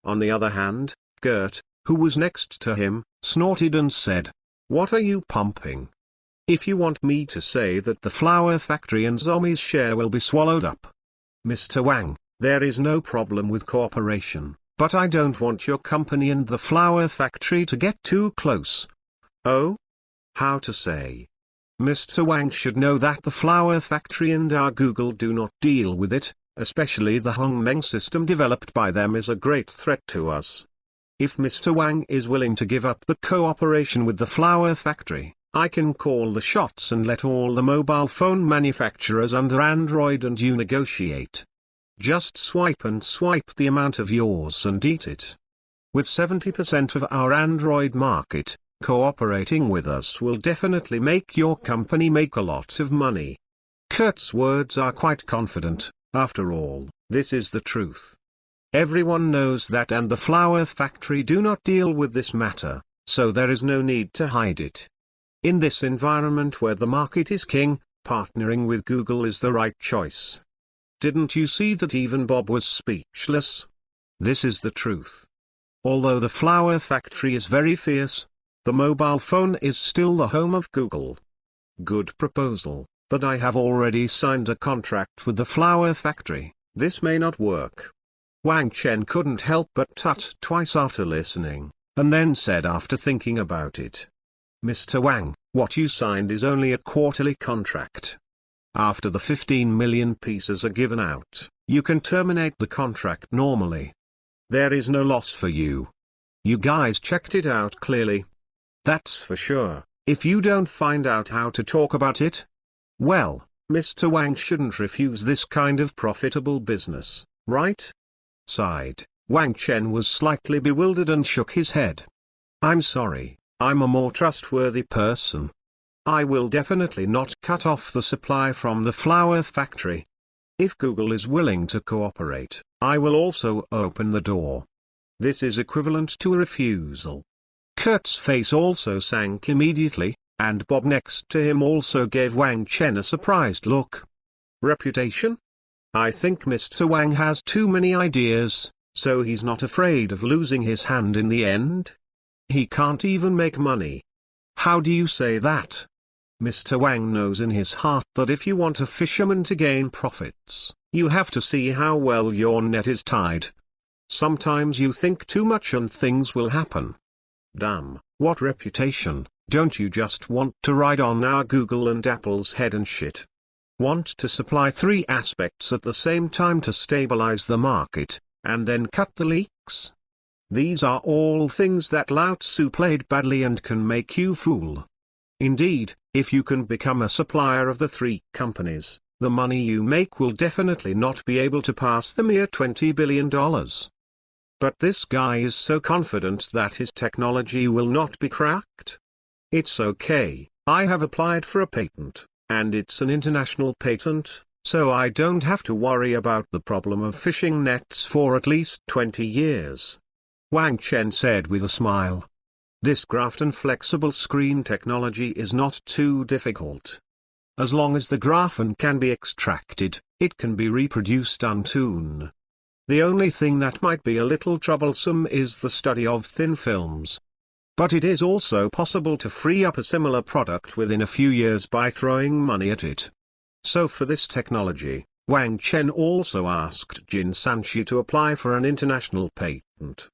On the other hand, Gert, who was next to him, snorted and said, "What are you pumping? If you want me to say that the flour factory and Zomi's share will be swallowed up. Mr. Wang, there is no problem with cooperation, but I don't want your company and the flour factory to get too close." Oh? How to say? Mr. Wang should know that the flour factory and our Google do not deal with it, especially the Hongmeng system developed by them is a great threat to us. If Mr. Wang is willing to give up the cooperation with the flour factory, I can call the shots and let all the mobile phone manufacturers under Android and you negotiate. Just swipe and swipe the amount of yours and eat it. With 70% of our Android market, cooperating with us will definitely make your company make a lot of money. Kurt's words are quite confident. After all, this is the truth. Everyone knows that, and the flour factory do not deal with this matter, so there is no need to hide it. In this environment where the market is king, partnering with Google is the right choice. Didn't you see that even Bob was speechless? This is the truth. Although the flour factory is very fierce, the mobile phone is still the home of Google. Good proposal, but I have already signed a contract with the flour factory. This may not work. Wang Chen couldn't help but tut twice after listening, and then said after thinking about it. Mr. Wang, what you signed is only a quarterly contract. After the 15 million pieces are given out, you can terminate the contract normally. There is no loss for you. You guys checked it out clearly. That's for sure. If you don't find out how to talk about it, well, Mr. Wang shouldn't refuse this kind of profitable business, right? Sighed. Wang Chen was slightly bewildered and shook his head. I'm sorry, I'm a more trustworthy person. I will definitely not cut off the supply from the flour factory. If Google is willing to cooperate, I will also open the door. This is equivalent to a refusal. Kurt's face also sank immediately, and Bob next to him also gave Wang Chen a surprised look. Reputation? I think Mr. Wang has too many ideas, so he's not afraid of losing his hand in the end. He can't even make money. How do you say that? Mr. Wang knows in his heart that if you want a fisherman to gain profits, you have to see how well your net is tied. Sometimes you think too much and things will happen. Damn, what reputation? Don't you just want to ride on our Google and Apple's head and shit? Want to supply 3 aspects at the same time to stabilize the market, and then cut the leaks? These are all things that Lao Tzu played badly and can make you fool. Indeed, if you can become a supplier of the 3 companies, the money you make will definitely not be able to pass the mere $20 billion. But this guy is so confident that his technology will not be cracked. It's okay, I have applied for a patent, and it's an international patent, so I don't have to worry about the problem of fishing nets for at least 20 years. Wang Chen said with a smile. This Graphene flexible screen technology is not too difficult. As long as the Graphene can be extracted, it can be reproduced untuned. The only thing that might be a little troublesome is the study of thin films. But it is also possible to free up a similar product within a few years by throwing money at it. So for this technology, Wang Chen also asked Jin Sanchi to apply for an international patent.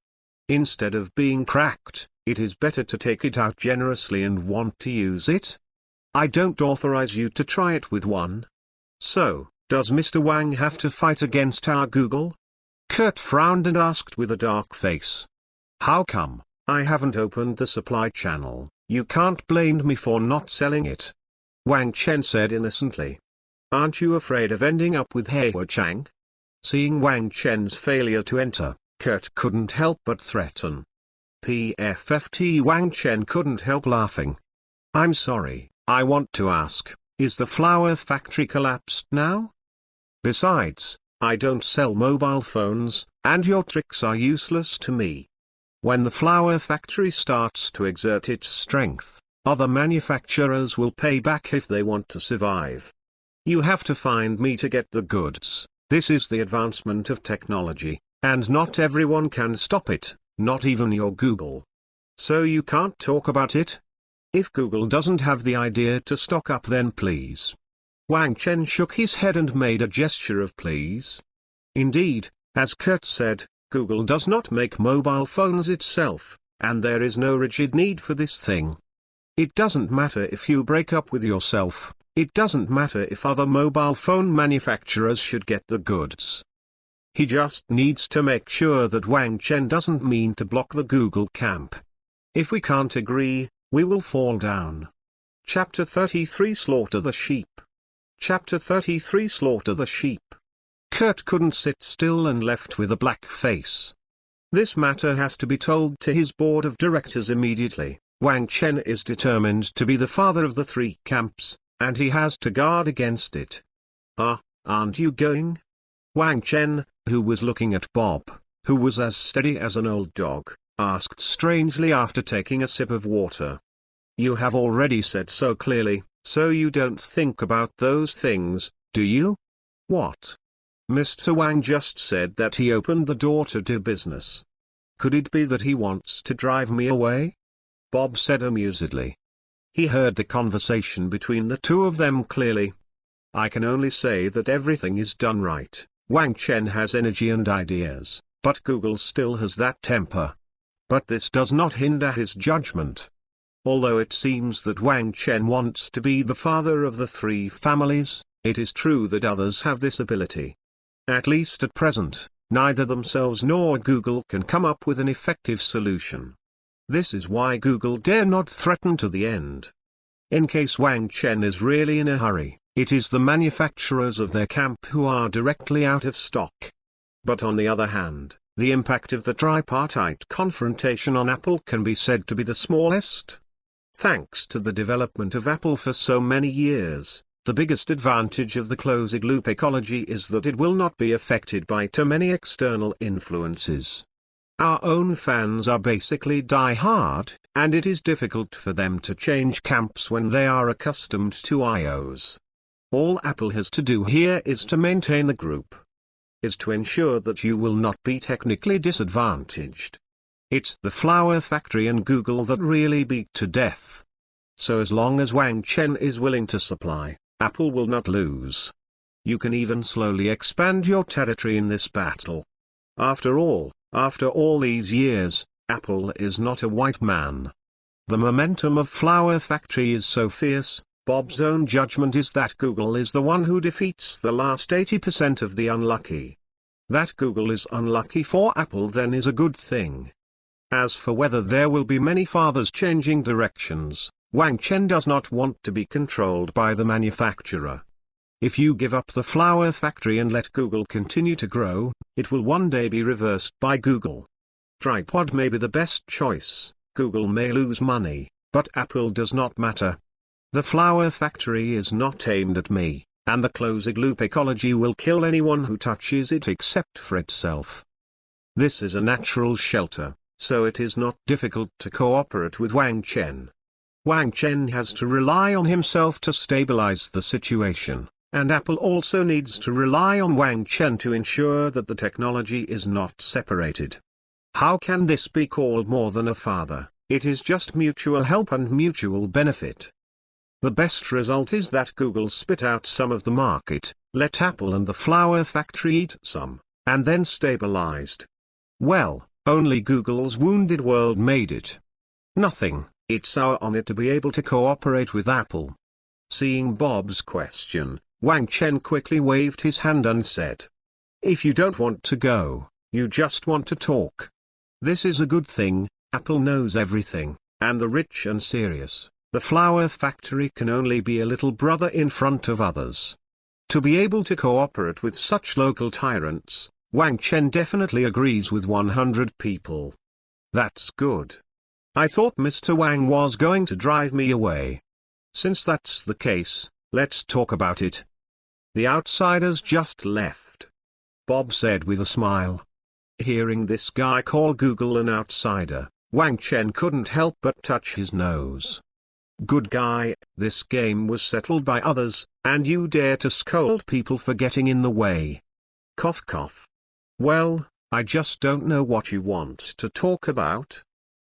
Instead of being cracked, it is better to take it out generously and want to use it. I don't authorize you to try it with one. So, does Mr. Wang have to fight against our Google? Kurt frowned and asked with a dark face. How come? I haven't opened the supply channel. You can't blame me for not selling it. Wang Chen said innocently. Aren't you afraid of ending up with Heiwa Chang? Seeing Wang Chen's failure to enter, Kurt couldn't help but threaten. PFFT Wang Chen couldn't help laughing. I'm sorry, I want to ask, is the flower factory collapsed now? Besides, I don't sell mobile phones, and your tricks are useless to me. When the flower factory starts to exert its strength, other manufacturers will pay back if they want to survive. You have to find me to get the goods. This is the advancement of technology, and not everyone can stop it, not even your Google. So you can't talk about it? If Google doesn't have the idea to stock up, then please. Wang Chen shook his head and made a gesture of please. Indeed, as Kurt said, Google does not make mobile phones itself, and there is no rigid need for this thing. It doesn't matter if you break up with yourself, it doesn't matter if other mobile phone manufacturers should get the goods. He just needs to make sure that Wang Chen doesn't mean to block the Google camp. If we can't agree, we will fall down. Chapter 33 Slaughter the Sheep. Chapter 33 Slaughter the Sheep. Kurt couldn't sit still and left with a black face. This matter has to be told to his board of directors immediately. Wang Chen is determined to be the father of the three camps, and he has to guard against it. Aren't you going? Wang Chen, who was looking at Bob, who was as steady as an old dog, asked strangely after taking a sip of water. You have already said so clearly, so you don't think about those things, do you? What? Mr. Wang just said that he opened the door to do business. Could it be that he wants to drive me away? Bob said amusedly. He heard the conversation between the two of them clearly. I can only say that everything is done right. Wang Chen has energy and ideas, but Google still has that temper. But this does not hinder his judgment. Although it seems that Wang Chen wants to be the father of the three families, it is true that others have this ability. At least at present, neither themselves nor Google can come up with an effective solution. This is why Google dare not threaten to the end. In case Wang Chen is really in a hurry, it is the manufacturers of their camp who are directly out of stock. But on the other hand, the impact of the tripartite confrontation on Apple can be said to be the smallest. Thanks to the development of Apple for so many years, the biggest advantage of the closed-loop ecology is that it will not be affected by too many external influences. Our own fans are basically die-hard, and it is difficult for them to change camps when they are accustomed to iOS. All Apple has to do here is to maintain the group. Is to ensure that you will not be technically disadvantaged. It's the flower factory and Google that really beat to death. So as long as Wang Chen is willing to supply, Apple will not lose. You can even slowly expand your territory in this battle. After all these years, Apple is not a white man. The momentum of Flower Factory is so fierce, Bob's own judgment is that Google is the one who defeats the last 80% of the unlucky. That Google is unlucky for Apple then is a good thing. As for whether there will be many fathers changing directions, Wang Chen does not want to be controlled by the manufacturer. If you give up the flower factory and let Google continue to grow, it will one day be reversed by Google. Tripod may be the best choice, Google may lose money, but Apple does not matter. The flower factory is not aimed at me, and the closed-loop ecology will kill anyone who touches it except for itself. This is a natural shelter, so it is not difficult to cooperate with Wang Chen. Wang Chen has to rely on himself to stabilize the situation, and Apple also needs to rely on Wang Chen to ensure that the technology is not separated. How can this be called more than a father? It is just mutual help and mutual benefit. The best result is that Google spit out some of the market, let Apple and the flour factory eat some, and then stabilized. Well, only Google's wounded world made it. Nothing, it's our honor to be able to cooperate with Apple. Seeing Bob's question, Wang Chen quickly waved his hand and said, "If you don't want to go, you just want to talk. This is a good thing. Apple knows everything, and the rich and serious, the flour factory can only be a little brother in front of others. To be able to cooperate with such local tyrants, Wang Chen definitely agrees with 100 people. That's good. I thought Mr. Wang was going to drive me away. Since that's the case, let's talk about it." The outsiders just left. Bob said with a smile. Hearing this guy call Google an outsider, Wang Chen couldn't help but touch his nose. "Good guy, this game was settled by others, and you dare to scold people for getting in the way. Cough cough. Well, I just don't know what you want to talk about.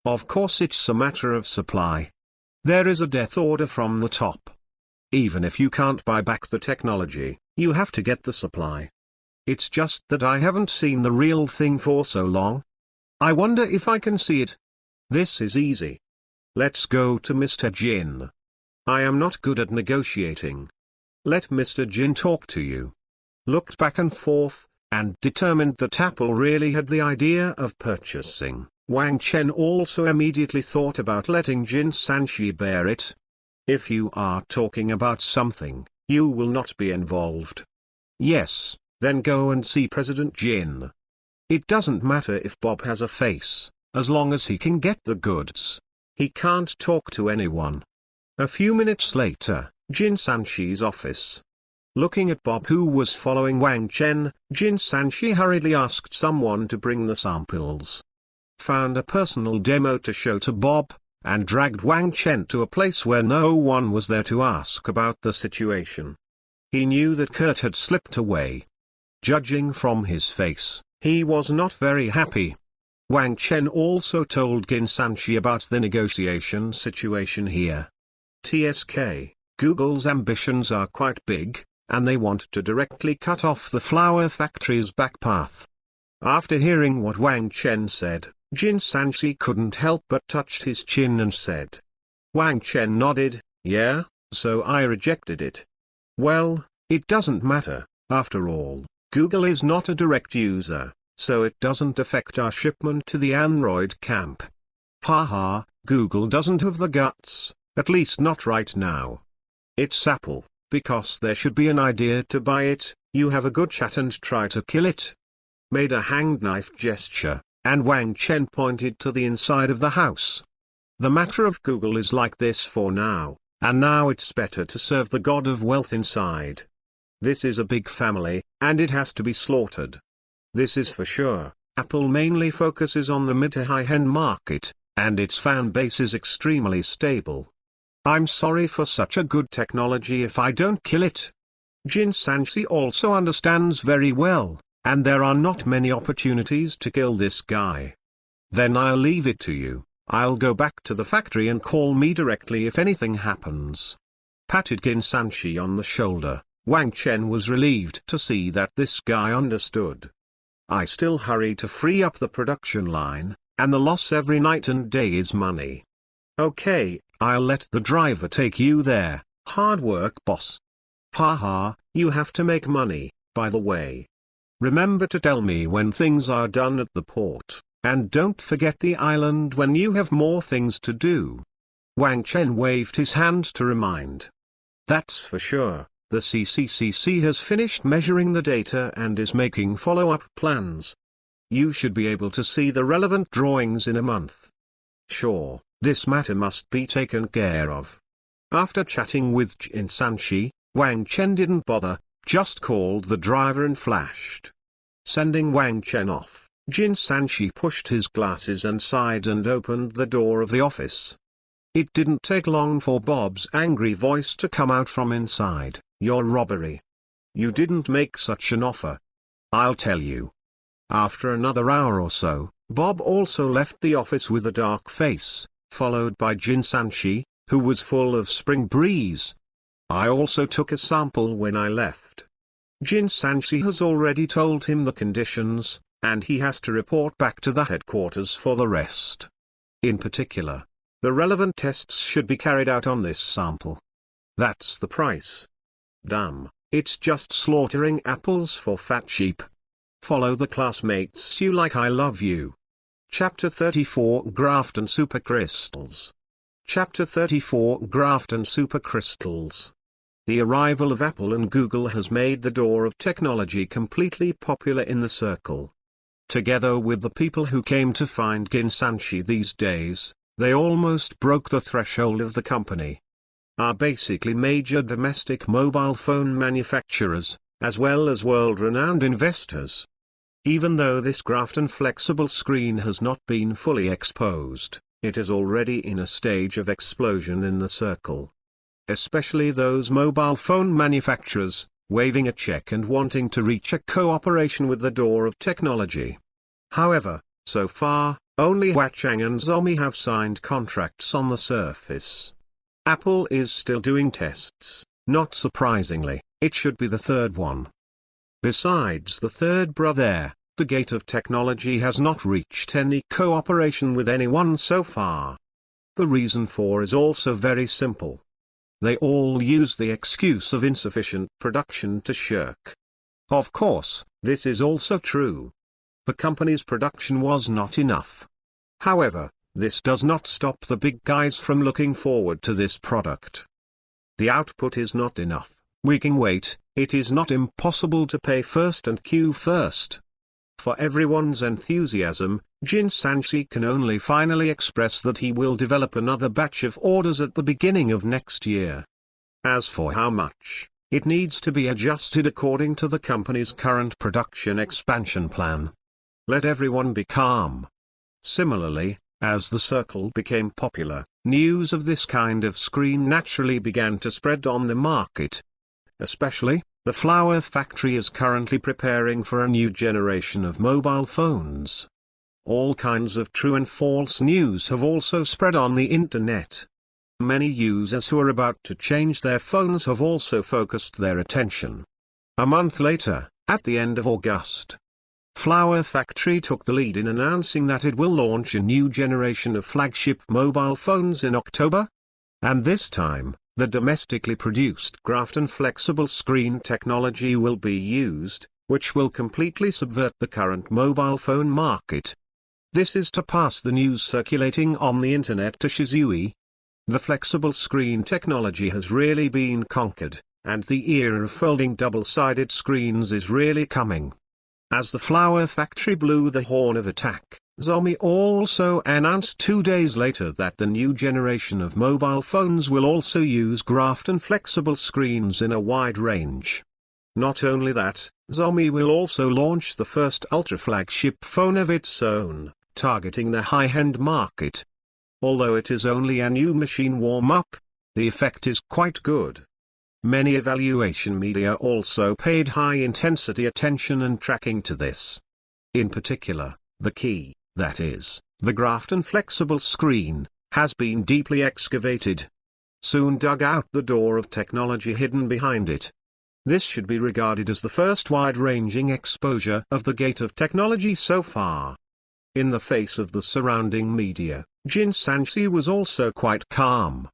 Of course it's a matter of supply. There is a death order from the top. Even if you can't buy back the technology, you have to get the supply. It's just that I haven't seen the real thing for so long. I wonder if I can see it. This is easy. Let's go to Mr. Jin. I am not good at negotiating. Let Mr. Jin talk to you." Looked back and forth, and determined that Apple really had the idea of purchasing, Wang Chen also immediately thought about letting Jin Sanchi bear it. "If you are talking about something, you will not be involved. Yes, then go and see President Jin. It doesn't matter if Bob has a face, as long as he can get the goods. He can't talk to anyone." A few minutes later, Jin Sanchi's office. Looking at Bob who was following Wang Chen, Jin Sanchi hurriedly asked someone to bring the samples. Found a personal demo to show to Bob, and dragged Wang Chen to a place where no one was there to ask about the situation. He knew that Kurt had slipped away. Judging from his face, he was not very happy. Wang Chen also told Jin Sanchi about the negotiation situation here. TSK, Google's ambitions are quite big, and they want to directly cut off the flour factory's back path. After hearing what Wang Chen said, Jin Sanchi couldn't help but touched his chin and said. Wang Chen nodded, "Yeah, so I rejected it. Well, it doesn't matter, after all, Google is not a direct user, so it doesn't affect our shipment to the Android camp. Haha, Google doesn't have the guts, at least not right now. It's Apple, because there should be an idea to buy it, you have a good chat and try to kill it." Made a hanged knife gesture, and Wang Chen pointed to the inside of the house. "The matter of Google is like this for now, and now it's better to serve the god of wealth inside. This is a big family, and it has to be slaughtered. This is for sure. Apple mainly focuses on the mid to high-end market, and its fan base is extremely stable. I'm sorry for such a good technology if I don't kill it. Jin Sanchi also understands very well, and there are not many opportunities to kill this guy. Then I'll leave it to you. I'll go back to the factory and call me directly if anything happens." Patted Jin Sanchi on the shoulder, Wang Chen was relieved to see that this guy understood. "I still hurry to free up the production line, and the loss every night and day is money. Okay, I'll let the driver take you there. Hard work, boss." "Haha, you have to make money, by the way. Remember to tell me when things are done at the port, and don't forget the island when you have more things to do." Wang Chen waved his hand to remind. "That's for sure. The CCCC has finished measuring the data and is making follow-up plans. You should be able to see the relevant drawings in a month. Sure, this matter must be taken care of." After chatting with Jin Sanchi, Wang Chen didn't bother, just called the driver and flashed. Sending Wang Chen off, Jin Sanchi pushed his glasses inside and opened the door of the office. It didn't take long for Bob's angry voice to come out from inside. "Your robbery. You didn't make such an offer. I'll tell you." After another hour or so, Bob also left the office with a dark face. followed by Jin Sanchi, who was full of spring breeze. I also took a sample when I left. Jin Sanchi has already told him the conditions, and he has to report back to the headquarters for the rest. In particular, the relevant tests should be carried out on this sample. That's the price. Damn, it's just slaughtering apples for fat sheep. Follow the classmates you like. I love you. Chapter 34 Graphene Supercrystals. Chapter 34 Graphene Supercrystals. The arrival of Apple and Google has made the door of technology completely popular in the circle. Together with the people who came to find Jin Sanchi these days, they almost broke the threshold of the company. Are basically major domestic mobile phone manufacturers, as well as world-renowned investors. Even though this graphene flexible screen has not been fully exposed, it is already in a stage of explosion in the circle. Especially those mobile phone manufacturers, waving a check and wanting to reach a cooperation with the door of technology. However, so far, only Huachang and Xiaomi have signed contracts on the surface. Apple is still doing tests. Not surprisingly, it should be the third one. Besides the third brother, the gate of technology has not reached any cooperation with anyone so far. The reason for is also very simple. They all use the excuse of insufficient production to shirk. Of course, this is also true. The company's production was not enough. However, this does not stop the big guys from looking forward to this product. The output is not enough. We can wait. It is not impossible to pay first and queue first. For everyone's enthusiasm, Jin Sanchi can only finally express that he will develop another batch of orders at the beginning of next year. As for how much, it needs to be adjusted according to the company's current production expansion plan. Let everyone be calm. Similarly, as the circle became popular, news of this kind of screen naturally began to spread on the market. Especially, the Flower Factory is currently preparing for a new generation of mobile phones. All kinds of true and false news have also spread on the internet. Many users who are about to change their phones have also focused their attention. A month later, at the end of August, Flower Factory took the lead in announcing that it will launch a new generation of flagship mobile phones in October. And this time, the domestically produced graphene flexible screen technology will be used, which will completely subvert the current mobile phone market. This is to pass the news circulating on the internet to Shizui. The flexible screen technology has really been conquered, and the era of folding double-sided screens is really coming. As the Flower Factory blew the horn of attack, Xiaomi also announced 2 days later that the new generation of mobile phones will also use graphene flexible screens in a wide range. Not only that, Xiaomi will also launch the first ultra-flagship phone of its own, targeting the high-end market. Although it is only a new machine warm-up, the effect is quite good. Many evaluation media also paid high-intensity attention and tracking to this. In particular, the key, that is, the graphene flexible screen, has been deeply excavated. Soon dug out the door of technology hidden behind it. This should be regarded as the first wide-ranging exposure of the gate of technology so far. In the face of the surrounding media, Jin Sanchi was also quite calm.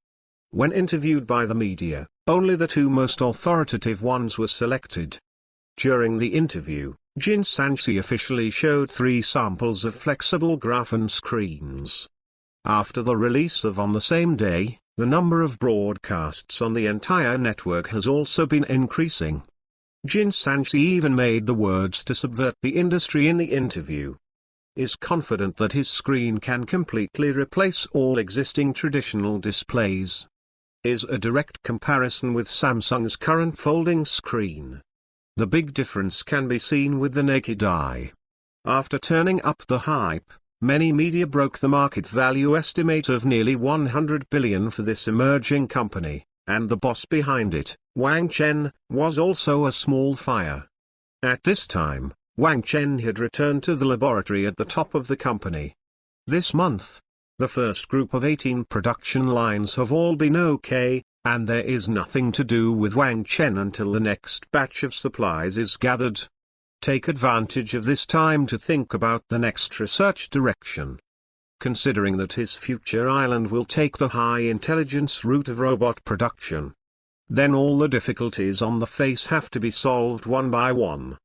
When interviewed by the media, only the two most authoritative ones were selected. During the interview, Jin Sanchi officially showed 3 samples of flexible graphene screens. After the release of on the same day, the number of broadcasts on the entire network has also been increasing. Jin Sanchi even made the words to subvert the industry in the interview. Is confident that his screen can completely replace all existing traditional displays. Is a direct comparison with Samsung's current folding screen. The big difference can be seen with the naked eye. After turning up the hype, many media broke the market value estimate of nearly 100 billion for this emerging company, and the boss behind it, Wang Chen, was also a small fire. At this time, Wang Chen had returned to the laboratory at the top of the company. This month, The first group of 18 production lines have all been okay, and there is nothing to do with Wang Chen until the next batch of supplies is gathered. Take advantage of this time to think about the next research direction. Considering that his future island will take the high-intelligence route of robot production, then all the difficulties on the face have to be solved one by one,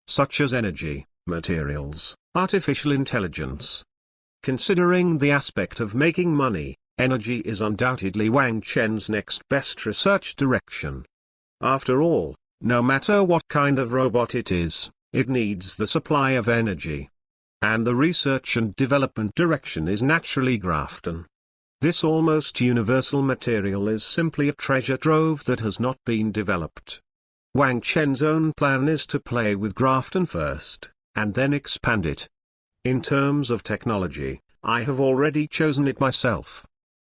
such as energy, materials, artificial intelligence. Considering the aspect of making money, energy is undoubtedly Wang Chen's next best research direction. After all, no matter what kind of robot it is, it needs the supply of energy. And the research and development direction is naturally graphene. This almost universal material is simply a treasure trove that has not been developed. Wang Chen's own plan is to play with graphene first, and then expand it. In terms of technology, I have already chosen it myself.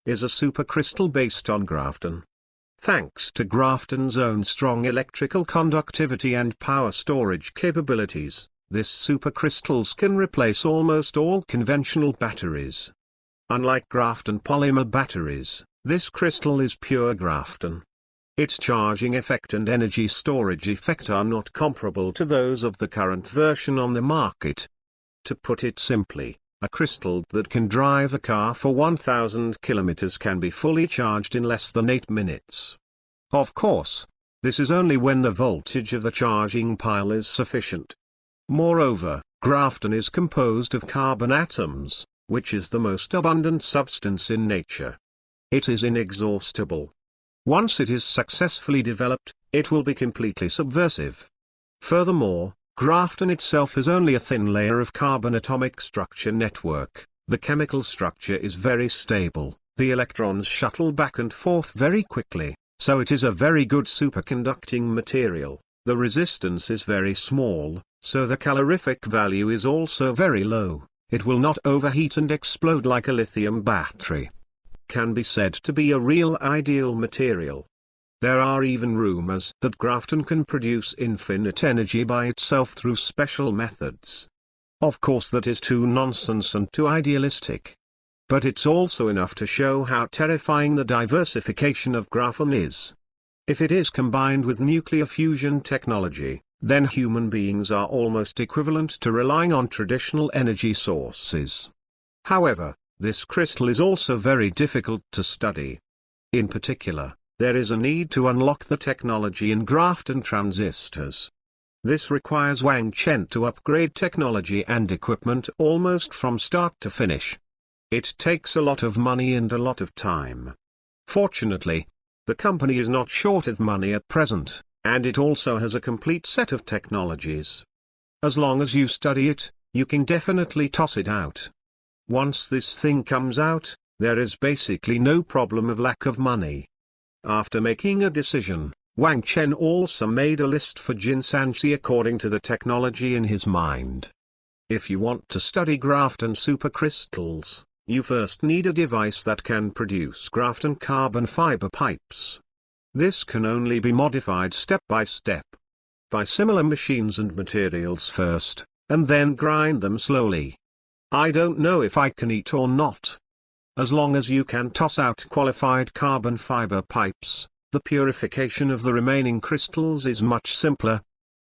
Is a supercrystal based on graphene. Thanks to graphene's own strong electrical conductivity and power storage capabilities, this supercrystals can replace almost all conventional batteries. Unlike graphene polymer batteries, this crystal is pure graphene. Its charging effect and energy storage effect are not comparable to those of the current version on the market. To put it simply, a crystal that can drive a car for 1000 kilometers can be fully charged in less than 8 minutes. Of course, this is only when the voltage of the charging pile is sufficient. Moreover, graphene is composed of carbon atoms, which is the most abundant substance in nature. It is inexhaustible. Once it is successfully developed, it will be completely subversive. Furthermore, graphene itself is only a thin layer of carbon atomic structure network. The chemical structure is very stable, the electrons shuttle back and forth very quickly, so it is a very good superconducting material. The resistance is very small, so the calorific value is also very low. It will not overheat and explode like a lithium battery. Can be said to be a real ideal material. There are even rumors that graphene can produce infinite energy by itself through special methods. Of course that is too nonsense and too idealistic. But it's also enough to show how terrifying the diversification of graphene is. If it is combined with nuclear fusion technology, then human beings are almost equivalent to relying on traditional energy sources. However, this crystal is also very difficult to study. In particular, there is a need to unlock the technology in graphene transistors. This requires Wang Chen to upgrade technology and equipment almost from start to finish. It takes a lot of money and a lot of time. Fortunately, the company is not short of money at present, and it also has a complete set of technologies. As long as you study it, you can definitely toss it out. Once this thing comes out, there is basically no problem of lack of money. After making a decision, Wang Chen also made a list for Jin Sanchi according to the technology in his mind. If you want to study graphene supercrystals, you first need a device that can produce graphene carbon fiber pipes. This can only be modified step by step. By similar machines and materials first, and then grind them slowly. I don't know if I can eat or not. As long as you can toss out qualified carbon fiber pipes, the purification of the remaining crystals is much simpler.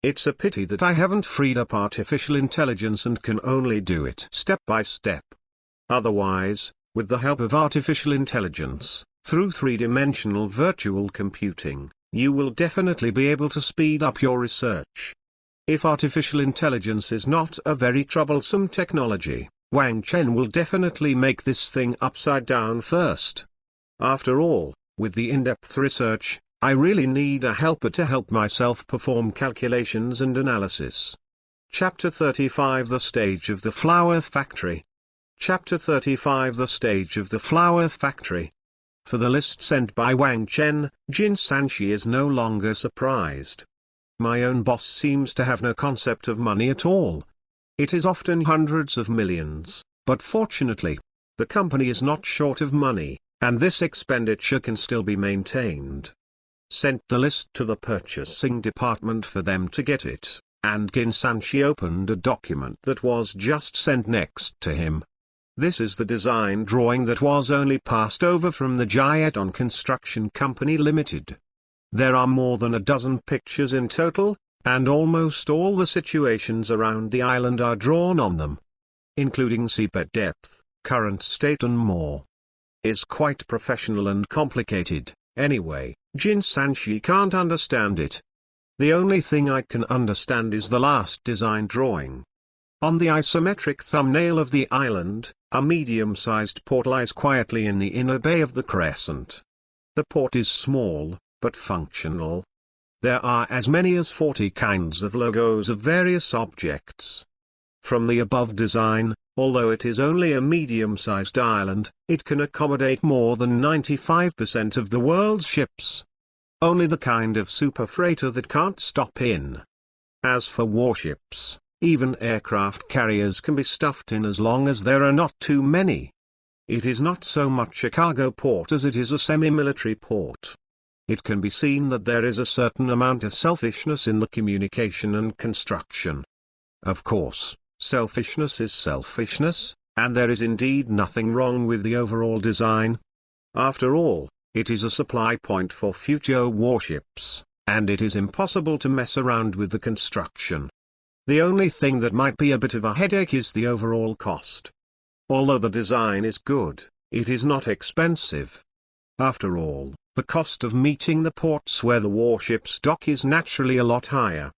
It's a pity that I haven't freed up artificial intelligence and can only do it step by step. Otherwise, with the help of artificial intelligence, through three-dimensional virtual computing, you will definitely be able to speed up your research. If artificial intelligence is not a very troublesome technology, Wang Chen will definitely make this thing upside down first. After all, with the in-depth research, I really need a helper to help myself perform calculations and analysis. Chapter 35 The Stage of the Flower Factory. Chapter 35 The Stage of the Flower Factory. For the list sent by Wang Chen, Jin Sanchi is no longer surprised. My own boss seems to have no concept of money at all. It is often hundreds of millions, but fortunately, the company is not short of money, and this expenditure can still be maintained. Sent the list to the purchasing department for them to get it, and Jin Sanchi opened a document that was just sent next to him. This is the design drawing that was only passed over from the Jiaton Construction Company Limited. There are more than a dozen pictures in total, and almost all the situations around the island are drawn on them, including seabed depth, current state and more. Is quite professional and complicated. Anyway, Jin Sanchi can't understand it. The only thing I can understand is the last design drawing. On the isometric thumbnail of the island, a medium-sized port lies quietly in the inner bay of the crescent. The port is small, but functional. There are as many as 40 kinds of logos of various objects. From the above design, although it is only a medium-sized island, it can accommodate more than 95% of the world's ships. Only the kind of super freighter that can't stop in. As for warships, even aircraft carriers can be stuffed in as long as there are not too many. It is not so much a cargo port as it is a semi-military port. It can be seen that there is a certain amount of selfishness in the communication and construction. Of course, selfishness is selfishness, and there is indeed nothing wrong with the overall design. After all, it is a supply point for future warships, and it is impossible to mess around with the construction. The only thing that might be a bit of a headache is the overall cost. Although the design is good, it is not expensive. After all, the cost of meeting the ports where the warships dock is naturally a lot higher.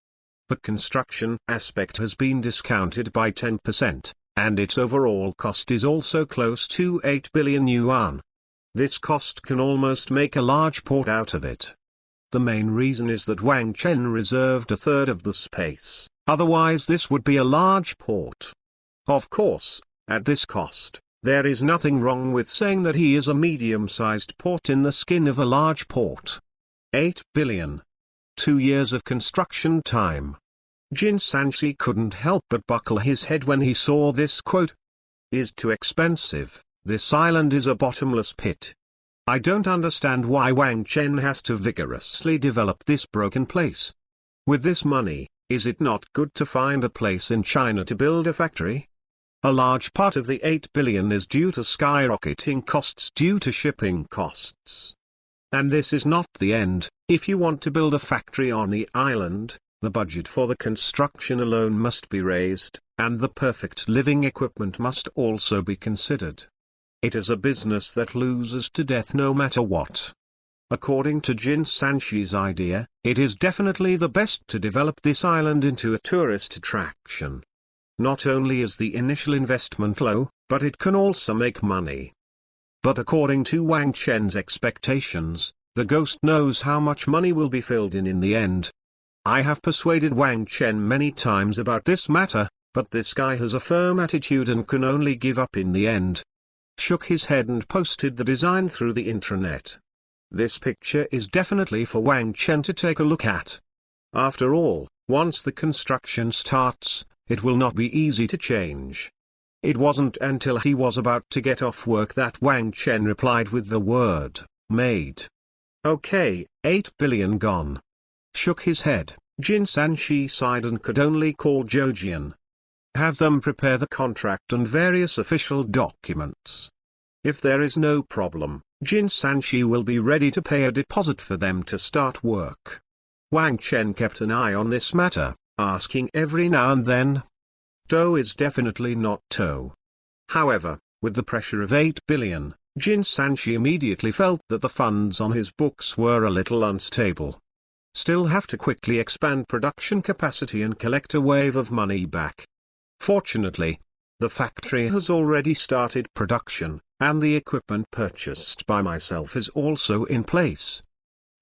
The construction aspect has been discounted by 10%, and its overall cost is also close to 8 billion yuan. This cost can almost make a large port out of it. The main reason is that Wang Chen reserved a third of the space, otherwise this would be a large port. Of course, at this cost, there is nothing wrong with saying that he is a medium-sized port in the skin of a large port. 8 billion. 2 years of construction time. Jin Sanchi couldn't help but buckle his head when he saw this quote. Is too expensive, this island is a bottomless pit. I don't understand why Wang Chen has to vigorously develop this broken place. With this money, is it not good to find a place in China to build a factory? A large part of the 8 billion is due to skyrocketing costs due to shipping costs. And this is not the end. If you want to build a factory on the island, the budget for the construction alone must be raised, and the perfect living equipment must also be considered. It is a business that loses to death no matter what. According to Jin Sanchi's idea, it is definitely the best to develop this island into a tourist attraction. Not only is the initial investment low, but it can also make money. But according to Wang Chen's expectations, the ghost knows how much money will be filled in the end. I have persuaded Wang Chen many times about this matter, but this guy has a firm attitude and can only give up in the end. Shook his head and posted the design through the intranet. This picture is definitely for Wang Chen to take a look at. After all, once the construction starts, it will not be easy to change. It wasn't until he was about to get off work that Wang Chen replied with the word, made. Okay, 8 billion gone. Shook his head, Jin Sanchi sighed and could only call Zhou. Have them prepare the contract and various official documents. If there is no problem, Jin Sanchi will be ready to pay a deposit for them to start work. Wang Chen kept an eye on this matter, asking every now and then. Toe is definitely not toe. However, with the pressure of 8 billion, Jin Sanchi immediately felt that the funds on his books were a little unstable. Still have to quickly expand production capacity and collect a wave of money back. Fortunately, the factory has already started production, and the equipment purchased by myself is also in place.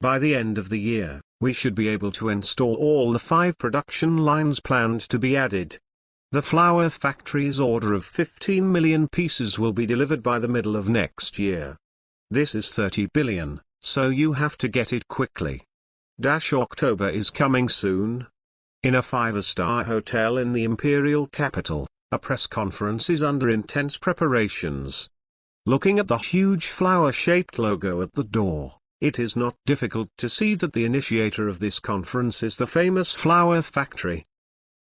By the end of the year, we should be able to install all the 5 production lines planned to be added. The flower factory's order of 15 million pieces will be delivered by the middle of next year. This is 30 billion, so you have to get it quickly. October is coming soon. In a 5-star hotel in the imperial capital, a press conference is under intense preparations. Looking at the huge flower-shaped logo at the door, it is not difficult to see that the initiator of this conference is the famous flower factory.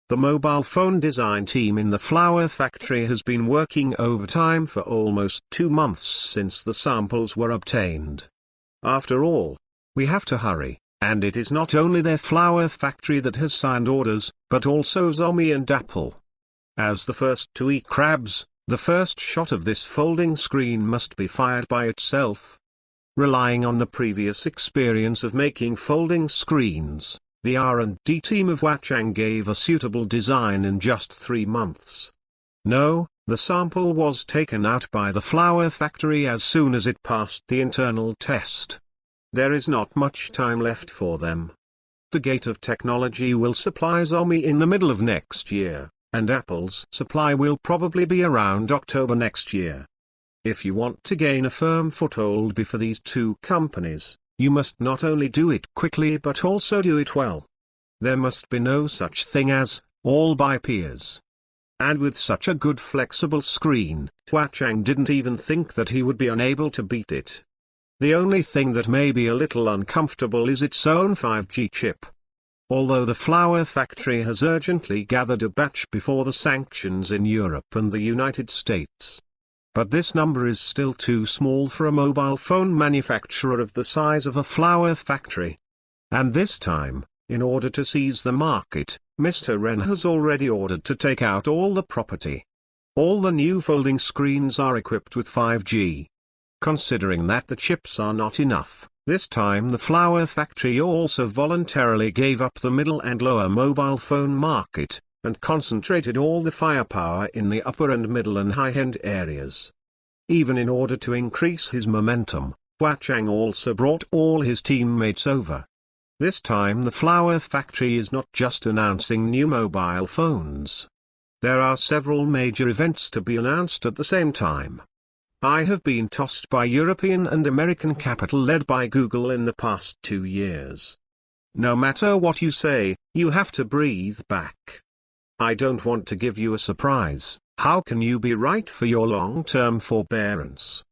The mobile phone design team in the flower factory has been working overtime for almost 2 months since the samples were obtained. After all, we have to hurry, and it is not only their flower factory that has signed orders, but also Xiaomi and Apple. As the first to eat crabs, the first shot of this folding screen must be fired by itself. Relying on the previous experience of making folding screens, the R&D team of Huachang gave a suitable design in just 3 months. No, the sample was taken out by the flower factory as soon as it passed the internal test. There is not much time left for them. The Gate of Technology will supply Xiaomi in the middle of next year, and Apple's supply will probably be around October next year. If you want to gain a firm foothold before these two companies, you must not only do it quickly but also do it well. There must be no such thing as, all by peers. And with such a good flexible screen, Huachang didn't even think that he would be unable to beat it. The only thing that may be a little uncomfortable is its own 5G chip. Although the flower factory has urgently gathered a batch before the sanctions in Europe and the United States. But this number is still too small for a mobile phone manufacturer of the size of a flower factory. And this time, in order to seize the market, Mr. Ren has already ordered to take out all the property. All the new folding screens are equipped with 5G. Considering that the chips are not enough, this time the flower factory also voluntarily gave up the middle and lower mobile phone market, and concentrated all the firepower in the upper and middle and high-end areas. Even in order to increase his momentum, Huachang also brought all his teammates over. This time the flower factory is not just announcing new mobile phones. There are several major events to be announced at the same time. I have been tossed by European and American capital led by Google in the past 2 years. No matter what you say, you have to breathe back. I don't want to give you a surprise. How can you be right for your long-term forbearance?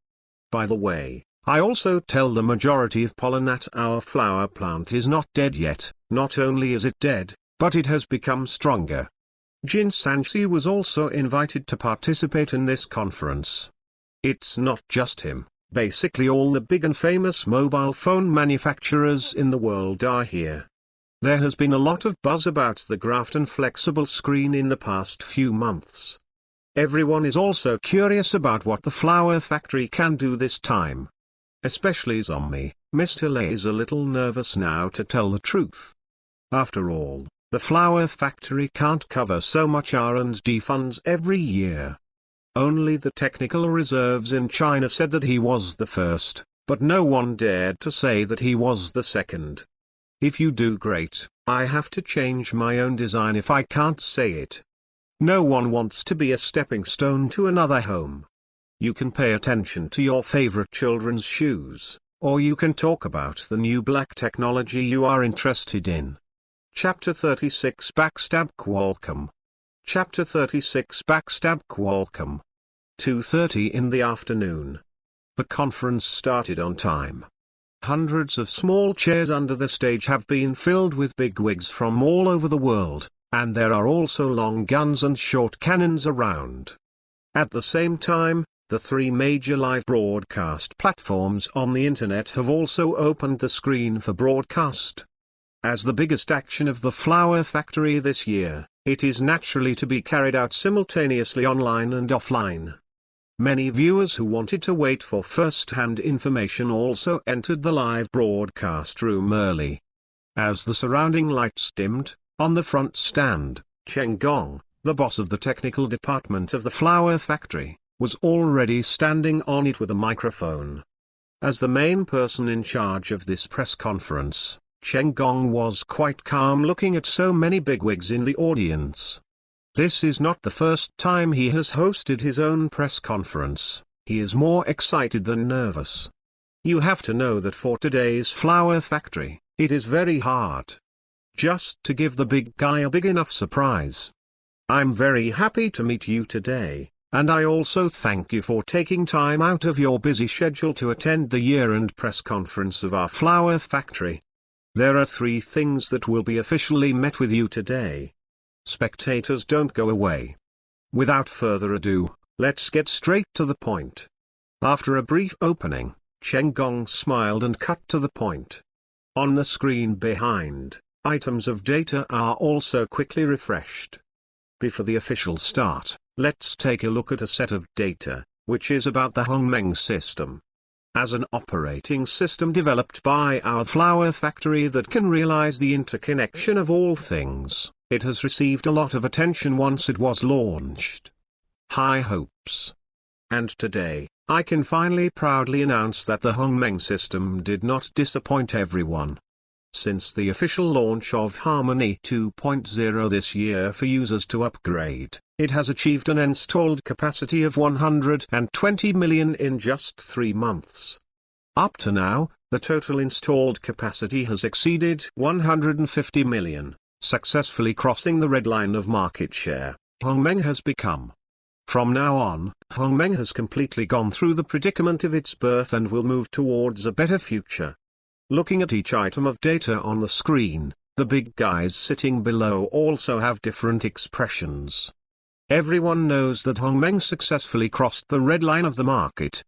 By the way, I also tell the majority of pollen that our flower plant is not dead yet. Not only is it dead, but it has become stronger. Jin Sanchi was also invited to participate in this conference. It's not just him, basically all the big and famous mobile phone manufacturers in the world are here. There has been a lot of buzz about the Graphene flexible screen in the past few months. Everyone is also curious about what the flower factory can do this time. Especially Xiaomi. Mr. Lei is a little nervous now, to tell the truth. After all, the flower factory can't cover so much R&D funds every year. Only the technical reserves in China said that he was the first, but no one dared to say that he was the second. If you do great, I have to change my own design if I can't say it. No one wants to be a stepping stone to another home. You can pay attention to your favorite children's shoes, or you can talk about the new black technology you are interested in. Chapter 36 Backstab Qualcomm. Chapter 36 Backstab Qualcomm. 2:30 in the afternoon. The conference started on time. Hundreds of small chairs under the stage have been filled with bigwigs from all over the world, and there are also long guns and short cannons around. At the same time, the 3 major live broadcast platforms on the internet have also opened the screen for broadcast. As the biggest action of the flower factory this year, it is naturally to be carried out simultaneously online and offline. Many viewers who wanted to wait for first-hand information also entered the live broadcast room early. As the surrounding lights dimmed, on the front stand, Cheng Gong, the boss of the technical department of the flower factory, was already standing on it with a microphone. As the main person in charge of this press conference, Cheng Gong was quite calm looking at so many bigwigs in the audience. This is not the first time he has hosted his own press conference. He is more excited than nervous. You have to know that for today's flower factory, it is very hard just to give the big guy a big enough surprise. I'm very happy to meet you today, and I also thank you for taking time out of your busy schedule to attend the year-end press conference of our flower factory. There are 3 things that will be officially met with you today. Spectators, don't go away. Without further ado, let's get straight to the point. After a brief opening, Chen Gong smiled and cut to the point. On the screen behind, items of data are also quickly refreshed. Before the official start, let's take a look at a set of data, which is about the Hongmeng system. As an operating system developed by our flower factory that can realize the interconnection of all things, it has received a lot of attention once it was launched. High hopes. And today, I can finally proudly announce that the Hongmeng system did not disappoint everyone. Since the official launch of Harmony 2.0 this year for users to upgrade, it has achieved an installed capacity of 120 million in just 3 months. Up to now, the total installed capacity has exceeded 150 million, successfully crossing the red line of market share. Hongmeng has become. From now on, Hongmeng has completely gone through the predicament of its birth and will move towards a better future. Looking at each item of data on the screen, the big guys sitting below also have different expressions. Everyone knows that Hongmeng successfully crossed the red line of the market.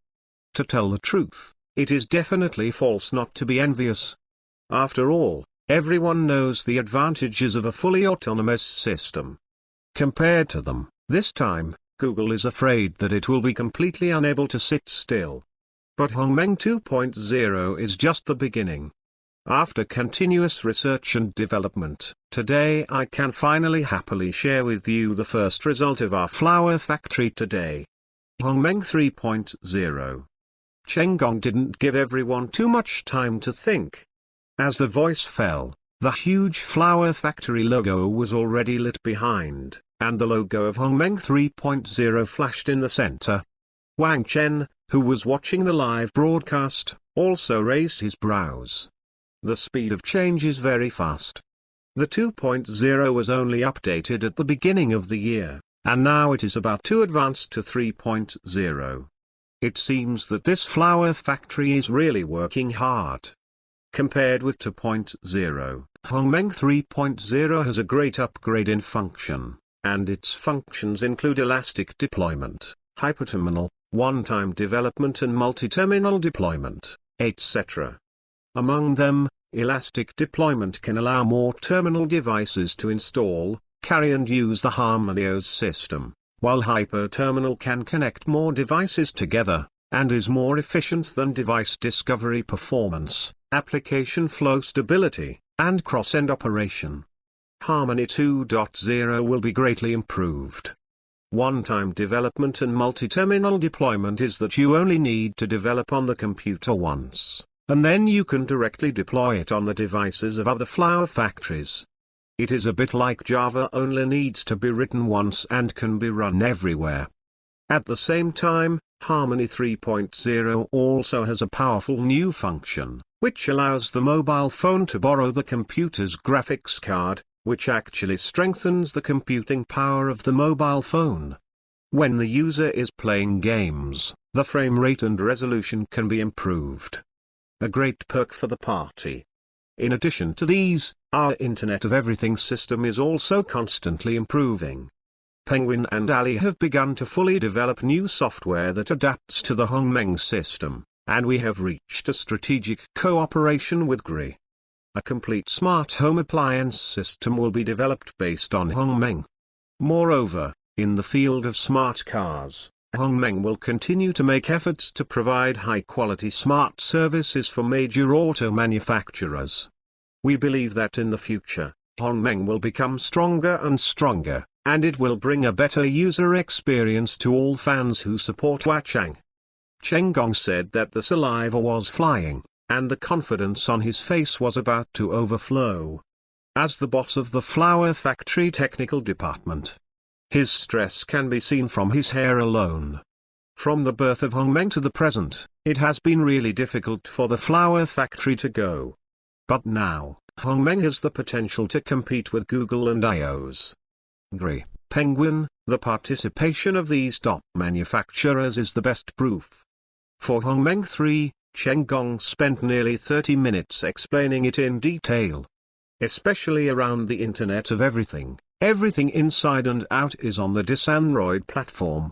To tell the truth, it is definitely false not to be envious. After all, everyone knows the advantages of a fully autonomous system. Compared to them, this time, Google is afraid that it will be completely unable to sit still. But Hongmeng 2.0 is just the beginning. After continuous research and development, today I can finally happily share with you the first result of our flower factory today. Hongmeng 3.0. Chen Gong didn't give everyone too much time to think. As the voice fell, the huge flower factory logo was already lit behind, and the logo of Hongmeng 3.0 flashed in the center. Wang Chen, who was watching the live broadcast, also raised his brows. The speed of change is very fast. The 2.0 was only updated at the beginning of the year, and now it is about to advance to 3.0. It seems that this flower factory is really working hard. Compared with 2.0, Hongmeng 3.0 has a great upgrade in function, and its functions include elastic deployment, hyperterminal, one-time development and multi-terminal deployment, etc. Among them, elastic deployment can allow more terminal devices to install, carry and use the HarmonyOS system, while hyper-terminal can connect more devices together, and is more efficient than device discovery performance, application flow stability, and cross-end operation. Harmony 2.0 will be greatly improved. One-time development and multi-terminal deployment is that you only need to develop on the computer once, and then you can directly deploy it on the devices of other flower factories. It is a bit like Java, only needs to be written once and can be run everywhere. At the same time, Harmony 3.0 also has a powerful new function, which allows the mobile phone to borrow the computer's graphics card, which actually strengthens the computing power of the mobile phone. When the user is playing games, the frame rate and resolution can be improved. A great perk for the party. In addition to these, our Internet of Everything system is also constantly improving. Penguin and Ali have begun to fully develop new software that adapts to the Hongmeng system, and we have reached a strategic cooperation with GRI. A complete smart home appliance system will be developed based on Hongmeng. Moreover, in the field of smart cars, Hongmeng will continue to make efforts to provide high-quality smart services for major auto manufacturers. We believe that in the future, Hongmeng will become stronger and stronger, and it will bring a better user experience to all fans who support Wachang. Chen Gong said that the saliva was flying, and the confidence on his face was about to overflow. As the boss of the flower factory technical department, his stress can be seen from his hair alone. From the birth of Hongmeng to the present, it has been really difficult for the flower factory to go. But now, Hongmeng has the potential to compete with Google and iOS. GRI, Penguin, the participation of these top manufacturers is the best proof. For Hongmeng 3, Chen Gong spent nearly 30 minutes explaining it in detail. Especially around the Internet of Everything, Everything inside and out is on this Android platform.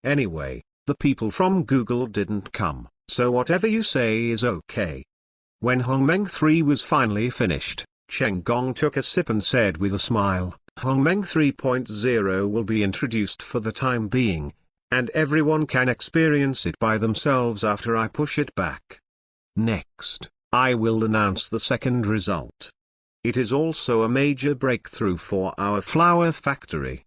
Anyway, the people from Google didn't come, so whatever you say is okay. When Hongmeng 3 was finally finished, Cheng Gong took a sip and said with a smile, Hongmeng 3.0 will be introduced for the time being, and everyone can experience it by themselves after I push it back. Next, I will announce the second result. It is also a major breakthrough for our flower factory.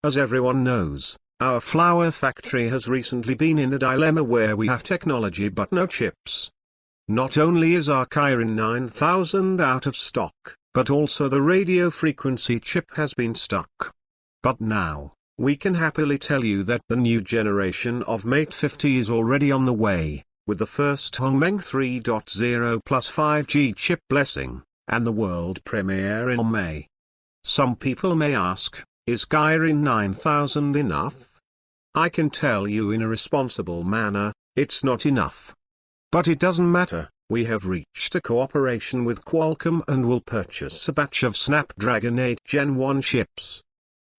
As everyone knows, our flower factory has recently been in a dilemma where we have technology but no chips. Not only is our Kirin 9000 out of stock, but also the radio frequency chip has been stuck. But now, we can happily tell you that the new generation of Mate 50 is already on the way, with the first Hongmeng 3.0 plus 5G chip blessing, and the world premiere in May. Some people may ask, is Kirin 9000 enough? I can tell you in a responsible manner, it's not enough. But it doesn't matter, we have reached a cooperation with Qualcomm and will purchase a batch of Snapdragon 8 Gen 1 chips.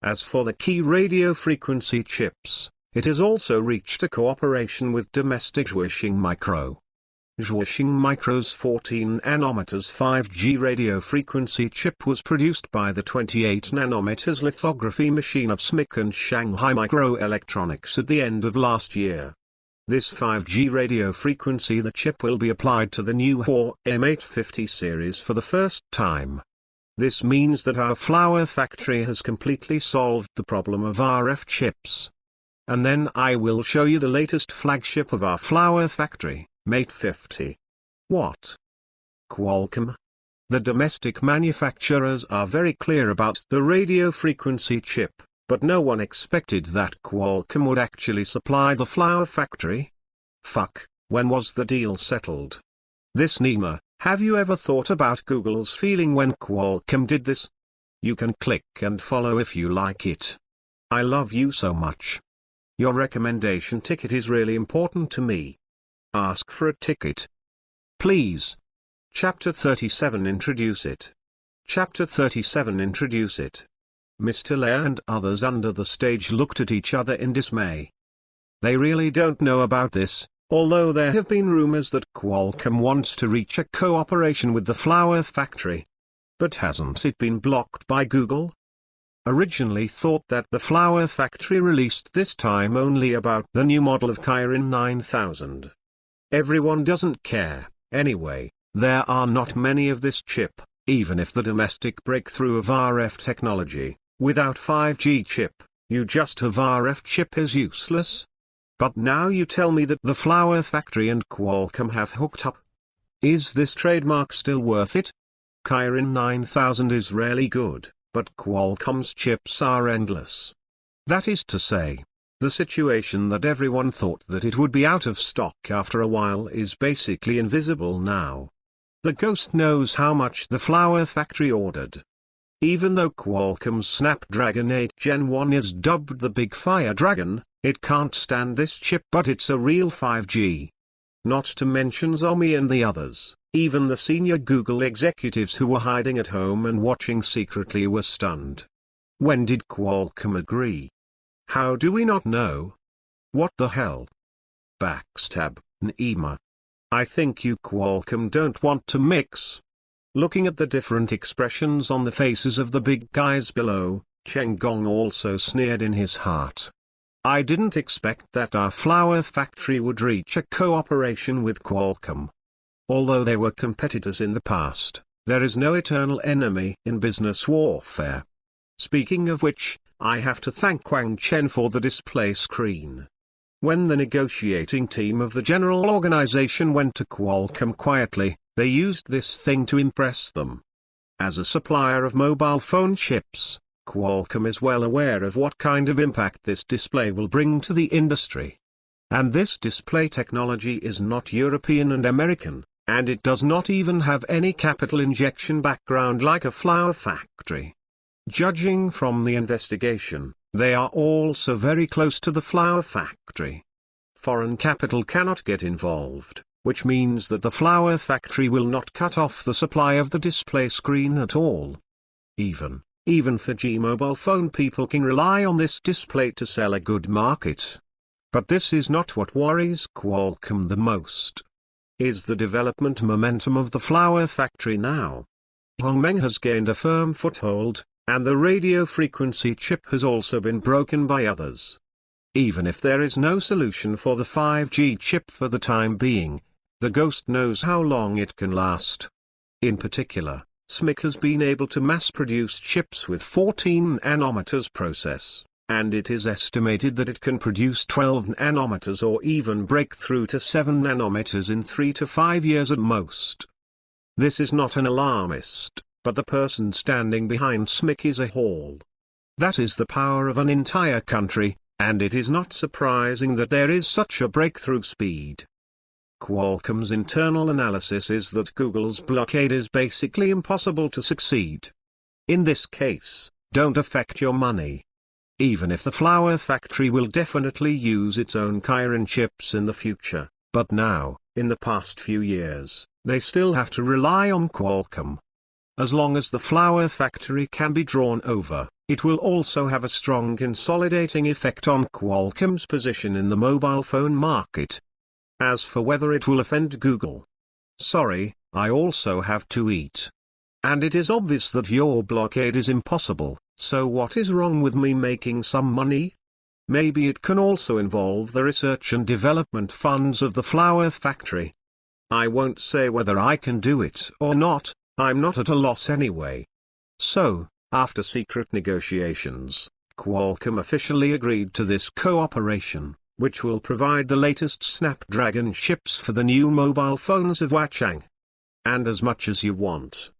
As for the key radio frequency chips, it has also reached a cooperation with domestic Zhuoxing Micro. Zhuoxing Micro's 14 nanometers 5G radio frequency chip was produced by the 28 nanometers lithography machine of SMIC and Shanghai Microelectronics at the end of last year. This 5G radio frequency the chip will be applied to the new Huawei 850 series for the first time. This means that our flower factory has completely solved the problem of RF chips. And then I will show you the latest flagship of our flower factory, Mate 50. What? Qualcomm? The domestic manufacturers are very clear about the radio frequency chip, but no one expected that Qualcomm would actually supply the flower factory. Fuck, when was the deal settled? This Nima, have you ever thought about Google's feeling when Qualcomm did this? You can click and follow if you like it. I love you so much. Your recommendation ticket is really important to me. Ask for a ticket. Please. Chapter 37 Introduce it. Chapter 37 Introduce it. Mr. Lair and others under the stage looked at each other in dismay. They really don't know about this, although there have been rumors that Qualcomm wants to reach a cooperation with the flower factory. But hasn't it been blocked by Google? Originally thought that the flower factory released this time only about the new model of Kirin 9000. Everyone doesn't care, anyway, there are not many of this chip, even if the domestic breakthrough of RF technology, without 5G chip, you just have RF chip is useless. But now you tell me that the flower factory and Qualcomm have hooked up. Is this trademark still worth it? Kirin 9000 is really good, but Qualcomm's chips are endless. That is to say, the situation that everyone thought that it would be out of stock after a while is basically invisible now. The ghost knows how much the flower factory ordered. Even though Qualcomm's Snapdragon 8 Gen 1 is dubbed the Big Fire Dragon, it can't stand this chip, but it's a real 5G. Not to mention Zomi and the others, even the senior Google executives who were hiding at home and watching secretly were stunned. When did Qualcomm agree? How do we not know? What the hell? Backstab, Nima. I think you Qualcomm don't want to mix. Looking at the different expressions on the faces of the big guys below, Cheng Gong also sneered in his heart. I didn't expect that our flower factory would reach a cooperation with Qualcomm. Although they were competitors in the past, there is no eternal enemy in business warfare. Speaking of which, I have to thank Quang Chen for the display screen. When the negotiating team of the general organization went to Qualcomm quietly, they used this thing to impress them. As a supplier of mobile phone chips, Qualcomm is well aware of what kind of impact this display will bring to the industry. And this display technology is not European and American, and it does not even have any capital injection background like a flower factory. Judging from the investigation, they are also very close to the flower factory. Foreign capital cannot get involved, which means that the flower factory will not cut off the supply of the display screen at all. Even Even for G mobile phone, people can rely on this display to sell a good market. But this is not what worries Qualcomm the most. Is the development momentum of the flower factory now. Hongmeng has gained a firm foothold, and the radio frequency chip has also been broken by others. Even if there is no solution for the 5G chip for the time being, the ghost knows how long it can last. In particular, SMIC has been able to mass-produce chips with 14 nanometers process, and it is estimated that it can produce 12 nanometers or even break through to 7 nanometers in 3 to 5 years at most. This is not an alarmist, but the person standing behind SMIC is a Hall. That is the power of an entire country, and it is not surprising that there is such a breakthrough speed. Qualcomm's internal analysis is that Google's blockade is basically impossible to succeed. In this case, don't affect your money. Even if the flower factory will definitely use its own Kirin chips in the future, but now, in the past few years, they still have to rely on Qualcomm. As long as the flower factory can be drawn over, it will also have a strong consolidating effect on Qualcomm's position in the mobile phone market. As for whether it will offend Google, sorry, I also have to eat. And it is obvious that your blockade is impossible, so what is wrong with me making some money? Maybe it can also involve the research and development funds of the flower factory. I won't say whether I can do it or not, I'm not at a loss anyway. So, after secret negotiations, Qualcomm officially agreed to this cooperation, which will provide the latest Snapdragon chips for the new mobile phones of Huachang. And as much as you want.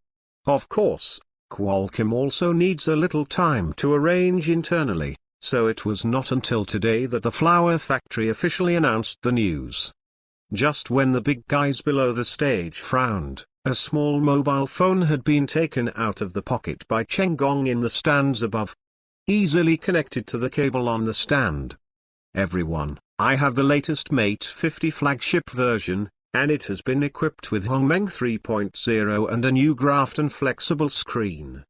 Of course, Qualcomm also needs a little time to arrange internally, so it was not until today that the flower factory officially announced the news. Just when the big guys below the stage frowned, a small mobile phone had been taken out of the pocket by Cheng Gong in the stands above, easily connected to the cable on the stand. Everyone, I have the latest Mate 50 flagship version, and it has been equipped with Hongmeng 3.0 and a new Graphene flexible screen.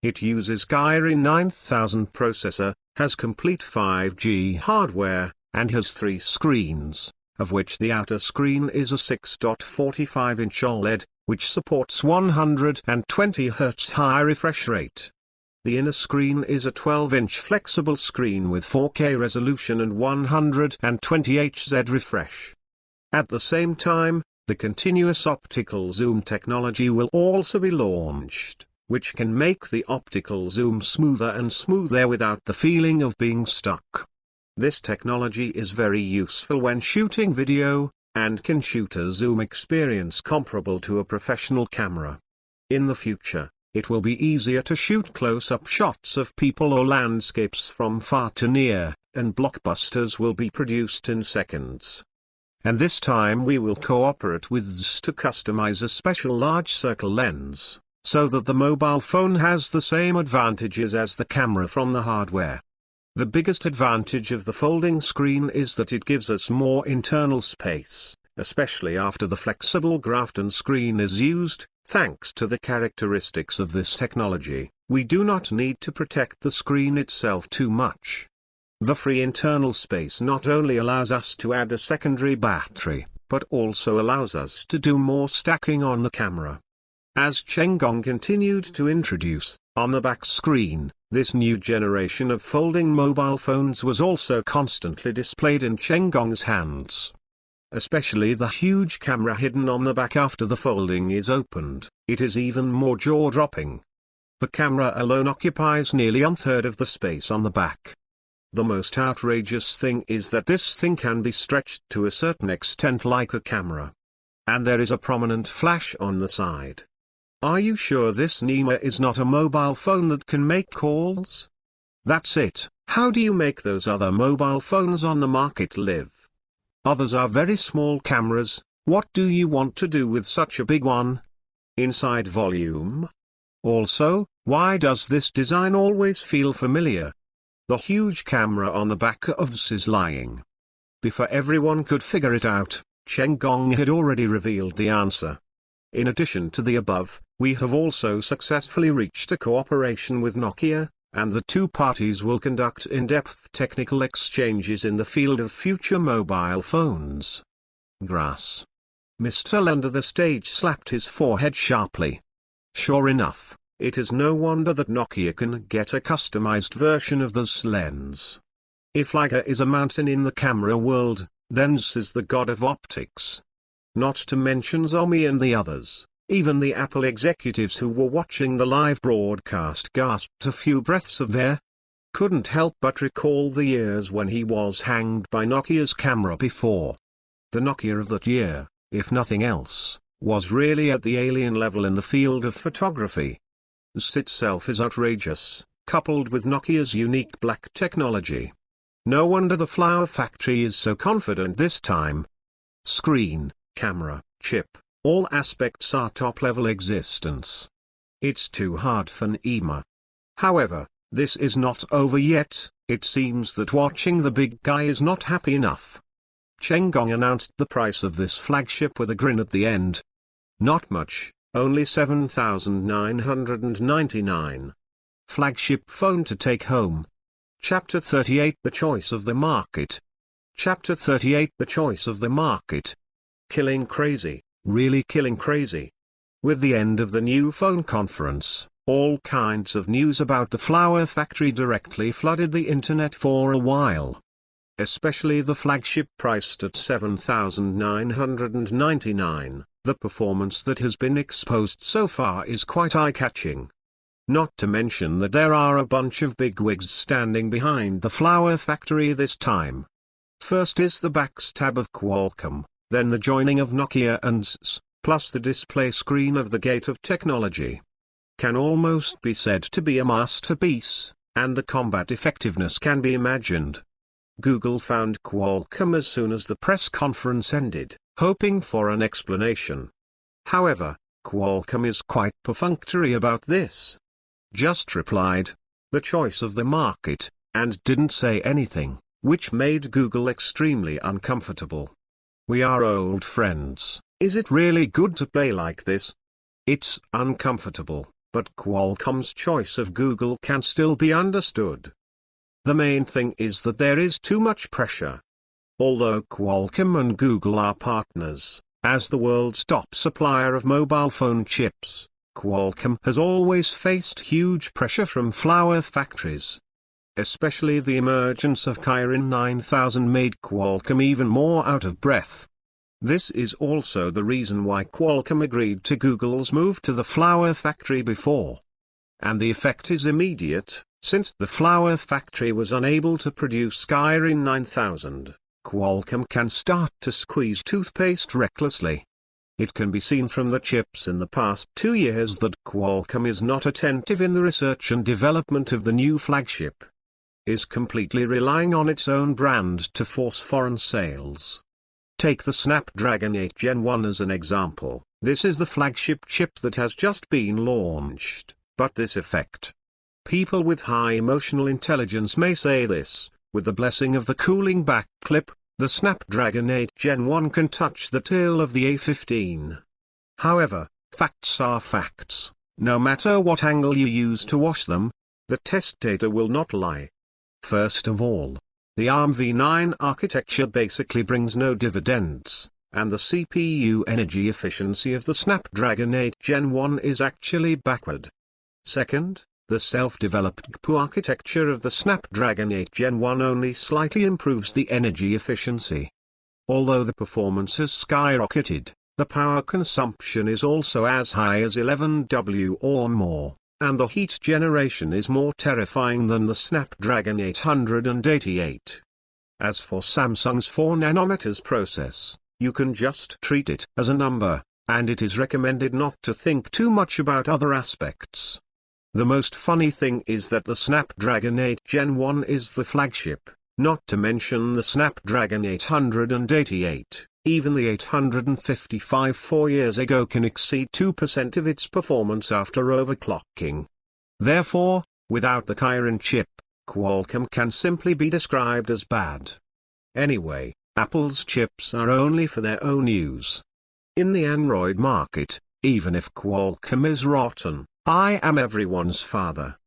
It uses Kirin 9000 processor, has complete 5G hardware, and has 3 screens, of which the outer screen is a 6.45-inch OLED, which supports 120 Hz high refresh rate. The inner screen is a 12-inch flexible screen with 4K resolution and 120 Hz refresh. At the same time, the continuous optical zoom technology will also be launched, which can make the optical zoom smoother and smoother without the feeling of being stuck. This technology is very useful when shooting video, and can shoot a zoom experience comparable to a professional camera. In the future, it will be easier to shoot close-up shots of people or landscapes from far to near, and blockbusters will be produced in seconds. And this time we will cooperate with ZS to customize a special large circle lens, so that the mobile phone has the same advantages as the camera from the hardware. The biggest advantage of the folding screen is that it gives us more internal space, especially after the flexible Graphene screen is used. Thanks to the characteristics of this technology, we do not need to protect the screen itself too much. The free internal space not only allows us to add a secondary battery, but also allows us to do more stacking on the camera. As Cheng Gong continued to introduce, on the back screen, this new generation of folding mobile phones was also constantly displayed in Cheng Gong's hands. Especially the huge camera hidden on the back after the folding is opened, it is even more jaw-dropping. The camera alone occupies nearly 1/3 of the space on the back. The most outrageous thing is that this thing can be stretched to a certain extent like a camera. And there is a prominent flash on the side. Are you sure this Nima is not a mobile phone that can make calls? That's it. How do you make those other mobile phones on the market live? Others are very small cameras. What do you want to do with such a big one? Inside volume? Also, why does this design always feel familiar? The huge camera on the back of this is lying. Before everyone could figure it out, Cheng Gong had already revealed the answer. In addition to the above, we have also successfully reached a cooperation with Nokia, and the two parties will conduct in-depth technical exchanges in the field of future mobile phones. Grass. Mr. Under the stage slapped his forehead sharply. Sure enough, it is no wonder that Nokia can get a customized version of this lens. If Leica is a mountain in the camera world, then Z is the god of optics. Not to mention Xiaomi and the others. Even the Apple executives who were watching the live broadcast gasped a few breaths of air. Couldn't help but recall the years when he was hanged by Nokia's camera before. The Nokia of that year, if nothing else, was really at the alien level in the field of photography. Z itself is outrageous, coupled with Nokia's unique black technology. No wonder the Flower Factory is so confident this time. Screen, camera, chip, all aspects are top-level existence. It's too hard for NEMA. However, this is not over yet. It seems that watching the big guy is not happy enough. Cheng Gong announced the price of this flagship with a grin at the end. Not much, only 7,999. Flagship phone to take home. Chapter 38 The Choice of the Market. Chapter 38 The Choice of the Market. Killing crazy. Really killing crazy. With the end of the new phone conference, all kinds of news about the Flower Factory directly flooded the internet for a while. Especially the flagship priced at 7,999, the performance that has been exposed so far is quite eye-catching. Not to mention that there are a bunch of bigwigs standing behind the Flower Factory this time. First is the backstab of Qualcomm, then the joining of Nokia and ZS, plus the display screen of the gate of technology. Can almost be said to be a masterpiece, and the combat effectiveness can be imagined. Google found Qualcomm as soon as the press conference ended, hoping for an explanation. However, Qualcomm is quite perfunctory about this. Just replied, "The choice of the market," and didn't say anything, which made Google extremely uncomfortable. We are old friends. Is it really good to play like this? It's uncomfortable, but Qualcomm's choice of Google can still be understood. The main thing is that there is too much pressure. Although Qualcomm and Google are partners, as the world's top supplier of mobile phone chips, Qualcomm has always faced huge pressure from Flower Factories. Especially the emergence of Kirin 9000 made Qualcomm even more out of breath. This is also the reason why Qualcomm agreed to Google's move to the Flower Factory before. And the effect is immediate, since the Flower Factory was unable to produce Kirin 9000, Qualcomm can start to squeeze toothpaste recklessly. It can be seen from the chips in the past 2 years that Qualcomm is not attentive in the research and development of the new flagship. Is completely relying on its own brand to force foreign sales. Take the Snapdragon 8 Gen 1 as an example. This is the flagship chip that has just been launched, but this effect. People with high emotional intelligence may say this, with the blessing of the cooling back clip, the Snapdragon 8 Gen 1 can touch the tail of the A15. However, facts are facts, no matter what angle you use to watch them, the test data will not lie. First of all, the ARMv9 architecture basically brings no dividends, and the CPU energy efficiency of the Snapdragon 8 Gen 1 is actually backward. Second, the self-developed GPU architecture of the Snapdragon 8 Gen 1 only slightly improves the energy efficiency. Although the performance has skyrocketed, the power consumption is also as high as 11 W or more. And the heat generation is more terrifying than the Snapdragon 888. As for Samsung's 4nm process, you can just treat it as a number, and it is recommended not to think too much about other aspects. The most funny thing is that the Snapdragon 8 Gen 1 is the flagship, not to mention the Snapdragon 888. Even the 855 4 years ago can exceed 2% of its performance after overclocking. Therefore, without the Kirin chip, Qualcomm can simply be described as bad. Anyway, Apple's chips are only for their own use. In the Android market, even if Qualcomm is rotten, I am everyone's father.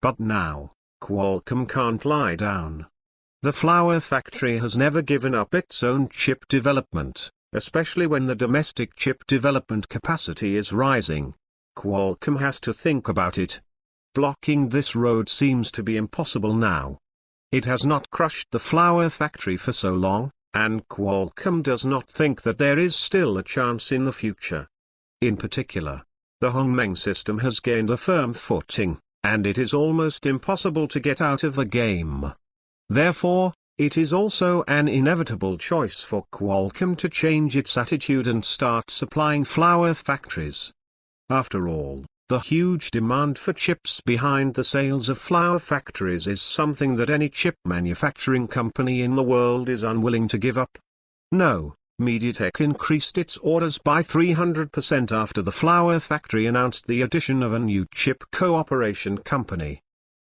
But now, Qualcomm can't lie down. The flower factory has never given up its own chip development, especially when the domestic chip development capacity is rising. Qualcomm has to think about it. Blocking this road seems to be impossible now. It has not crushed the flower factory for so long, and Qualcomm does not think that there is still a chance in the future. In particular, the Hongmeng system has gained a firm footing, and it is almost impossible to get out of the game. Therefore, it is also an inevitable choice for Qualcomm to change its attitude and start supplying flower factories. After all, the huge demand for chips behind the sales of flower factories is something that any chip manufacturing company in the world is unwilling to give up. No, MediaTek increased its orders by 300% after the flower factory announced the addition of a new chip cooperation company.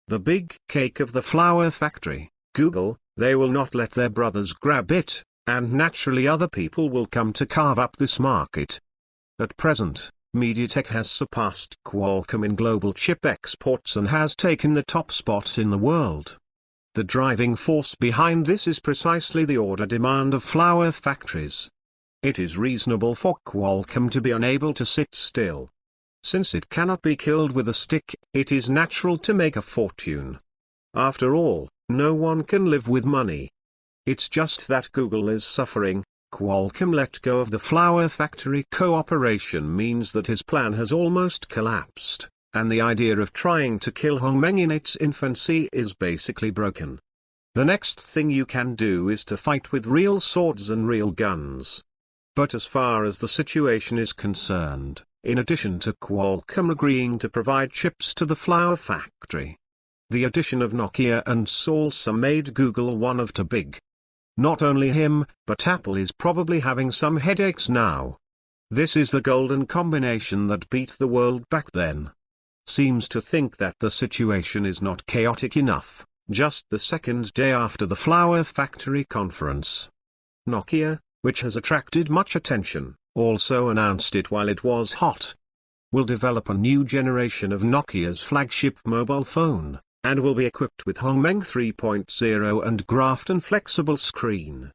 The big cake of the flower factory, Google, they will not let their brothers grab it, and naturally other people will come to carve up this market. At present, MediaTek has surpassed Qualcomm in global chip exports and has taken the top spot in the world. The driving force behind this is precisely the order demand of flower factories. It is reasonable for Qualcomm to be unable to sit still. Since it cannot be killed with a stick, it is natural to make a fortune. After all, no one can live with money. It's just that Google is suffering. Qualcomm let go of the flower factory cooperation means that his plan has almost collapsed, and the idea of trying to kill Hongmeng in its infancy is basically broken. The next thing you can do is to fight with real swords and real guns. But as far as the situation is concerned, in addition to Qualcomm agreeing to provide chips to the flower factory, the addition of Nokia and Salsa made Google one of too big. Not only him, but Apple is probably having some headaches now. This is the golden combination that beat the world back then. Seems to think that the situation is not chaotic enough. Just the second day after the flower factory conference, Nokia, which has attracted much attention, also announced it while it was hot. Will develop a new generation of Nokia's flagship mobile phone, and will be equipped with Hongmeng 3.0 and Graphene flexible screen.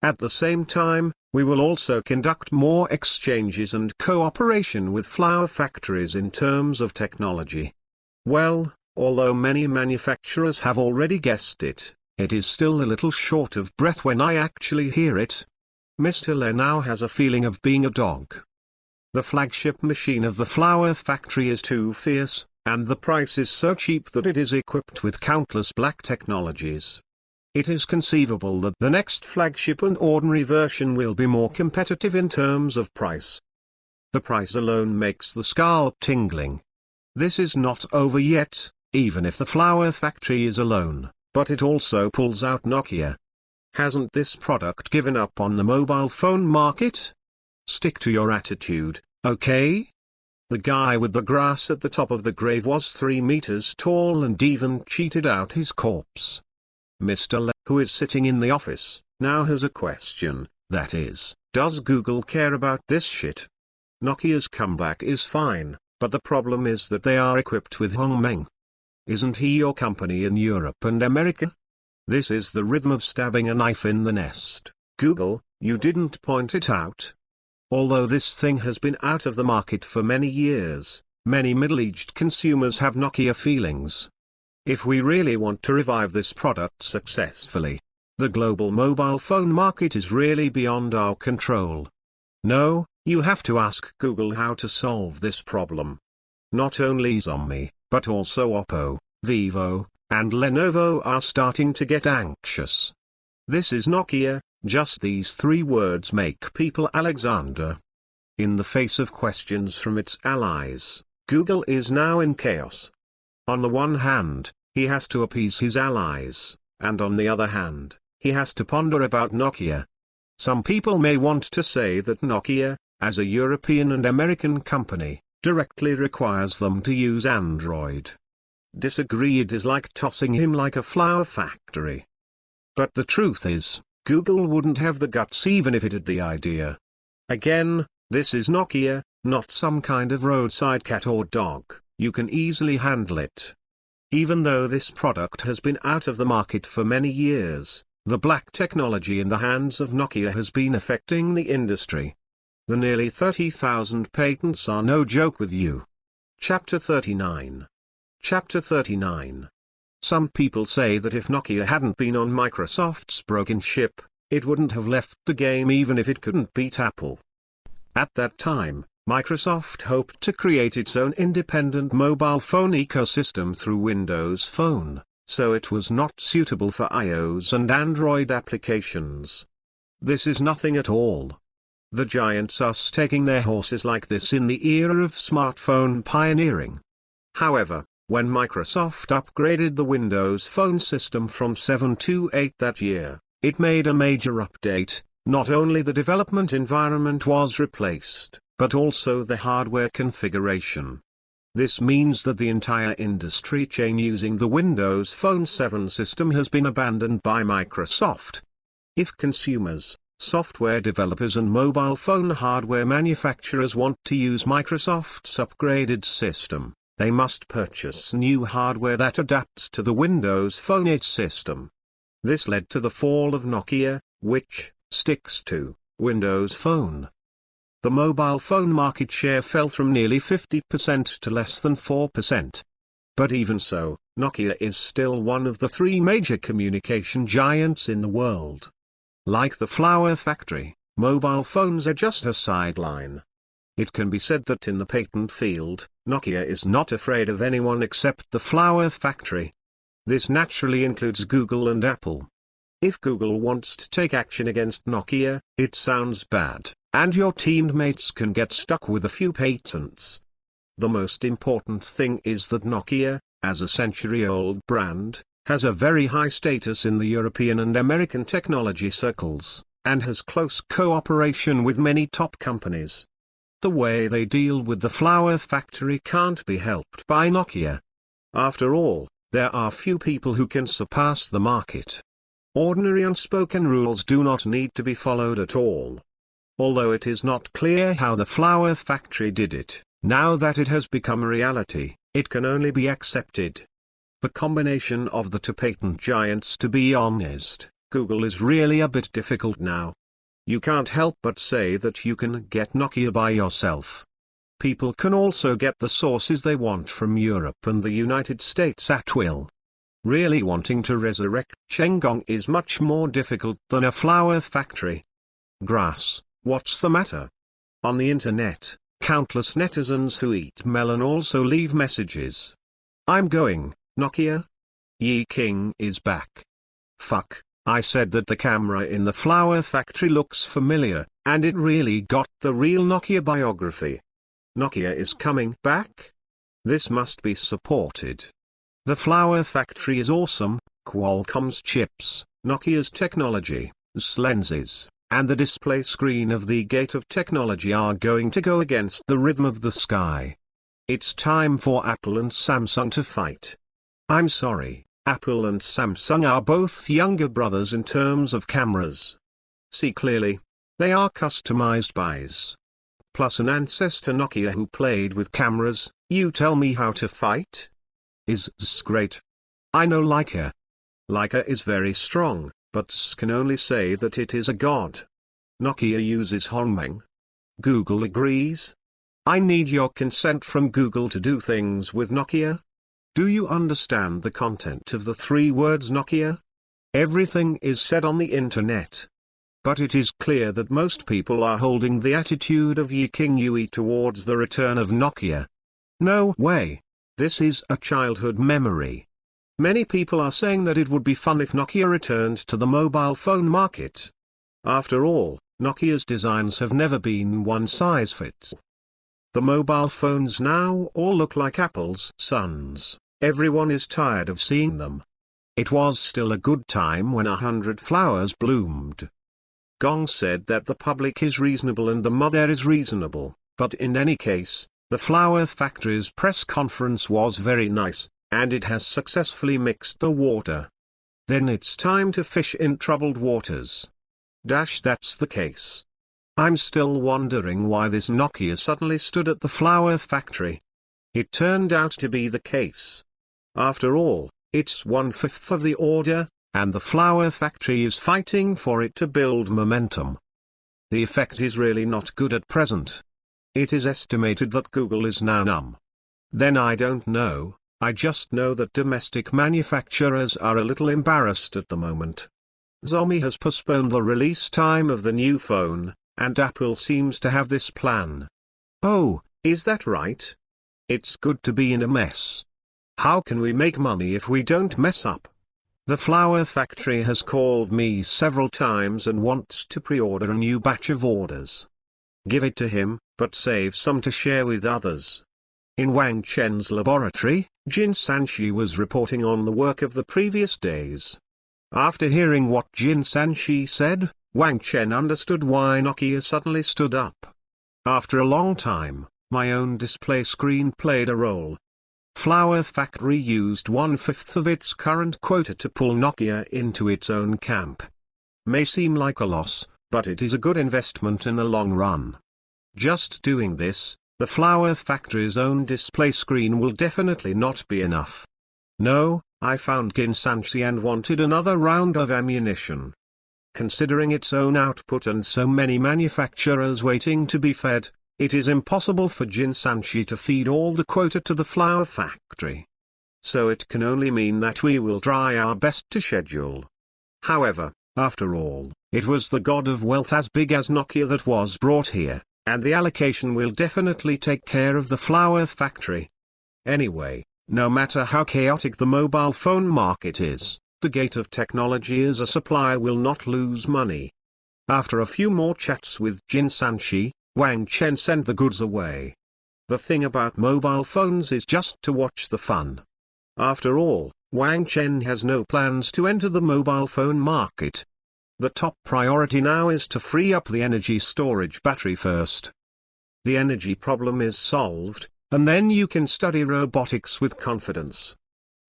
At the same time, we will also conduct more exchanges and cooperation with flower factories in terms of technology. Well, although many manufacturers have already guessed it, it is still a little short of breath when I actually hear it. Mr. Le now has a feeling of being a dog. The flagship machine of the flower factory is too fierce, and the price is so cheap that it is equipped with countless black technologies. It is conceivable that the next flagship and ordinary version will be more competitive in terms of price. The price alone makes the scalp tingling. This is not over yet, even if the flower factory is alone, but it also pulls out Nokia. Hasn't this product given up on the mobile phone market? Stick to your attitude, okay? The guy with the grass at the top of the grave was 3 meters tall and even cheated out his corpse. Mr. Le, who is sitting in the office, now has a question, that is, does Google care about this shit? Nokia's comeback is fine, but the problem is that they are equipped with Hongmeng. Isn't he your company in Europe and America? This is the rhythm of stabbing a knife in the nest. Google, you didn't point it out. Although this thing has been out of the market for many years, many middle-aged consumers have Nokia feelings. If we really want to revive this product successfully, the global mobile phone market is really beyond our control. No, you have to ask Google how to solve this problem. Not only Xiaomi, but also Oppo, Vivo, and Lenovo are starting to get anxious. This is Nokia. Just these 3 words make people Alexander. In the face of questions from its allies, Google is now in chaos. On the one hand, he has to appease his allies, and on the other hand, he has to ponder about Nokia. Some people may want to say that Nokia, as a European and American company, directly requires them to use Android. Disagree. It is like tossing him like a flower factory. But the truth is, Google wouldn't have the guts even if it had the idea. Again, this is Nokia, Not some kind of roadside cat or dog. You can easily handle it. Even though this product has been out of the market for many years, the black technology in the hands of Nokia has been affecting the industry. The nearly 30,000 patents are no joke with you. Chapter 39. Chapter 39. Some people say that if Nokia hadn't been on Microsoft's broken ship, it wouldn't have left the game even if it couldn't beat Apple. At that time, Microsoft hoped to create its own independent mobile phone ecosystem through Windows Phone, so it was not suitable for iOS and Android applications. This is nothing at all. The giants are staking their horses like this in the era of smartphone pioneering. However, when Microsoft upgraded the Windows Phone system from 7 to 8 that year, it made a major update. Not only the development environment was replaced, but also the hardware configuration. This means that the entire industry chain using the Windows Phone 7 system has been abandoned by Microsoft. If consumers, software developers and mobile phone hardware manufacturers want to use Microsoft's upgraded system, they must purchase new hardware that adapts to the Windows Phone 8 system. This led to the fall of Nokia, which sticks to Windows Phone. The mobile phone market share fell from nearly 50% to less than 4%. But even so, Nokia is still one of the three major communication giants in the world. Like the Flower Factory, mobile phones are just a sideline. It can be said that in the patent field, Nokia is not afraid of anyone except the Flower Factory. This naturally includes Google and Apple. If Google wants to take action against Nokia, it sounds bad, and your teammates can get stuck with a few patents. The most important thing is that Nokia, as a century-old brand, has a very high status in the European and American technology circles, and has close cooperation with many top companies. The way they deal with the Flower Factory can't be helped by Nokia. After all, there are few people who can surpass the market. Ordinary unspoken rules do not need to be followed at all. Although it is not clear how the Flower Factory did it, now that it has become a reality, it can only be accepted. The combination of the two patent giants, to be honest, Google is really a bit difficult now. You can't help but say that you can get Nokia by yourself. People can also get the sources they want from Europe and the United States at will. Really wanting to resurrect Chenggong is much more difficult than a Flower Factory. Grass, what's the matter? On the internet, countless netizens who eat melon also leave messages. I'm going, Nokia? Yi King is back. Fuck, I said that the camera in the Flower Factory looks familiar, and it really got the real Nokia biography. Nokia is coming back? This must be supported. The Flower Factory is awesome. Qualcomm's chips, Nokia's technology, lenses, and the display screen of the gate of technology are going to go against the rhythm of the sky. It's time for Apple and Samsung to fight. I'm sorry, Apple and Samsung are both younger brothers in terms of cameras. See clearly. They are customized buys. Plus an ancestor Nokia who played with cameras. You tell me how to fight? Is great. I know Leica. Leica is very strong, but can only say that it is a god. Nokia uses Hongmeng. Google agrees. I need your consent from Google to do things with Nokia. Do you understand the content of the three words Nokia? Everything is said on the internet. But it is clear that most people are holding the attitude of Yi King Yui towards the return of Nokia. No way. This is a childhood memory. Many people are saying that it would be fun if Nokia returned to the mobile phone market. After all, Nokia's designs have never been one size fits. The mobile phones now all look like Apple's sons. Everyone is tired of seeing them. It was still a good time when 100 flowers bloomed. Gong said that the public is reasonable and the mother is reasonable, but in any case, the Flower Factory's press conference was very nice, and it has successfully mixed the water. Then it's time to fish in troubled waters. That's the case. I'm still wondering why this Nokia suddenly stood at the flower factory. It turned out to be the case. After all, it's 1/5 of the order, and the flower factory is fighting for it to build momentum. The effect is really not good at present. It is estimated that Google is now numb. Then I don't know, I just know that domestic manufacturers are a little embarrassed at the moment. Xiaomi has postponed the release time of the new phone, and Apple seems to have this plan. Oh, is that right? It's good to be in a mess. How can we make money if we don't mess up? The flower factory has called me several times and wants to pre-order a new batch of orders. Give it to him, but save some to share with others. In Wang Chen's laboratory, Jin Sanchi was reporting on the work of the previous days. After hearing what Jin Sanchi said, Wang Chen understood why Nokia suddenly stood up. After a long time, my own display screen played a role. Flower Factory used 1/5 of its current quota to pull Nokia into its own camp. May seem like a loss, but it is a good investment in the long run. Just doing this, the Flower Factory's own display screen will definitely not be enough. No, I found Jin Sanchi and wanted another round of ammunition. Considering its own output and so many manufacturers waiting to be fed, it is impossible for Jin Sanchi to feed all the quota to the flower factory. So it can only mean that we will try our best to schedule. However, after all, it was the god of wealth as big as Nokia that was brought here, and the allocation will definitely take care of the flower factory. Anyway, no matter how chaotic the mobile phone market is, the gate of technology is a supplier will not lose money. After a few more chats with Jin Sanchi, Wang Chen sent the goods away. The thing about mobile phones is just to watch the fun. After all, Wang Chen has no plans to enter the mobile phone market. The top priority now is to free up the energy storage battery first. The energy problem is solved, and then you can study robotics with confidence.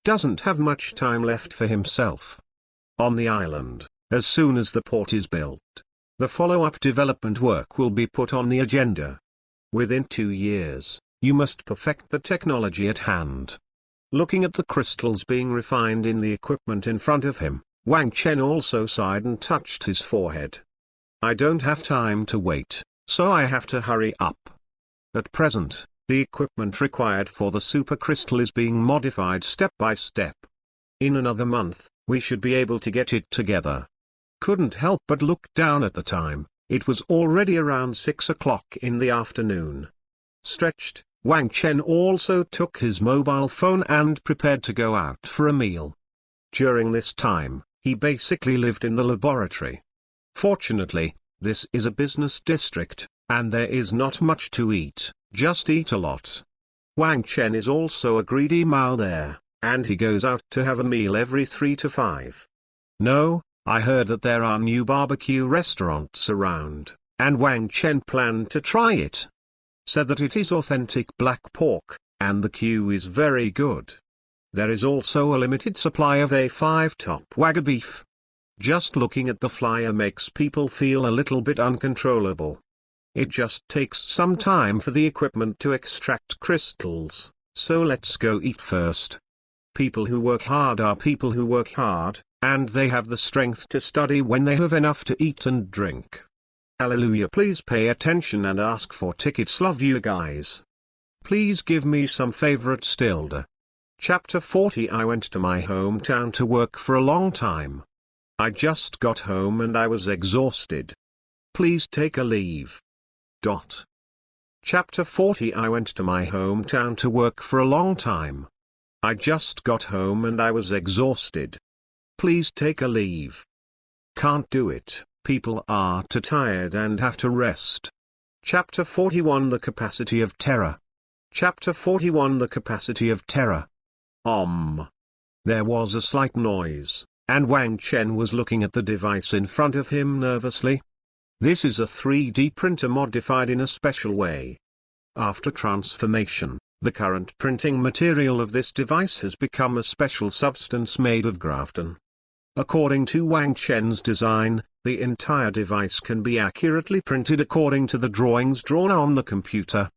Doesn't have much time left for himself. On the island, as soon as the port is built, the follow-up development work will be put on the agenda. Within 2 years, you must perfect the technology at hand. Looking at the crystals being refined in the equipment in front of him, Wang Chen also sighed and touched his forehead. I don't have time to wait, so I have to hurry up. At present, the equipment required for the supercrystal is being modified step by step. In another month, we should be able to get it together. Couldn't help but look down at the time. It was already around 6 o'clock in the afternoon. Stretched, Wang Chen also took his mobile phone and prepared to go out for a meal. During this time, he basically lived in the laboratory. Fortunately, this is a business district, and there is not much to eat, just eat a lot. Wang Chen is also a greedy Mao there, and he goes out to have a meal every 3 to 5. No, I heard that there are new barbecue restaurants around, and Wang Chen planned to try it. Said that it is authentic black pork, and the queue is very good. There is also a limited supply of A5 top Wagyu beef. Just looking at the flyer makes people feel a little bit uncontrollable. It just takes some time for the equipment to extract crystals, so let's go eat first. People who work hard are people who work hard, and they have the strength to study when they have enough to eat and drink. Hallelujah. Please pay attention and ask for tickets. Love you guys. Please give me some favorites. Chapter 40. I went to my hometown to work for a long time. I just got home and I was exhausted. Please take a leave. Chapter 40. I went to my hometown to work for a long time. I just got home and I was exhausted. Please take a leave. Can't do it, people are too tired and have to rest. Chapter 41. The Capacity of Terror. Chapter 41. The Capacity of Terror. There was a slight noise, and Wang Chen was looking at the device in front of him nervously. This is a 3D printer modified in a special way. After transformation, the current printing material of this device has become a special substance made of graphene. According to Wang Chen's design, the entire device can be accurately printed according to the drawings drawn on the computer.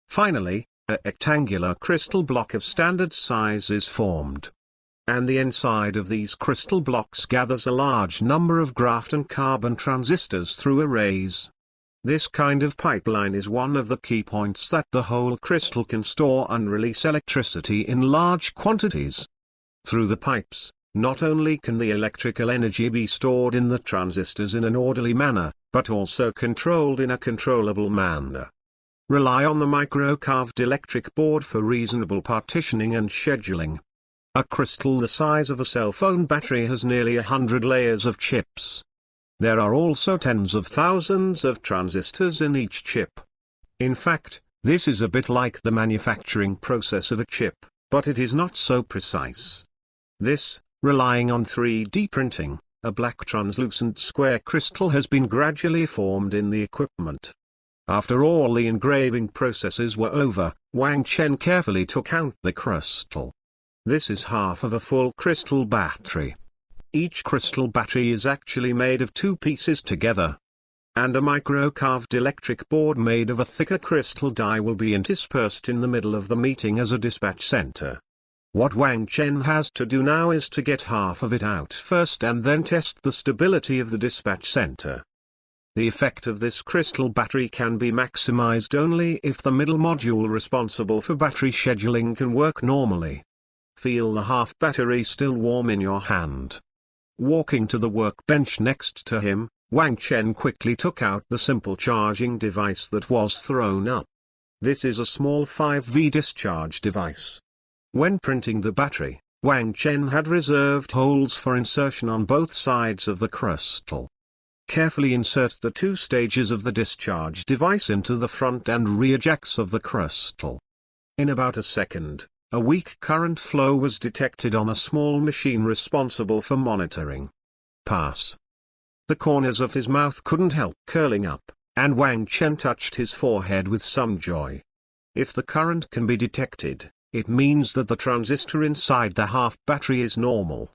Finally, a rectangular crystal block of standard size is formed. And the inside of these crystal blocks gathers a large number of graphene carbon transistors through arrays. This kind of pipeline is one of the key points that the whole crystal can store and release electricity in large quantities. Through the pipes, not only can the electrical energy be stored in the transistors in an orderly manner, but also controlled in a controllable manner. Rely on the micro-carved electric board for reasonable partitioning and scheduling. A crystal the size of a cell phone battery has nearly 100 layers of chips. There are also tens of thousands of transistors in each chip. In fact, this is a bit like the manufacturing process of a chip, but it is not so precise. This, relying on 3D printing, a black translucent square crystal has been gradually formed in the equipment. After all the engraving processes were over, Wang Chen carefully took out the crystal. This is half of a full crystal battery. Each crystal battery is actually made of two pieces together. And a micro-carved electric board made of a thicker crystal die will be interspersed in the middle of the meeting as a dispatch center. What Wang Chen has to do now is to get half of it out first and then test the stability of the dispatch center. The effect of this crystal battery can be maximized only if the middle module responsible for battery scheduling can work normally. Feel the half battery still warm in your hand. Walking to the workbench next to him, Wang Chen quickly took out the simple charging device that was thrown up. This is a small 5V discharge device. When printing the battery, Wang Chen had reserved holes for insertion on both sides of the crystal. Carefully insert the two stages of the discharge device into the front and rear jacks of the crystal. In about a second, a weak current flow was detected on a small machine responsible for monitoring. Pass. The corners of his mouth couldn't help curling up, and Wang Chen touched his forehead with some joy. If the current can be detected, it means that the transistor inside the half battery is normal.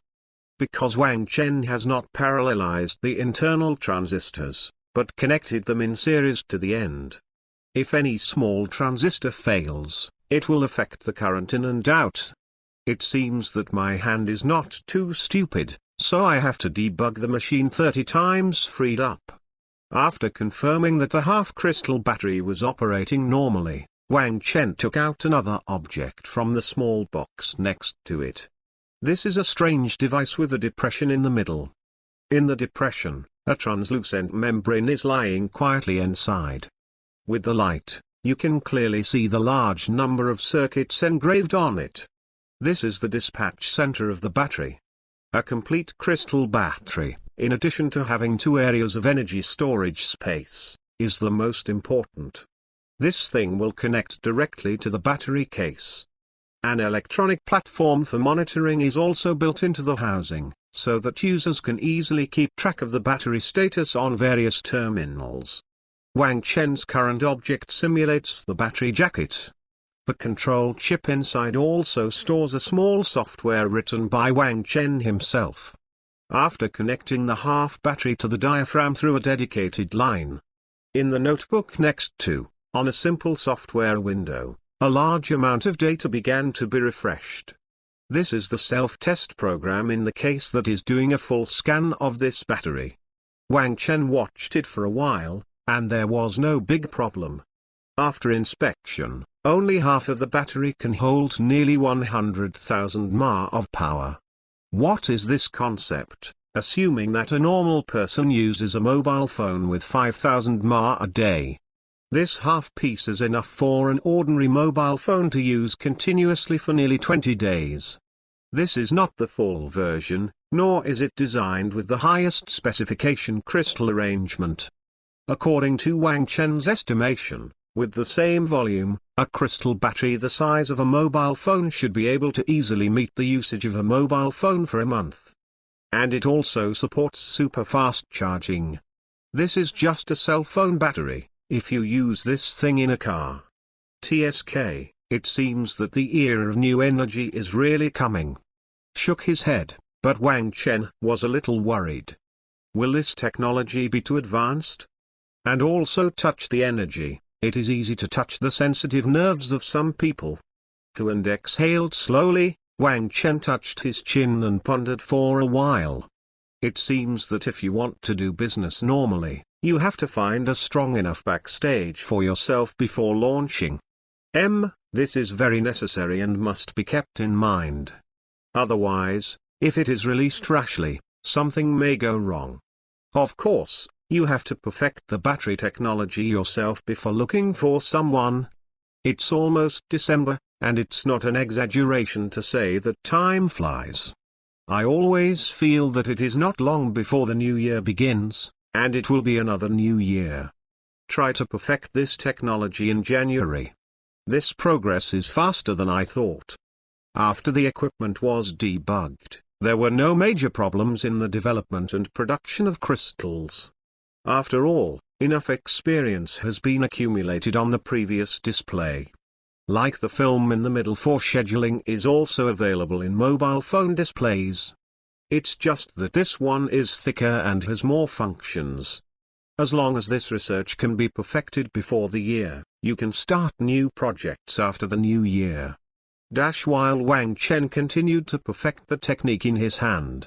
Because Wang Chen has not parallelized the internal transistors, but connected them in series to the end. If any small transistor fails, it will affect the current in and out. It seems that my hand is not too stupid, so I have to debug the machine 30 times freed up. After confirming that the half-crystal battery was operating normally, Wang Chen took out another object from the small box next to it. This is a strange device with a depression in the middle. In the depression, a translucent membrane is lying quietly inside. With the light, you can clearly see the large number of circuits engraved on it. This is the dispatch center of the battery. A complete crystal battery, in addition to having two areas of energy storage space, is the most important. This thing will connect directly to the battery case. An electronic platform for monitoring is also built into the housing, so that users can easily keep track of the battery status on various terminals. Wang Chen's current object simulates the battery jacket. The control chip inside also stores a small software written by Wang Chen himself. After connecting the half battery to the diaphragm through a dedicated line, in the notebook next to, on a simple software window, a large amount of data began to be refreshed. This is the self-test program in the case that is doing a full scan of this battery. Wang Chen watched it for a while, and there was no big problem. After inspection, only half of the battery can hold nearly 100,000 mAh of power. What is this concept, assuming that a normal person uses a mobile phone with 5,000 mAh a day? This half piece is enough for an ordinary mobile phone to use continuously for nearly 20 days. This is not the full version, nor is it designed with the highest specification crystal arrangement. According to Wang Chen's estimation, with the same volume, a crystal battery the size of a mobile phone should be able to easily meet the usage of a mobile phone for a month. And it also supports super fast charging. This is just a cell phone battery. If you use this thing in a car. TSK, it seems that the era of new energy is really coming. Shook his head, but Wang Chen was a little worried. Will this technology be too advanced? And also touch the energy. It is easy to touch the sensitive nerves of some people. And exhaled slowly, Wang Chen touched his chin and pondered for a while. It seems that if you want to do business normally, you have to find a strong enough backstage for yourself before launching. This is very necessary and must be kept in mind. Otherwise, if it is released rashly, something may go wrong. Of course, you have to perfect the battery technology yourself before looking for someone. It's almost December, and it's not an exaggeration to say that time flies. I always feel that it is not long before the new year begins, and it will be another new year. Try to perfect this technology in January. This progress is faster than I thought. After the equipment was debugged, there were no major problems in the development and production of crystals. After all, enough experience has been accumulated on the previous display. Like the film in the middle, forescheduling is also available in mobile phone displays. It's just that this one is thicker and has more functions. As long as this research can be perfected before the year, you can start new projects after the new year. While Wang Chen continued to perfect the technique in his hand,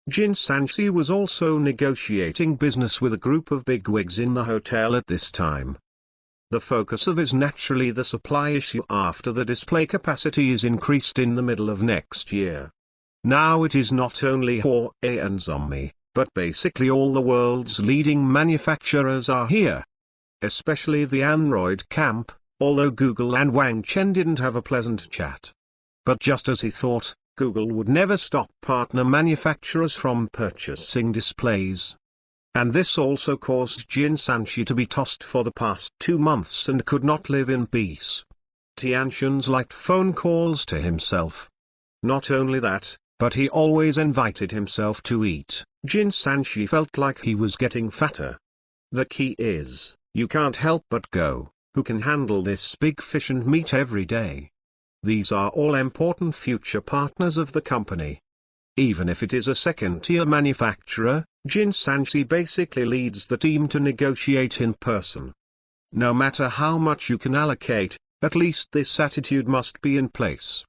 Jin Sanchi was also negotiating business with a group of bigwigs in the hotel at this time. The focus of is naturally the supply issue after the display capacity is increased in the middle of next year. Now it is not only Huawei and Xiaomi, but basically all the world's leading manufacturers are here. Especially the Android camp, although Google and Wang Chen didn't have a pleasant chat. But just as he thought, Google would never stop partner manufacturers from purchasing displays. And this also caused Jin Sanchi to be tossed for the past 2 months and could not live in peace. Tianxun's liked phone calls to himself. Not only that, but he always invited himself to eat. Jin Sanchi felt like he was getting fatter. The key is, you can't help but go, who can handle this big fish and meat every day? These are all important future partners of the company. Even if it is a second-tier manufacturer, Jin Sanchi basically leads the team to negotiate in person. No matter how much you can allocate, at least this attitude must be in place.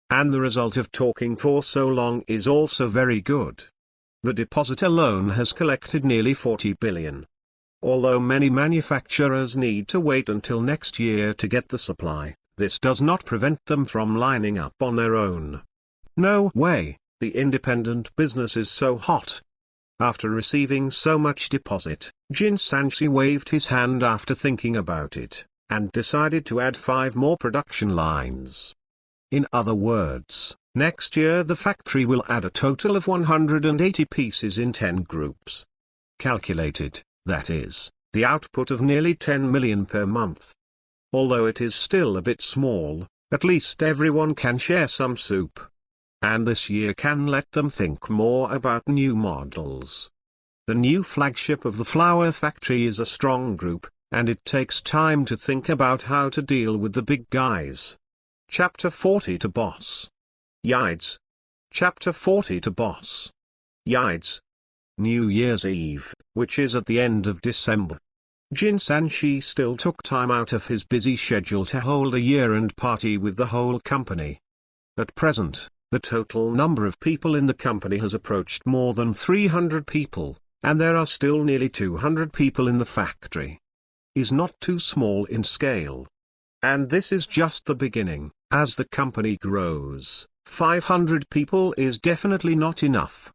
And the result of talking for so long is also very good. The deposit alone has collected nearly 40 billion. Although many manufacturers need to wait until next year to get the supply, this does not prevent them from lining up on their own. No way, the independent business is so hot. After receiving so much deposit, Jin Sanchi waved his hand after thinking about it, and decided to add 5 more production lines. In other words, next year the factory will add a total of 180 pieces in 10 groups. Calculated, that is, the output of nearly 10 million per month. Although it is still a bit small, at least everyone can share some soup. And this year can let them think more about new models. The new flagship of the flower factory is a strong group, and it takes time to think about how to deal with the big guys. Chapter 40 to Boss Yides. Chapter 40 to Boss Yides. New Year's Eve, which is at the end of December. Jin Sanchi still took time out of his busy schedule to hold a year-end party with the whole company. At present, the total number of people in the company has approached more than 300 people, and there are still nearly 200 people in the factory. Is not too small in scale. And this is just the beginning. As the company grows, 500 people is definitely not enough.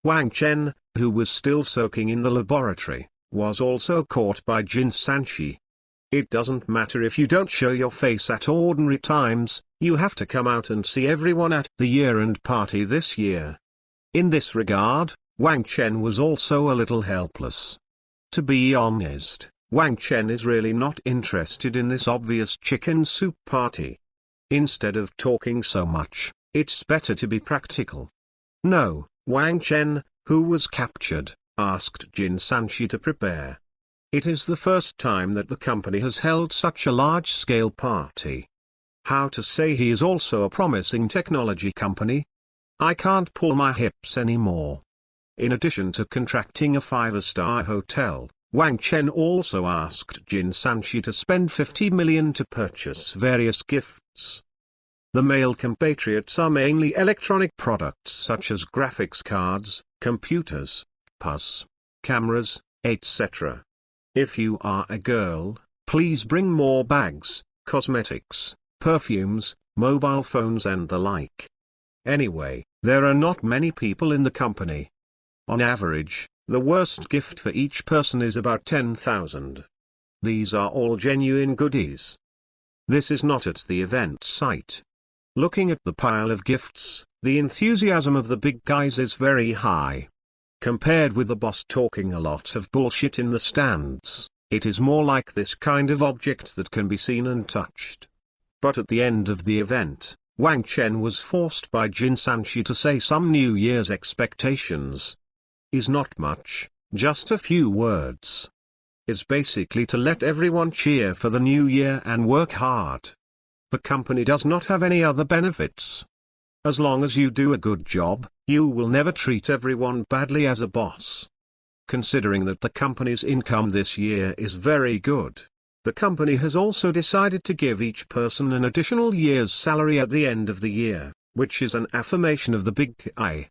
Wang Chen, who was still soaking in the laboratory, was also caught by Jin Sanchi. It doesn't matter if you don't show your face at ordinary times, you have to come out and see everyone at the year-end party this year. In this regard, Wang Chen was also a little helpless. To be honest, Wang Chen is really not interested in this obvious chicken soup party. Instead of talking so much, it's better to be practical. No, Wang Chen, who was captured, asked Jin Sanchi to prepare. It is the first time that the company has held such a large-scale party. How to say he is also a promising technology company? I can't pull my hips anymore. In addition to contracting a 5-star hotel, Wang Chen also asked Jin Sanchi to spend 50 million to purchase various gifts. The male compatriots are mainly electronic products such as graphics cards, computers, PUS, cameras, etc. If you are a girl, please bring more bags, cosmetics, perfumes, mobile phones and the like. Anyway, there are not many people in the company. On average, the worst gift for each person is about 10,000. These are all genuine goodies. This is not at the event site. Looking at the pile of gifts, the enthusiasm of the big guys is very high. Compared with the boss talking a lot of bullshit in the stands, it is more like this kind of object that can be seen and touched. But at the end of the event, Wang Chen was forced by Jin Sanchi to say some New Year's expectations. Is not much, just a few words. Is basically to let everyone cheer for the new year and work hard. The company does not have any other benefits. As long as you do a good job, you will never treat everyone badly as a boss. Considering that the company's income this year is very good, the company has also decided to give each person an additional year's salary at the end of the year, which is an affirmation of the big I.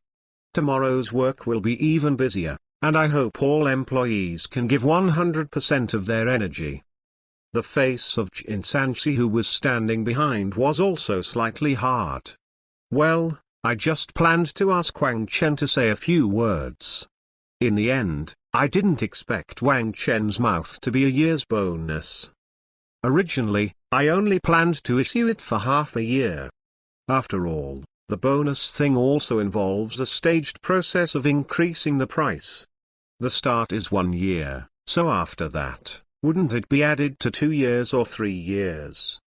Tomorrow's work will be even busier, and I hope all employees can give 100% of their energy. The face of Jin Sanchi, who was standing behind, was also slightly hard. Well, I just planned to ask Wang Chen to say a few words. In the end, I didn't expect Wang Chen's mouth to be a year's bonus. Originally, I only planned to issue it for half a year. After all, the bonus thing also involves a staged process of increasing the price. The start is 1 year, so after that, wouldn't it be added to 2 years or 3 years?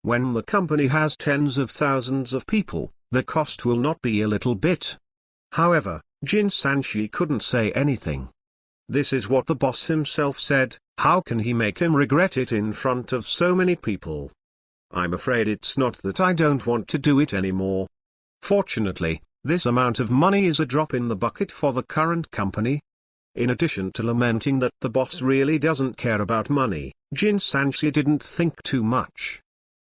When the company has tens of thousands of people, the cost will not be a little bit. However, Jin Sanchi couldn't say anything. This is what the boss himself said. How can he make him regret it in front of so many people? I'm afraid it's not that I don't want to do it anymore. Fortunately, this amount of money is a drop in the bucket for the current company. In addition to lamenting that the boss really doesn't care about money, Jin Sanchi didn't think too much.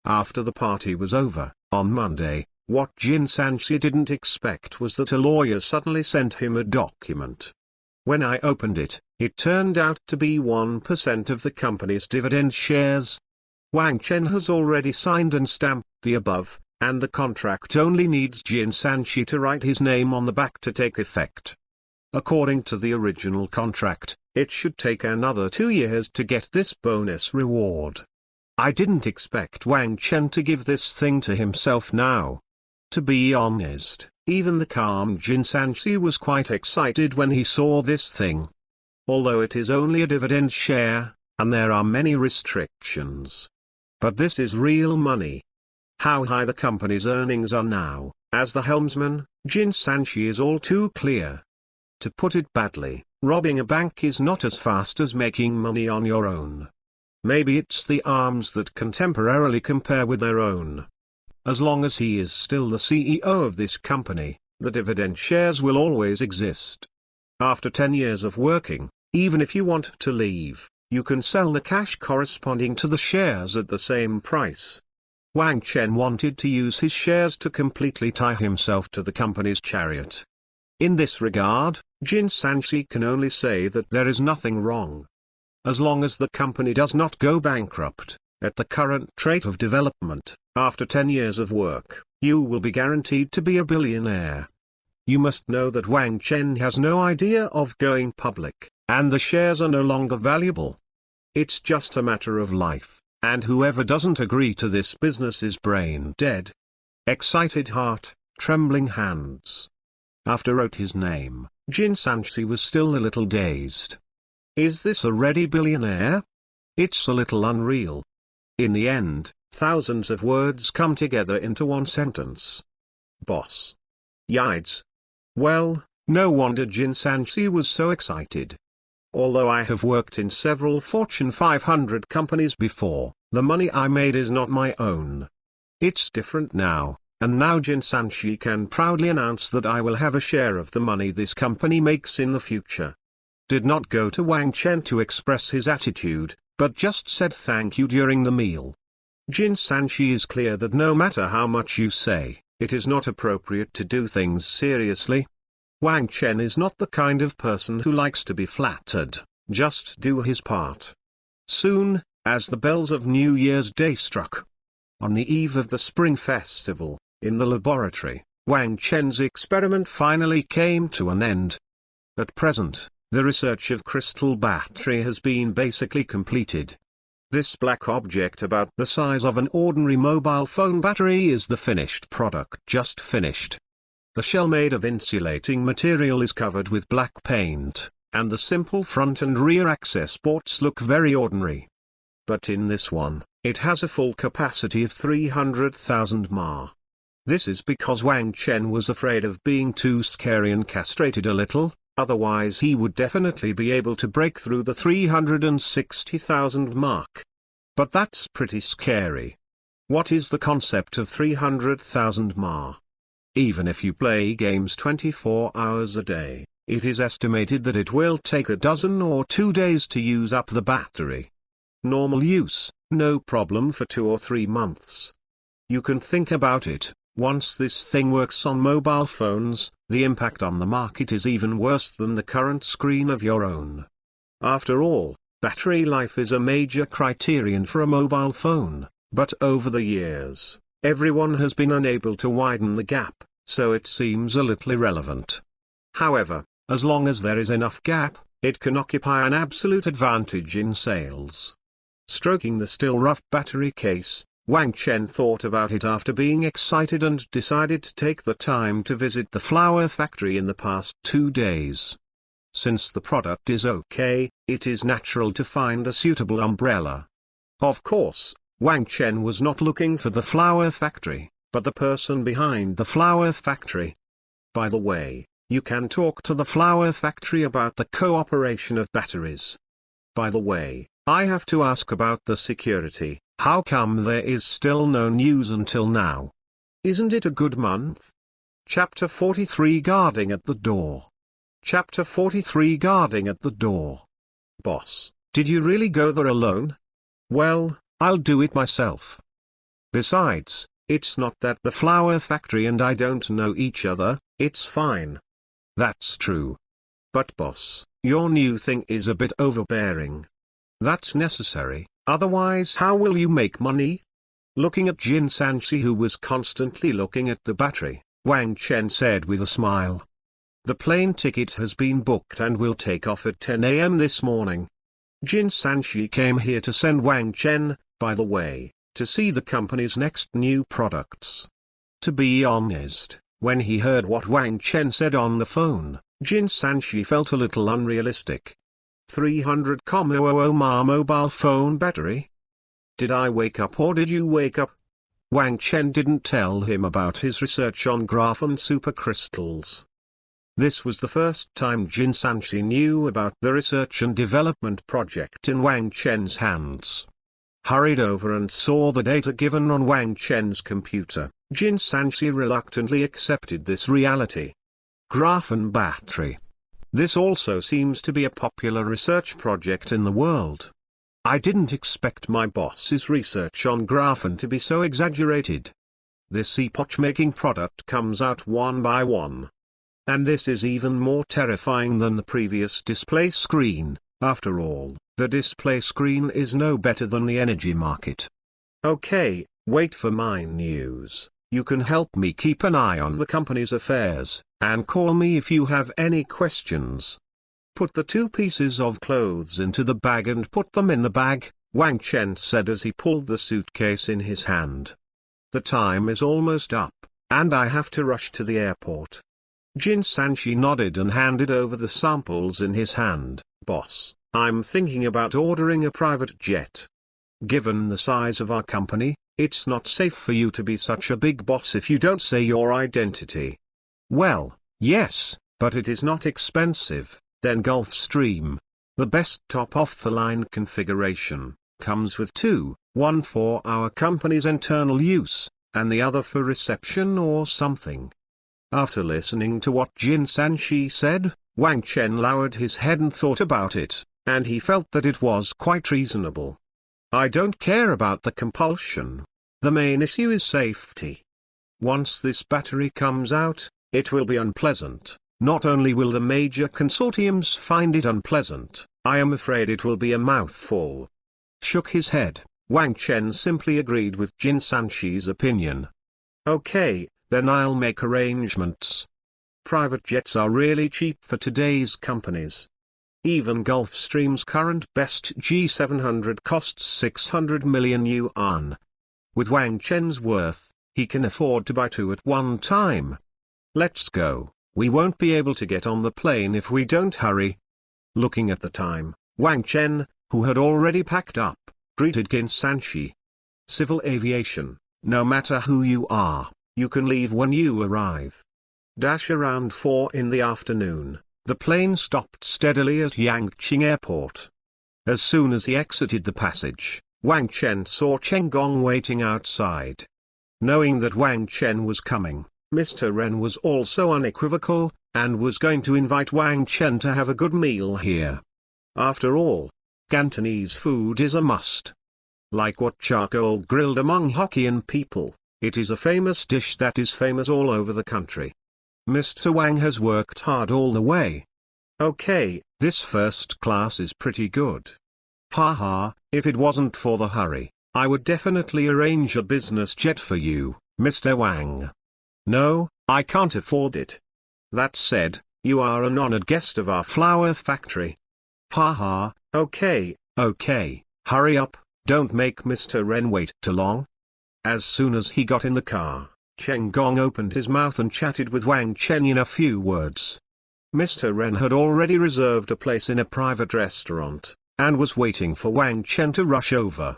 After the party was over, on Monday, what Jin Sanchi didn't expect was that a lawyer suddenly sent him a document. When I opened it, it turned out to be 1% of the company's dividend shares. Wang Chen has already signed and stamped the above, and the contract only needs Jin Sanchi to write his name on the back to take effect. According to the original contract, it should take another 2 years to get this bonus reward. I didn't expect Wang Chen to give this thing to himself now. To be honest, even the calm Jin Sanchi was quite excited when he saw this thing. Although it is only a dividend share, and there are many restrictions. But this is real money. How high the company's earnings are now, as the helmsman, Jin Sanchi is all too clear. To put it badly, robbing a bank is not as fast as making money on your own. Maybe it's the arms that can temporarily compare with their own. As long as he is still the CEO of this company, the dividend shares will always exist. After 10 years of working, even if you want to leave, you can sell the cash corresponding to the shares at the same price. Wang Chen wanted to use his shares to completely tie himself to the company's chariot. In this regard, Jin Sanchi can only say that there is nothing wrong. As long as the company does not go bankrupt, at the current rate of development, after 10 years of work, you will be guaranteed to be a billionaire. You must know that Wang Chen has no idea of going public, and the shares are no longer valuable. It's just a matter of life, and whoever doesn't agree to this business is brain dead. Excited heart, trembling hands. After wrote his name, Jin Sanchi was still a little dazed. Is this already billionaire? It's a little unreal. In the end, thousands of words come together into one sentence. Boss. Yides. Well, no wonder Jin Sanchi was so excited. Although I have worked in several Fortune 500 companies before, the money I made is not my own. It's different now. and now Jin Sanchi can proudly announce that I will have a share of the money this company makes in the future. Did not go to Wang Chen to express his attitude, but just said thank you during the meal. Jin Sanchi is clear that no matter how much you say, it is not appropriate to do things seriously. Wang Chen is not the kind of person who likes to be flattered, just do his part. Soon, as the bells of New Year's Day struck, on the eve of the Spring Festival, in the laboratory, Wang Chen's experiment finally came to an end. At present, the research of crystal battery has been basically completed. This black object about the size of an ordinary mobile phone battery is the finished product, just finished. The shell made of insulating material is covered with black paint, and the simple front and rear access ports look very ordinary. But in this one, it has a full capacity of 300,000 mAh. This is because Wang Chen was afraid of being too scary and castrated a little, otherwise he would definitely be able to break through the 360,000 mark. But that's pretty scary. What is the concept of 300,000 mAh? Even if you play games 24 hours a day, it is estimated that it will take a dozen or 2 days to use up the battery. Normal use, no problem for 2 or 3 months. You can think about it, once this thing works on mobile phones, the impact on the market is even worse than the current screen of your own. After all, battery life is a major criterion for a mobile phone, but over the years, everyone has been unable to widen the gap, so it seems a little irrelevant. However, as long as there is enough gap, it can occupy an absolute advantage in sales. Stroking the still rough battery case, Wang Chen thought about it after being excited and decided to take the time to visit the flower factory in the past 2 days. Since the product is okay, it is natural to find a suitable umbrella. Of course, Wang Chen was not looking for the flower factory, but the person behind the flower factory. By the way, you can talk to the flower factory about the cooperation of batteries. By the way, I have to ask about the security. How come there is still no news until now? Isn't it a good month? Chapter 43 Guarding at the Door. Chapter 43 Guarding at the Door. Boss, did you really go there alone? Well, I'll do it myself. Besides, it's not that the flower factory and I don't know each other, it's fine. That's true. But boss, your new thing is a bit overbearing. That's necessary, otherwise how will you make money? Looking at Jin Sanchi, who was constantly looking at the battery, Wang Chen said with a smile. The plane ticket has been booked and will take off at 10 a.m. this morning. Jin Sanchi came here to send Wang Chen, by the way, to see the company's next new products. To be honest, when he heard what Wang Chen said on the phone, Jin Sanchi felt a little unrealistic. 300,000 mAh mobile phone battery? Did I wake up or did you wake up? Wang Chen didn't tell him about his research on graphene supercrystals. This was the first time Jin Sanchi knew about the research and development project in Wang Chen's hands. Hurried over and saw the data given on Wang Chen's computer, Jin Sanchi reluctantly accepted this reality. Graphene battery. This also seems to be a popular research project in the world. I didn't expect my boss's research on graphene to be so exaggerated. This epoch-making product comes out one by one. And this is even more terrifying than the previous display screen. After all, the display screen is no better than the energy market. Okay, wait for my news. You can help me keep an eye on the company's affairs, and call me if you have any questions. Put the 2 pieces of clothes into the bag and put them in the bag, Wang Chen said as he pulled the suitcase in his hand. The time is almost up, and I have to rush to the airport. Jin Sanchi nodded and handed over the samples in his hand. Boss, I'm thinking about ordering a private jet. Given the size of our company, it's not safe for you to be such a big boss if you don't say your identity. Well, yes, but it is not expensive. Then Gulfstream, the best top-off-the-line configuration, comes with 2, one for our company's internal use, and the other for reception or something. After listening to what Jin Sanchi said, Wang Chen lowered his head and thought about it, and he felt that it was quite reasonable. I don't care about the compulsion. The main issue is safety. Once this battery comes out, it will be unpleasant. Not only will the major consortiums find it unpleasant, I am afraid it will be a mouthful. Shook his head, Wang Chen simply agreed with Jin Sanchi's opinion. Okay, then I'll make arrangements. Private jets are really cheap for today's companies. Even Gulfstream's current best G700 costs 600 million yuan. With Wang Chen's worth, he can afford to buy two at one time. Let's go, we won't be able to get on the plane if we don't hurry. Looking at the time, Wang Chen, who had already packed up, greeted Jin Sanchi. Civil aviation, no matter who you are, you can leave when you arrive. Around 4 in the afternoon, the plane stopped steadily at Yangqing Airport. As soon as he exited the passage, Wang Chen saw Chen Gong waiting outside. Knowing that Wang Chen was coming, Mr. Ren was also unequivocal, and was going to invite Wang Chen to have a good meal here. After all, Cantonese food is a must. Like what charcoal grilled among Hokkien people, it is a famous dish that is famous all over the country. Mr. Wang has worked hard all the way. Okay, this first class is pretty good. Haha, if it wasn't for the hurry, I would definitely arrange a business jet for you, Mr. Wang. No, I can't afford it. That said, you are an honored guest of our flower factory. Haha, okay, hurry up, don't make Mr. Ren wait too long. As soon as he got in the car, Chen Gong opened his mouth and chatted with Wang Chen in a few words. Mr. Ren had already reserved a place in a private restaurant, and was waiting for Wang Chen to rush over.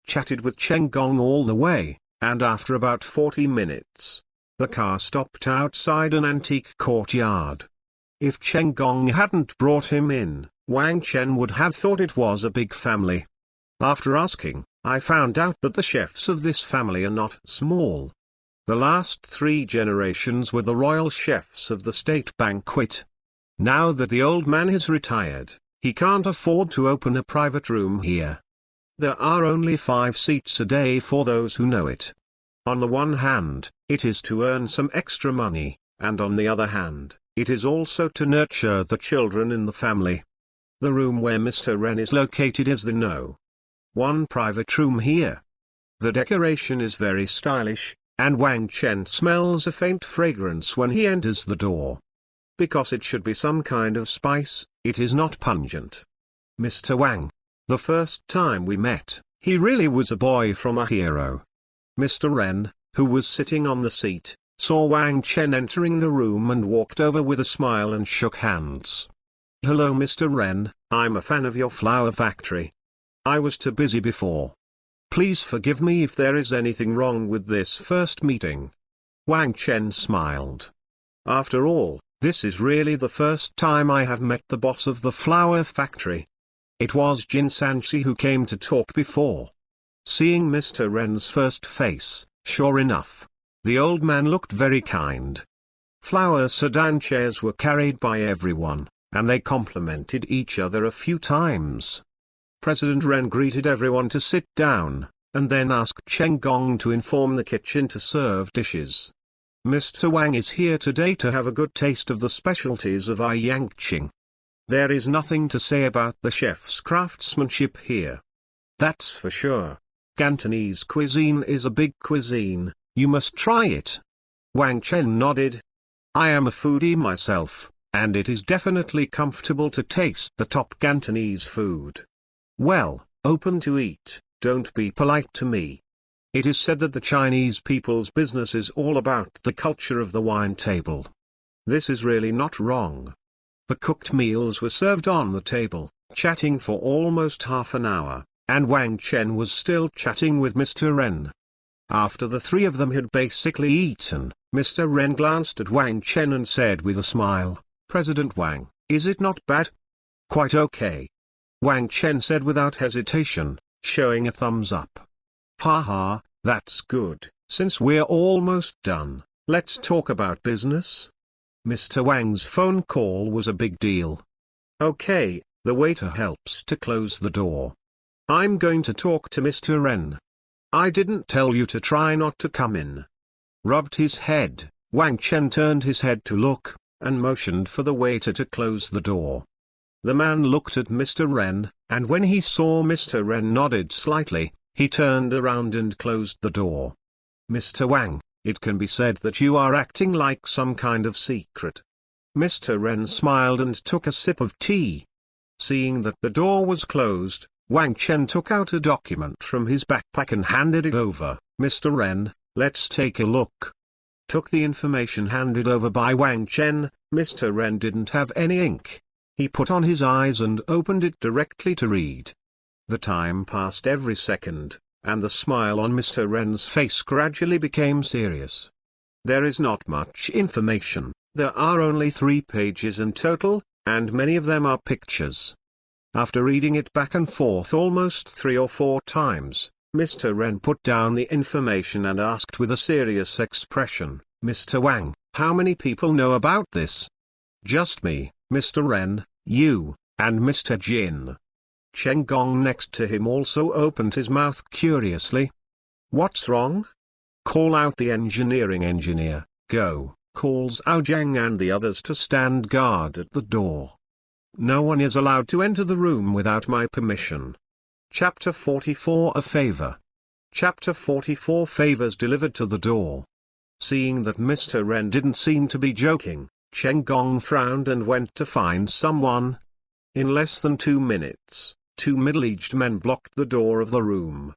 Chatted with Chen Gong all the way, and after about 40 minutes, the car stopped outside an antique courtyard. If Chen Gong hadn't brought him in, Wang Chen would have thought it was a big family. After asking, I found out that the chefs of this family are not small. The last 3 generations were the royal chefs of the state banquet. Now that the old man has retired, he can't afford to open a private room here. There are only 5 seats a day for those who know it. On the one hand, it is to earn some extra money, and on the other hand, it is also to nurture the children in the family. The room where Mr. Ren is located is the No. 1 private room here. The decoration is very stylish, and Wang Chen smells a faint fragrance when he enters the door. Because it should be some kind of spice, it is not pungent. Mr. Wang. The first time we met, he really was a boy from a hero. Mr. Ren, who was sitting on the seat, saw Wang Chen entering the room and walked over with a smile and shook hands. Hello Mr. Ren, I'm a fan of your flower factory. I was too busy before. Please forgive me if there is anything wrong with this first meeting. Wang Chen smiled. After all, this is really the first time I have met the boss of the flower factory. It was Jin Sanchi who came to talk before. Seeing Mr. Ren's first face, sure enough, the old man looked very kind. Flower sedan chairs were carried by everyone, and they complimented each other a few times. President Ren greeted everyone to sit down, and then asked Chen Gong to inform the kitchen to serve dishes. Mr. Wang is here today to have a good taste of the specialties of Yangqing. There is nothing to say about the chef's craftsmanship here. That's for sure. Cantonese cuisine is a big cuisine, you must try it. Wang Chen nodded. I am a foodie myself, and it is definitely comfortable to taste the top Cantonese food. Well, open to eat, don't be polite to me. It is said that the Chinese people's business is all about the culture of the wine table. This is really not wrong. The cooked meals were served on the table, chatting for almost half an hour, and Wang Chen was still chatting with Mr. Ren. After the 3 of them had basically eaten, Mr. Ren glanced at Wang Chen and said with a smile, President Wang, is it not bad? Quite okay. Wang Chen said without hesitation, showing a thumbs up. Haha, that's good, Since we're almost done, let's talk about business. Mr. Wang's phone call was a big deal. Okay, the waiter helps to close the door. I'm going to talk to Mr. Ren. I didn't tell you to try not to come in. Rubbed his head, Wang Chen turned his head to look, and motioned for the waiter to close the door. The man looked at Mr. Ren, and when he saw Mr. Ren nodded slightly, he turned around and closed the door. Mr. Wang, it can be said that you are acting like some kind of secret. Mr. Ren smiled and took a sip of tea. Seeing that the door was closed, Wang Chen took out a document from his backpack and handed it over. Mr. Ren, let's take a look. Took the information handed over by Wang Chen. Mr. Ren didn't have any ink. He put on his eyes and opened it directly to read. The time passed every second, and the smile on Mr. Ren's face gradually became serious. There is not much information, there are only 3 pages in total, and many of them are pictures. After reading it back and forth almost 3 or 4 times, Mr. Ren put down the information and asked with a serious expression, Mr. Wang, how many people know about this? Just me, Mr. Ren, you, and Mr. Jin. Cheng Gong next to him also opened his mouth curiously. What's wrong? Call out the engineering engineer, go, calls Ao Jiang and the others to stand guard at the door. No one is allowed to enter the room without my permission. Chapter 44 A Favor. Chapter 44 Favors delivered to the door. Seeing that Mr. Ren didn't seem to be joking, Cheng Gong frowned and went to find someone. In less than 2 minutes, 2 middle-aged men blocked the door of the room.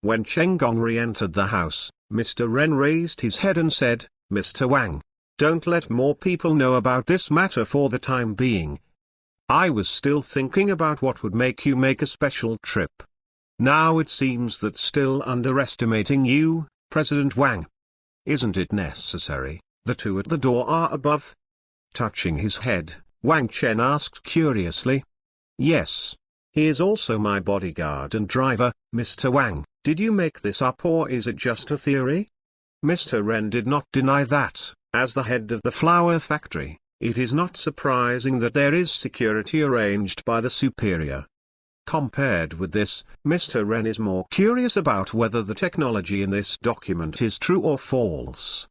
When Cheng Gong re-entered the house, Mr. Ren raised his head and said, Mr. Wang, don't let more people know about this matter for the time being. I was still thinking about what would make you make a special trip. Now it seems that still underestimating you, President Wang. Isn't it necessary? The 2 at the door are above. Touching his head, Wang Chen asked curiously. Yes. He is also my bodyguard and driver. Mr. Wang, did you make this up or is it just a theory? Mr. Ren did not deny that, as the head of the flower factory, it is not surprising that there is security arranged by the superior. Compared with this, Mr. Ren is more curious about whether the technology in this document is true or false.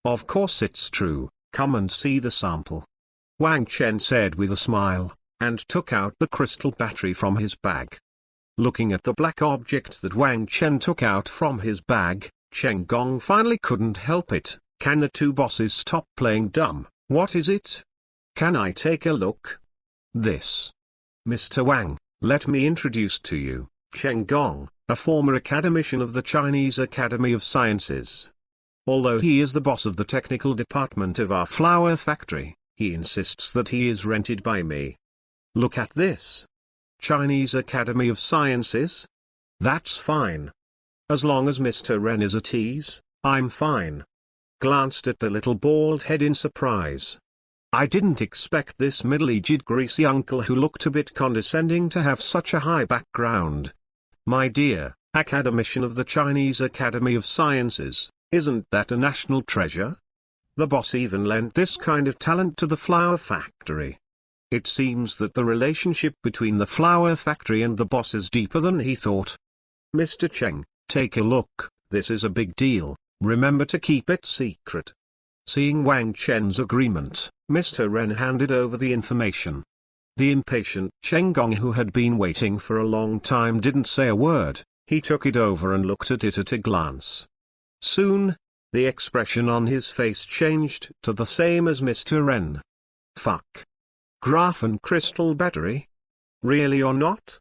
Of course it's true. Come and see the sample. Wang Chen said with a smile, and took out the crystal battery from his bag. Looking at the black object that Wang Chen took out from his bag, Cheng Gong finally couldn't help it. Can the 2 bosses stop playing dumb? What is it? Can I take a look? This. Mr. Wang, let me introduce to you, Cheng Gong, a former academician of the Chinese Academy of Sciences. Although he is the boss of the technical department of our flower factory, he insists that he is rented by me. Look at this. Chinese Academy of Sciences? That's fine. As long as Mr. Ren is at ease, I'm fine. Glanced at the little bald head in surprise. I didn't expect this middle-aged greasy uncle who looked a bit condescending to have such a high background. My dear, academician of the Chinese Academy of Sciences. Isn't that a national treasure? The boss even lent this kind of talent to the flower factory. It seems that the relationship between the flower factory and the boss is deeper than he thought. Mr. Cheng, take a look, this is a big deal, remember to keep it secret. Seeing Wang Chen's agreement, Mr. Ren handed over the information. The impatient Cheng Gong, who had been waiting for a long time, didn't say a word. He took it over and looked at it at a glance. Soon, the expression on his face changed to the same as Mr. Ren. Fuck. Graphene crystal battery? Really or not?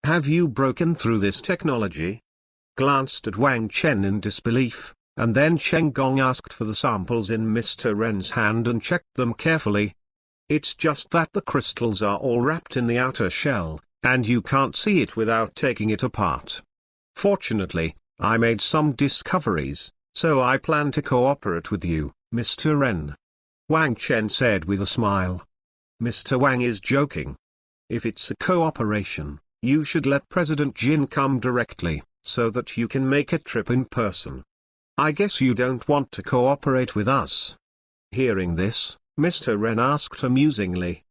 Have you broken through this technology? Glanced at Wang Chen in disbelief, and then Cheng Gong asked for the samples in Mr. Ren's hand and checked them carefully. It's just that the crystals are all wrapped in the outer shell, and you can't see it without taking it apart. Fortunately, I made some discoveries, so I plan to cooperate with you, Mr. Ren. Wang Chen said with a smile. Mr. Wang is joking. If it's a cooperation, you should let President Jin come directly, so that you can make a trip in person. I guess you don't want to cooperate with us. Hearing this, Mr. Wren asked amusingly.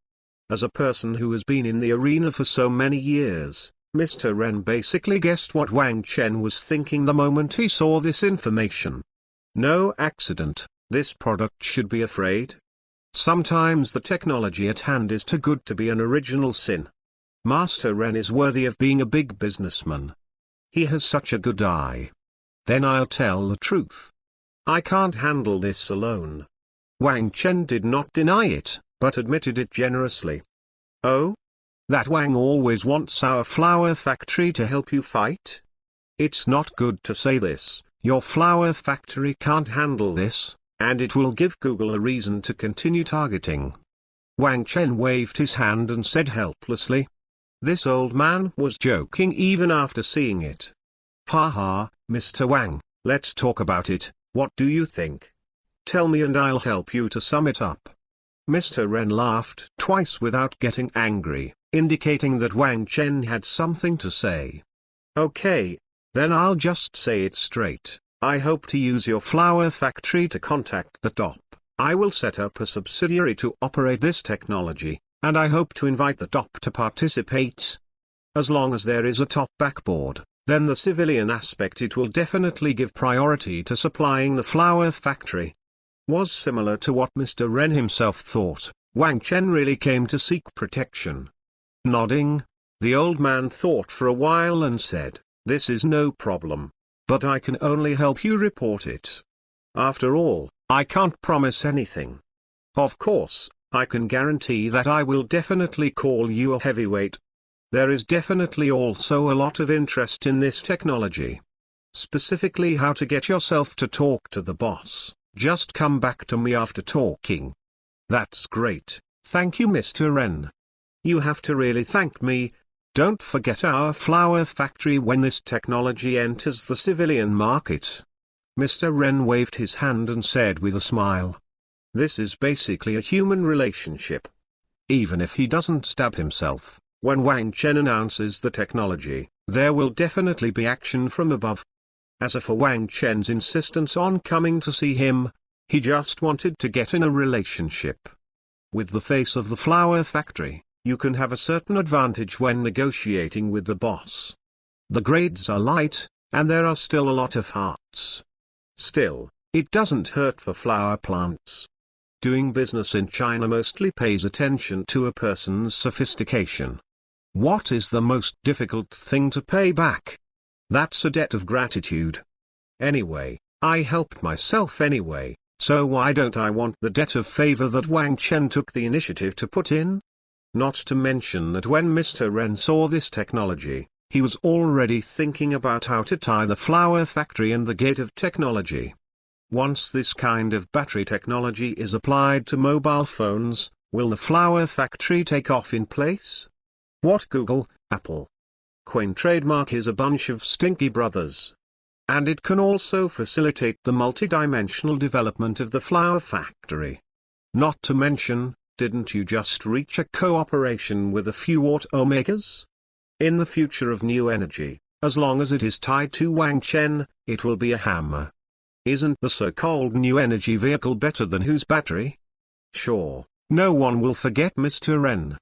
As a person who has been in the arena for so many years, Mr. Wren basically guessed what Wang Chen was thinking the moment he saw this information. No accident, this product should be afraid. Sometimes the technology at hand is too good to be an original sin. Master Wren is worthy of being a big businessman. He has such a good eye. Then I'll tell the truth. I can't handle this alone. Wang Chen did not deny it, but admitted it generously. Oh? That Wang always wants our flower factory to help you fight? It's not good to say this, your flower factory can't handle this, and it will give Google a reason to continue targeting. Wang Chen waved his hand and said helplessly. This old man was joking even after seeing it. Haha, Mr. Wang, let's talk about it, what do you think? Tell me and I'll help you to sum it up. Mr. Wren laughed twice without getting angry, indicating that Wang Chen had something to say. Okay, then I'll just say it straight. I hope to use your flower factory to contact the top. I will set up a subsidiary to operate this technology, and I hope to invite the top to participate. As long as there is a top backboard, then the civilian aspect it will definitely give priority to supplying the flower factory. Was similar to what Mr. Wren himself thought. Wang Chen really came to seek protection. Nodding, the old man thought for a while and said, this is no problem. But I can only help you report it. After all, I can't promise anything. Of course, I can guarantee that I will definitely call you a heavyweight. There is definitely also a lot of interest in this technology. Specifically how to get yourself to talk to the boss. Just come back to me after talking. That's great, thank you Mr. Wren. You have to really thank me. Don't forget our flower factory when this technology enters the civilian market. Mr. Wren waved his hand and said with a smile. This is basically a human relationship. Even if he doesn't stab himself, when Wang Chen announces the technology, there will definitely be action from above. As for Wang Chen's insistence on coming to see him, he just wanted to get in a relationship. With the face of the flower factory, you can have a certain advantage when negotiating with the boss. The grades are light, and there are still a lot of hearts. Still, it doesn't hurt for flower plants. Doing business in China mostly pays attention to a person's sophistication. What is the most difficult thing to pay back? That's a debt of gratitude. Anyway, I helped myself anyway, so why don't I want the debt of favor that Wang Chen took the initiative to put in? Not to mention that when Mr. Wren saw this technology, he was already thinking about how to tie the flower factory and the gate of technology. Once this kind of battery technology is applied to mobile phones, will the flower factory take off in place? What Google, Apple, Quinn trademark is a bunch of stinky brothers. And it can also facilitate the multidimensional development of the flower factory. Not to mention, didn't you just reach a cooperation with a few automakers? In the future of new energy, as long as it is tied to Wang Chen, it will be a hammer. Isn't the so-called new energy vehicle better than whose battery? Sure, no one will forget Mr. Wren.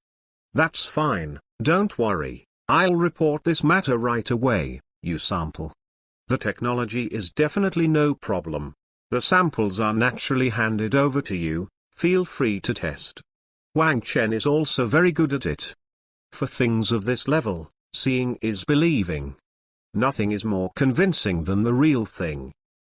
That's fine, don't worry, I'll report this matter right away, you sample. The technology is definitely no problem. The samples are naturally handed over to you, feel free to test. Wang Chen is also very good at it. For things of this level, seeing is believing. Nothing is more convincing than the real thing.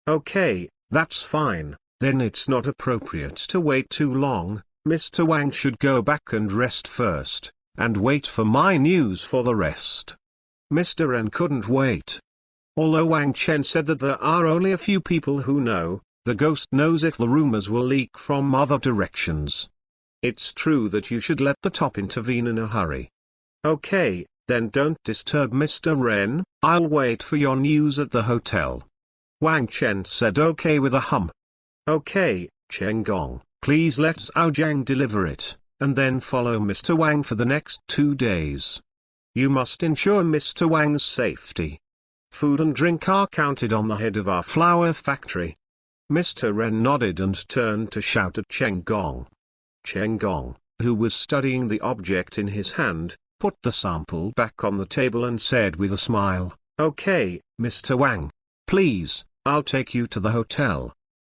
Okay, that's fine, then it's not appropriate to wait too long. Mr. Wang should go back and rest first, and wait for my news for the rest. Mr. Wren couldn't wait. Although Wang Chen said that there are only a few people who know, the ghost knows if the rumors will leak from other directions. It's true that you should let the top intervene in a hurry. Okay, then don't disturb Mr. Wren, I'll wait for your news at the hotel. Wang Chen said okay with a hum. Okay, Chen Gong, please let Zhao Jiang deliver it, and then follow Mr. Wang for the next 2 days. You must ensure Mr. Wang's safety. Food and drink are counted on the head of our flour factory. Mr. Ren nodded and turned to shout at Cheng Gong. Cheng Gong, who was studying the object in his hand, put the sample back on the table and said with a smile, "Okay, Mr. Wang. Please, I'll take you to the hotel."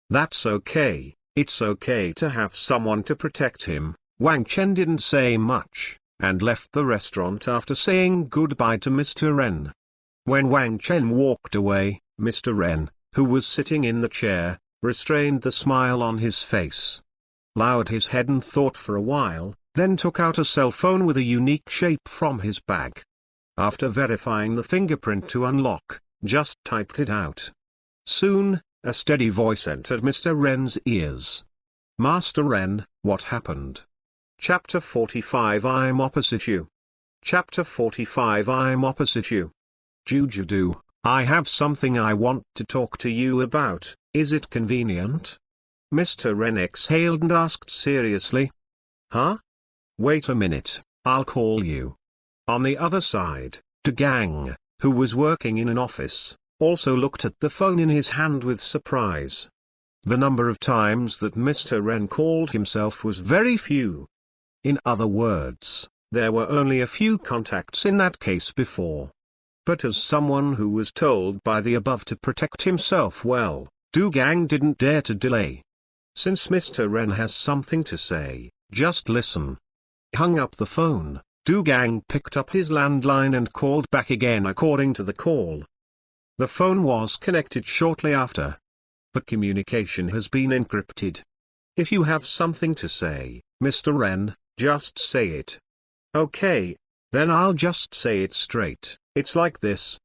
"That's okay, it's okay to have someone to protect him." Wang Chen didn't say much, and left the restaurant after saying goodbye to Mr. Ren. When Wang Chen walked away, Mr. Ren, who was sitting in the chair, restrained the smile on his face, lowered his head and thought for a while, then took out a cell phone with a unique shape from his bag. After verifying the fingerprint to unlock, just typed it out. Soon, a steady voice entered Mr. Ren's ears. "Master Ren, what happened?" Chapter 45 I'm opposite you. Chapter 45 I'm opposite you. Jujudu, I have something I want to talk to you about, is it convenient? Mr. Ren exhaled and asked seriously. Huh? Wait a minute, I'll call you. On the other side, Du Gang, who was working in an office, also looked at the phone in his hand with surprise. The number of times that Mr. Ren called himself was very few. In other words, there were only a few contacts in that case before. But as someone who was told by the above to protect himself well, Du Gang didn't dare to delay. Since Mr. Ren has something to say, just listen. Hung up the phone, Du Gang picked up his landline and called back again according to the call. The phone was connected shortly after. The communication has been encrypted. If you have something to say, Mr. Ren, just say it. Okay, then I'll just say it straight. It's like this.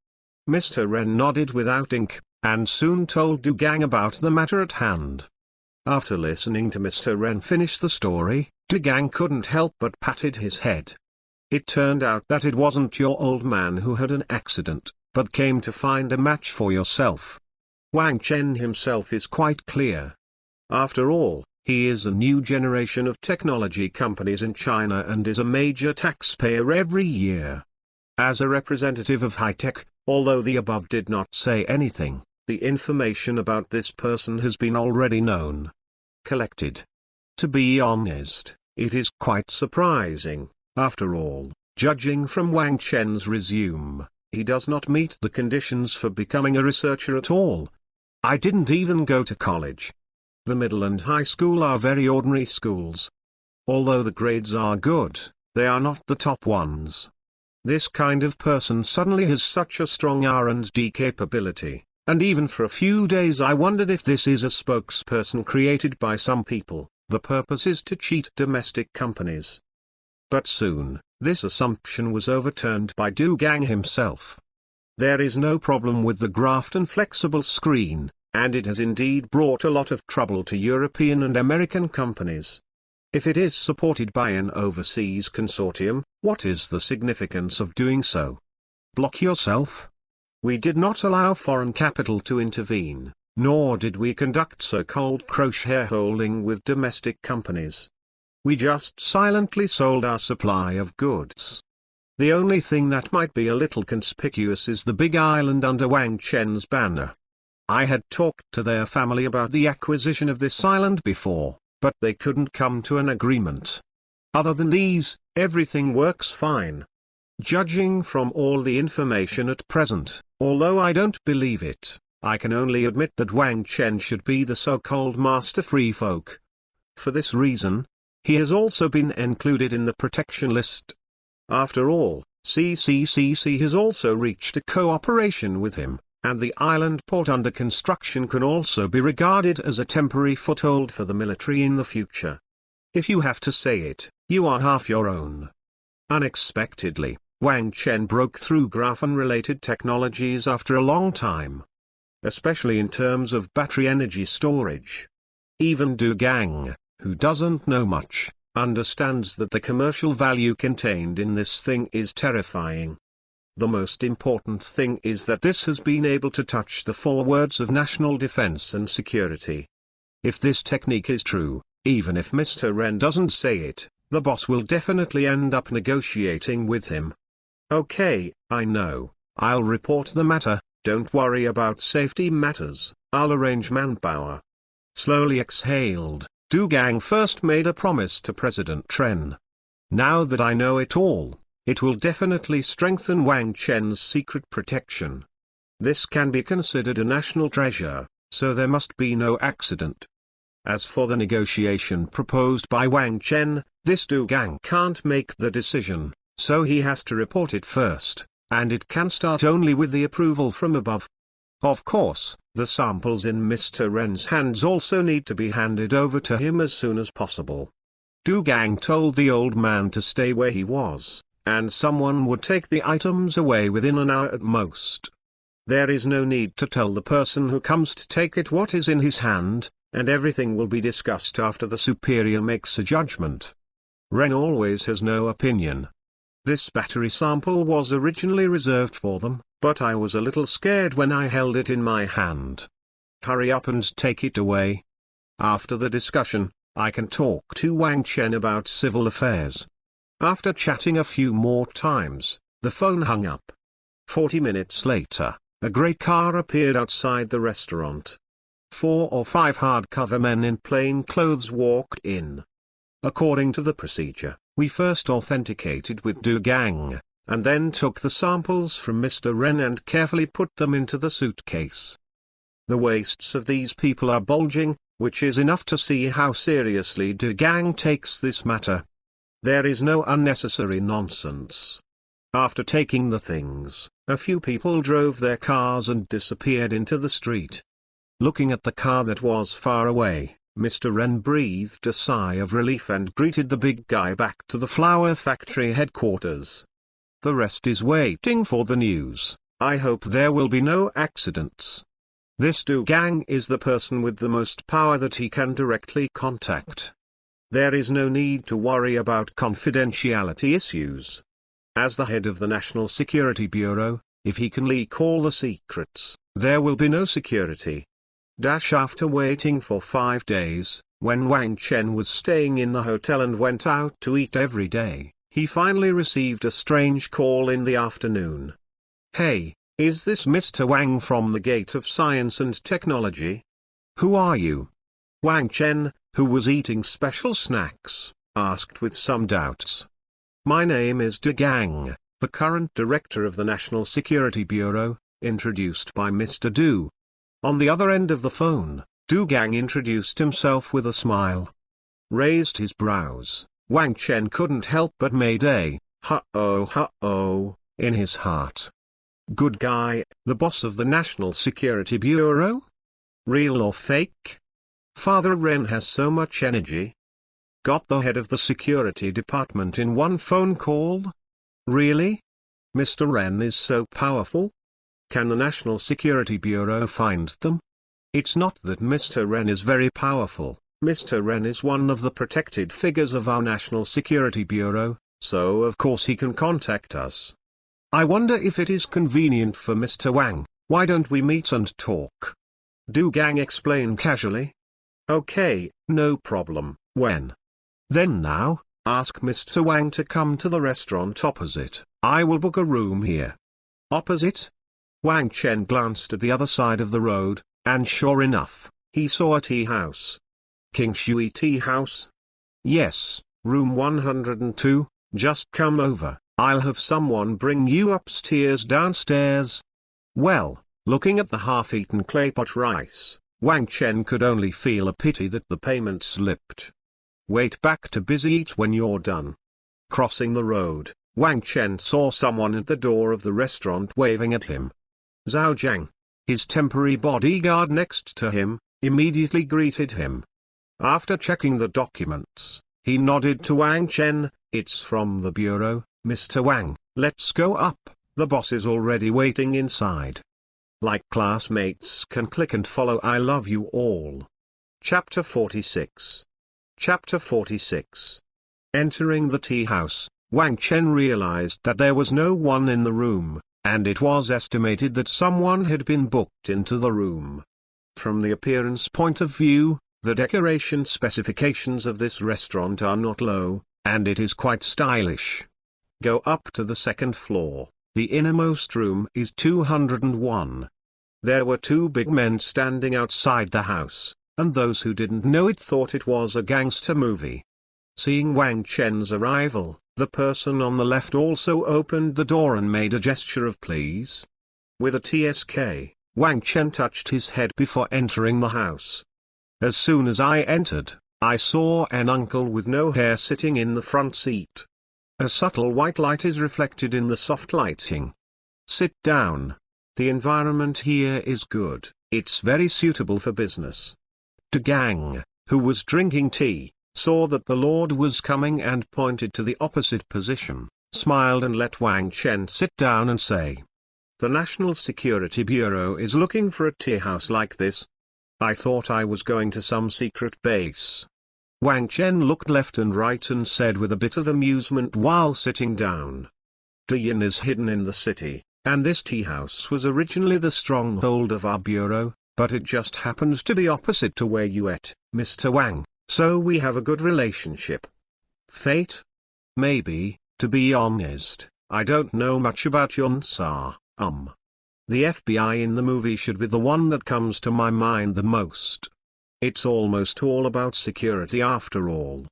Mr. Ren nodded without ink, and soon told Du Gang about the matter at hand. After listening to Mr. Ren finish the story, Du Gang couldn't help but patted his head. It turned out that it wasn't your old man who had an accident, but came to find a match for yourself. Wang Chen himself is quite clear. After all, he is a new generation of technology companies in China and is a major taxpayer every year. As a representative of high-tech, although the above did not say anything, the information about this person has been already known. Collected. To be honest, it is quite surprising. After all, judging from Wang Chen's resume, he does not meet the conditions for becoming a researcher at all. I didn't even go to college. The middle and high school are very ordinary schools. Although the grades are good, they are not the top ones. This kind of person suddenly has such a strong R&D capability, and even for a few days I wondered if this is a spokesperson created by some people. The purpose is to cheat domestic companies. But soon, this assumption was overturned by Du Gang himself. There is no problem with the Graphene flexible screen, and it has indeed brought a lot of trouble to European and American companies. If it is supported by an overseas consortium, what is the significance of doing so? Block yourself? We did not allow foreign capital to intervene, nor did we conduct so-called cross-shareholding with domestic companies. We just silently sold our supply of goods. The only thing that might be a little conspicuous is the big island under Wang Chen's banner. I had talked to their family about the acquisition of this island before, but they couldn't come to an agreement. Other than these, everything works fine. Judging from all the information at present, although I don't believe it, I can only admit that Wang Chen should be the so-called master free folk. For this reason, he has also been included in the protection list. After all, CCCC has also reached a cooperation with him, and the island port under construction can also be regarded as a temporary foothold for the military in the future. If you have to say it, you are half your own. Unexpectedly, Wang Chen broke through graphene-related technologies after a long time. Especially in terms of battery energy storage. Even Du Gang, who doesn't know much, understands that the commercial value contained in this thing is terrifying. The most important thing is that this has been able to touch the four words of national defense and security. If this technique is true, even if Mr. Ren doesn't say it, the boss will definitely end up negotiating with him. Okay, I know, I'll report the matter Don't worry about safety matters, I'll arrange manpower. Slowly exhaled, Du Gang first made a promise to President Tren. Now that I know it all, it will definitely strengthen Wang Chen's secret protection. This can be considered a national treasure, so there must be no accident. As for the negotiation proposed by Wang Chen, this Du Gang can't make the decision, so he has to report it first, and it can start only with the approval from above. Of course, the samples in Mr. Ren's hands also need to be handed over to him as soon as possible. Du Gang told the old man to stay where he was, and someone would take the items away within an hour at most. There is no need to tell the person who comes to take it what is in his hand, and everything will be discussed after the superior makes a judgment. Ren always has no opinion. This battery sample was originally reserved for them, but I was a little scared when I held it in my hand. Hurry up and take it away. After the discussion, I can talk to Wang Chen about civil affairs. After chatting a few more times, the phone hung up. 40 minutes later, a grey car appeared outside the restaurant. 4 or 5 hardcover men in plain clothes walked in. According to the procedure, we first authenticated with Du Gang, and then took the samples from Mr. Ren and carefully put them into the suitcase. The waists of these people are bulging, which is enough to see how seriously Du Gang takes this matter. There is no unnecessary nonsense. After taking the things, a few people drove their cars and disappeared into the street. Looking at the car that was far away, Mr. Ren breathed a sigh of relief and greeted the big guy back to the flower factory headquarters. The rest is waiting for the news. I hope there will be no accidents. This Du Gang is the person with the most power that he can directly contact. There is no need to worry about confidentiality issues. As the head of the National Security Bureau, if he can leak all the secrets, there will be no security. After waiting for 5 days, when Wang Chen was staying in the hotel and went out to eat every day, he finally received a strange call in the afternoon. Hey, is this Mr. Wang from the Gate of Science and Technology? Who are you? Wang Chen, who was eating special snacks, asked with some doubts. My name is Du Gang, the current director of the National Security Bureau, introduced by Mr. Du. On the other end of the phone, Du Gang introduced himself with a smile. Raised his brows, Wang Chen couldn't help but made a huh-oh in his heart. Good guy, the boss of the National Security Bureau? Real or fake? Father Ren has so much energy. Got the head of the security department in one phone call? Really? Mr. Ren is so powerful? Can the National Security Bureau find them? It's not that Mr. Ren is very powerful. Mr. Ren is one of the protected figures of our National Security Bureau, so of course he can contact us. I wonder if it is convenient for Mr. Wang. Why don't we meet and talk? Du Gang explained casually. Okay, no problem. When? Then now, ask Mr. Wang to come to the restaurant opposite. I will book a room here. Opposite? Wang Chen glanced at the other side of the road, and sure enough, he saw a tea house. King Shui Tea House? Yes, room 102, just come over, I'll have someone bring you upstairs downstairs. Well, looking at the half-eaten clay pot rice, Wang Chen could only feel a pity that the payment slipped. Wait back to busy eat when you're done. Crossing the road, Wang Chen saw someone at the door of the restaurant waving at him. Zhao Jiang, his temporary bodyguard next to him, immediately greeted him. After checking the documents, he nodded to Wang Chen. It's from the bureau, Mr. Wang, let's go up, the boss is already waiting inside. Like classmates can click and follow I love you all. Chapter 46. Chapter 46. Entering the tea house, Wang Chen realized that there was no one in the room, and it was estimated that someone had been booked into the room. From the appearance point of view, the decoration specifications of this restaurant are not low, and it is quite stylish. Go up to the second floor. The innermost room is 201, There were two big men standing outside the house, and those who didn't know it thought it was a gangster movie. Seeing Wang Chen's arrival, the person on the left also opened the door and made a gesture of please. With a TSK, Wang Chen touched his head before entering the house. As soon as I entered, I saw an uncle with no hair sitting in the front seat. A subtle white light is reflected in the soft lighting. Sit down. The environment here is good, it's very suitable for business. Du Gang, who was drinking tea, saw that the Lord was coming and pointed to the opposite position, smiled and let Wang Chen sit down and say, "The National Security Bureau is looking for a tea house like this. I thought I was going to some secret base." Wang Chen looked left and right and said with a bit of amusement while sitting down, "Du Yin is hidden in the city, and this tea house was originally the stronghold of our bureau, but it just happens to be opposite to where you ate, Mr. Wang, so we have a good relationship." Fate? Maybe. To be honest, I don't know much about Yun Sa. The FBI in the movie should be the one that comes to my mind the most. It's almost all about security after all.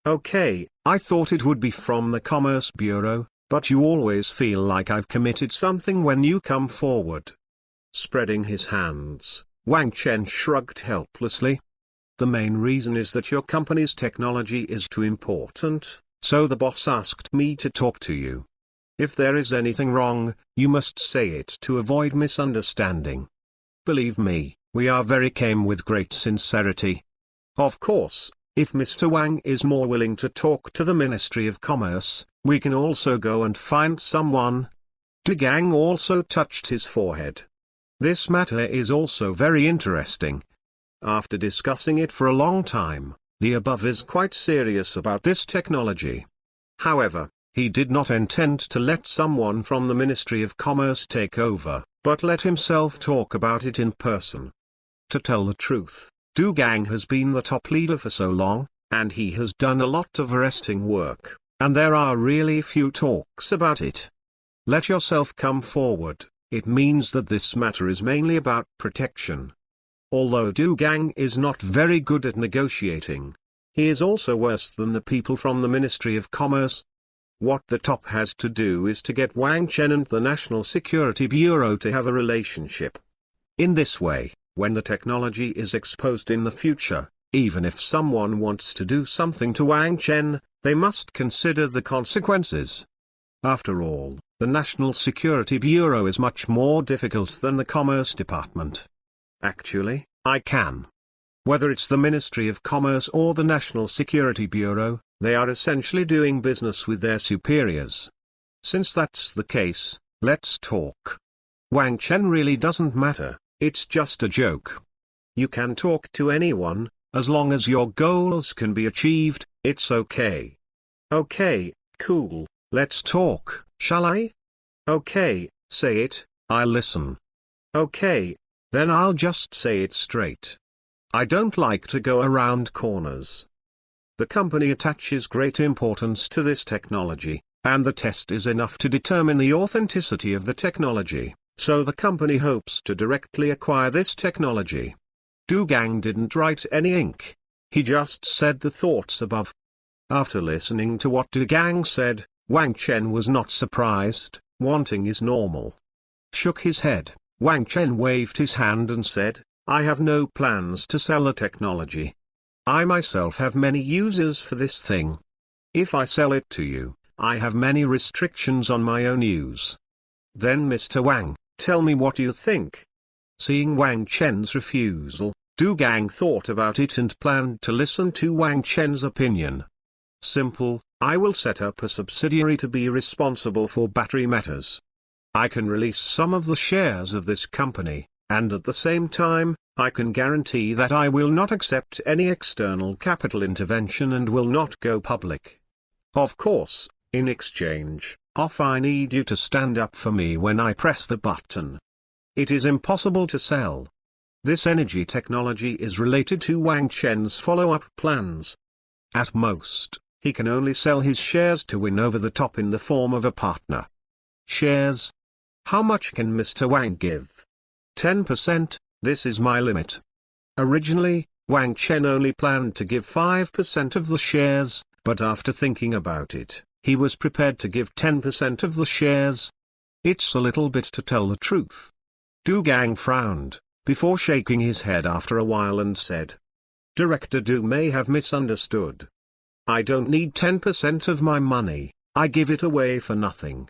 Okay, I thought it would be from the Commerce Bureau, but you always feel like I've committed something when you come forward. Spreading his hands, Wang Chen shrugged helplessly. The main reason is that your company's technology is too important, so the boss asked me to talk to you. If there is anything wrong, you must say it to avoid misunderstanding. Believe me, we are very calm with great sincerity. Of course, if Mr. Wang is more willing to talk to the Ministry of Commerce, we can also go and find someone. Du Gang also touched his forehead. This matter is also very interesting. After discussing it for a long time, the above is quite serious about this technology. However, he did not intend to let someone from the Ministry of Commerce take over, but let himself talk about it in person. To tell the truth, Du Gang has been the top leader for so long, and he has done a lot of arresting work, and there are really few talks about it. Let yourself come forward, it means that this matter is mainly about protection. Although Du Gang is not very good at negotiating, he is also worse than the people from the Ministry of Commerce. What the top has to do is to get Wang Chen and the National Security Bureau to have a relationship. In this way, when the technology is exposed in the future, even if someone wants to do something to Wang Chen, they must consider the consequences. After all, the National Security Bureau is much more difficult than the Commerce Department. Actually, I can. Whether it's the Ministry of Commerce or the National Security Bureau, they are essentially doing business with their superiors. Since that's the case, let's talk. Wang Chen really doesn't matter, it's just a joke. You can talk to anyone, as long as your goals can be achieved, it's okay. Okay, cool, let's talk, shall I? Okay, say it, I'll listen. Okay, then I'll just say it straight. I don't like to go around corners. The company attaches great importance to this technology, and the test is enough to determine the authenticity of the technology, so the company hopes to directly acquire this technology. Du Gang didn't write any ink. He just said the thoughts above. After listening to what Du Gang said, Wang Chen was not surprised. Wanting is normal. Shook his head, Wang Chen waved his hand and said, "I have no plans to sell the technology. I myself have many users for this thing. If I sell it to you, I have many restrictions on my own use." Then Mr. Wang, tell me what you think. Seeing Wang Chen's refusal, Du Gang thought about it and planned to listen to Wang Chen's opinion. Simple, I will set up a subsidiary to be responsible for battery matters. I can release some of the shares of this company, and at the same time, I can guarantee that I will not accept any external capital intervention and will not go public. Of course, in exchange, I need you to stand up for me when I press the button. It is impossible to sell. This energy technology is related to Wang Chen's follow-up plans. At most, he can only sell his shares to win over the top in the form of a partner. Shares? How much can Mr. Wang give? 10%, this is my limit. Originally, Wang Chen only planned to give 5% of the shares, but after thinking about it, he was prepared to give 10% of the shares. It's a little bit to tell the truth. Du Gang frowned, before shaking his head after a while and said, Director Du may have misunderstood. I don't need 10% of my money, I give it away for nothing.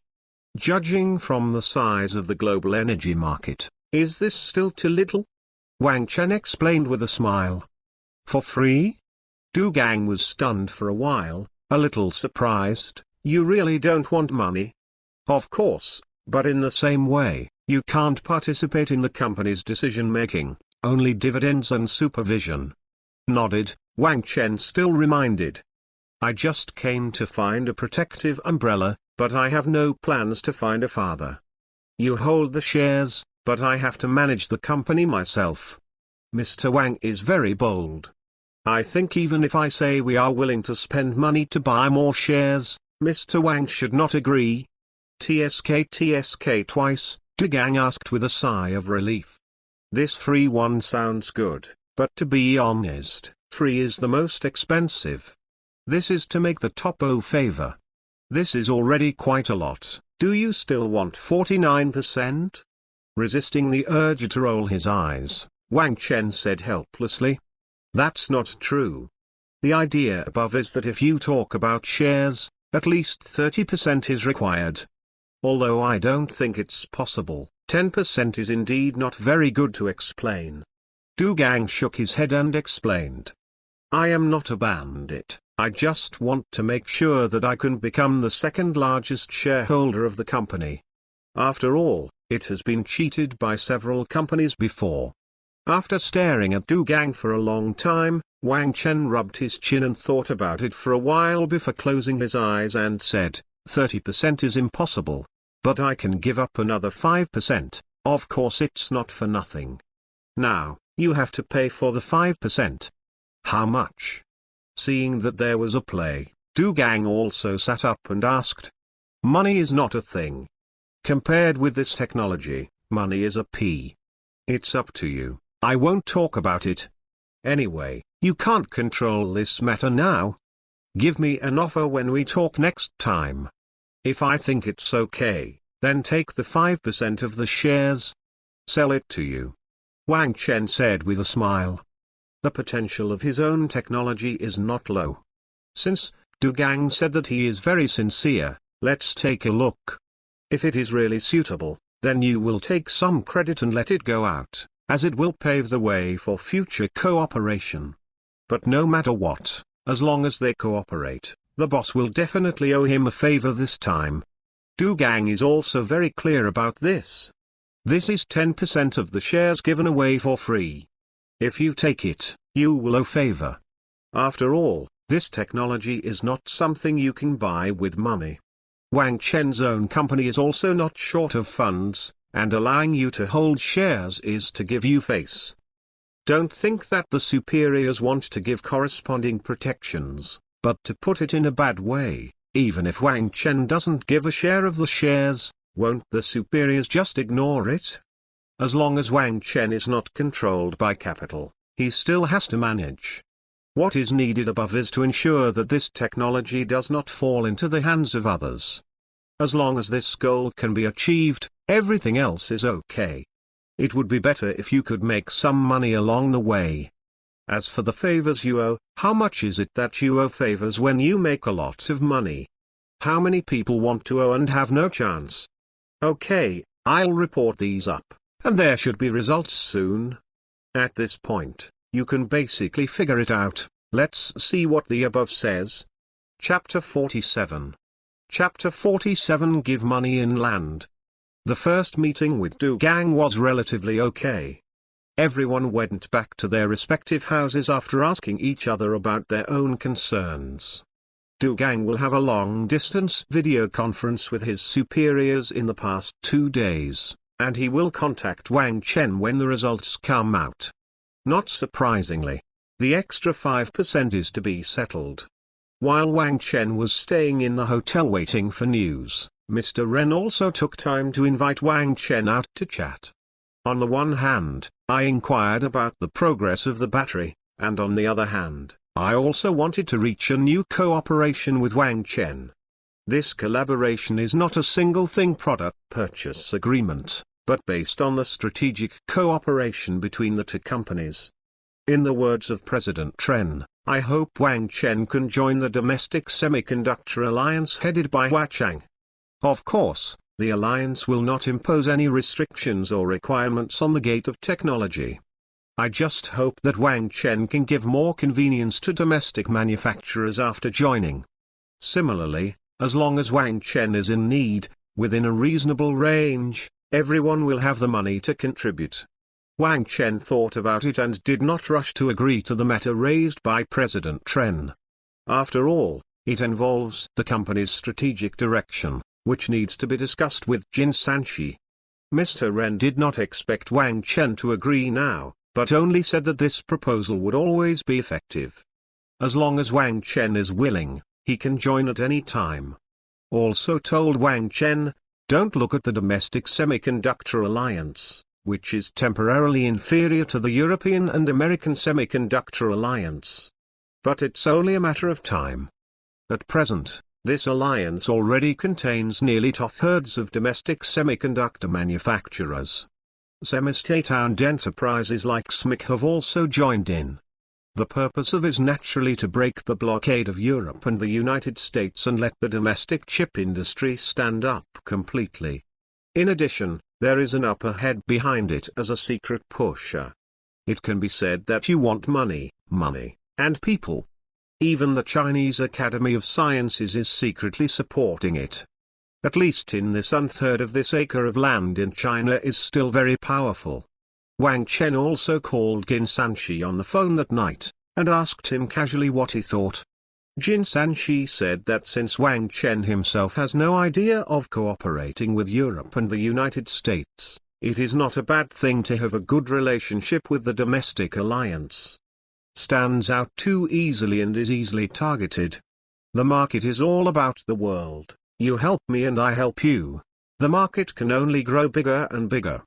Judging from the size of the global energy market, is this still too little? Wang Chen explained with a smile. For free? Du Gang was stunned for a while, a little surprised. You really don't want money? Of course, but in the same way, you can't participate in the company's decision-making, only dividends and supervision. Nodded, Wang Chen still reminded. I just came to find a protective umbrella, but I have no plans to find a father. You hold the shares, but I have to manage the company myself. Mr. Wang is very bold. I think even if I say we are willing to spend money to buy more shares, Mr. Wang should not agree. TSK twice, Du Gang asked with a sigh of relief. This free one sounds good, but to be honest, free is the most expensive. This is to make the top O favor. This is already quite a lot. Do you still want 49%? Resisting the urge to roll his eyes, Wang Chen said helplessly. That's not true. The idea above is that if you talk about shares, at least 30% is required. Although I don't think it's possible, 10% is indeed not very good to explain. Du Gang shook his head and explained. I am not a bandit, I just want to make sure that I can become the second largest shareholder of the company. After all, it has been cheated by several companies before. After staring at Du Gang for a long time, Wang Chen rubbed his chin and thought about it for a while before closing his eyes and said, 30% is impossible. But I can give up another 5%, of course it's not for nothing. Now, you have to pay for the 5%. How much? Seeing that there was a play, Du Gang also sat up and asked. Money is not a thing. Compared with this technology, money is a pea. It's up to you, I won't talk about it. Anyway, you can't control this matter now. Give me an offer when we talk next time. If I think it's okay, then take the 5% of the shares. Sell it to you. Wang Chen said with a smile. The potential of his own technology is not low. Since Du Gang said that he is very sincere, let's take a look. If it is really suitable, then you will take some credit and let it go out, as it will pave the way for future cooperation. But no matter what, as long as they cooperate, the boss will definitely owe him a favor this time. Du Gang is also very clear about this. This is 10% of the shares given away for free. If you take it, you will owe favor. After all, this technology is not something you can buy with money. Wang Chen's own company is also not short of funds, and allowing you to hold shares is to give you face. Don't think that the superiors want to give corresponding protections, but to put it in a bad way, even if Wang Chen doesn't give a share of the shares, won't the superiors just ignore it? As long as Wang Chen is not controlled by capital, he still has to manage. What is needed above is to ensure that this technology does not fall into the hands of others. As long as this goal can be achieved, everything else is okay. It would be better if you could make some money along the way. As for the favors you owe, how much is it that you owe favors when you make a lot of money? How many people want to owe and have no chance? Okay, I'll report these up, and there should be results soon. At this point, you can basically figure it out. Let's see what the above says. Chapter 47. Chapter 47 Give Money in Land. The first meeting with Du Gang was relatively okay. Everyone went back to their respective houses after asking each other about their own concerns. Du Gang will have a long-distance video conference with his superiors in the past 2 days, and he will contact Wang Chen when the results come out. Not surprisingly, the extra 5% is to be settled. While Wang Chen was staying in the hotel waiting for news, Mr. Ren also took time to invite Wang Chen out to chat. On the one hand, I inquired about the progress of the battery, and on the other hand, I also wanted to reach a new cooperation with Wang Chen. This collaboration is not a single thing product purchase agreement, but based on the strategic cooperation between the two companies. In the words of President Chen, I hope Wang Chen can join the domestic semiconductor alliance headed by Hua Chang. Of course, the alliance will not impose any restrictions or requirements on the gate of technology. I just hope that Wang Chen can give more convenience to domestic manufacturers after joining. Similarly, as long as Wang Chen is in need, within a reasonable range, everyone will have the money to contribute. Wang Chen thought about it and did not rush to agree to the matter raised by President Chen. After all, it involves the company's strategic direction, which needs to be discussed with Jin Sanchi. Mr. Ren did not expect Wang Chen to agree now, but only said that this proposal would always be effective. As long as Wang Chen is willing, he can join at any time. Also told Wang Chen, don't look at the domestic semiconductor alliance, which is temporarily inferior to the European and American semiconductor alliance. But it's only a matter of time. At present, this alliance already contains nearly 2/3 of domestic semiconductor manufacturers. Semi-state-owned enterprises like SMIC have also joined in. The purpose of is naturally to break the blockade of Europe and the United States and let the domestic chip industry stand up completely. In addition, there is an upper head behind it as a secret pusher. It can be said that you want money, and people. Even the Chinese Academy of Sciences is secretly supporting it. At least in this 1/3 of this acre of land in China is still very powerful. Wang Chen also called Jin Sanchi on the phone that night, and asked him casually what he thought. Jin Sanchi said that since Wang Chen himself has no idea of cooperating with Europe and the United States, it is not a bad thing to have a good relationship with the domestic alliance. Stands out too easily and is easily targeted. The market is all about the world, you help me and I help you. The market can only grow bigger and bigger.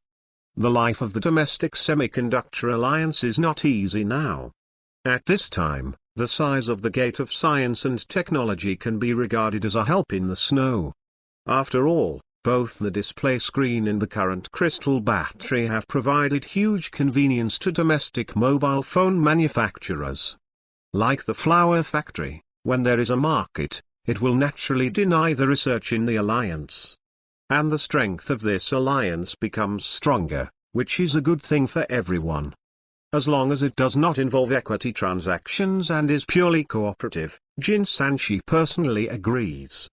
The life of the domestic semiconductor alliance is not easy now. At this time, the size of the gate of science and technology can be regarded as a help in the snow. After all, both the display screen and the current crystal battery have provided huge convenience to domestic mobile phone manufacturers. Like the flower factory, when there is a market, it will naturally deny the research in the alliance. And the strength of this alliance becomes stronger, which is a good thing for everyone. As long as it does not involve equity transactions and is purely cooperative, Jin Sanchi personally agrees.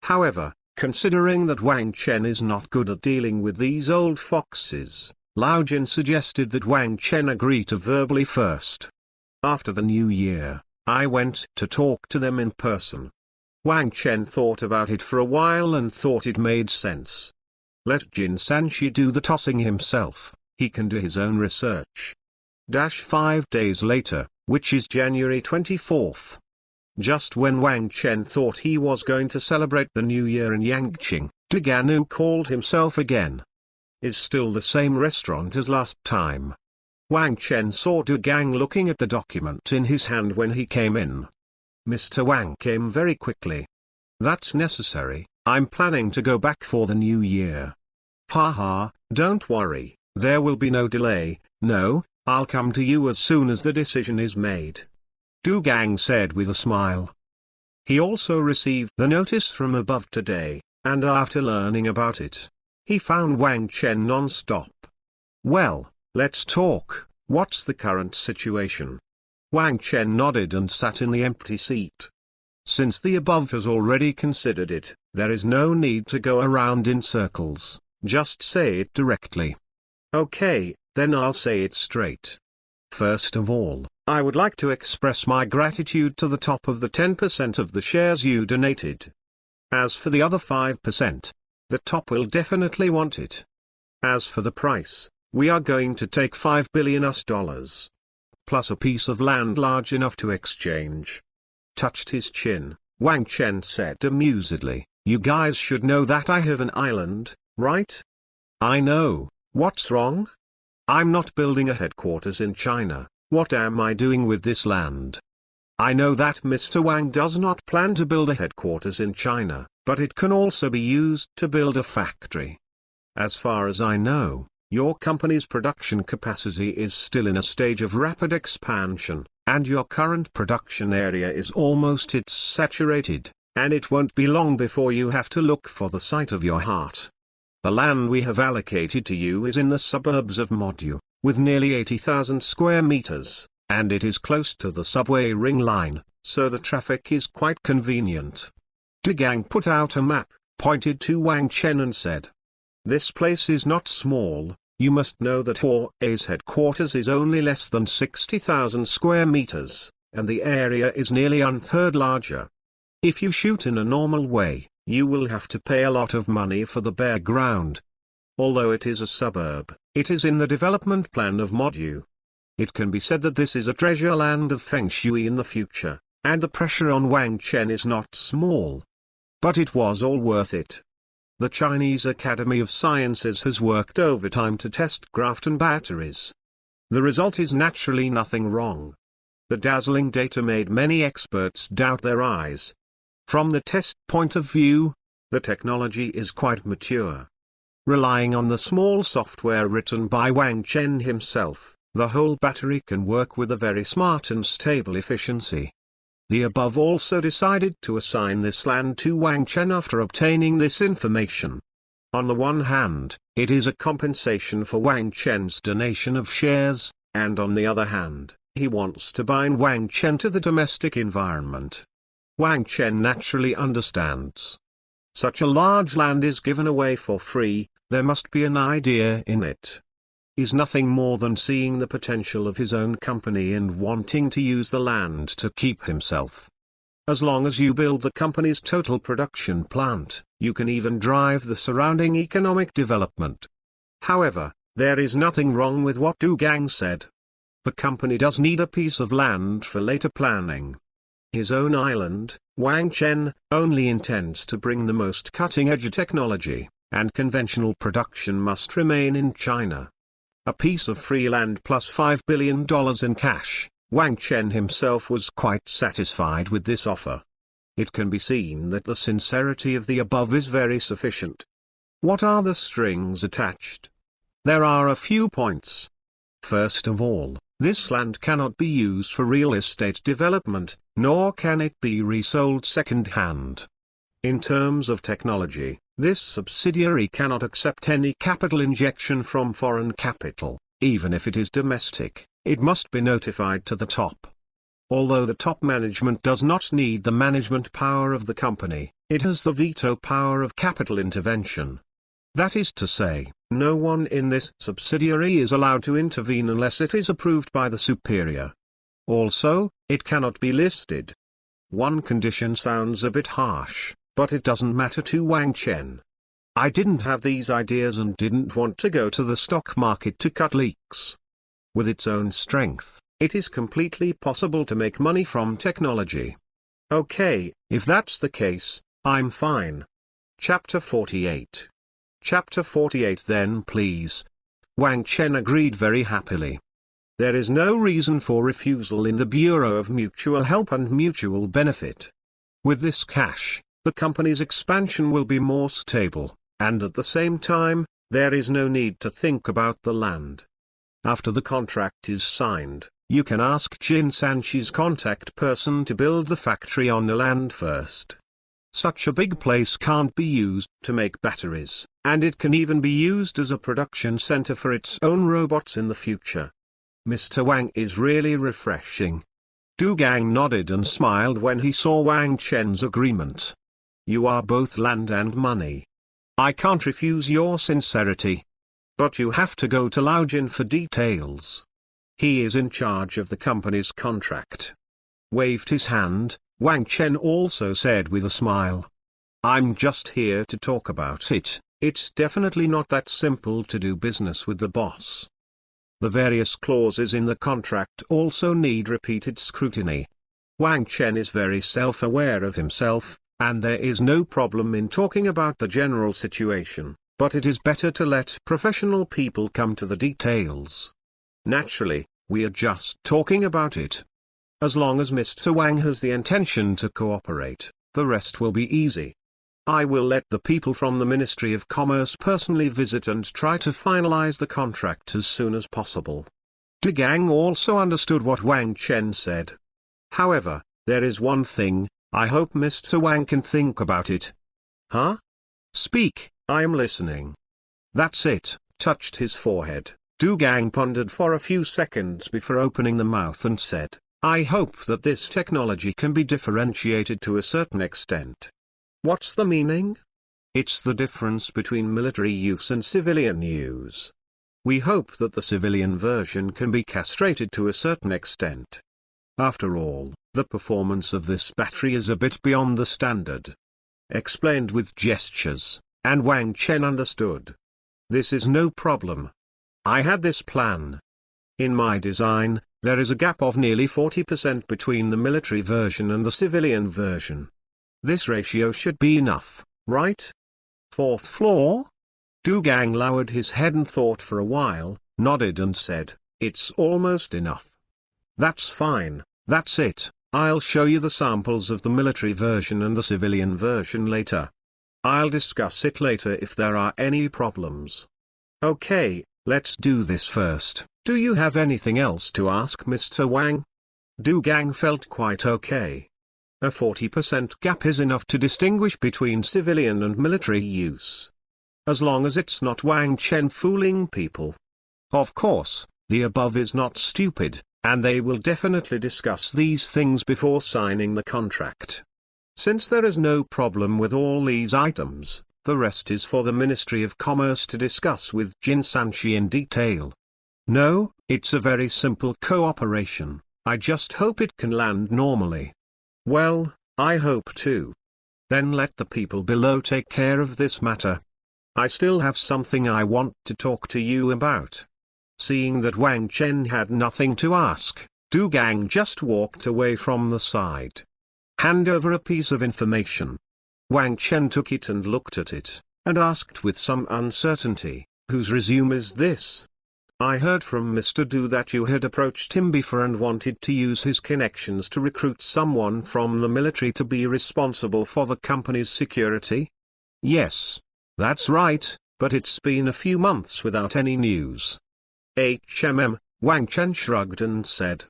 However, considering that Wang Chen is not good at dealing with these old foxes, Lao Jin suggested that Wang Chen agree to verbally first. After the new year, I went to talk to them in person. Wang Chen thought about it for a while and thought it made sense. Let Jin Sanchi do the tossing himself, he can do his own research. 5 days later, which is January 24th. Just when Wang Chen thought he was going to celebrate the new year in Yangqing, De Ganu called himself again. Is still the same restaurant as last time. Wang Chen saw De Gang looking at the document in his hand when he came in. Mr. Wang came very quickly. That's necessary, I'm planning to go back for the new year. Haha, don't worry, there will be no delay, no, I'll come to you as soon as the decision is made. Du Gang said with a smile. He also received the notice from above today, and after learning about it, he found Wang Chen non-stop. Well, let's talk, what's the current situation? Wang Chen nodded and sat in the empty seat. Since the above has already considered it, there is no need to go around in circles, just say it directly. Okay, then I'll say it straight. First of all, I would like to express my gratitude to the top of the 10% of the shares you donated. As for the other 5%, the top will definitely want it. As for the price, we are going to take $5 billion US. Plus a piece of land large enough to exchange. Touched his chin, Wang Chen said amusedly, you guys should know that I have an island, right? I know, what's wrong? I'm not building a headquarters in China. What am I doing with this land? I know that Mr. Wang does not plan to build a headquarters in China, but it can also be used to build a factory. As far as I know, your company's production capacity is still in a stage of rapid expansion, and your current production area is almost its saturated, and it won't be long before you have to look for the site of your heart. The land we have allocated to you is in the suburbs of Modu, with nearly 80,000 square meters, and it is close to the subway ring line, so the traffic is quite convenient. Du Gang put out a map, pointed to Wang Chen and said, "This place is not small. You must know that Huawei's headquarters is only less than 60,000 square meters, and the area is nearly one-third larger. If you shoot in a normal way, you will have to pay a lot of money for the bare ground. Although it is a suburb, it is in the development plan of Modu. It can be said that this is a treasure land of Feng Shui in the future, and the pressure on Wang Chen is not small. But it was all worth it. The Chinese Academy of Sciences has worked overtime to test graphene batteries. The result is naturally nothing wrong. The dazzling data made many experts doubt their eyes. From the test point of view, the technology is quite mature. Relying on the small software written by Wang Chen himself, the whole battery can work with a very smart and stable efficiency. The above also decided to assign this land to Wang Chen after obtaining this information. On the one hand, it is a compensation for Wang Chen's donation of shares, and on the other hand, he wants to bind Wang Chen to the domestic environment. Wang Chen naturally understands. Such a large land is given away for free, there must be an idea in it. Is nothing more than seeing the potential of his own company and wanting to use the land to keep himself. As long as you build the company's total production plant, you can even drive the surrounding economic development. However, there is nothing wrong with what Du Gang said. The company does need a piece of land for later planning. His own island, Wang Chen, only intends to bring the most cutting-edge technology, and conventional production must remain in China. A piece of free land plus $5 billion in cash, Wang Chen himself was quite satisfied with this offer. It can be seen that the sincerity of the above is very sufficient. What are the strings attached? There are a few points. First of all, this land cannot be used for real estate development, nor can it be resold second-hand. In terms of technology, this subsidiary cannot accept any capital injection from foreign capital, even if it is domestic. It must be notified to the top. Although the top management does not need the management power of the company, it has the veto power of capital intervention. That is to say, no one in this subsidiary is allowed to intervene unless it is approved by the superior. Also, it cannot be listed. One condition sounds a bit harsh, but it doesn't matter to Wang Chen. I didn't have these ideas and didn't want to go to the stock market to cut leaks. With its own strength, it is completely possible to make money from technology. Okay, if that's the case, I'm fine. Chapter 48. Chapter 48 then please. Wang Chen agreed very happily. There is no reason for refusal in the Bureau of Mutual Help and Mutual Benefit. With this cash, the company's expansion will be more stable, and at the same time, there is no need to think about the land. After the contract is signed, you can ask Jin Sanchi's contact person to build the factory on the land first. Such a big place can't be used to make batteries, and it can even be used as a production center for its own robots in the future. Mr. Wang is really refreshing. Du Gang nodded and smiled when he saw Wang Chen's agreement. You are both land and money. I can't refuse your sincerity. But you have to go to Lao Jin for details. He is in charge of the company's contract. Waved his hand, Wang Chen also said with a smile. I'm just here to talk about it. It's definitely not that simple to do business with the boss. The various clauses in the contract also need repeated scrutiny. Wang Chen is very self-aware of himself, and there is no problem in talking about the general situation, but it is better to let professional people come to the details. Naturally, we are just talking about it. As long as Mr. Wang has the intention to cooperate, the rest will be easy. I will let the people from the Ministry of Commerce personally visit and try to finalize the contract as soon as possible. De Gang also understood what Wang Chen said. However, there is one thing, I hope Mr. Wang can think about it. Huh? Speak, I am listening. That's it, touched his forehead. Du Gang pondered for a few seconds before opening the mouth and said, I hope that this technology can be differentiated to a certain extent. What's the meaning? It's the difference between military use and civilian use. We hope that the civilian version can be castrated to a certain extent. After all, the performance of this battery is a bit beyond the standard. Explained with gestures, and Wang Chen understood. This is no problem. I had this plan. In my design, there is a gap of nearly 40% between the military version and the civilian version. This ratio should be enough, right? Fourth floor? Du Gang lowered his head and thought for a while, nodded and said, it's almost enough. That's fine, that's it, I'll show you the samples of the military version and the civilian version later. I'll discuss it later if there are any problems. Okay, let's do this first. Do you have anything else to ask Mr. Wang? Du Gang felt quite okay. A 40% gap is enough to distinguish between civilian and military use. As long as it's not Wang Chen fooling people. Of course, the above is not stupid, and they will definitely discuss these things before signing the contract. Since there is no problem with all these items, the rest is for the Ministry of Commerce to discuss with Jin Sanchi in detail. No, it's a very simple cooperation, I just hope it can land normally. Well, I hope too. Then let the people below take care of this matter. I still have something I want to talk to you about. Seeing that Wang Chen had nothing to ask, Du Gang just walked away from the side. Hand over a piece of information. Wang Chen took it and looked at it, and asked with some uncertainty, whose resume is this? I heard from Mr. Du that you had approached him before and wanted to use his connections to recruit someone from the military to be responsible for the company's security? Yes, that's right, but it's been a few months without any news. Wang Chen shrugged and said.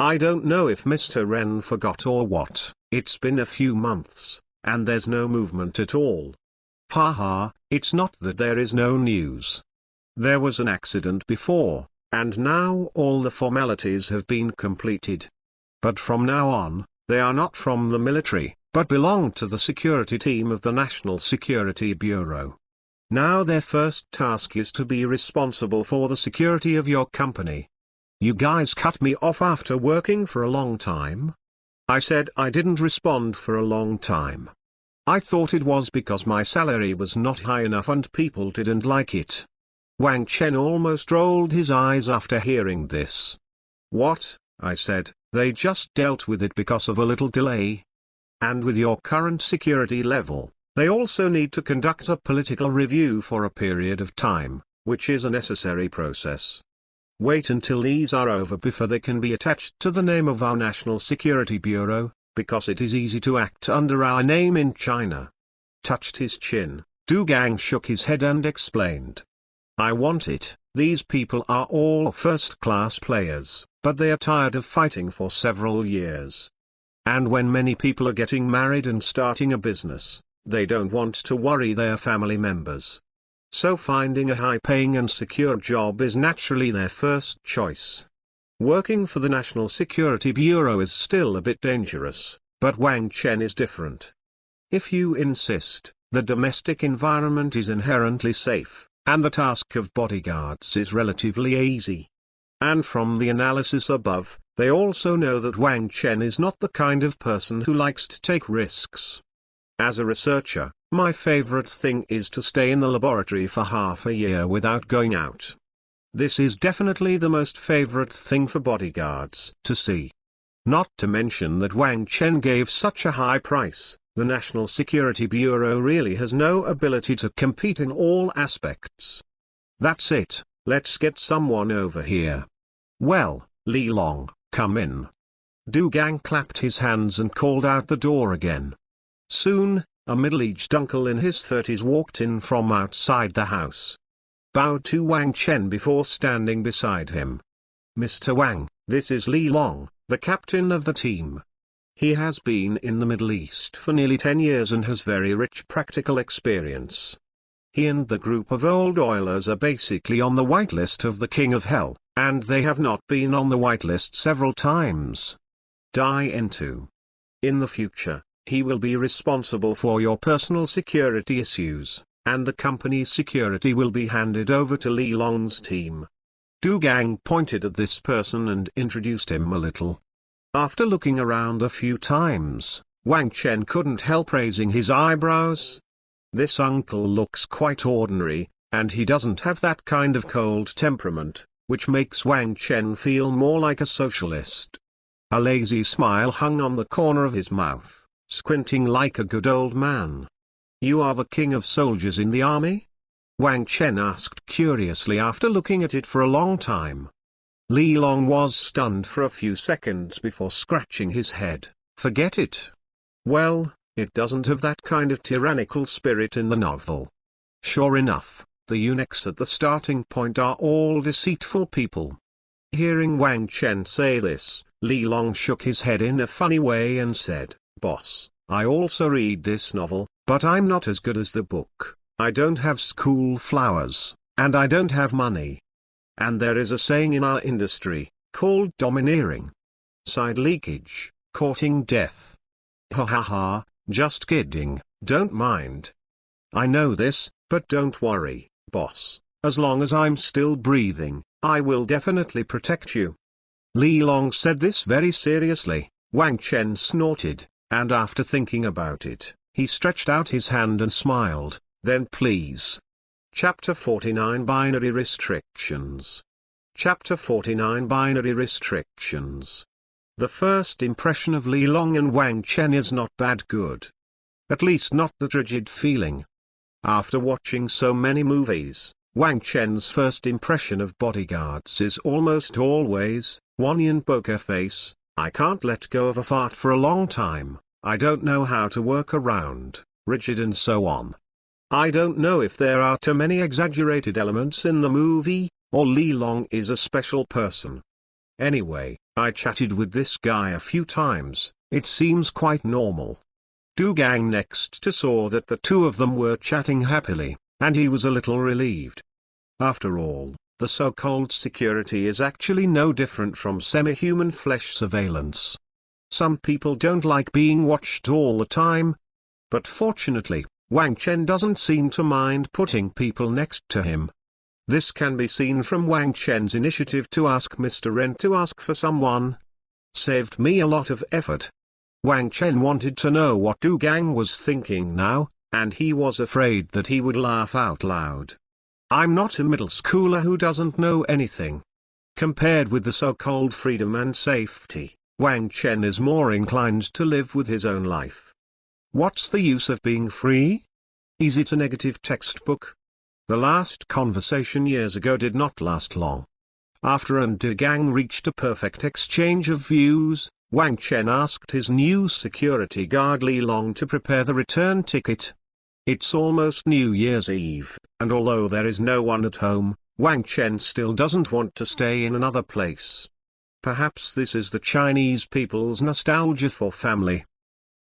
I don't know if Mr. Ren forgot or what, it's been a few months, and there's no movement at all. Haha, it's not that there is no news. There was an accident before, and now all the formalities have been completed. But from now on, they are not from the military, but belong to the security team of the National Security Bureau. Now their first task is to be responsible for the security of your company. You guys cut me off after working for a long time? I said I didn't respond for a long time. I thought it was because my salary was not high enough and people didn't like it. Wang Chen almost rolled his eyes after hearing this. What? I said, they just dealt with it because of a little delay. And with your current security level, they also need to conduct a political review for a period of time, which is a necessary process. Wait until these are over before they can be attached to the name of our National Security Bureau, because it is easy to act under our name in China. Touched his chin, Du Gang shook his head and explained. I want it, these people are all first-class players, but they are tired of fighting for several years. And when many people are getting married and starting a business, they don't want to worry their family members. So finding a high-paying and secure job is naturally their first choice. Working for the National Security Bureau is still a bit dangerous, but Wang Chen is different. If you insist, the domestic environment is inherently safe, and the task of bodyguards is relatively easy. And from the analysis above, they also know that Wang Chen is not the kind of person who likes to take risks. As a researcher, my favorite thing is to stay in the laboratory for half a year without going out. This is definitely the most favorite thing for bodyguards to see. Not to mention that Wang Chen gave such a high price, the National Security Bureau really has no ability to compete in all aspects. That's it, let's get someone over here. Well, Li Long, come in. Du Gang clapped his hands and called out the door again. Soon, a middle-aged uncle in his 30s walked in from outside the house. Bowed to Wang Chen before standing beside him. Mr. Wang, this is Li Long, the captain of the team. He has been in the Middle East for nearly 10 years and has very rich practical experience. He and the group of old oilers are basically on the whitelist of the King of Hell, and they have not been on the whitelist several times. In the future, he will be responsible for your personal security issues, and the company's security will be handed over to Li Long's team. Du Gang pointed at this person and introduced him a little. After looking around a few times, Wang Chen couldn't help raising his eyebrows. This uncle looks quite ordinary, and he doesn't have that kind of cold temperament, which makes Wang Chen feel more like a socialist. A lazy smile hung on the corner of his mouth, squinting like a good old man. You are the king of soldiers in the army? Wang Chen asked curiously after looking at it for a long time. Li Long was stunned for a few seconds before scratching his head. Forget it. Well, it doesn't have that kind of tyrannical spirit in the novel. Sure enough, the eunuchs at the starting point are all deceitful people. Hearing Wang Chen say this, Li Long shook his head in a funny way and said, Boss, I also read this novel, but I'm not as good as the book. I don't have school flowers, and I don't have money. And there is a saying in our industry, called domineering. Side leakage, courting death. Ha ha ha, just kidding, don't mind. I know this, but don't worry, boss, as long as I'm still breathing, I will definitely protect you. Li Long said this very seriously. Wang Chen snorted, and after thinking about it, he stretched out his hand and smiled. Then please. Chapter 49 Binary Restrictions. Chapter 49 Binary Restrictions. The first impression of Li Long and Wang Chen is not bad good. At least not that rigid feeling. After watching so many movies, Wang Chen's first impression of bodyguards is almost always, one yin poker face, I can't let go of a fart for a long time, I don't know how to work around, rigid and so on. I don't know if there are too many exaggerated elements in the movie, or Li Long is a special person. Anyway, I chatted with this guy a few times, it seems quite normal. Du Gang next to saw that the two of them were chatting happily, and he was a little relieved. After all, the so-called security is actually no different from semi-human flesh surveillance. Some people don't like being watched all the time. But fortunately, Wang Chen doesn't seem to mind putting people next to him. This can be seen from Wang Chen's initiative to ask Mr. Ren to ask for someone. Saved me a lot of effort. Wang Chen wanted to know what Du Gang was thinking now, and he was afraid that he would laugh out loud. I'm not a middle schooler who doesn't know anything. Compared with the so-called freedom and safety, Wang Chen is more inclined to live with his own life. What's the use of being free? Is it a negative textbook? The last conversation years ago did not last long. After Du Gang reached a perfect exchange of views, Wang Chen asked his new security guard Li Long to prepare the return ticket. It's almost New Year's Eve, and although there is no one at home, Wang Chen still doesn't want to stay in another place. Perhaps this is the Chinese people's nostalgia for family.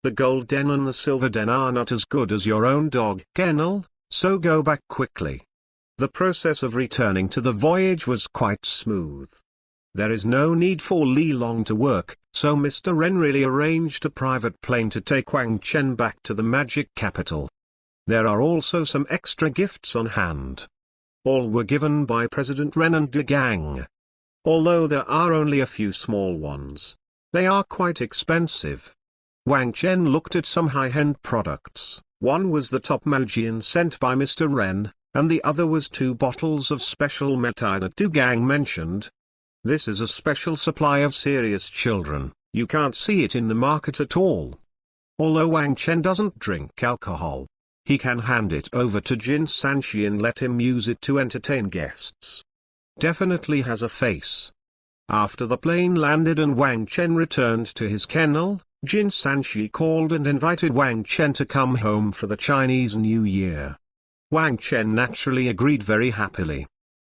The gold den and the silver den are not as good as your own dog kennel, so go back quickly. The process of returning to the voyage was quite smooth. There is no need for Li Long to work, so Mr. Ren really arranged a private plane to take Wang Chen back to the magic capital. There are also some extra gifts on hand. All were given by President Ren and Du Gang. Although there are only a few small ones, they are quite expensive. Wang Chen looked at some high-end products. One was the top Mojian sent by Mr. Ren, and the other was 2 bottles of special metai that Du Gang mentioned. This is a special supply of serious children, You can't see it in the market at all. Although Wang Chen doesn't drink alcohol, he can hand it over to Jin Sanchi and let him use it to entertain guests. Definitely has a face. After the plane landed and Wang Chen returned to his kennel, Jin Sanchi called and invited Wang Chen to come home for the Chinese New Year. Wang Chen naturally agreed very happily.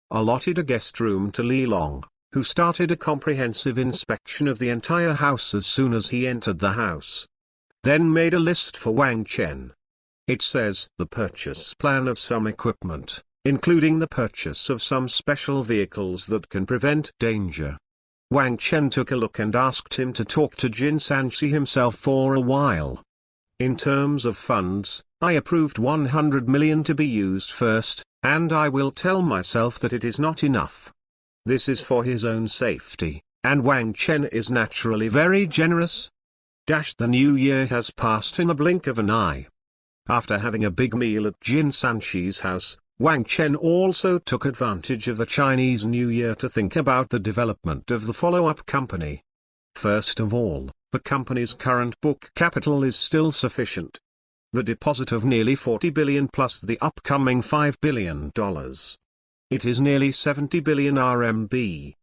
Allotted a guest room to Li Long, who started a comprehensive inspection of the entire house as soon as he entered the house. Then made a list for Wang Chen. It says the purchase plan of some equipment, including the purchase of some special vehicles that can prevent danger. Wang Chen took a look and asked him to talk to Jin Sanchi himself for a while. In terms of funds, I approved 100 million to be used first, and I will tell myself that it is not enough. This is for his own safety, and Wang Chen is naturally very generous. The new year has passed in the blink of an eye. After having a big meal at Jin Sanchi's house, Wang Chen also took advantage of the Chinese New Year to think about the development of the follow-up company. First of all, the company's current book capital is still sufficient. The deposit of nearly 40 billion plus the upcoming $5 billion. It is nearly 70 billion RMB.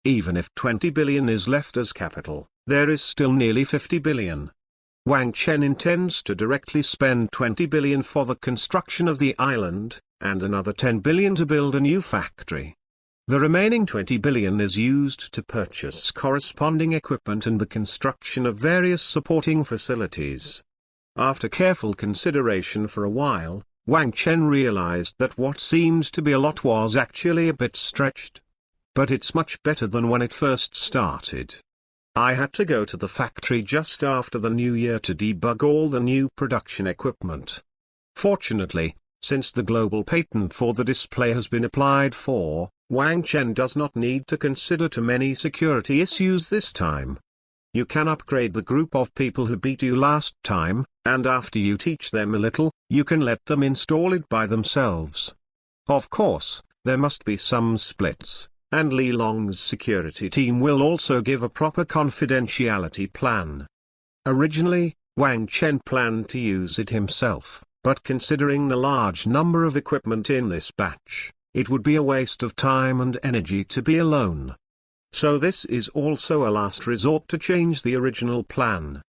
Even if 20 billion is left as capital, there is still nearly 50 billion. Wang Chen intends to directly spend 20 billion for the construction of the island, and another 10 billion to build a new factory. The remaining 20 billion is used to purchase corresponding equipment and the construction of various supporting facilities. After careful consideration for a while, Wang Chen realized that what seemed to be a lot was actually a bit stretched. But it's much better than when it first started. I had to go to the factory just after the new year to debug all the new production equipment. Fortunately, since the global patent for the display has been applied for, Wang Chen does not need to consider too many security issues this time. You can upgrade the group of people who beat you last time, and after you teach them a little, you can let them install it by themselves. Of course, there must be some splits, and Li Long's security team will also give a proper confidentiality plan. Originally, Wang Chen planned to use it himself, but considering the large number of equipment in this batch, it would be a waste of time and energy to be alone. So this is also a last resort to change the original plan.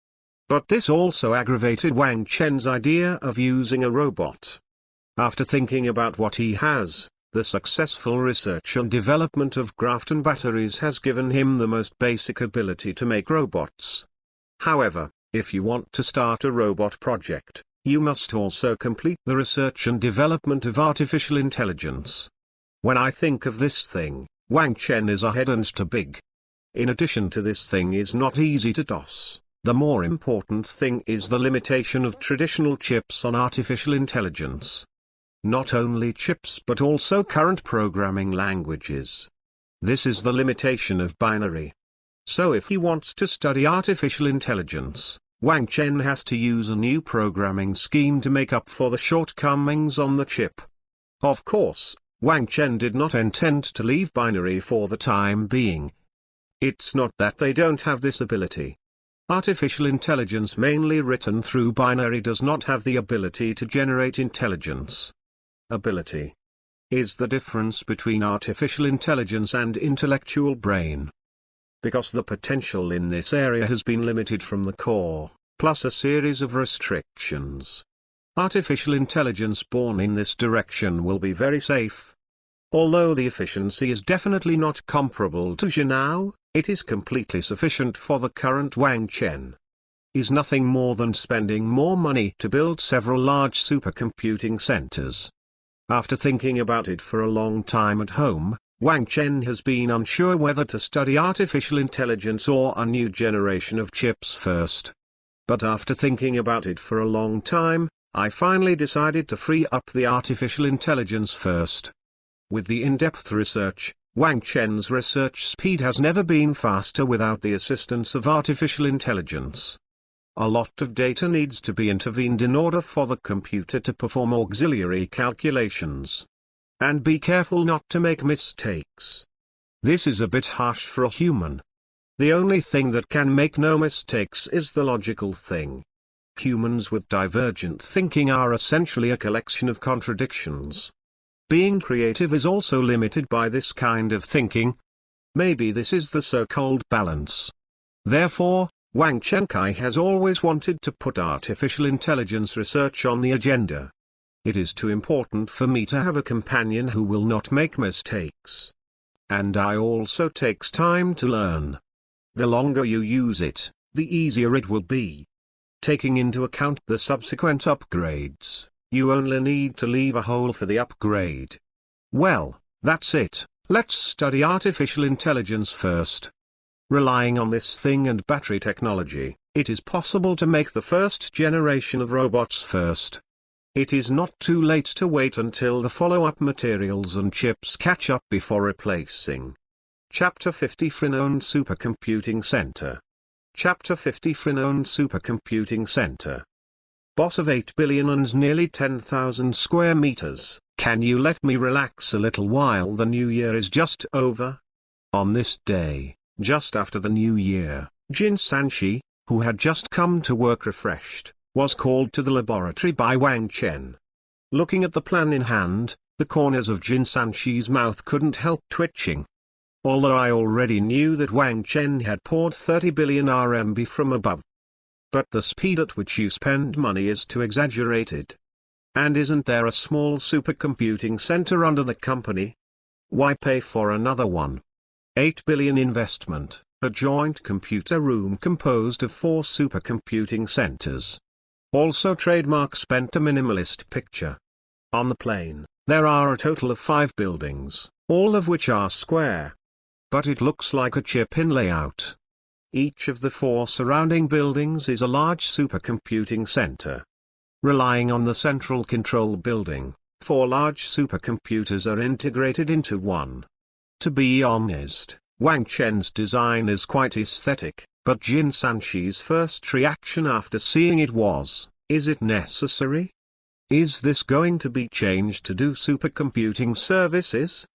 But this also aggravated Wang Chen's idea of using a robot. After thinking about what he has, the successful research and development of graphene batteries has given him the most basic ability to make robots. However, if you want to start a robot project, you must also complete the research and development of artificial intelligence. When I think of this thing, Wang Chen is ahead and too big. In addition to this thing is not easy to DOS, the more important thing is the limitation of traditional chips on artificial intelligence. Not only chips but also current programming languages. This is the limitation of binary. So if he wants to study artificial intelligence, Wang Chen has to use a new programming scheme to make up for the shortcomings on the chip. Of course, Wang Chen did not intend to leave binary for the time being. It's not that they don't have this ability. Artificial intelligence mainly written through binary does not have the ability to generate intelligence. Ability is the difference between artificial intelligence and intellectual brain. Because the potential in this area has been limited from the core, plus a series of restrictions. Artificial intelligence born in this direction will be very safe. Although the efficiency is definitely not comparable to Zhenao, it is completely sufficient for the current Wang Chen. Is nothing more than spending more money to build several large supercomputing centers. After thinking about it for a long time at home, Wang Chen has been unsure whether to study artificial intelligence or a new generation of chips first. But after thinking about it for a long time, I finally decided to free up the artificial intelligence first. With the in-depth research, Wang Chen's research speed has never been faster without the assistance of artificial intelligence. A lot of data needs to be intervened in order for the computer to perform auxiliary calculations. And be careful not to make mistakes. This is a bit harsh for a human. The only thing that can make no mistakes is the logical thing. Humans with divergent thinking are essentially a collection of contradictions. Being creative is also limited by this kind of thinking. Maybe this is the so-called balance. Therefore, Wang Chenkai has always wanted to put artificial intelligence research on the agenda. It is too important for me to have a companion who will not make mistakes. And I also takes time to learn. The longer you use it, the easier it will be. Taking into account the subsequent upgrades, you only need to leave a hole for the upgrade. Well, that's it. Let's study artificial intelligence first. Relying on this thing and battery technology, it is possible to make the first generation of robots first. It is not too late to wait until the follow-up materials and chips catch up before replacing. Chapter 50 Free-owned Supercomputing Center. Chapter 50 Free-owned Supercomputing Center. Boss of 8 billion and nearly 10,000 square meters, can you let me relax a little while the new year is just over? On this day, just after the new year, Jin Sanchi, who had just come to work refreshed, was called to the laboratory by Wang Chen. Looking at the plan in hand, the corners of Jin Sanchi's mouth couldn't help twitching. Although I already knew that Wang Chen had poured 30 billion RMB from above. But the speed at which you spend money is too exaggerated. And isn't there a small supercomputing center under the company? Why pay for another one? 8 billion investment, a joint computer room composed of 4 supercomputing centers. Also trademark spent a minimalist picture. On the plane, there are a total of 5 buildings, all of which are square. But it looks like a chip-in layout. Each of the 4 surrounding buildings is a large supercomputing center. Relying on the central control building, 4 large supercomputers are integrated into one. To be honest, Wang Chen's design is quite aesthetic, but Jin Sanchi's first reaction after seeing it was, is it necessary? Is this going to be changed to do supercomputing services?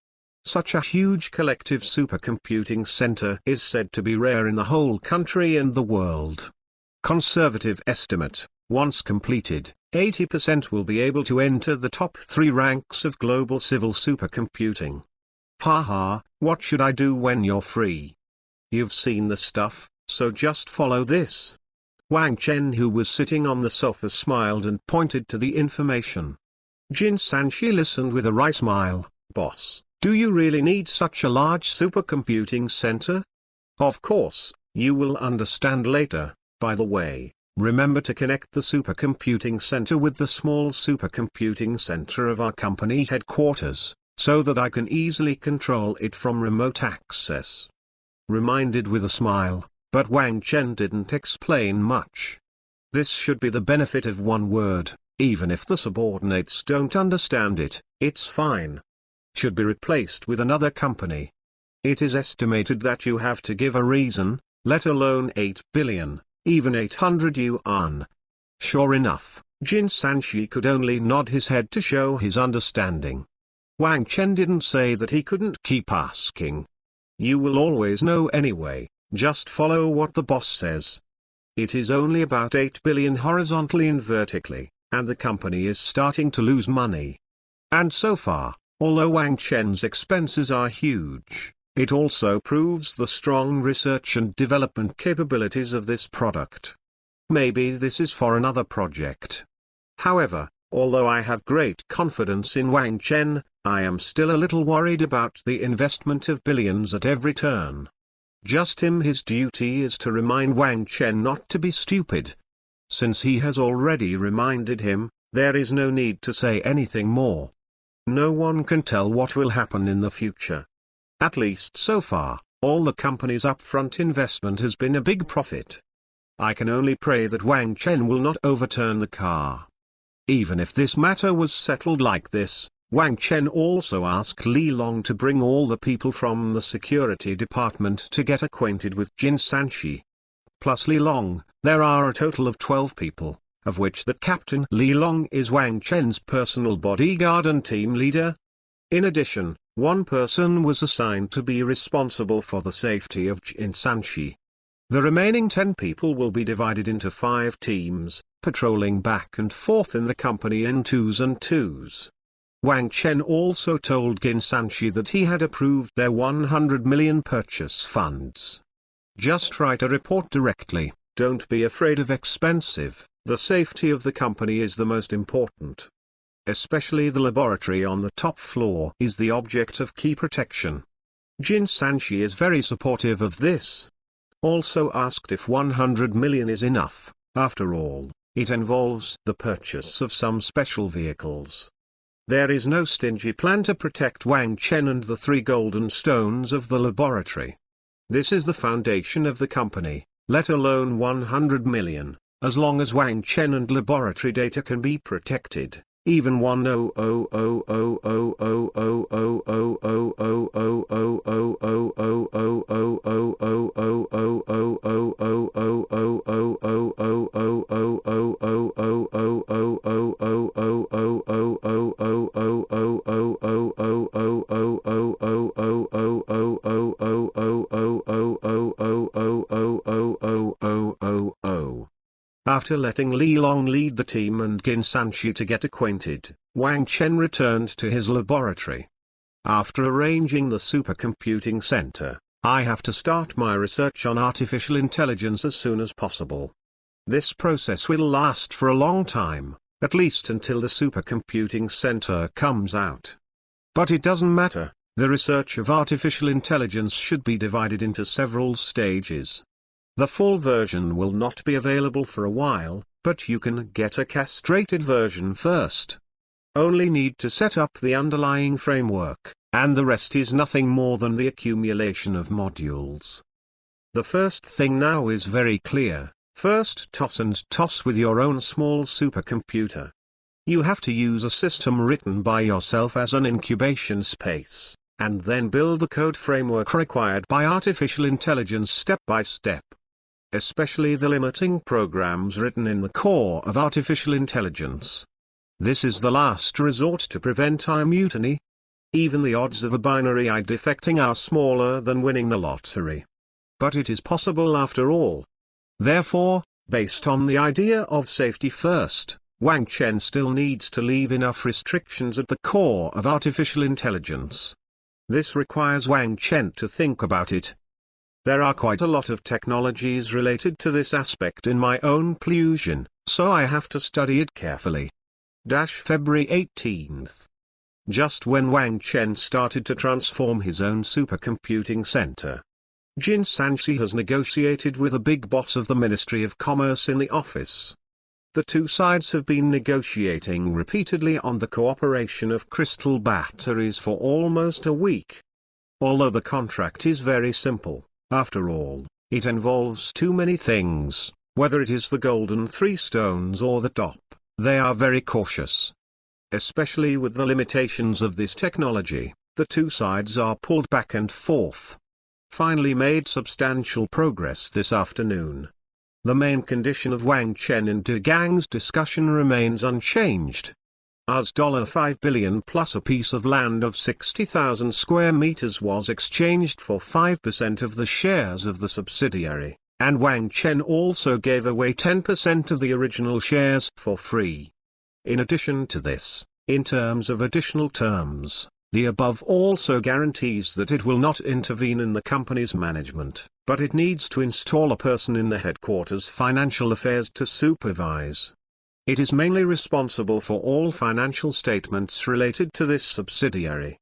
Such a huge collective supercomputing center is said to be rare in the whole country and the world. Conservative estimate, once completed, 80% will be able to enter the top 3 ranks of global civil supercomputing. Haha, what should I do when you're free? You've seen the stuff, so just follow this. Wang Chen, who was sitting on the sofa, smiled and pointed to the information. Jin Sanchi listened with a wry smile. Boss, do you really need such a large supercomputing center? Of course, you will understand later. By the way, remember to connect the supercomputing center with the small supercomputing center of our company headquarters, so that I can easily control it from remote access. Reminded with a smile, but Wang Chen didn't explain much. This should be the benefit of one word, even if the subordinates don't understand it, it's fine. Should be replaced with another company. It is estimated that you have to give a reason, let alone 8 billion, even 800 yuan. Sure enough, Jin Sanchi could only nod his head to show his understanding. Wang Chen didn't say that he couldn't keep asking. You will always know anyway, just follow what the boss says. It is only about 8 billion horizontally and vertically, and the company is starting to lose money. And so far, although Wang Chen's expenses are huge, it also proves the strong research and development capabilities of this product. Maybe this is for another project. However, although I have great confidence in Wang Chen, I am still a little worried about the investment of billions at every turn. Just his duty is to remind Wang Chen not to be stupid. Since he has already reminded him, there is no need to say anything more. No one can tell what will happen in the future. At least so far, all the company's upfront investment has been a big profit. I can only pray that Wang Chen will not overturn the car. Even if this matter was settled like this, Wang Chen also asked Li Long to bring all the people from the security department to get acquainted with Jin Sanchi. Plus Li Long, there are a total of 12 people, of which the captain Li Long is Wang Chen's personal bodyguard and team leader. In addition, One person was assigned to be responsible for the safety of Jin Sanchi. The remaining 10 people will be divided into 5 teams, patrolling back and forth in the company in twos and twos. Wang Chen also told Jin Sanchi that he had approved their 100 million purchase funds. Just write a report directly, don't be afraid of expensive, the safety of the company is the most important. Especially the laboratory on the top floor is the object of key protection. Jin Sanchi is very supportive of this. Also asked if 100 million is enough. After all, it involves the purchase of some special vehicles. There is no stingy plan to protect Wang Chen and the 3 golden stones of the laboratory. This is the foundation of the company, let alone 100 million, as long as Wang Chen and laboratory data can be protected. Even 100,000. After letting Li Long lead the team and Jin Sanchi to get acquainted, Wang Chen returned to his laboratory. After arranging the supercomputing center, I have to start my research on artificial intelligence as soon as possible. This process will last for a long time, at least until the supercomputing center comes out. But it doesn't matter, the research of artificial intelligence should be divided into several stages. The full version will not be available for a while, but you can get a castrated version first. Only need to set up the underlying framework, and the rest is nothing more than the accumulation of modules. The first thing now is very clear, first toss and toss with your own small supercomputer. You have to use a system written by yourself as an incubation space, and then build the code framework required by artificial intelligence step by step. Especially the limiting programs written in the core of artificial intelligence. This is the last resort to prevent a mutiny. Even the odds of a binary I defecting are smaller than winning the lottery. But it is possible after all. Therefore, based on the idea of safety first, Wang Chen still needs to leave enough restrictions at the core of artificial intelligence. This requires Wang Chen to think about it. There are quite a lot of technologies related to this aspect in my own fusion, so I have to study it carefully. February 18th. Just when Wang Chen started to transform his own supercomputing center, Jin Sanchi has negotiated with a big boss of the Ministry of Commerce in the office. The two sides have been negotiating repeatedly on the cooperation of crystal batteries for almost a week. Although the contract is very simple, after all, it involves too many things, whether it is the golden 3 stones or the top, they are very cautious. Especially with the limitations of this technology, the two sides are pulled back and forth. Finally made substantial progress this afternoon. The main condition of Wang Chen and De Gang's discussion remains unchanged. As $5 billion plus a piece of land of 60,000 square meters was exchanged for 5% of the shares of the subsidiary, and Wang Chen also gave away 10% of the original shares for free. In addition to this, in terms of additional terms, the above also guarantees that it will not intervene in the company's management, but it needs to install a person in the headquarters' financial affairs to supervise. It is mainly responsible for all financial statements related to this subsidiary.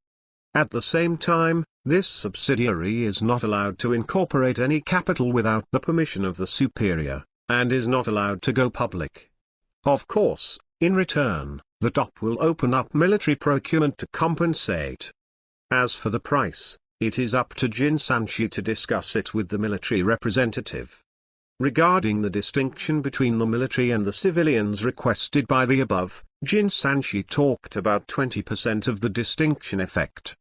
At the same time, this subsidiary is not allowed to incorporate any capital without the permission of the superior, and is not allowed to go public. Of course, in return, the top will open up military procurement to compensate. As for the price, it is up to Jin Sanchi to discuss it with the military representative. Regarding the distinction between the military and the civilians requested by the above, Jin Sanchi talked about 20% of the distinction effect.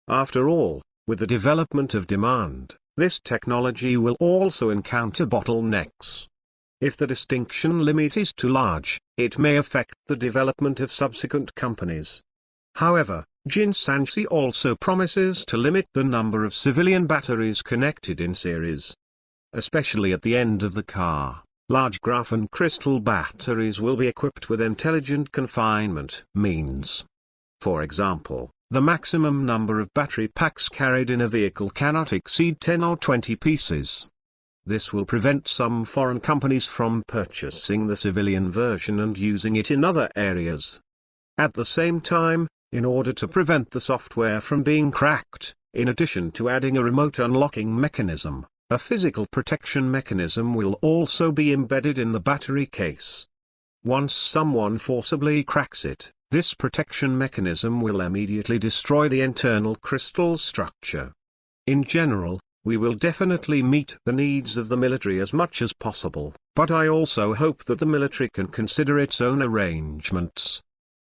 After all, with the development of demand, this technology will also encounter bottlenecks. If the distinction limit is too large, it may affect the development of subsequent companies. However, Jin Sanchi also promises to limit the number of civilian batteries connected in series. Especially at the end of the car, large graphene crystal batteries will be equipped with intelligent confinement means. For example, the maximum number of battery packs carried in a vehicle cannot exceed 10 or 20 pieces. This will prevent some foreign companies from purchasing the civilian version and using it in other areas. At the same time, in order to prevent the software from being cracked, in addition to adding a remote unlocking mechanism, a physical protection mechanism will also be embedded in the battery case. Once someone forcibly cracks it, this protection mechanism will immediately destroy the internal crystal structure. In general, we will definitely meet the needs of the military as much as possible, but I also hope that the military can consider its own arrangements.